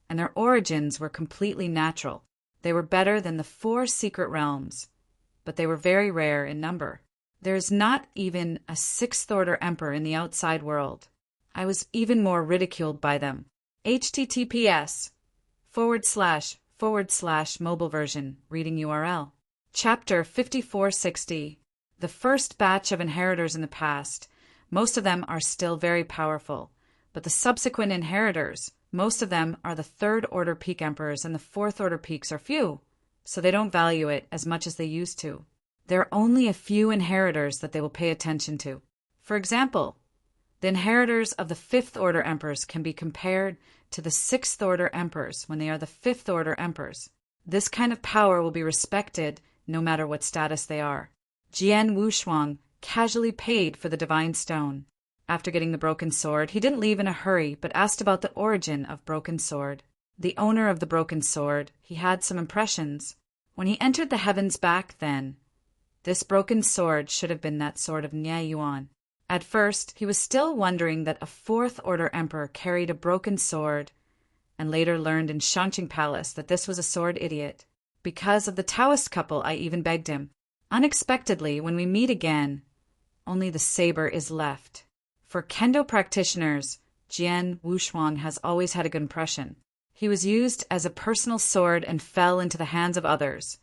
and their origins were completely natural. They were better than the 4 secret realms, but they were very rare in number. There is not even a 6th-order emperor in the outside world. I was even more ridiculed by them. https:////mobile version, reading URL. Chapter 5460. The first batch of inheritors in the past, most of them are still very powerful, but the subsequent inheritors, most of them are the 3rd-order peak emperors and the 4th-order peaks are few, so they don't value it as much as they used to. There are only a few inheritors that they will pay attention to. For example, the inheritors of the 5th-order emperors can be compared to the 6th-order emperors when they are the 5th-order emperors. This kind of power will be respected no matter what status they are. Jian Wushuang casually paid for the divine stone. After getting the broken sword, he didn't leave in a hurry but asked about the origin of broken sword. The owner of the broken sword, he had some impressions. When he entered the heavens back then, this broken sword should have been that sword of Nie Yuan. At first, he was still wondering that a 4th-order emperor carried a broken sword, and later learned in Shangqing Palace that this was a sword idiot. Because of the Taoist couple, I even begged him. Unexpectedly, when we meet again, only the saber is left. For Kendo practitioners, Jian Wushuang has always had a good impression. He was used as a personal sword and fell into the hands of others,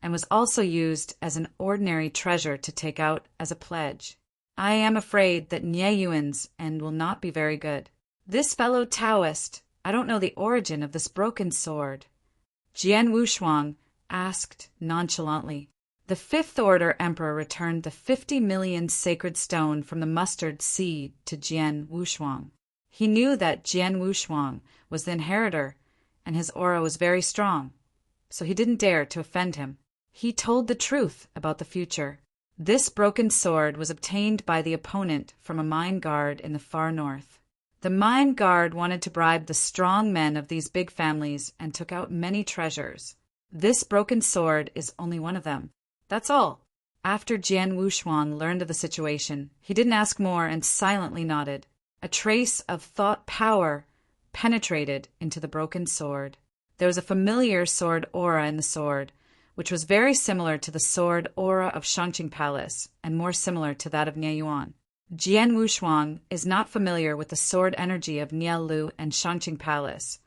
and was also used as an ordinary treasure to take out as a pledge. I am afraid that Nie Yuan's end will not be very good. This fellow Taoist, I don't know the origin of this broken sword. Jian Wushuang asked nonchalantly. The 5th-order emperor returned the 50 million sacred stone from the mustard seed to Jian Wushuang. He knew that Jian Wushuang was the inheritor, and his aura was very strong, so he didn't dare to offend him. He told the truth about the future. This broken sword was obtained by the opponent from a mine guard in the far north. The mine guard wanted to bribe the strong men of these big families and took out many treasures. This broken sword is only one of them. That's all. After Jian Wushuang learned of the situation, he didn't ask more and silently nodded. A trace of thought power penetrated into the broken sword. There was a familiar sword aura in the sword, which was very similar to the sword aura of Shangqing Palace and more similar to that of Nie Yuan. Jian Wushuang is not familiar with the sword energy of Nie Lu and Shangqing Palace,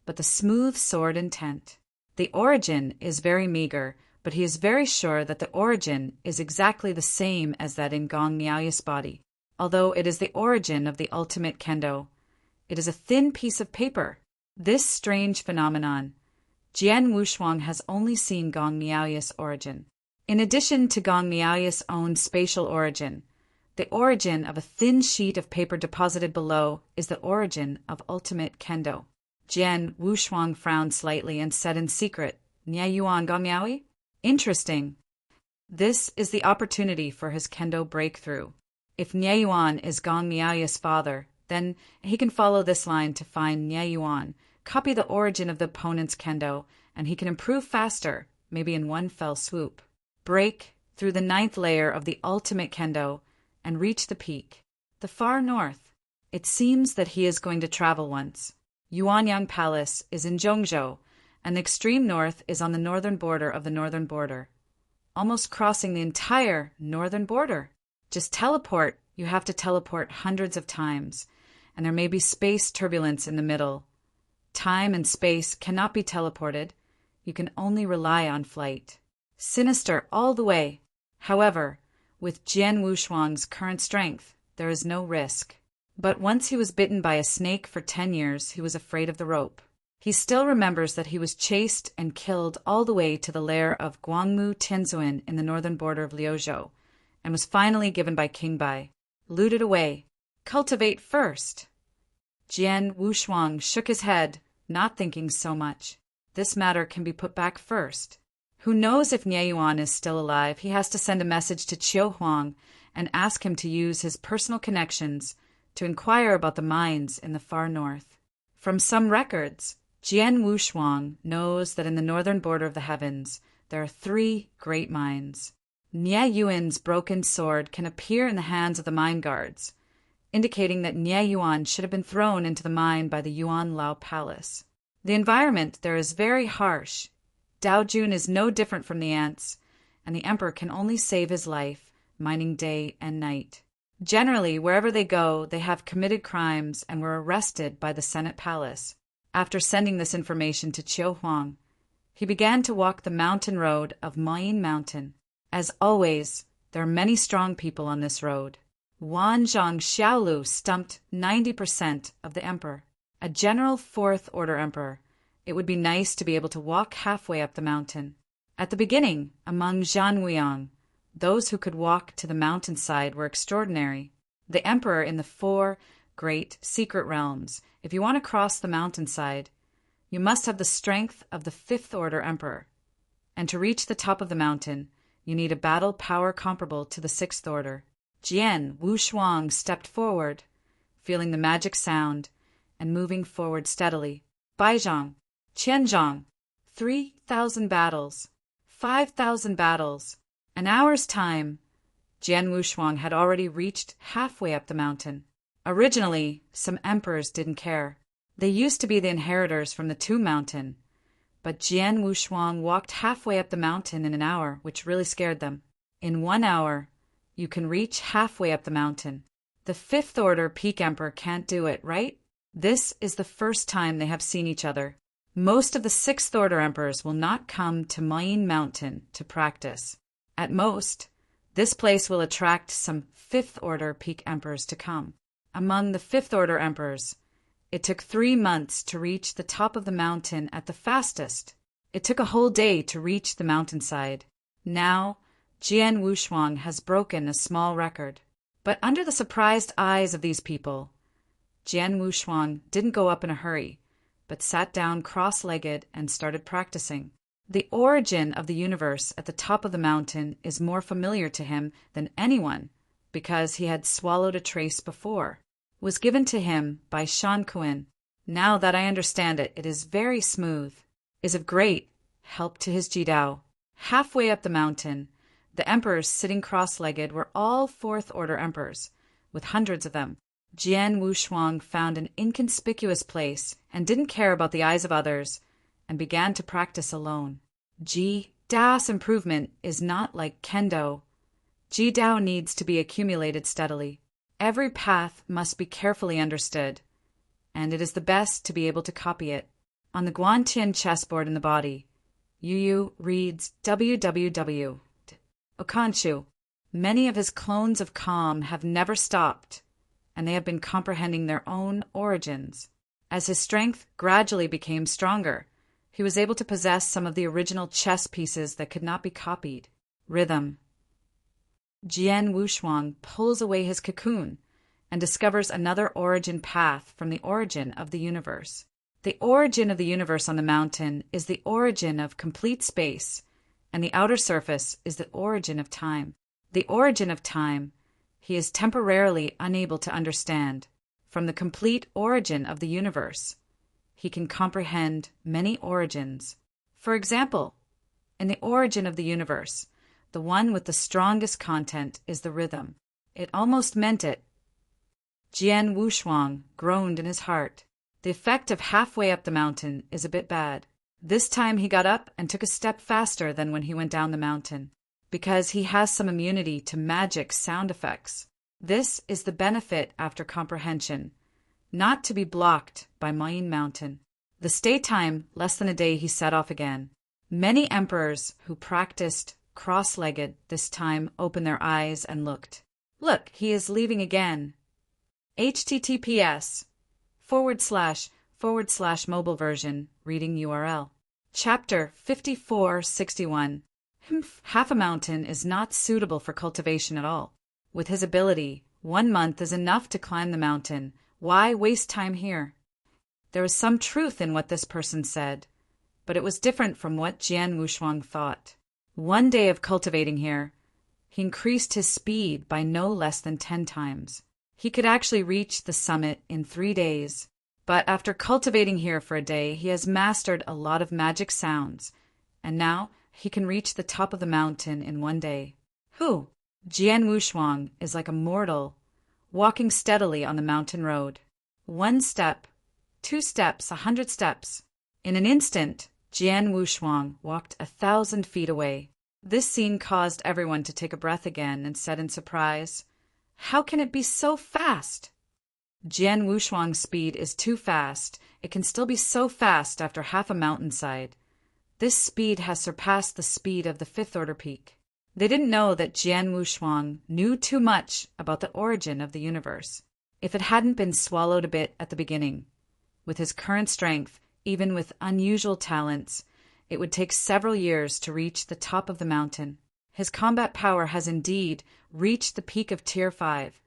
but the smooth sword intent. The origin is very meager, but he is very sure that the origin is exactly the same as that in Gong Miaoyu's body. Although it is the origin of the ultimate kendo, it is a thin piece of paper. This strange phenomenon, Jian Wushuang has only seen Gong Miaoyu's origin. In addition to Gong Miaoyu's own spatial origin, the origin of a thin sheet of paper deposited below is the origin of ultimate kendo. Jian Wushuang frowned slightly and said in secret, Nie Yuan Gong Miaoyu? Interesting. This is the opportunity for his kendo breakthrough. If Nie Yuan is Gong Miaoyu's father, then he can follow this line to find Nie Yuan, copy the origin of the opponent's kendo, and he can improve faster, maybe in one fell swoop. Break through the 9th layer of the ultimate kendo and reach the peak, the far north. It seems that he is going to travel once. Yuanyang Palace is in Zhongzhou, and the extreme north is on the northern border of the northern border, almost crossing the entire northern border. Just teleport. You have to teleport hundreds of times, and there may be space turbulence in the middle. Time and space cannot be teleported. You can only rely on flight. Sinister all the way. However, with Jian Wushuang's current strength, there is no risk. But once he was bitten by a snake for 10 years, he was afraid of the rope. He still remembers that he was chased and killed all the way to the lair of Guangmu Tianzuan in the northern border of Liuzhou, and was finally given by King Bai. Looted away. Cultivate first. Jian Wushuang shook his head, not thinking so much. This matter can be put back first. who knows if Nie Yuan is still alive. He has to send a message to Qiu Huang and ask him to use his personal connections to inquire about the mines in the far north. From some records, Jian Wushuang knows that in the northern border of the heavens there are 3 great mines. Nie Yuan's broken sword can appear in the hands of the mine guards, indicating that Nie Yuan should have been thrown into the mine by the Yuan Lao Palace. The environment there is very harsh. Dao Jun is no different from the ants, and the emperor can only save his life, mining day and night. Generally, wherever they go, they have committed crimes and were arrested by the Senate Palace. After sending this information to Qiu Huang, he began to walk the mountain road of Mayin Mountain. As always, there are many strong people on this road. Wanzhong Xiaolu stumped 90% of the emperor. A general 4th order emperor, it would be nice to be able to walk halfway up the mountain. At the beginning, among Zhanwuyang, those who could walk to the mountainside were extraordinary. The emperor in the 4 great secret realms, if you want to cross the mountainside, you must have the strength of the 5th order emperor. And to reach the top of the mountain, you need a battle power comparable to the 6th order. Jian Wushuang stepped forward, feeling the magic sound, and moving forward steadily. Baizhang, Qianzhang, 3,000 battles, 5,000 battles. An hour's time, Jian Wushuang had already reached halfway up the mountain. Originally, some emperors didn't care. They used to be the inheritors from the Tomb Mountain, but Jian Wushuang walked halfway up the mountain in an hour, which really scared them. In 1 hour, you can reach halfway up the mountain. The 5th order peak emperor can't do it, right? This is the first time they have seen each other. Most of the 6th order emperors will not come to Mayin Mountain to practice. At most, this place will attract some 5th order peak emperors to come. Among the 5th order emperors, it took 3 months to reach the top of the mountain at the fastest. It took a whole day to reach the mountainside. Now, Jian Wushuang has broken a small record. But under the surprised eyes of these people, Jian Wushuang didn't go up in a hurry, but sat down cross-legged and started practicing. The origin of the universe at the top of the mountain is more familiar to him than anyone because he had swallowed a trace before. Was given to him by Shan Kuan. Now that I understand it, it is very smooth, is of great help to his Jidao. Halfway up the mountain, the emperors sitting cross-legged were all 4th order emperors, with hundreds of them. Jian Wushuang found an inconspicuous place and didn't care about the eyes of others and began to practice alone. Ji-Dao's improvement is not like Kendo. Ji-Dao needs to be accumulated steadily. Every path must be carefully understood, and it is the best to be able to copy it. On the Guantian chessboard in the body, Yu reads www. Okanshu. Many of his clones of calm have never stopped, and they have been comprehending their own origins. As his strength gradually became stronger, he was able to possess some of the original chess pieces that could not be copied. Rhythm. Jian Wushuang pulls away his cocoon and discovers another origin path from the origin of the universe. The origin of the universe on the mountain is the origin of complete space, and the outer surface is the origin of time. The origin of time he is temporarily unable to understand. From the complete origin of the universe, he can comprehend many origins. For example, in the origin of the universe, the one with the strongest content is the rhythm. It almost meant it. Jian Wushuang groaned in his heart. The effect of halfway up the mountain is a bit bad. This time he got up and took a step faster than when he went down the mountain, because he has some immunity to magic sound effects. This is the benefit after comprehension, not to be blocked by Mayin Mountain. The stay time, less than a day, he set off again. Many emperors who practiced cross-legged this time opened their eyes and looked. Look, he is leaving again. https:// mobile version, reading URL. Chapter 5461. Half a mountain is not suitable for cultivation at all. With his ability, 1 month is enough to climb the mountain. Why waste time here? There was some truth in what this person said. But it was different from what Jian Wushuang thought. One day of cultivating here, he increased his speed by no less than 10 times. He could actually reach the summit in 3 days. But after cultivating here for a day, he has mastered a lot of magic sounds, and now he can reach the top of the mountain in 1 day. Who? Jian Wushuang is like a mortal, walking steadily on the mountain road. 1 step, 2 steps, 100 steps. In an instant, Jian Wushuang walked 1,000 feet away. This scene caused everyone to take a breath again and said in surprise, "How can it be so fast?" Jian Wushuang's speed is too fast. It can still be so fast after half a mountainside. This speed has surpassed the speed of the fifth order peak. They didn't know that Jian Wushuang knew too much about the origin of the universe. If it hadn't been swallowed a bit at the beginning, with his current strength, even with unusual talents, it would take several years to reach the top of the mountain. His combat power has indeed reached the peak of Tier 5,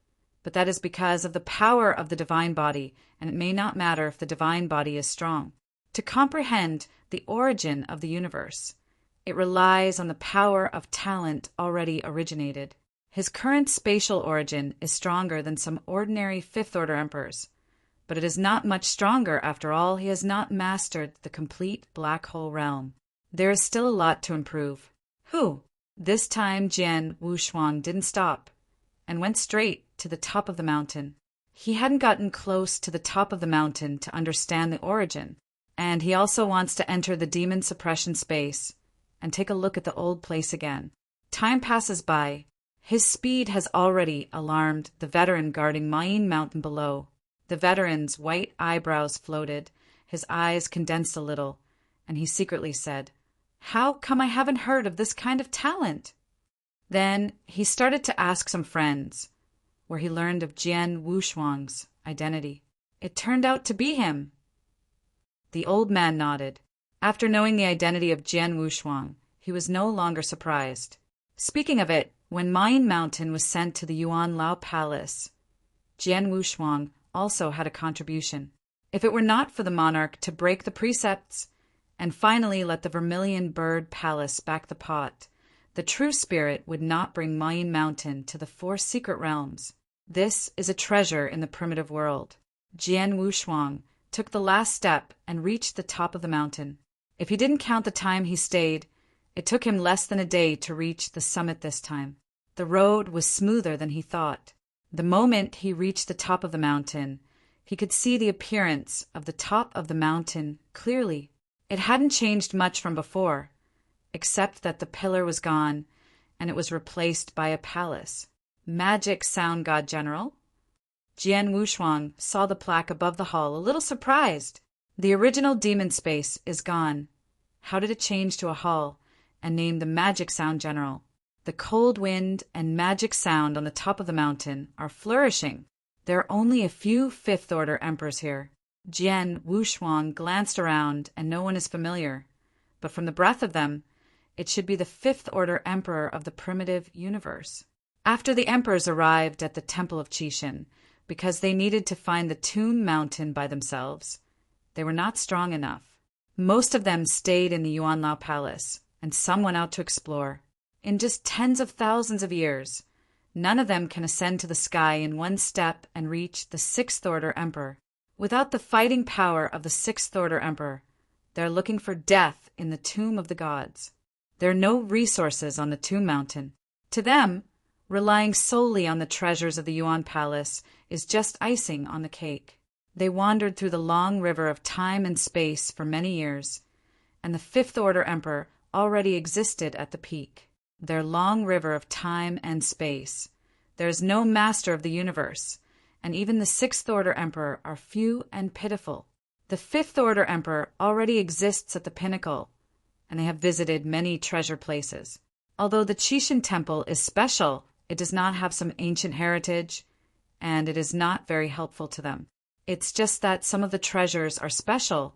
but that is because of the power of the divine body, and it may not matter if the divine body is strong. To comprehend the origin of the universe, it relies on the power of talent already originated. His current spatial origin is stronger than some ordinary fifth-order emperors, but it is not much stronger after all. He has not mastered the complete black hole realm. There is still a lot to improve. Who? This time Jian Wushuang didn't stop and went straight to the top of the mountain. He hadn't gotten close to the top of the mountain to understand the origin, and he also wants to enter the demon suppression space and take a look at the old place again. Time passes by. His speed has already alarmed the veteran guarding Mayin Mountain below. The veteran's white eyebrows floated, his eyes condensed a little, and he secretly said, "How come I haven't heard of this kind of talent?" Then he started to ask some friends, where he learned of Jian Wushuang's identity. It turned out to be him. The old man nodded. After knowing the identity of Jian Wushuang, he was no longer surprised. Speaking of it, when Mayin Mountain was sent to the Yuan Lao Palace, Jian Wushuang also had a contribution. If it were not for the monarch to break the precepts and finally let the Vermilion Bird Palace back the pot, the true spirit would not bring Mayin Mountain to the 4 secret realms. This is a treasure in the primitive world. Jian Wushuang took the last step and reached the top of the mountain. If he didn't count the time he stayed, it took him less than a day to reach the summit this time. The road was smoother than he thought. The moment he reached the top of the mountain, he could see the appearance of the top of the mountain clearly. It hadn't changed much from before, except that the pillar was gone and it was replaced by a palace. Magic Sound God General. Jian Wushuang saw the plaque above the hall, a little surprised. The original demon space is gone. How did it change to a hall and named the Magic Sound General? The cold wind and magic sound on the top of the mountain are flourishing. There are only a few fifth-order emperors here. Jian Wushuang glanced around, and no one is familiar. But from the breath of them, it should be the fifth-order emperor of the primitive universe. After the emperors arrived at the Temple of Qixin, because they needed to find the Tomb Mountain by themselves, they were not strong enough. Most of them stayed in the Yuan Lao Palace, and some went out to explore. In just tens of thousands of years, none of them can ascend to the sky in 1 step and reach the sixth-order emperor. Without the fighting power of the sixth-order emperor, they are looking for death in the tomb of the gods. There are no resources on the Tomb Mountain. To them, relying solely on the treasures of the Yuan Palace is just icing on the cake. They wandered through the long river of time and space for many years, and the fifth-order emperor already existed at the peak. Their long river of time and space. There is no master of the universe, and even the sixth-order emperor are few and pitiful. The fifth-order emperor already exists at the pinnacle, and they have visited many treasure places. Although the Qixin Temple is special, it does not have some ancient heritage, and it is not very helpful to them. It's just that some of the treasures are special,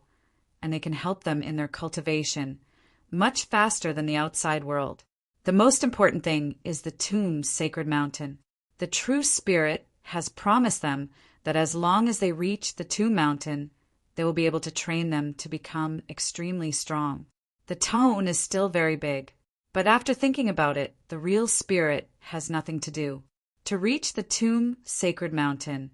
and they can help them in their cultivation much faster than the outside world. The most important thing is the tomb's sacred mountain. The true spirit has promised them that as long as they reach the tomb mountain, they will be able to train them to become extremely strong. The tone is still very big, but after thinking about it, the real spirit has nothing to do. To reach the tomb sacred mountain,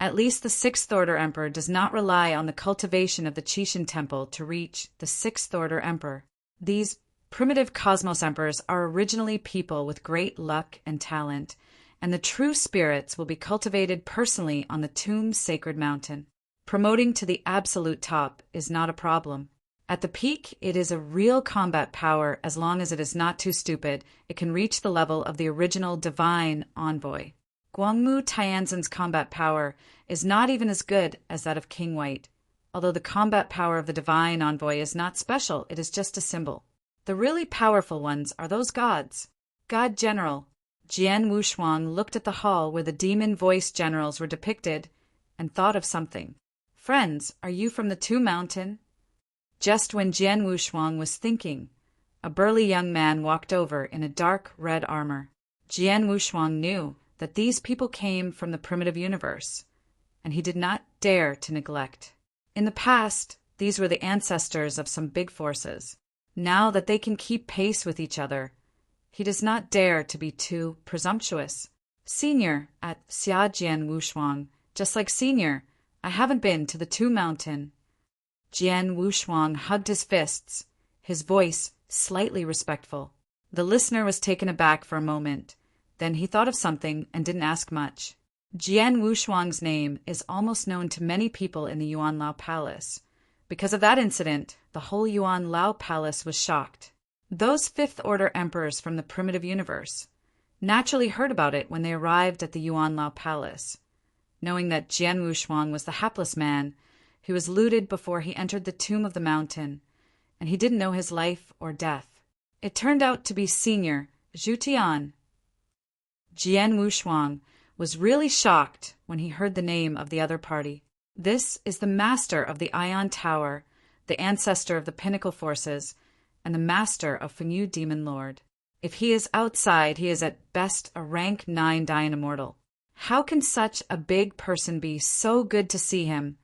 at least the Sixth Order Emperor does not rely on the cultivation of the Qixin Temple to reach the Sixth Order Emperor. These primitive Cosmos Emperors are originally people with great luck and talent, and the true spirits will be cultivated personally on the tomb sacred mountain. Promoting to the absolute top is not a problem. At the peak, it is a real combat power. As long as it is not too stupid, it can reach the level of the original divine envoy. Guangmu Tianzin's combat power is not even as good as that of King White. Although the combat power of the divine envoy is not special, it is just a symbol. The really powerful ones are those gods. God General Jian Wushuang looked at the hall where the demon-voiced generals were depicted and thought of something. "Friends, are you from the Tomb Mountain?" Just when Jian Wushuang was thinking, a burly young man walked over in a dark red armor. Jian Wushuang knew that these people came from the primitive universe, and he did not dare to neglect. In the past, these were the ancestors of some big forces. Now that they can keep pace with each other, he does not dare to be too presumptuous. "Senior," at Xia Jian Wushuang, just like senior, "I haven't been to the Tomb Mountain." Jian Wushuang hugged his fists, his voice slightly respectful. The listener was taken aback for a moment. Then he thought of something and didn't ask much. Jian Wushuang's name is almost known to many people in the Yuan Lao Palace. Because of that incident, the whole Yuan Lao Palace was shocked. Those Fifth Order Emperors from the primitive universe naturally heard about it when they arrived at the Yuan Lao Palace, knowing that Jian Wushuang was the hapless man who was looted before he entered the tomb of the mountain, and he didn't know his life or death. It turned out to be Senior Zhu Tian. Jian Wushuang was really shocked when he heard the name of the other party. This is the master of the Ion Tower, the ancestor of the Pinnacle Forces, and the master of Fengyu Demon Lord. If he is outside, he is at best a rank 9 Dian Immortal. How can such a big person be so good to see him,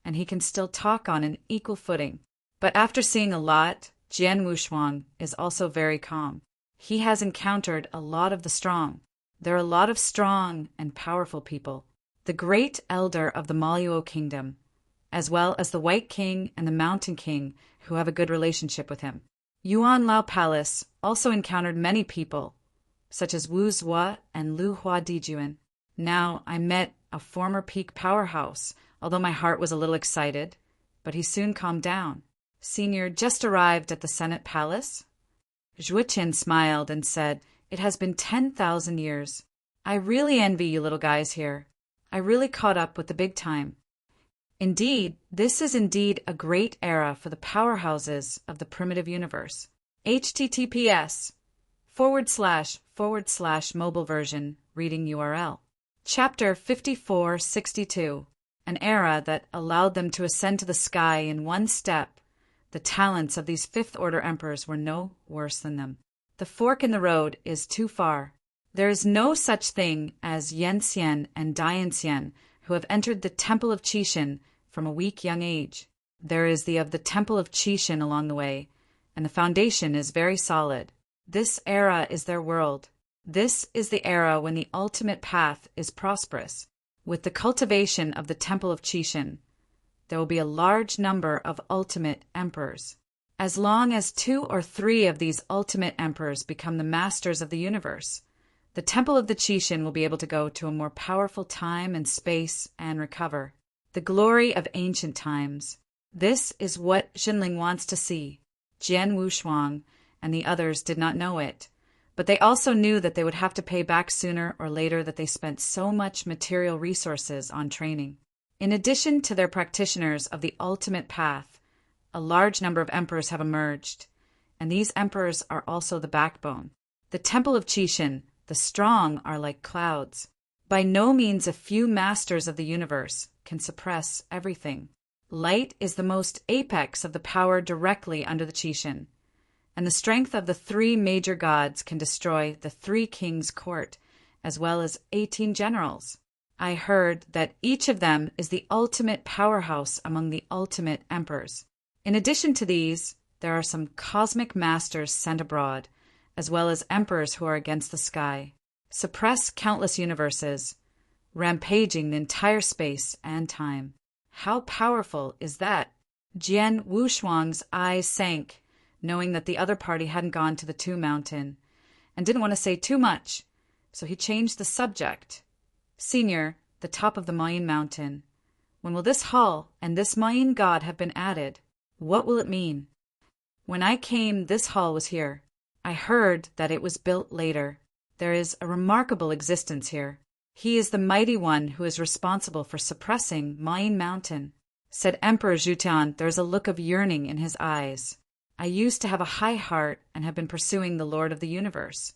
and he can still talk on an equal footing? But after seeing a lot, Jian Wushuang is also very calm. He has encountered a lot of the strong. There are a lot of strong and powerful people. The great elder of the Maluo Kingdom, as well as the White King and the Mountain King, who have a good relationship with him. Yuan Lao Palace also encountered many people, such as Wu Zhuo and Lu Hua Dijuan. Now, I met a former peak powerhouse, although my heart was a little excited, but he soon calmed down. "Senior just arrived at the Senate Palace?" Zhuoqin smiled and said, "It has been 10,000 years. I really envy you little guys here. I really caught up with the big time." Indeed, this is indeed a great era for the powerhouses of the primitive universe. https:// mobile version reading URL. Chapter 5462. An era that allowed them to ascend to the sky in one step. The talents of these Fifth Order Emperors were no worse than them. The fork in the road is too far. There is no such thing as Yanxian and Dianxian who have entered the Temple of Qixin from a weak young age. There is the of the Temple of Qixin along the way, and the foundation is very solid. This era is their world. This is the era when the ultimate path is prosperous. With the cultivation of the Temple of Qixin, there will be a large number of ultimate emperors. As long as 2 or 3 of these ultimate emperors become the masters of the universe, the Temple of the Qixin will be able to go to a more powerful time and space and recover. The glory of ancient times. This is what Xinling wants to see. Jian Wushuang and the others did not know it, but they also knew that they would have to pay back sooner or later that they spent so much material resources on training. In addition to their practitioners of the ultimate path, a large number of emperors have emerged, and these emperors are also the backbone. The Temple of Qixin, the strong are like clouds. By no means a few masters of the universe can suppress everything. Light is the most apex of the power directly under the Qixin, and the strength of the 3 major gods can destroy the 3 kings' court, as well as 18 generals. I heard that each of them is the ultimate powerhouse among the ultimate emperors. In addition to these, there are some cosmic masters sent abroad, as well as emperors who are against the sky, suppress countless universes, rampaging the entire space and time. How powerful is that? Jian Wushuang's eyes sank, knowing that the other party hadn't gone to the Two Mountain, and didn't want to say too much, so he changed the subject. Senior, the top of the Mayan mountain. When will this hall and this Mayan god have been added? What will it mean? When I came, this hall was here. I heard that it was built later. There is a remarkable existence here. He is the mighty one who is responsible for suppressing Mayan Mountain. Said Emperor Zhutian, there is a look of yearning in his eyes. I used to have a high heart and have been pursuing the Lord of the Universe.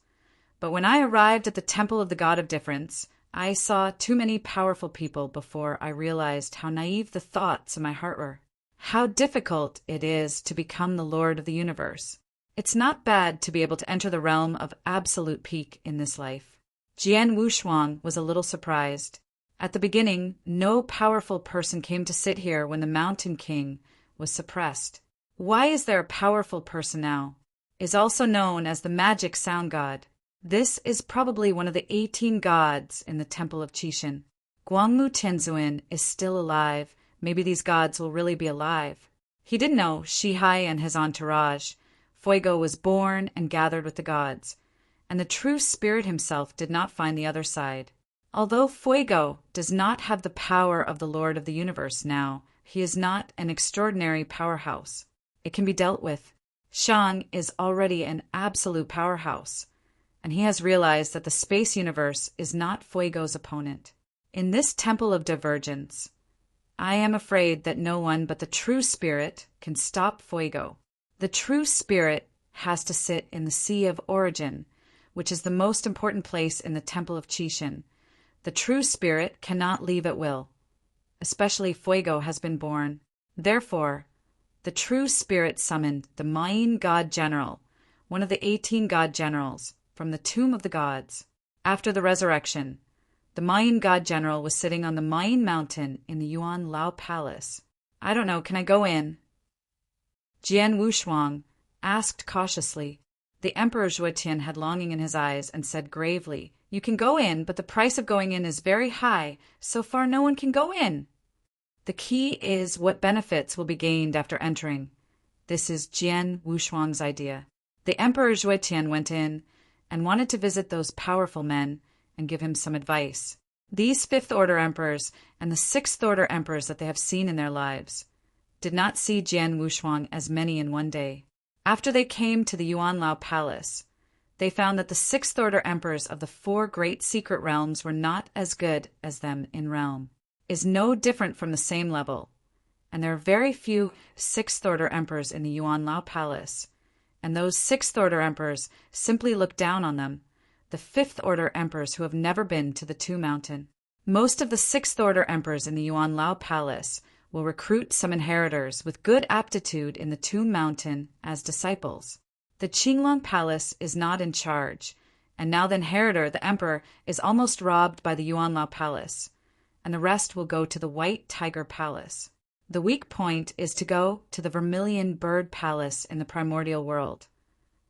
But when I arrived at the Temple of the God of Difference, I saw too many powerful people before I realized how naive the thoughts in my heart were. How difficult it is to become the Lord of the Universe. It's not bad to be able to enter the realm of absolute peak in this life. Jian Wushuang was a little surprised. At the beginning, no powerful person came to sit here when the Mountain King was suppressed. Why is there a powerful person now? Is also known as the Magic Sound God. This is probably one of the 18 gods in the Temple of Qixin. Guangmu Tianzuan is still alive. Maybe these gods will really be alive. He didn't know Shihai and his entourage. Fuego was born and gathered with the gods, and the true spirit himself did not find the other side. Although Fuego does not have the power of the Lord of the Universe now, he is not an extraordinary powerhouse. It can be dealt with. Shang is already an absolute powerhouse, and he has realized that the space universe is not Fuego's opponent. In this temple of divergence, I am afraid that no one but the true spirit can stop Fuego. The true spirit has to sit in the Sea of Origin, which is the most important place in the Temple of Qixin. The true spirit cannot leave at will. Especially Fuego has been born. Therefore, the true spirit summoned the Mayan God General, one of the 18 God Generals, from the Tomb of the Gods. After the resurrection, the Mayan God General was sitting on the Mayan mountain in the Yuan Lao Palace. I don't know, can I go in? Jian Wushuang asked cautiously. The Emperor Zhuetian had longing in his eyes and said gravely, You can go in, but the price of going in is very high. So far no one can go in. The key is what benefits will be gained after entering. This is Jian Wushuang's idea. The Emperor Zhuetian went in and wanted to visit those powerful men and give him some advice. These fifth-order emperors and the sixth-order emperors that they have seen in their lives did not see Jian Wushuang as many in one day. After they came to the Yuan Lao Palace, they found that the sixth-order emperors of the 4 great secret realms were not as good as them in realm, is no different from the same level, and there are very few sixth-order emperors in the Yuan Lao Palace, and those sixth-order emperors simply look down on them, the fifth-order emperors who have never been to the Two Mountain. Most of the sixth-order emperors in the Yuan Lao Palace will recruit some inheritors with good aptitude in the Two Mountain as disciples. The Qinglong Palace is not in charge, and now the inheritor, the emperor, is almost robbed by the Yuan Lao Palace, and the rest will go to the White Tiger Palace. The weak point is to go to the Vermilion Bird Palace in the primordial world,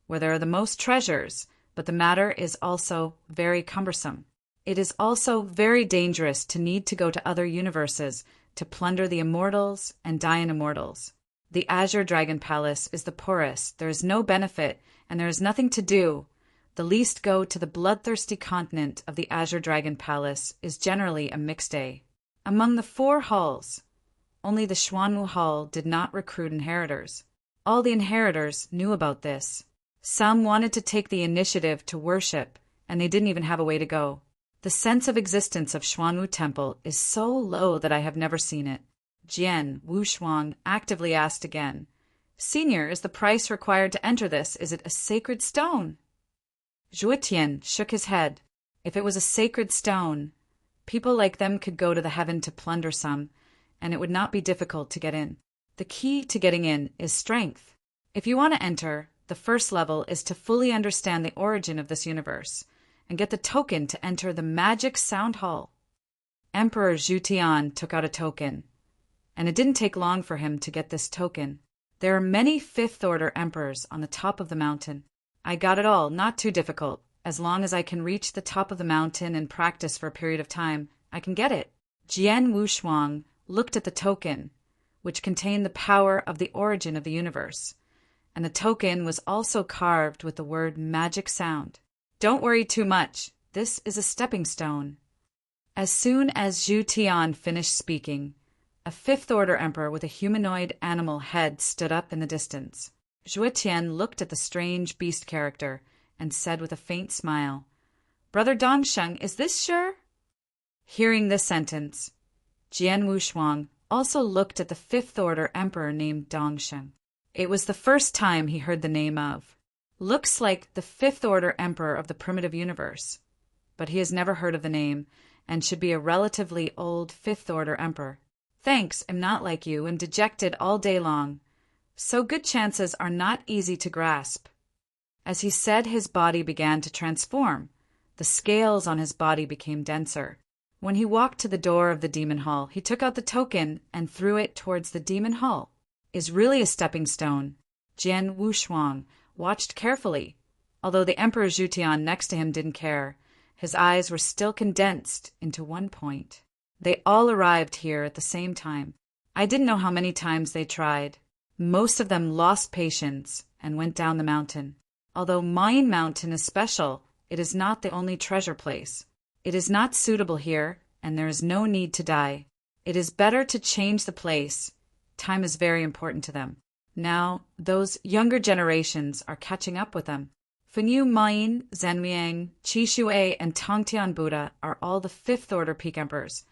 where there are the most treasures, but the matter is also very cumbersome. It is also very dangerous to need to go to other universes to plunder the immortals and die in immortals. The Azure Dragon Palace is the poorest, there is no benefit, and there is nothing to do. The least go to the bloodthirsty continent of the Azure Dragon Palace is generally a mixed day. Among the 4 halls, only the Xuanwu Hall did not recruit inheritors. All the inheritors knew about this. Some wanted to take the initiative to worship, and they didn't even have a way to go. The sense of existence of Xuanwu Temple is so low that I have never seen it. Jian Wushuang actively asked again, Senior, is the price required to enter this? Is it a sacred stone? Zhuetian shook his head. If it was a sacred stone, people like them could go to the heaven to plunder some, and it would not be difficult to get in. The key to getting in is strength. If you want to enter, the first level is to fully understand the origin of this universe and get the token to enter the Magic Sound Hall. Emperor Zhu took out a token, and it didn't take long for him to get this token. There are many fifth-order emperors on the top of the mountain. I got it all, not too difficult. As long as I can reach the top of the mountain and practice for a period of time, I can get it. Jian Wushuang looked at the token, which contained the power of the origin of the universe, and the token was also carved with the word magic sound. Don't worry too much. This is a stepping stone. As soon as Zhu finished speaking, a fifth-order emperor with a humanoid animal head stood up in the distance. Zhu looked at the strange beast character and said with a faint smile, "Brother Dongsheng, is this sure?" Hearing this sentence, Jian Wushuang also looked at the fifth-order emperor named Dongsheng. It was the first time he heard the name of. Looks like the fifth-order emperor of the primitive universe, but he has never heard of the name and should be a relatively old fifth-order emperor. Thanks, I'm not like you, am dejected all day long. So good chances are not easy to grasp. As he said, his body began to transform. The scales on his body became denser. When he walked to the door of the demon hall, he took out the token and threw it towards the demon hall. Is really a stepping stone. Jian Wushuang watched carefully. Although the Emperor Zhu next to him didn't care, his eyes were still condensed into one point. They all arrived here at the same time. I didn't know how many times they tried. Most of them lost patience and went down the mountain. Although Mine Mountain is special, it is not the only treasure place. It is not suitable here, and there is no need to die. It is better to change the place. Time is very important to them. Now, those younger generations are catching up with them. Fenyu Mayin, Zhenmiang, Qishui, and Tongtian Buddha are all the fifth-order peak emperors,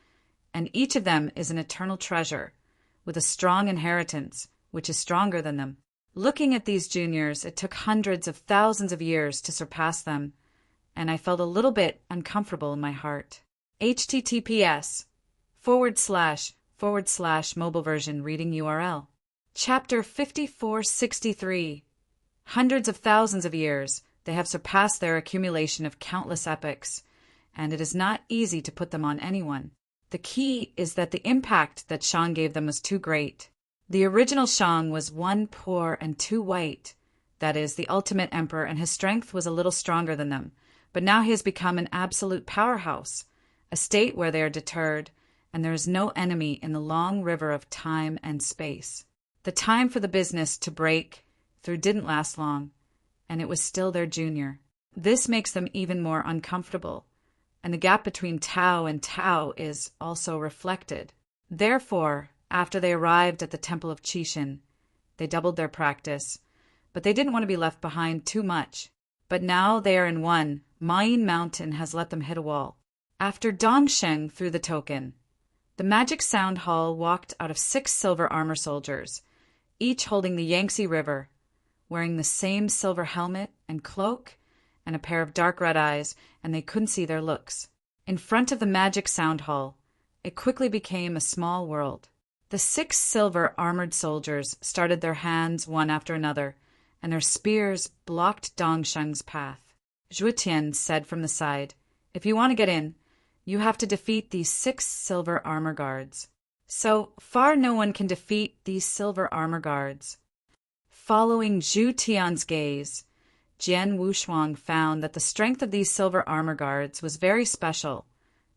and each of them is an eternal treasure, with a strong inheritance, which is stronger than them. Looking at these juniors, it took hundreds of thousands of years to surpass them, and I felt a little bit uncomfortable in my heart. https:// mobile version reading URL. Chapter 5463. Hundreds of thousands of years, they have surpassed their accumulation of countless epics, and it is not easy to put them on anyone. The key is that the impact that Shang gave them was too great. The original Shang was one poor and two white, that is, the ultimate emperor, and his strength was a little stronger than them. But now he has become an absolute powerhouse, a state where they are deterred, and there is no enemy in the long river of time and space. The time for the business to break through didn't last long, and it was still their junior. This makes them even more uncomfortable, and the gap between Tao and Tao is also reflected. Therefore, after they arrived at the Temple of Qishan, they doubled their practice, but they didn't want to be left behind too much. But now they are in one. Mine Mountain has let them hit a wall. After Dongsheng threw the token, the magic sound hall walked out of 6 silver armor soldiers, each holding the Yangtze River, wearing the same silver helmet and cloak and a pair of dark red eyes, and they couldn't see their looks. In front of the magic sound hall, it quickly became a small world. The 6 silver armored soldiers started their hands one after another, and their spears blocked Dongsheng's path. Zhu said from the side, "If you want to get in, you have to defeat these 6 silver armor guards." So far no one can defeat these silver armor guards. Following Zhu gaze, Jian Wushuang found that the strength of these silver armor guards was very special,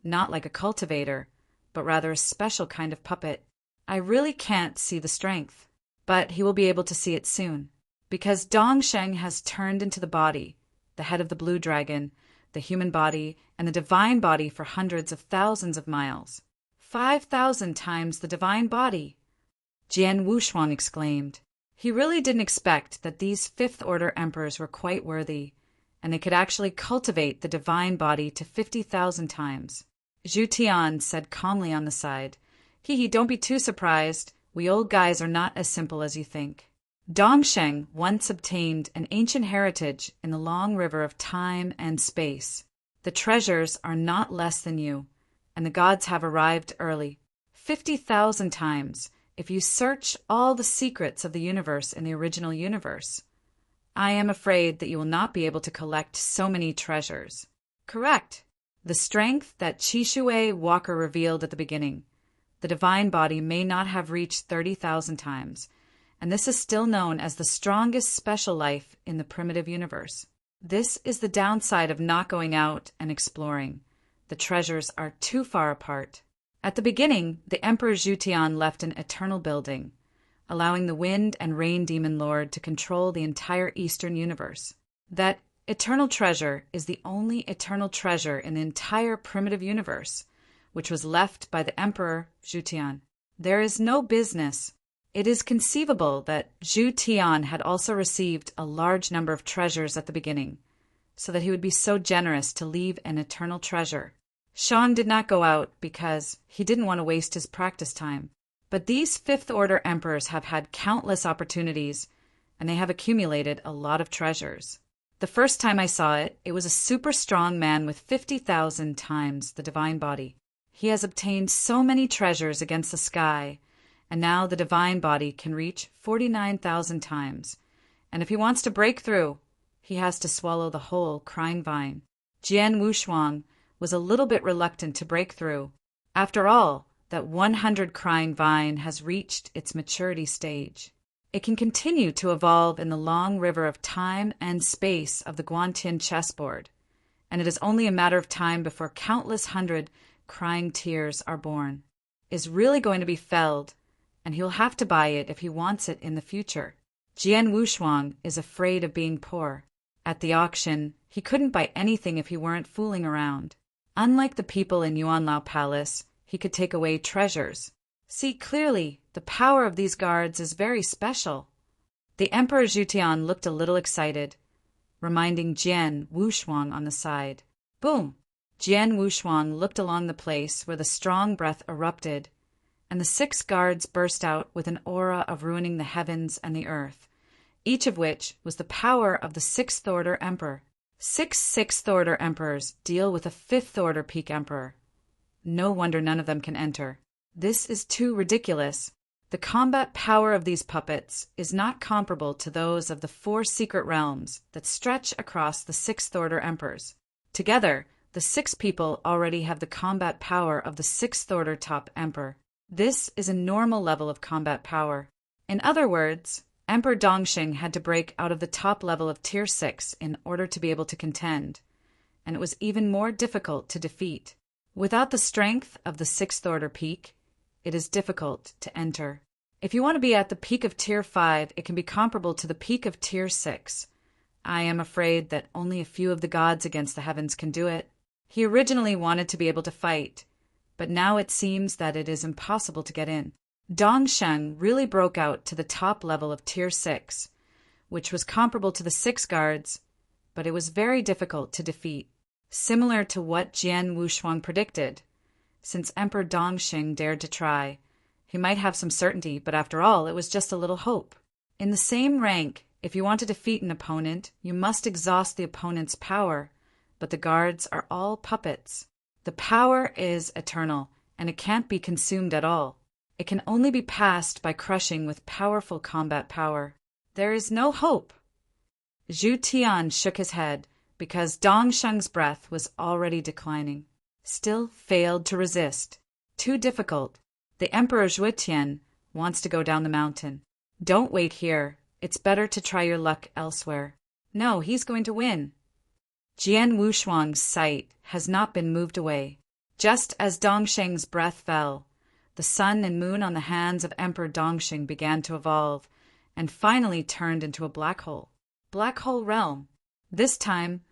not like a cultivator, but rather a special kind of puppet. I really can't see the strength, but he will be able to see it soon, because Dongsheng has turned into the body, the head of the blue dragon, the human body, and the divine body for hundreds of thousands of miles. 5,000 times the divine body! Jian Wushuang exclaimed. He really didn't expect that these fifth-order emperors were quite worthy, and they could actually cultivate the divine body to 50,000 times. Zhu said calmly on the side, Don't be too surprised. We old guys are not as simple as you think. Dongsheng once obtained an ancient heritage in the long river of time and space. The treasures are not less than you, and the gods have arrived early. 50,000 times, if you search all the secrets of the universe in the original universe. I am afraid that you will not be able to collect so many treasures. Correct. The strength that Chishui Walker revealed at the beginning, the divine body may not have reached 30,000 times, and this is still known as the strongest special life in the primitive universe. This is the downside of not going out and exploring. The treasures are too far apart. At the beginning, the Emperor Zhutian left an eternal building, allowing the Wind and Rain Demon Lord to control the entire Eastern universe. That eternal treasure is the only eternal treasure in the entire primitive universe, which was left by the Emperor Zhutian. There is no business. It is conceivable that Zhu Tian had also received a large number of treasures at the beginning, so that he would be so generous to leave an eternal treasure. Shang did not go out because he didn't want to waste his practice time. But these fifth-order emperors have had countless opportunities, and they have accumulated a lot of treasures. The first time I saw it, it was a super strong man with 50,000 times the divine body. He has obtained so many treasures against the sky, and now the divine body can reach 49,000 times. And if he wants to break through, he has to swallow the whole crying vine. Jian Wushuang was a little bit reluctant to break through. After all, that 100 crying vine has reached its maturity stage. It can continue to evolve in the long river of time and space of the Guantian chessboard, and it is only a matter of time before countless hundred crying tears are born. Is really going to be felled, and he'll have to buy it if he wants it in the future. Jian Wushuang is afraid of being poor. At the auction, he couldn't buy anything if he weren't fooling around. Unlike the people in Yuanlao Palace, he could take away treasures. See clearly, the power of these guards is very special. The Emperor Zhutian looked a little excited, reminding Jian Wushuang on the side. Boom! Jian Wushuang looked along the place where the strong breath erupted, and the 6 guards burst out with an aura of ruining the heavens and the earth, each of which was the power of the 6th-order emperor. 6 6th-order emperors deal with a 5th-order peak emperor. No wonder none of them can enter. This is too ridiculous. The combat power of these puppets is not comparable to those of the 4 secret realms that stretch across the 6th-order emperors. Together, the 6 people already have the combat power of the 6th-order top emperor. This is a normal level of combat power. In other words, Emperor Dongxing had to break out of the top level of Tier 6 in order to be able to contend, and it was even more difficult to defeat. Without the strength of the 6th-order peak, it is difficult to enter. If you want to be at the peak of Tier 5, it can be comparable to the peak of Tier 6. I am afraid that only a few of the gods against the heavens can do it. He originally wanted to be able to fight, but now it seems that it is impossible to get in. Dongsheng really broke out to the top level of Tier 6, which was comparable to the 6 guards, but it was very difficult to defeat. Similar to what Jian Wushuang predicted. Since Emperor Dongxing dared to try, he might have some certainty, but after all, it was just a little hope. In the same rank, if you want to defeat an opponent, you must exhaust the opponent's power, but the guards are all puppets. The power is eternal, and it can't be consumed at all. It can only be passed by crushing with powerful combat power. There is no hope. Zhu Tian shook his head, because Dongsheng's breath was already declining. Still failed to resist. Too difficult. The Emperor Zhuetian wants to go down the mountain. Don't wait here. It's better to try your luck elsewhere. No, he's going to win. Jian Wushuang's sight has not been moved away. Just as Dongsheng's breath fell, the sun and moon on the hands of Emperor Dongxing began to evolve, and finally turned into a black hole. Black hole realm. This time,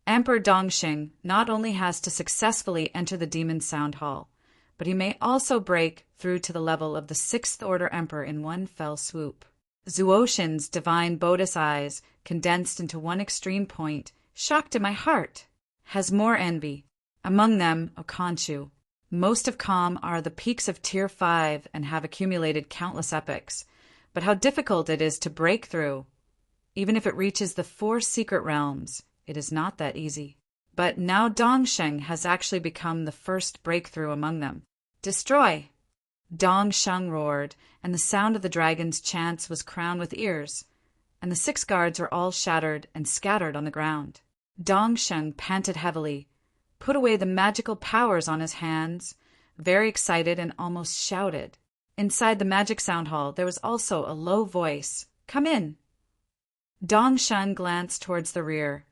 Emperor Dongxing not only has to successfully enter the Demon Sound Hall, but he may also break through to the level of the 6th-order emperor in one fell swoop. Zuoshin's divine Bodis eyes, condensed into one extreme point, shocked in my heart, has more envy. Among them, Okanchu. Most of Kham are the peaks of Tier 5 and have accumulated countless epics, but how difficult it is to break through. Even if it reaches the 4 secret realms, it is not that easy. But now Dongsheng has actually become the first breakthrough among them. Destroy! Dongsheng roared, and the sound of the dragon's chants was crowned with ears, and the 6 guards were all shattered and scattered on the ground. Dongsheng panted heavily, put away the magical powers on his hands, very excited and almost shouted. Inside the magic sound hall, there was also a low voice. "Come in." Dongshan glanced towards the rear.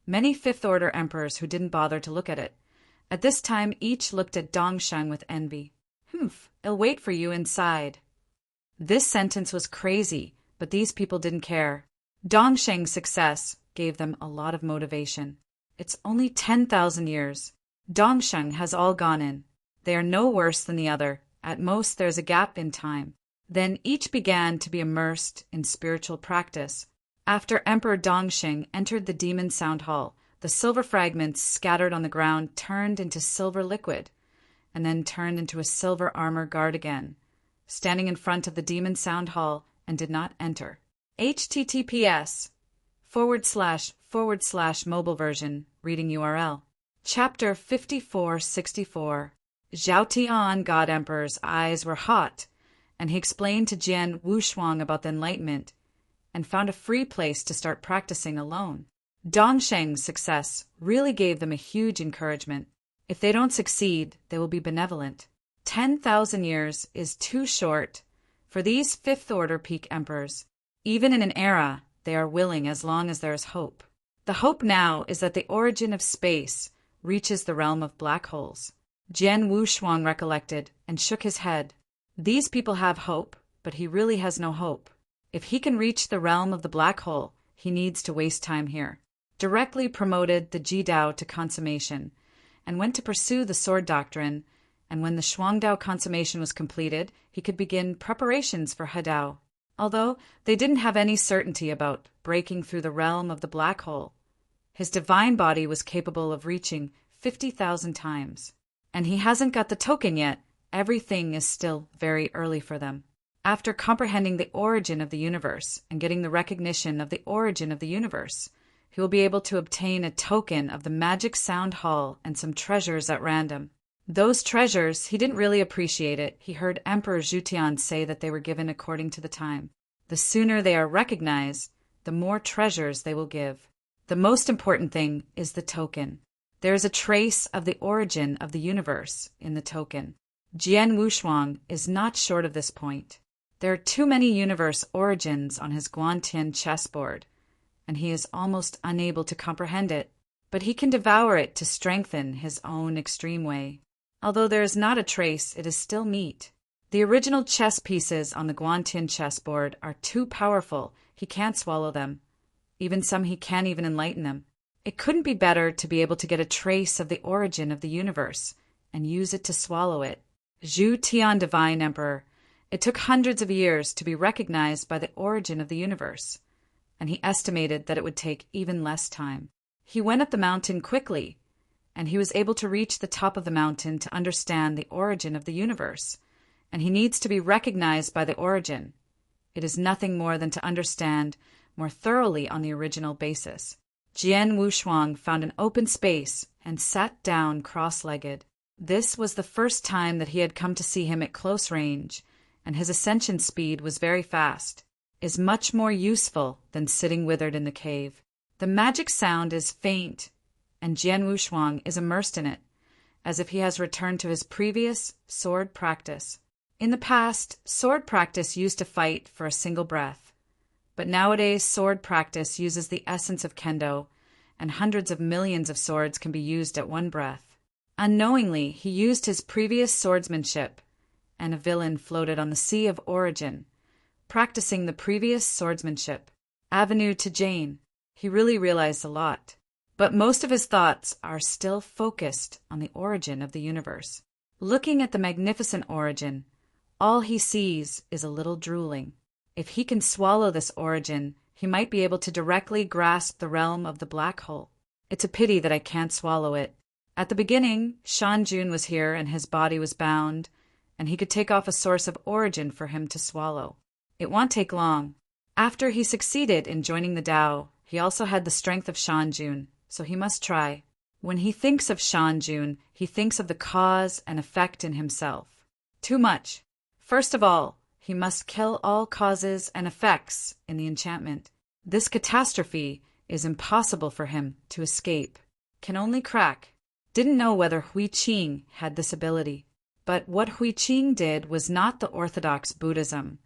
Many Fifth-Order emperors who didn't bother to look at it. At this time, each looked at Dongshan with envy. "Humph, I'll wait for you inside." This sentence was crazy, but these people didn't care. Dongsheng's success gave them a lot of motivation. It's only 10,000 years. Dongsheng has all gone in. They are no worse than the other. At most, there's a gap in time. Then each began to be immersed in spiritual practice. After Emperor Dongsheng entered the Demon Sound Hall, the silver fragments scattered on the ground turned into silver liquid, and then turned into a silver armor guard again, standing in front of the Demon Sound Hall and did not enter. https:// mobile version, reading URL. Chapter 5464. Zhao Tian God Emperor's eyes were hot, and he explained to Jian Wushuang about the enlightenment, and found a free place to start practicing alone. Dongsheng's success really gave them a huge encouragement. If they don't succeed, they will be benevolent. 10,000 years is too short for these Fifth-Order peak emperors. Even in an era, they are willing as long as there is hope. The hope now is that the origin of space reaches the realm of black holes. Jian Wushuang recollected and shook his head. These people have hope, but he really has no hope. If he can reach the realm of the black hole, he needs to waste time here. Directly promoted the Jidao to consummation, and went to pursue the sword doctrine, and when the Shuangdao consummation was completed, he could begin preparations for Hedao. Although they didn't have any certainty about breaking through the realm of the black hole, his divine body was capable of reaching 50,000 times. And he hasn't got the token yet. Everything is still very early for them. After comprehending the origin of the universe and getting the recognition of the origin of the universe, he will be able to obtain a token of the magic sound hall and some treasures at random. Those treasures, he didn't really appreciate it. He heard Emperor Zhutian say that they were given according to the time. The sooner they are recognized, the more treasures they will give. The most important thing is the token. There is a trace of the origin of the universe in the token. Jian Wushuang is not short of this point. There are too many universe origins on his Guantian chessboard, and he is almost unable to comprehend it, but he can devour it to strengthen his own extreme way. Although there is not a trace, it is still meat. The original chess pieces on the Guantian chessboard are too powerful. He can't swallow them. Even some he can't even enlighten them. It couldn't be better to be able to get a trace of the origin of the universe and use it to swallow it. Zhu Tian, Divine Emperor. It took hundreds of years to be recognized by the origin of the universe, and he estimated that it would take even less time. He went up the mountain quickly, and he was able to reach the top of the mountain to understand the origin of the universe, and he needs to be recognized by the origin. It is nothing more than to understand more thoroughly on the original basis. Jian Wushuang found an open space and sat down cross-legged. This was the first time that he had come to see him at close range, and his ascension speed was very fast. Is much more useful than sitting withered in the cave. The magic sound is faint, and Jian Wushuang is immersed in it, as if he has returned to his previous sword practice. In the past, sword practice used to fight for a single breath. But nowadays, sword practice uses the essence of kendo, and hundreds of millions of swords can be used at one breath. Unknowingly, he used his previous swordsmanship, and a villain floated on the sea of origin, practicing the previous swordsmanship. Avenue to Jane. He really realized a lot. But most of his thoughts are still focused on the origin of the universe. Looking at the magnificent origin, all he sees is a little drooling. If he can swallow this origin, he might be able to directly grasp the realm of the black hole. It's a pity that I can't swallow it. At the beginning, Shan Jun was here and his body was bound, and he could take off a source of origin for him to swallow. It won't take long. After he succeeded in joining the Tao, he also had the strength of Shan Jun, so he must try. When he thinks of Shan Jun, he thinks of the cause and effect in himself. Too much. First of all, he must kill all causes and effects in the enchantment. This catastrophe is impossible for him to escape. Can only crack. didn't know whether Hui Qing had this ability. But what Hui Qing did was not the orthodox Buddhism,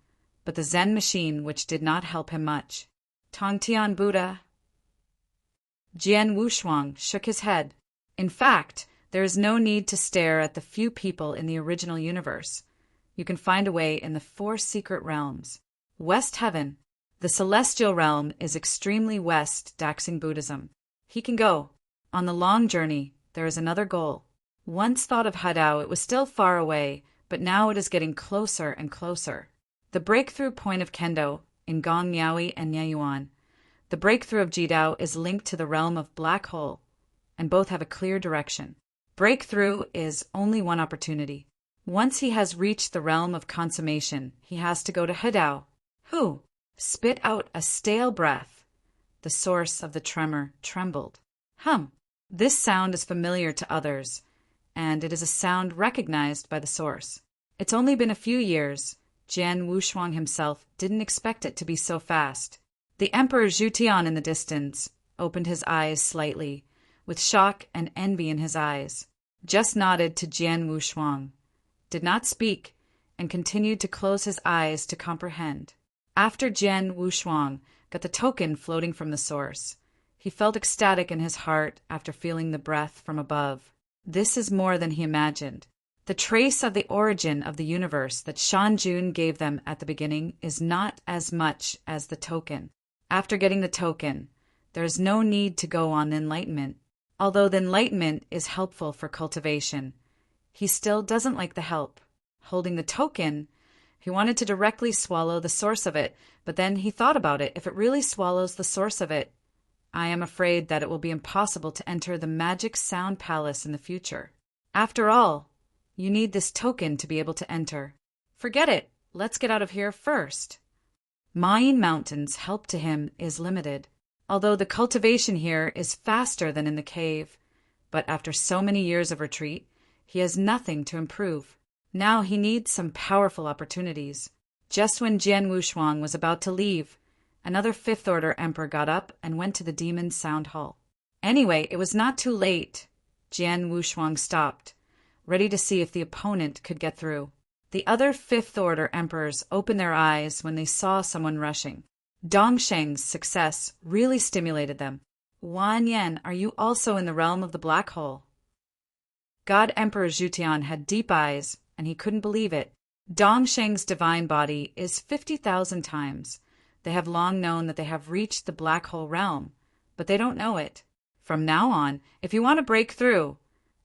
but the Zen machine, which did not help him much. Tongtian Buddha. Jian Wushuang shook his head. In fact, there is no need to stare at the few people in the original universe. You can find a way in the 4 secret realms. West Heaven, the celestial realm, is extremely West Daxing Buddhism. He can go. On the long journey, there is another goal. Once thought of Hadao, it was still far away, but now it is getting closer and closer. The breakthrough point of Kendo in Gong Niaoyi and Niayuan. The breakthrough of Jidao is linked to the realm of Black Hole, and both have a clear direction. Breakthrough is only one opportunity. Once he has reached the realm of consummation, he has to go to Hadao. Who? Spit out a stale breath. The source of the tremor trembled. This sound is familiar to others, and it is a sound recognized by the source. It's only been a few years. Jian Wushuang himself didn't expect it to be so fast. The Emperor Zhutian in the distance opened his eyes slightly, with shock and envy in his eyes, just nodded to Jian Wushuang, did not speak, and continued to close his eyes to comprehend. After Jian Wushuang got the token floating from the source, he felt ecstatic in his heart after feeling the breath from above. This is more than he imagined. The trace of the origin of the universe that Shan Jun gave them at the beginning is not as much as the token. After getting the token, there is no need to go on enlightenment. Although the enlightenment is helpful for cultivation, he still doesn't like the help. Holding the token, he wanted to directly swallow the source of it, but then he thought about it. If it really swallows the source of it, I am afraid that it will be impossible to enter the magic sound palace in the future. After all, you need this token to be able to enter. Forget it. Let's get out of here first. Mayan Mountain's help to him is limited, although the cultivation here is faster than in the cave. But after so many years of retreat, he has nothing to improve. Now he needs some powerful opportunities. Just when Jian Wushuang was about to leave, another Fifth Order Emperor got up and went to the Demon's Sound Hall. Anyway, it was not too late. Jian Wushuang stopped, ready to see if the opponent could get through. The other Fifth Order Emperors opened their eyes when they saw someone rushing. Dongsheng's success really stimulated them. Wan Yan, are you also in the realm of the Black Hole? God Emperor Zhutian had deep eyes, and he couldn't believe it. Dongsheng's divine body is 50,000 times. They have long known that they have reached the Black Hole realm, but they don't know it. From now on, if you want to break through,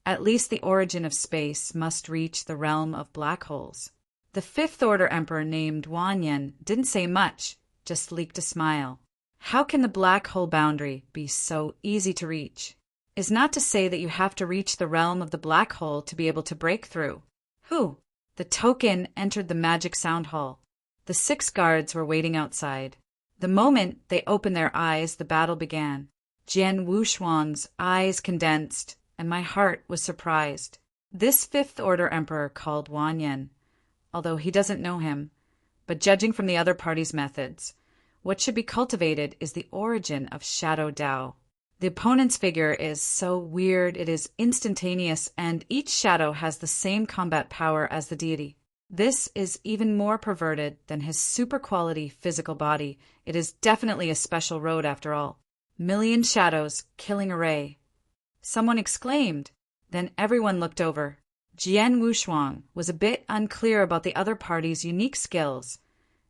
at least the origin of space must reach the realm of black holes. The Fifth Order Emperor named Wanyan didn't say much, just leaked a smile. How can the black hole boundary be so easy to reach? Is not to say that you have to reach the realm of the black hole to be able to break through. Who? The token entered the magic sound hall. The 6 guards were waiting outside. The moment they opened their eyes, the battle began. Jian Wushuang's eyes condensed, and my heart was surprised. This Fifth Order Emperor called Wanyan, although he doesn't know him, but judging from the other party's methods, what should be cultivated is the origin of Shadow Dao. The opponent's figure is so weird it is instantaneous, and each shadow has the same combat power as the deity. This is even more perverted than his super-quality physical body. It is definitely a special road after all. Million shadows killing array. Someone exclaimed. Then everyone looked over. Jian Wushuang was a bit unclear about the other party's unique skills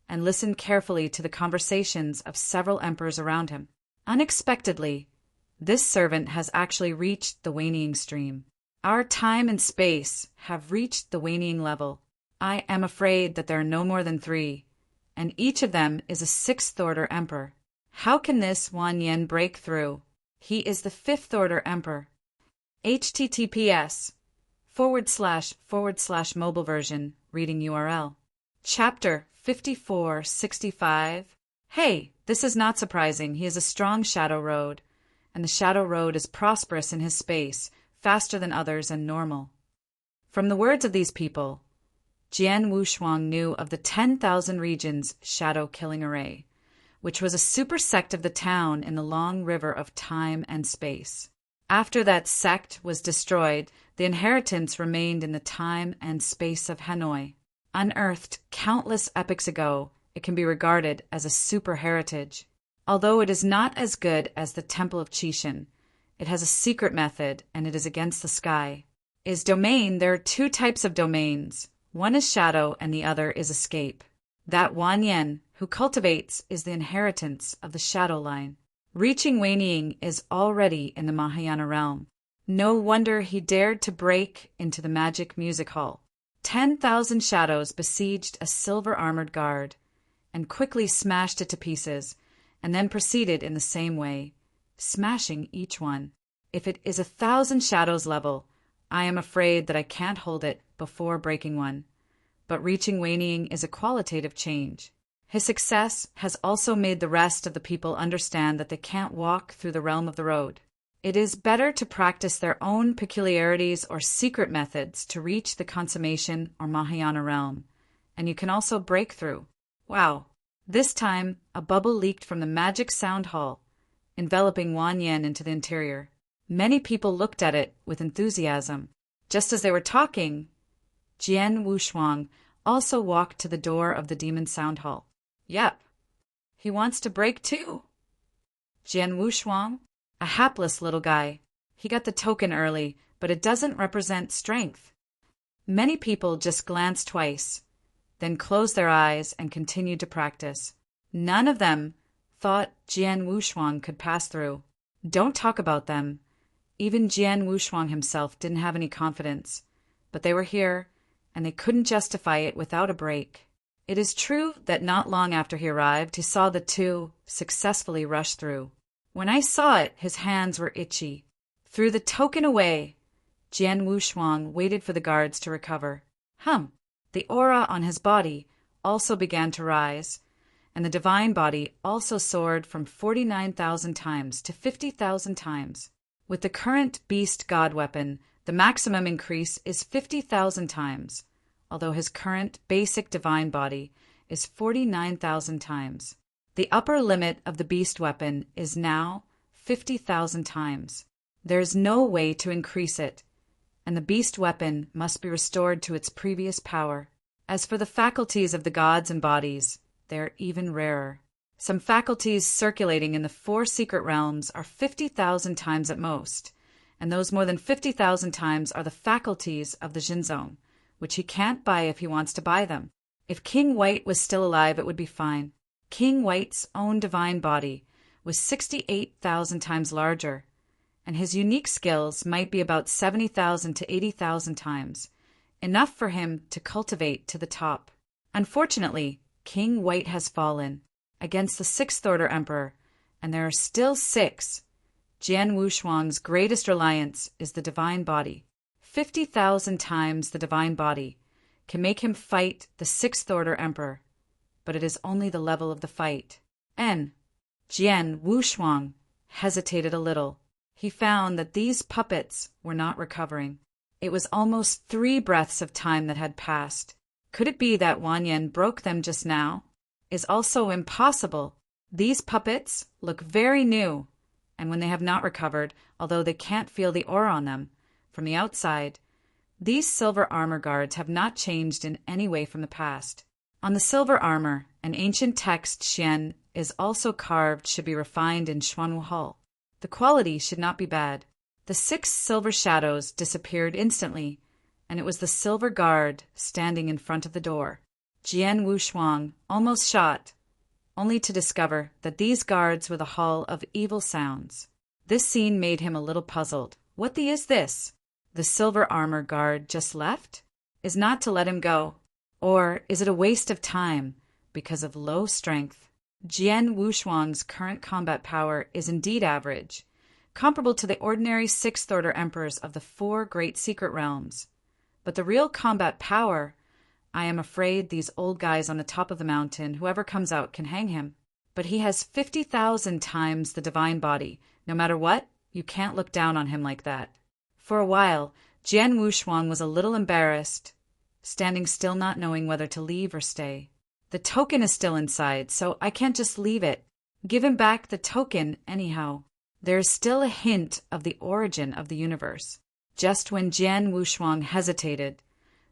and listened carefully to the conversations of several emperors around him. Unexpectedly, this servant has actually reached the waning stream. Our time and space have reached the waning level. I am afraid that there are no more than 3, and each of them is a 6th Order Emperor. How can this Wanyan break through? He is the 5th Order Emperor. https:// mobile version, reading URL. Chapter 5465. Hey, this is not surprising. He is a strong shadow road, and the shadow road is prosperous in his space, faster than others and normal. From the words of these people, Jian Wushuang knew of the 10,000 regions shadow killing array, which was a supersect of the town in the long river of time and space. After that sect was destroyed, the inheritance remained in the time and space of Hanoi. Unearthed countless epochs ago, it can be regarded as a super heritage. Although it is not as good as the Temple of Chishan, it has a secret method and it is against the sky. Is domain, there are two types of domains. One is shadow and the other is escape. That Wan Yen, who cultivates, is the inheritance of the shadow line. Reaching Weining is already in the Mahayana realm. No wonder he dared to break into the magic music hall. 10,000 shadows besieged a silver-armored guard and quickly smashed it to pieces, and then proceeded in the same way, smashing each one. If it is 1,000 shadows level, I am afraid that I can't hold it before breaking one. But reaching Weining is a qualitative change. His success has also made the rest of the people understand that they can't walk through the realm of the road. It is better to practice their own peculiarities or secret methods to reach the consummation or Mahayana realm, and you can also break through. Wow! This time, a bubble leaked from the magic sound hall, enveloping Wan Yen into the interior. Many people looked at it with enthusiasm. Just as they were talking, Jian Wushuang also walked to the door of the demon sound hall. Yep, he wants to break too. Jian Wushuang, a hapless little guy. He got the token early, but it doesn't represent strength. Many people just glanced twice, then closed their eyes and continued to practice. None of them thought Jian Wushuang could pass through. Don't talk about them. Even Jian Wushuang himself didn't have any confidence, but they were here, and they couldn't justify it without a break. It is true that not long after he arrived, he saw the two successfully rush through. When I saw it, his hands were itchy. Threw the token away. Jian Wushuang waited for the guards to recover. The aura on his body also began to rise, and the divine body also soared from 49,000 times to 50,000 times. With the current beast god weapon, the maximum increase is 50,000 times, although his current basic divine body is 49,000 times. The upper limit of the beast weapon is now 50,000 times. There is no way to increase it, and the beast weapon must be restored to its previous power. As for the faculties of the gods and bodies, they are even rarer. Some faculties circulating in the 4 secret realms are 50,000 times at most, and those more than 50,000 times are the faculties of the Jinzong, which he can't buy if he wants to buy them. If King White was still alive, it would be fine. King White's own divine body was 68,000 times larger, and his unique skills might be about 70,000 to 80,000 times, enough for him to cultivate to the top. Unfortunately, King White has fallen against the 6th Order Emperor, and there are still 6. Jian Wushuang's greatest reliance is the divine body. 50,000 times the divine body can make him fight the 6th Order Emperor, but it is only the level of the fight. Jian Wushuang hesitated a little. He found that these puppets were not recovering. It was almost 3 breaths of time that had passed. Could it be that Wan Yen broke them just now? Is also impossible. These puppets look very new, and when they have not recovered, although they can't feel the aura on them, from the outside, these silver armor guards have not changed in any way from the past. On the silver armor, an ancient text Xian is also carved should be refined in Xuanwu Hall. The quality should not be bad. The 6 silver shadows disappeared instantly, and it was the silver guard standing in front of the door. Jian Wushuang almost shot, only to discover that these guards were the Hall of Evil Sounds. This scene made him a little puzzled. What the is this? The silver armor guard just left? Is not to let him go? Or is it a waste of time because of low strength? Jian Wushuang's current combat power is indeed average, comparable to the ordinary 6th Order Emperors of the 4 great secret realms. But the real combat power, I am afraid these old guys on the top of the mountain, whoever comes out, can hang him. But he has 50,000 times the divine body. No matter what, you can't look down on him like that. For a while, Jian Wushuang was a little embarrassed, standing still not knowing whether to leave or stay. The token is still inside, so I can't just leave it. Give him back the token anyhow. There is still a hint of the origin of the universe. Just when Jian Wushuang hesitated,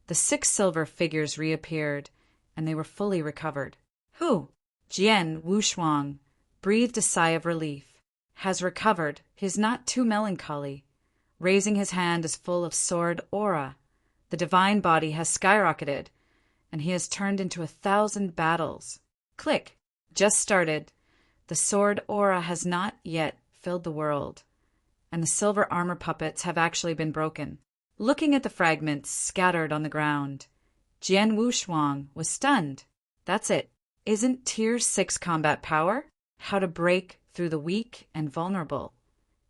the 6 silver figures reappeared, and they were fully recovered. Who? Jian Wushuang breathed a sigh of relief. Has recovered. He is not too melancholy. Raising his hand is full of sword aura. The divine body has skyrocketed, and he has turned into 1,000 battles. Click. Just started. The sword aura has not yet filled the world, and the silver armor puppets have actually been broken. Looking at the fragments scattered on the ground, Jian Wushuang was stunned. That's it. Isn't Tier 6 combat power? How to break through the weak and vulnerable.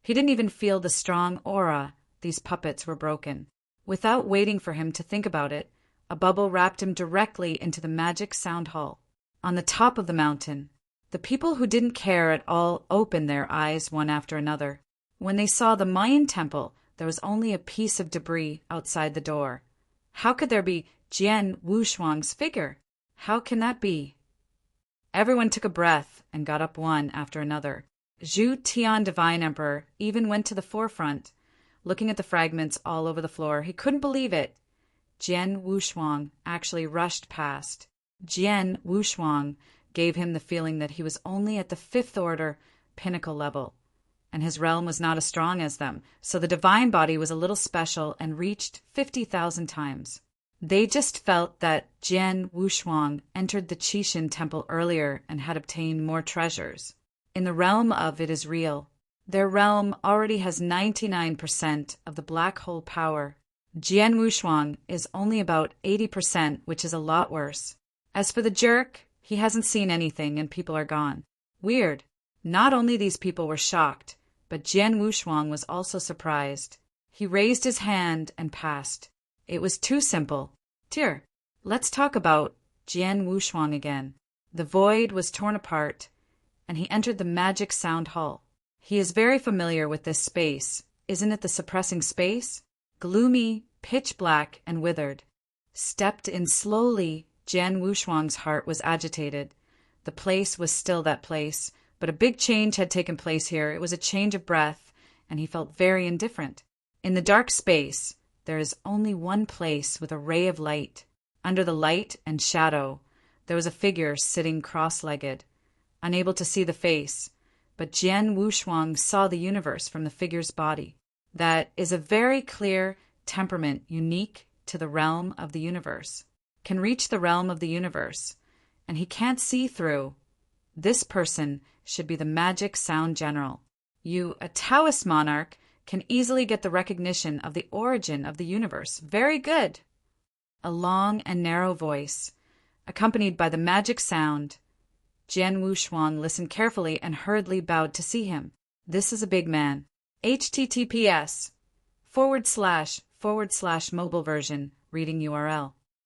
He didn't even feel the strong aura. These puppets were broken. Without waiting for him to think about it, a bubble wrapped him directly into the magic sound hall. On the top of the mountain, the people who didn't care at all opened their eyes one after another. When they saw the Mayan temple, there was only a piece of debris outside the door. How could there be Jian Wushuang's figure? How can that be? Everyone took a breath and got up one after another. Zhu Tian, Divine Emperor, even went to the forefront. Looking at the fragments all over the floor, he couldn't believe it. Jian Wushuang actually rushed past. Jian Wushuang gave him the feeling that he was only at the 5th order pinnacle level, and his realm was not as strong as them, so the divine body was a little special and reached 50,000 times. They just felt that Jian Wushuang entered the Qixin temple earlier and had obtained more treasures. In the realm of it is real, their realm already has 99% of the black hole power. Jian Wushuang is only about 80%, which is a lot worse. As for the jerk, he hasn't seen anything and people are gone. Weird. Not only these people were shocked, but Jian Wushuang was also surprised. He raised his hand and passed. It was too simple. Dear, let's talk about Jian Wushuang again. The void was torn apart, and he entered the magic sound hall. He is very familiar with this space. Isn't it the suppressing space? Gloomy, pitch black, and withered. Stepped in slowly, Jian Wushuang's heart was agitated. The place was still that place, but a big change had taken place here. It was a change of breath, and he felt very indifferent. In the dark space, there is only one place with a ray of light. Under the light and shadow, there was a figure sitting cross-legged, unable to see the face, but Jian Wushuang saw the universe from the figure's body. That is a very clear temperament unique to the realm of the universe. Can reach the realm of the universe, and he can't see through. This person should be the magic sound general. You, a Taoist monarch, can easily get the recognition of the origin of the universe. Very good. A long and narrow voice, accompanied by the magic sound. Jian Wushuang listened carefully and hurriedly bowed to see him. This is a big man. https:// mobile version, reading URL.